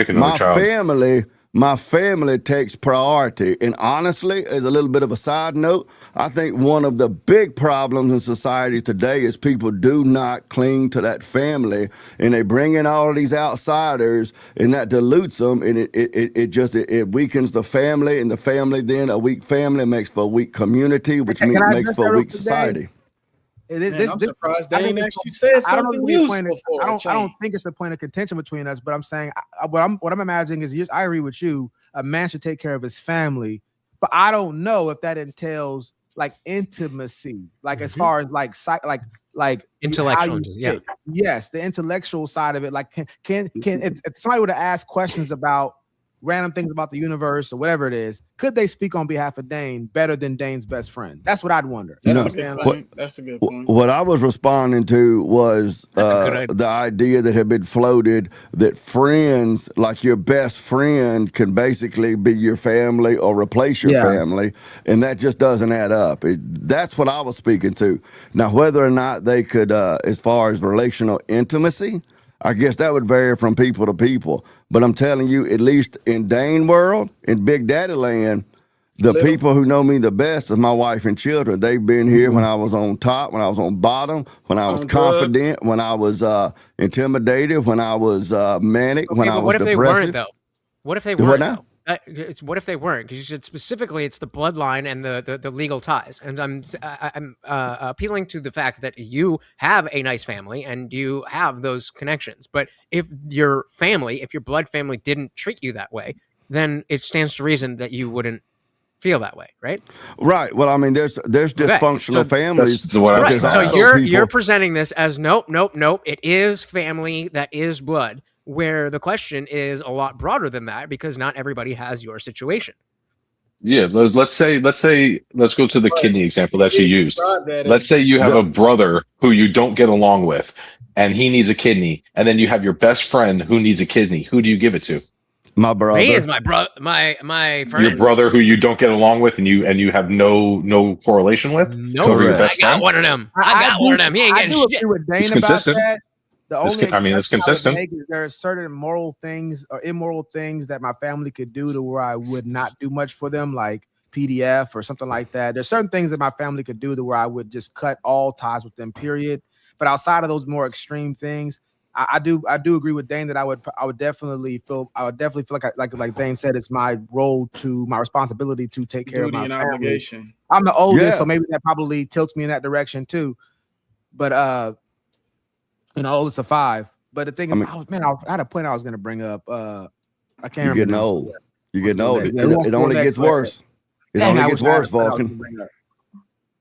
my family takes priority. And honestly, as a little bit of a side note, I think one of the big problems in society today is people do not cling to that family, and they bring in all of these outsiders, and that dilutes them, and it weakens the family, and the family then, a weak family makes for a weak community, which makes for a weak society. I'm surprised they ain't actually said something useful for I don't think it's a point of contention between us, but I'm saying what I'm imagining is I agree with you. A man should take care of his family, but I don't know if that entails like intimacy, like as far as like intellectual. Yeah. Yes, the intellectual side of it. Like, can if somebody were to ask questions about random things about the universe or whatever it is, could they speak on behalf of Dane better than Dane's best friend? That's what I'd wonder. That's a good point. What I was responding to was the idea that had been floated that friends, like your best friend, can basically be your family or replace your family, and that just doesn't add up. That's what I was speaking to. Now, whether or not they could, as far as relational intimacy, I guess that would vary from people to people. But I'm telling you, at least in Dane world, in Big Daddy land, the people who know me the best is my wife and children. They've been here when I was on top, when I was on bottom, when I was confident, when I was intimidated, when I was manic, when I was depressive. What if they weren't, though? What if they weren't, now? What if they weren't? Because you said specifically it's the bloodline and the legal ties, and I'm appealing to the fact that you have a nice family and you have those connections. But if your blood family didn't treat you that way, then it stands to reason that you wouldn't feel that way, right? Right. Well, I mean, there's dysfunctional families. Right. So you're presenting this as nope. It is family that is blood. Where the question is a lot broader than that, because not everybody has your situation. Yeah, let's go to the kidney example that you used. Let's say you have a brother who you don't get along with, and he needs a kidney, and then you have your best friend who needs a kidney. Who do you give it to? My brother. He is my brother, my friend. Your brother who you don't get along with, and you have no correlation with. No, I got one of them. One of them. He ain't getting shit. Agree with Dane about that. The only it's consistent. There are certain moral things or immoral things that my family could do to where I would not do much for them, like PDF or something like that. There's certain things that my family could do to where I would just cut all ties with them, period. But outside of those more extreme things, I do agree with Dane that I would definitely feel like Dane said, it's my responsibility to take care of my family. Obligation. I'm the oldest, so maybe that probably tilts me in that direction too. But oldest of 5. But the thing is, I had a point I was going to bring up. I can't remember. You're getting old. You're getting old. It only gets worse. It only gets worse, Vulcan.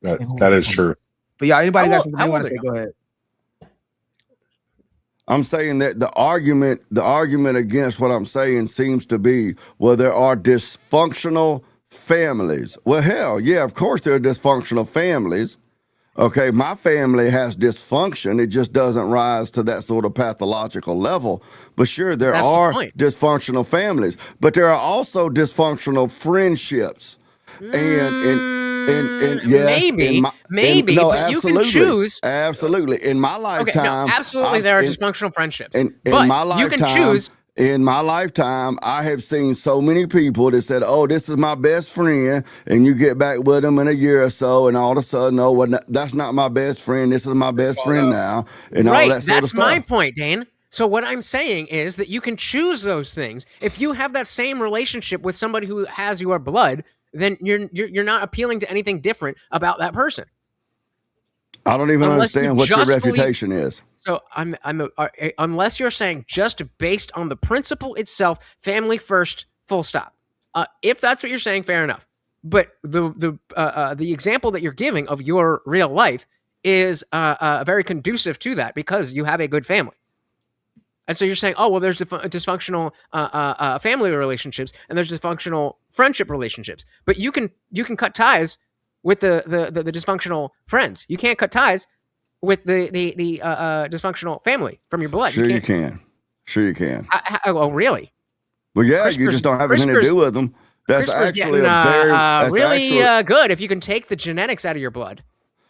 That is true. But yeah, anybody got something they want to say? Go ahead. I'm saying that the argument against what I'm saying seems to be, well, there are dysfunctional families. Well, hell, yeah, of course there are dysfunctional families. Okay, my family has dysfunction. It just doesn't rise to that sort of pathological level. But sure, there are dysfunctional families, but there are also dysfunctional friendships. And yes, maybe, but you can choose. Absolutely. In my lifetime, there are dysfunctional friendships. In my lifetime, you can choose. In my lifetime, I have seen so many people that said, "Oh, this is my best friend," and you get back with them in a year or so, and all of a sudden, "Oh, well, that's not my best friend. This is my best friend now," and all that sort of stuff. That's my point, Dane. So what I'm saying is that you can choose those things. If you have that same relationship with somebody who has your blood, then you're not appealing to anything different about that person. I don't even understand what your reputation is. So unless you're saying just based on the principle itself, family first, full stop. If that's what you're saying, fair enough. But the example that you're giving of your real life is very conducive to that because you have a good family. And so you're saying, oh, well, there's dysfunctional family relationships and there's dysfunctional friendship relationships, but you can cut ties with the dysfunctional friends. You can't cut ties with the dysfunctional family from your blood. Sure, you can. Sure, you can. Oh, really? Well, yeah, you just don't have anything to do with them. That's actually good if you can take the genetics out of your blood.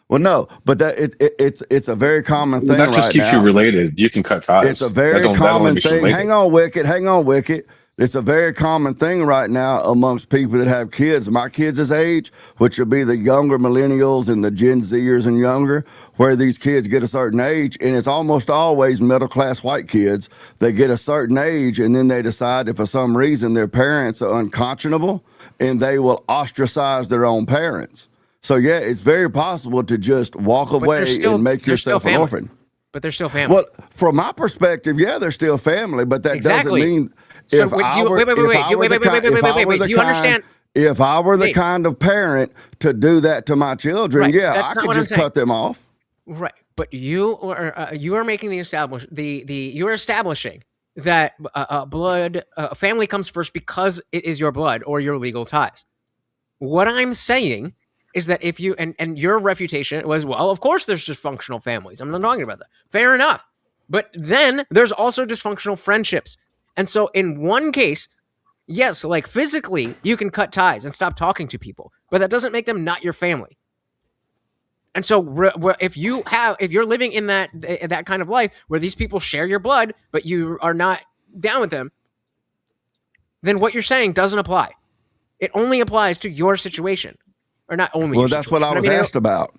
Well, no, but it's a very common thing right now. That just keeps you related. You can cut ties. It's a very common thing. Hang on, Wicked. It's a very common thing right now amongst people that have kids. My kids' age, which would be the younger millennials and the Gen Zers and younger, where these kids get a certain age, and it's almost always middle-class white kids. They get a certain age, and then they decide that for some reason their parents are unconscionable, and they will ostracize their own parents. So, yeah, it's very possible to just walk away and make yourself an orphan. But they're still family. Well, from my perspective, yeah, they're still family, but that doesn't mean if I were the kind of parent to do that to my children, I could just cut them off. Right. But you are making you're establishing that blood family comes first because it is your blood or your legal ties. What I'm saying is that if you and your refutation was, well, of course there's dysfunctional families. I'm not talking about that. Fair enough. But then there's also dysfunctional friendships. And so in one case, yes, like physically you can cut ties and stop talking to people, but that doesn't make them not your family. And so if you're living in that kind of life where these people share your blood, but you are not down with them, then what you're saying doesn't apply. It only applies to your situation. Or not only. Well, that's what I was asked about.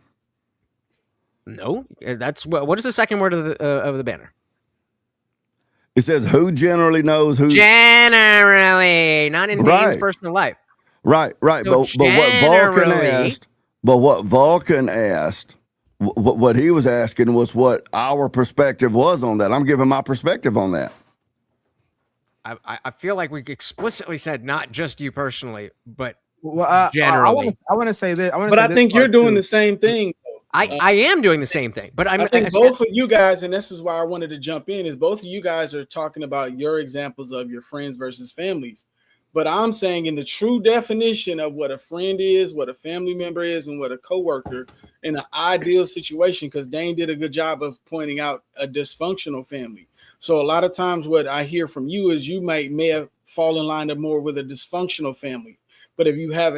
No, that's what is the second word of the banner? It says who generally knows who. Generally, not in Dane's personal life. Right. So but what Vulcan asked, what he was asking was what our perspective was on that. I'm giving my perspective on that. I feel like we explicitly said not just you personally, but. Well, generally, I want to say that. I think you're doing the same thing. I am doing the same thing, but I think both of you guys, and this is why I wanted to jump in, is both of you guys are talking about your examples of your friends versus families. But I'm saying in the true definition of what a friend is, what a family member is, and what a coworker in an ideal situation, because Dane did a good job of pointing out a dysfunctional family. So a lot of times what I hear from you is you may have fallen in line up more with a dysfunctional family. But if you have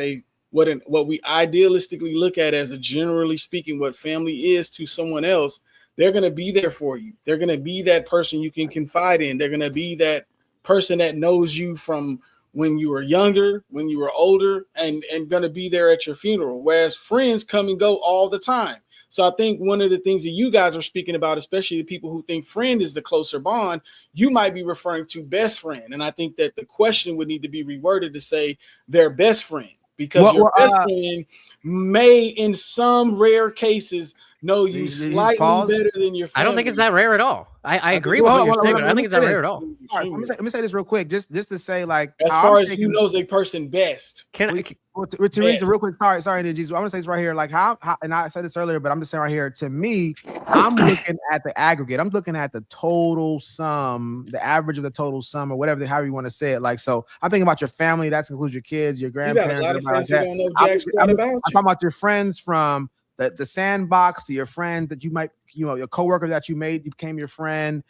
what we idealistically look at as a generally speaking, what family is to someone else, they're going to be there for you. They're going to be that person you can confide in. They're going to be that person that knows you from when you were younger, when you were older, and going to be there at your funeral. Whereas friends come and go all the time. So I think one of the things that you guys are speaking about, especially the people who think friend is the closer bond, you might be referring to best friend. And I think that the question would need to be reworded to say their best friend, because your best friend may, in some rare cases, know you slightly better than your family. I don't think it's that rare at all. I agree with what you're saying, but I don't think it's that rare at all. All right, let me say this real quick, just to say, like, as far as who knows a person best. Teresa, real quick, sorry, Jesus. I want to say this right here, like how, and I said this earlier, but I'm just saying right here. To me, I'm looking at the aggregate. I'm looking at the total sum, the average of the total sum, or whatever, however you want to say it. Like, so I'm thinking about your family. That includes your kids, your grandparents. You got a lot of friends who don't know jack squat about you. I'm talking about your friends from the sandbox, to your friend that you might, your coworker that you became your friend,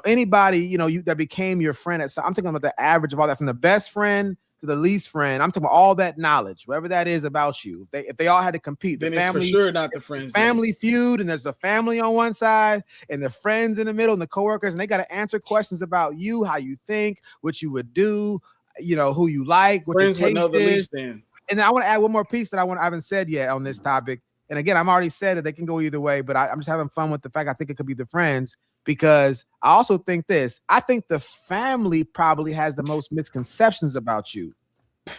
anybody, that became your friend. I'm thinking about the average of all that, from the best friend to the least friend. I'm talking about all that knowledge, whatever that is about you. If they all had to compete, then it's for sure not the friends. Family feud, and there's the family on one side and the friends in the middle and the coworkers, and they got to answer questions about you, how you think, what you would do, who you like, what friends your would know the taste is. least then. And then I want to add one more piece that I haven't said yet on this topic. And again, I'm already said that they can go either way, but I'm just having fun with the fact I think it could be the friends, because I also think this. I think the family probably has the most misconceptions about you.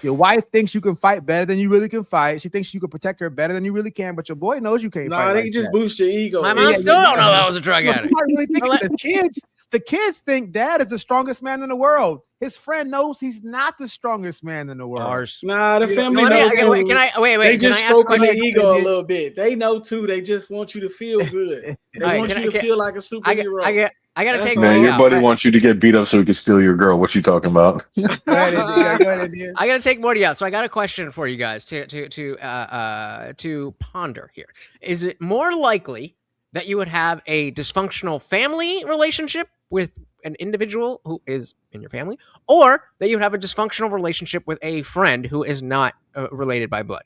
Your wife thinks you can fight better than you really can fight. She thinks you can protect her better than you really can, but your boy knows you can't fight. They just boost your ego. My mom still don't know that was a drug addict. Really thinking the kids. The kids think dad is the strongest man in the world. His friend knows he's not the strongest man in the world. Bars. Nah, the family Let me- know okay, too. wait, can I- wait, They can just I ask a stroking their question? ego a little bit. They know too. They just want you to feel good. They All right, want can you I- to feel like a superhero. I gotta That's take all. Man, your out. buddy wants you to get beat up so he can steal your girl. What you talking about? Go ahead, India. I gotta take Morty out, so I got a question for you guys to ponder here. Is it more likely that you would have a dysfunctional family relationship with an individual who is in your family, or that you have a dysfunctional relationship with a friend who is not related by blood?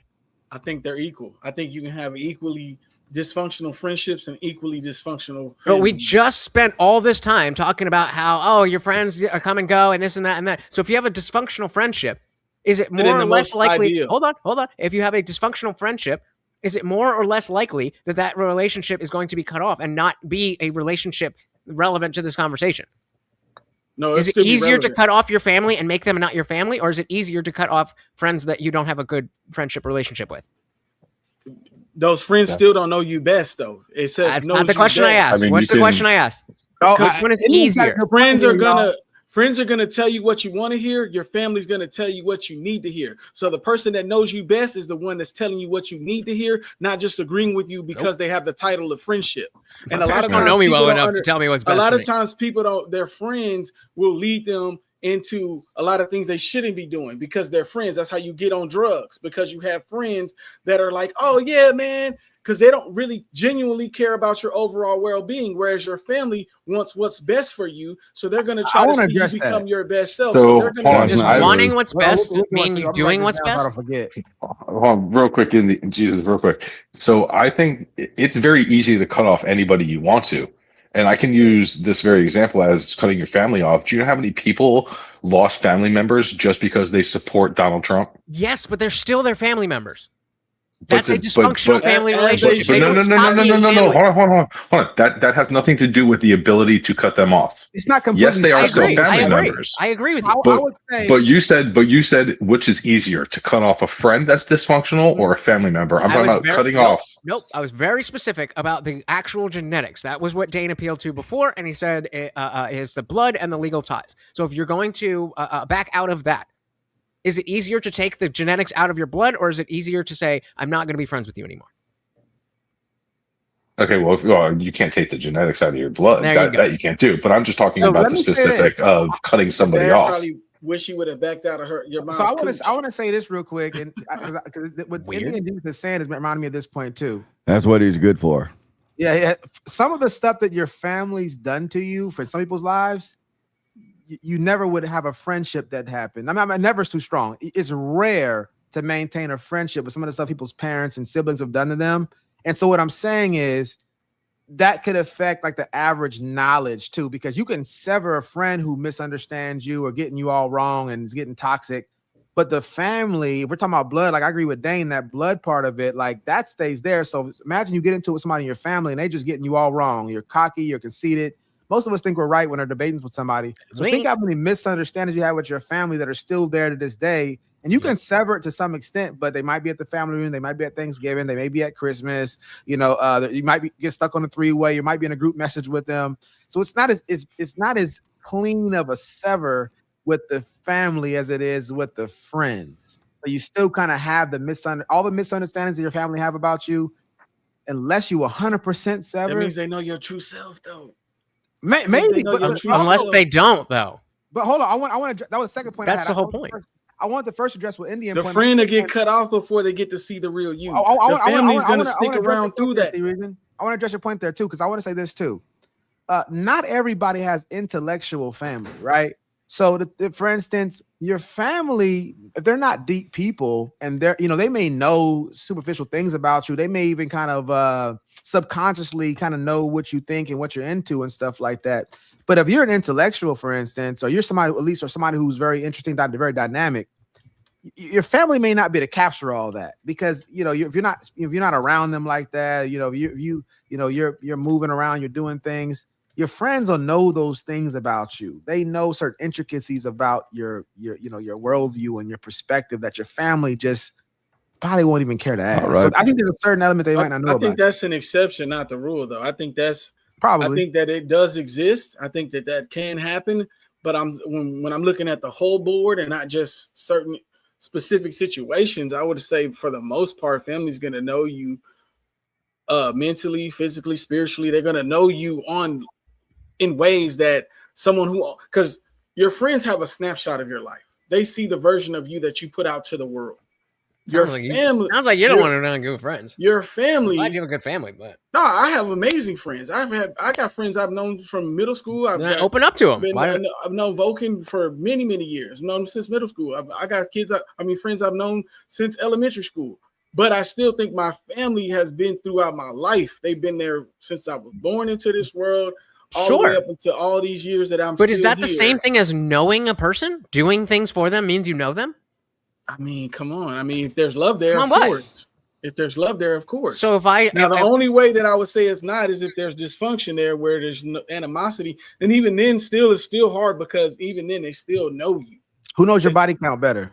I think they're equal. I think you can have equally dysfunctional friendships and equally dysfunctional But we families. just spent all this time talking about how your friends are come and go and this and that and that. So if you have a dysfunctional friendship, is it But in more the or less most likely? ideal. Hold on. If you have a dysfunctional friendship, is it more or less likely that that relationship is going to be cut off and not be a relationship relevant to this conversation? No, Is it easier to cut off your family and make them not your family, or is it easier to cut off friends that you don't have a good friendship relationship with? Those friends still don't know you best, though. It says That's knows not the you question I best. asked. What's the question I asked? Which one is easier? Friends are gonna tell you what you want to hear. Your family's gonna tell you what you need to hear. So the person that knows you best is the one that's telling you what you need to hear, not just agreeing with you because they have the title of friendship. And a lot of times know me well people don't enough to tell me what's best. A lot for of me. times people don't. Their friends will lead them into a lot of things they shouldn't be doing because they're friends. That's how you get on drugs, because you have friends that are like, oh yeah, man, because they don't really genuinely care about your overall well-being, whereas your family wants what's best for you, so they're going to try to see you become your best self. So they're going Does wanting what's best mean you doing what's best? Hold on, real quick, real quick. So I think it's very easy to cut off anybody you want to. And I can use this very example as cutting your family off. Do you know how many people lost family members just because they support Donald Trump? Yes, but they're still their family members. That's a dysfunctional family But relationship. no. Hold on. That has nothing to do with the ability to cut them off. It's not Yes, completely. they are still family members. I agree with you. I would say, But you said which is easier, to cut off a friend that's dysfunctional or a family member? I'm talking about cutting off. Nope. I was very specific about the actual genetics. That was what Dane appealed to before, and he said is the blood and the legal ties. So if you're going to back out of that, is it easier to take the genetics out of your blood, or is it easier to say, I'm not going to be friends with you anymore? Okay, well, you can't take the genetics out of your blood. There That you can't do. But I'm just talking about the specific of cutting somebody Dad off. probably wish he would have backed out of your mom's so I cooch. want to say this real quick, and because what Indian Jesus is saying is reminding me of this point too. That's what he's good for. Yeah. Some of the stuff that your family's done to you for some people's lives, you never would have a friendship that happened. I mean, never is too strong. It's rare to maintain a friendship with some of the stuff people's parents and siblings have done to them. And so what I'm saying is that could affect like the average knowledge too, because you can sever a friend who misunderstands you or getting you all wrong and is getting toxic. But the family, if we're talking about blood, like I agree with Dane, that blood part of it, like that stays there. So imagine you get into it with somebody in your family and they just getting you all wrong. You're cocky, you're conceited. Most of us think we're right when they're debating with somebody. So think how many misunderstandings you have with your family that are still there to this day. And you can sever it to some extent, but they might be at the family room, they might be at Thanksgiving, they may be at Christmas. You might get stuck on a three-way. You might be in a group message with them. So it's not as clean of a sever with the family as it is with the friends. So you still kind of have all the misunderstandings that your family have about you, unless you 100% sever. That means they know your true self, though. Maybe, but unless they don't, though. But hold on, I want to. That was the second point. That's the whole point. I want the first address with Indian. The friend to get cut off before they get to see the real you. The family's going to stick around through that. I want to address your point there too, because I want to say this too. Not everybody has intellectual family, right? So, for instance, your family, if they're not deep people, and they may know superficial things about you. They may even kind of subconsciously kind of know what you think and what you're into and stuff like that. But if you're an intellectual, for instance, or you're somebody who's very interesting, very dynamic, your family may not be able to capture all that because if you're not around them like that, you're moving around, you're doing things. Your friends will know those things about you. They know certain intricacies about your worldview and your perspective that your family just probably won't even care to ask. Right. So I think there's a certain element they might not know about. I think that's an exception, not the rule, though. I think that's Probably. I think that it does exist. I think that that can happen. But when I'm looking at the whole board and not just certain specific situations, I would say for the most part, family's going to know you mentally, physically, spiritually. They're going to know you in ways that someone who, because your friends have a snapshot of your life. They see the version of you that you put out to the world. Your family sounds like you don't want to know good friends. Your family. I have a good family, but no, I have amazing friends. I got friends I've known from middle school. Open up to them. I've known Vulcan for many years. I've known him since middle school. I got kids. Friends I've known since elementary school. But I still think my family has been throughout my life. They've been there since I was born into this world. All the way up until all these years that I'm. But is that the same thing as knowing a person? Doing things for them means you know them? I mean, come on. I mean, if there's love there, of course. If there's love there, of course. So if the only way that I would say it's not is if there's dysfunction there where there's no animosity, and even then, it's still hard because even then they still know you. Who knows your body count better?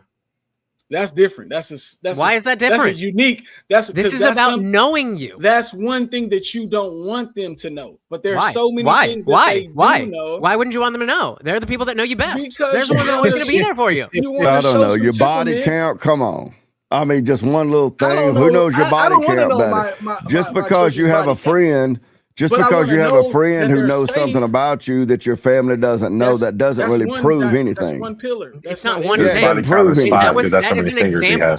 That's different. Why is that different? That's a unique. This is about knowing you. That's one thing that you don't want them to know. But there's so many things that they do know. Why wouldn't you want them to know? They're the people that know you best. Because they're the ones that are always going to be there for you. I don't know your body count. Come on. I mean, just one little thing. Who knows your body count better? Just because you have a friend. Just because you have a friend who knows something about you that your family doesn't know, that doesn't really prove anything. That's one pillar. It's not one thing. That is an example.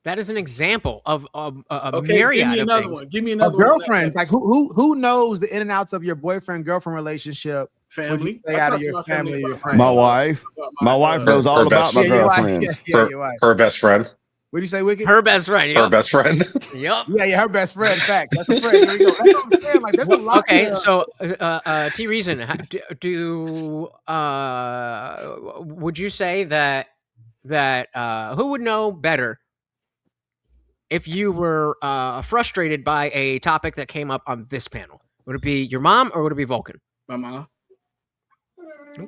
That is an example of a myriad of things. Give me another one. Girlfriends, like who knows the in and outs of your boyfriend-girlfriend relationship? Family. Out of your family, your friends. My wife. My wife knows all about my girlfriends. Her best friend. What do you say, Wicked? Her best friend. Her best friend. Yep. Yeah, her best friend. Fact. That's the friend. There you go. That's what I'm saying. Like, there's a lot. Okay, so T Reason, would you say that who would know better if you were frustrated by a topic that came up on this panel? Would it be your mom or would it be Vulcan? My mom. Okay.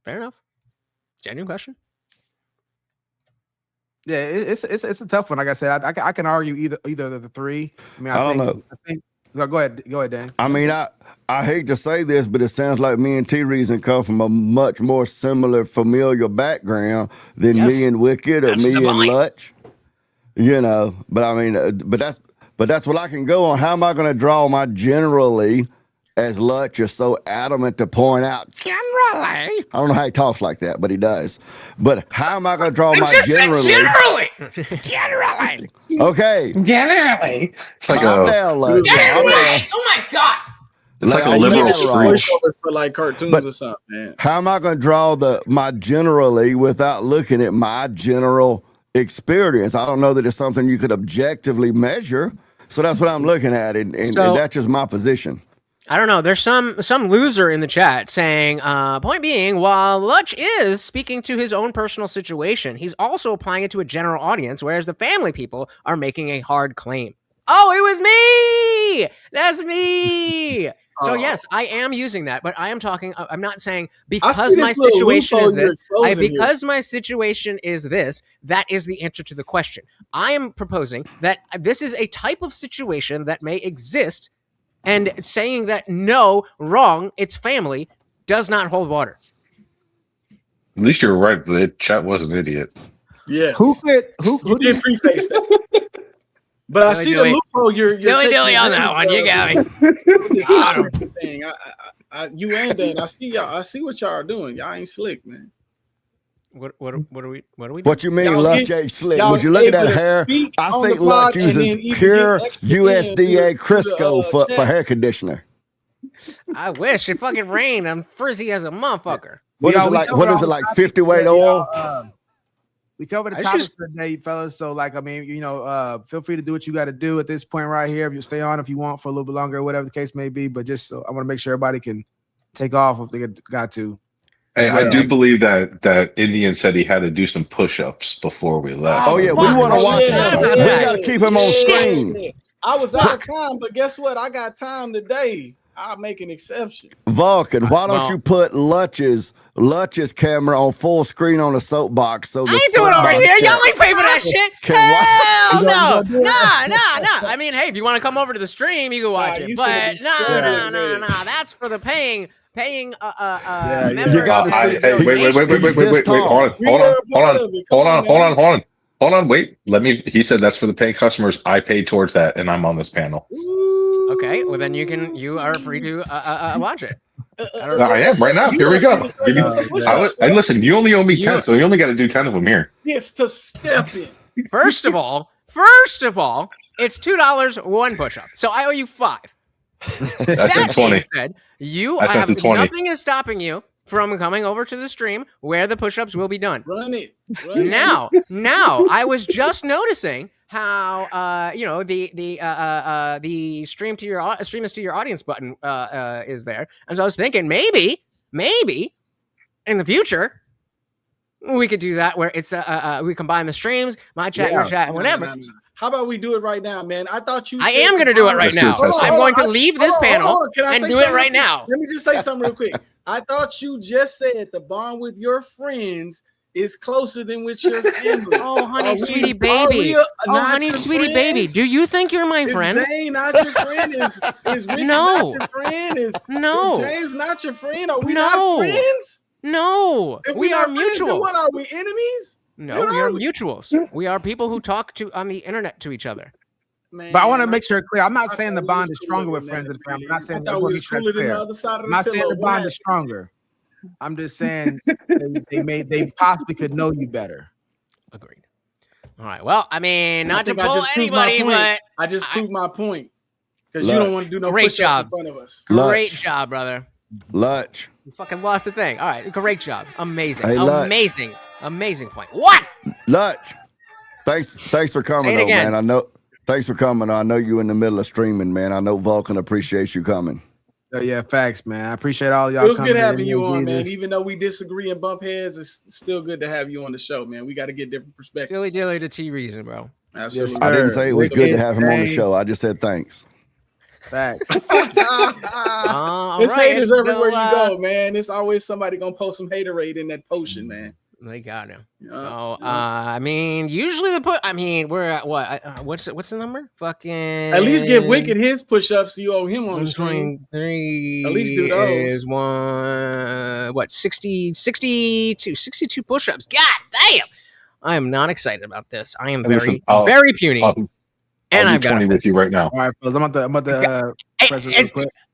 Fair enough. Genuine question. Yeah, it's a tough one. Like I said, I can argue either of the three. I mean, I don't know. Go ahead, Dan. I mean, I hate to say this, but it sounds like me and T Reason come from a much more similar familial background than me and Wicked or me and Lutch. You know, but I mean, but that's what I can go on. How am I going to draw my generally? As Lutch is so adamant to point out, generally. I don't know how he talks like that, but he does. But how am I going to draw my generally? Generally. Okay. Generally. It's like calm down, Lutch. Generally. Oh my God. It's like a liberal speech. For like cartoons or something, man. How am I going to draw my generally without looking at my general experience? I don't know that it's something you could objectively measure. So that's what I'm looking at, and that's just my position. I don't know. There's some loser in the chat saying, point being, while Lutch is speaking to his own personal situation, he's also applying it to a general audience, whereas the family people are making a hard claim. Oh, it was me! That's me! So yes, I am using that, but I am talking, I'm not saying because my situation is this, because my situation is this, that is the answer to the question. I am proposing that this is a type of situation that may exist, and saying that no, wrong, it's family, does not hold water. At least you're right. The chat was an idiot. Yeah. Who did preface that? But I see the loophole you're dilly on that one. You got me. You and Dan, I see y'all. I see what y'all are doing. Y'all ain't slick, man. What are we doing? What you mean, Lutch ain't slick? Would you look at that hair? I think Lutch uses pure USDA Crisco for hair conditioner. I wish it fucking rained. I'm frizzy as a motherfucker. What is it like 50 weight oil? We covered the topic today, fellas. So, like, I mean, feel free to do what you got to do at this point right here. If you stay on, if you want, for a little bit longer, whatever the case may be. But just I want to make sure everybody can take off if they got to. Hey, I do believe that Indian said he had to do some push-ups before we left. Oh yeah, we want to watch him. We got to keep him on screen. I was out of time, but guess what? I got time today. I'll make an exception. Vulcan, why don't you put Lutch's camera on full screen on the soapbox? So I ain't doing it over here. Y'all ain't pay for that shit. Hell no. Nah. I mean, hey, if you want to come over to the stream, you can watch it. But no. That's for the paying. You got to see. Hey, wait. Hold on. Wait. He said that's for the paying customers. I paid towards that, and I'm on this panel. Okay. Well, then you are free to watch it. I am right now. Here we go. Hey, listen. You only owe me 10, so you only got to do 10 of them here. It's to step in. First of all, it's $2 one push-up. So I owe you 5. That's 20. Said, nothing is stopping you from coming over to the stream where the push-ups will be done. Run it. Now, I was just noticing how the stream is to your audience button is there, and so I was thinking maybe in the future we could do that where it's we combine the streams, my chat, your chat, and whatever. No. How about we do it right now, man? I thought you. I am going to do it right now. I'm going to leave this panel and do it right now. Let me just say something real quick. I thought you just said the bond with your friends is closer than with your family. Oh, honey, sweetie baby. Honey, sweetie baby. Do you think you're my friend? Is Zane not your friend? Is Ricky not your friend? Is James not your friend? Are we not friends? No. If we are friends, mutuals. Then what are we, enemies? No, we are mutuals. We are people who talk on the internet to each other. Man, but I want to make sure clear. I'm not saying the bond is stronger with friends and family. I'm not saying I'm not saying the bond is stronger. I'm just saying they possibly could know you better. Agreed. All right. Well, I mean, not to pull anybody, but I just proved my point because you don't want to do no great push-ups job in front of us. Great job, brother. Lutch. You fucking lost the thing. All right. Great job. Amazing. Hey, Amazing point. What? Lutch. Thanks for coming, though, man. Thanks for coming. I know you in the middle of streaming, man. I know Vulcan appreciates you coming. Yeah, facts, man. I appreciate all y'all. It was good having you on, man. Even though we disagree and bump heads, it's still good to have you on the show, man. We got to get different perspectives. Dilly to T reason, bro. Absolutely. I didn't say it was good to have him on the show. I just said thanks. Facts. There's haters everywhere you go, man. There's always somebody gonna post some haterade in that potion, man. They got him. So, I mean, usually we're at what? What's the number? Fucking. At least give Wicked his push-ups. You owe him on the stream. 3 At least do those. Is 62 push-ups. God damn! I am not excited about this. I am very puny. And I've got 20 with you right now. All right, fellas. I'm about to press it real quick.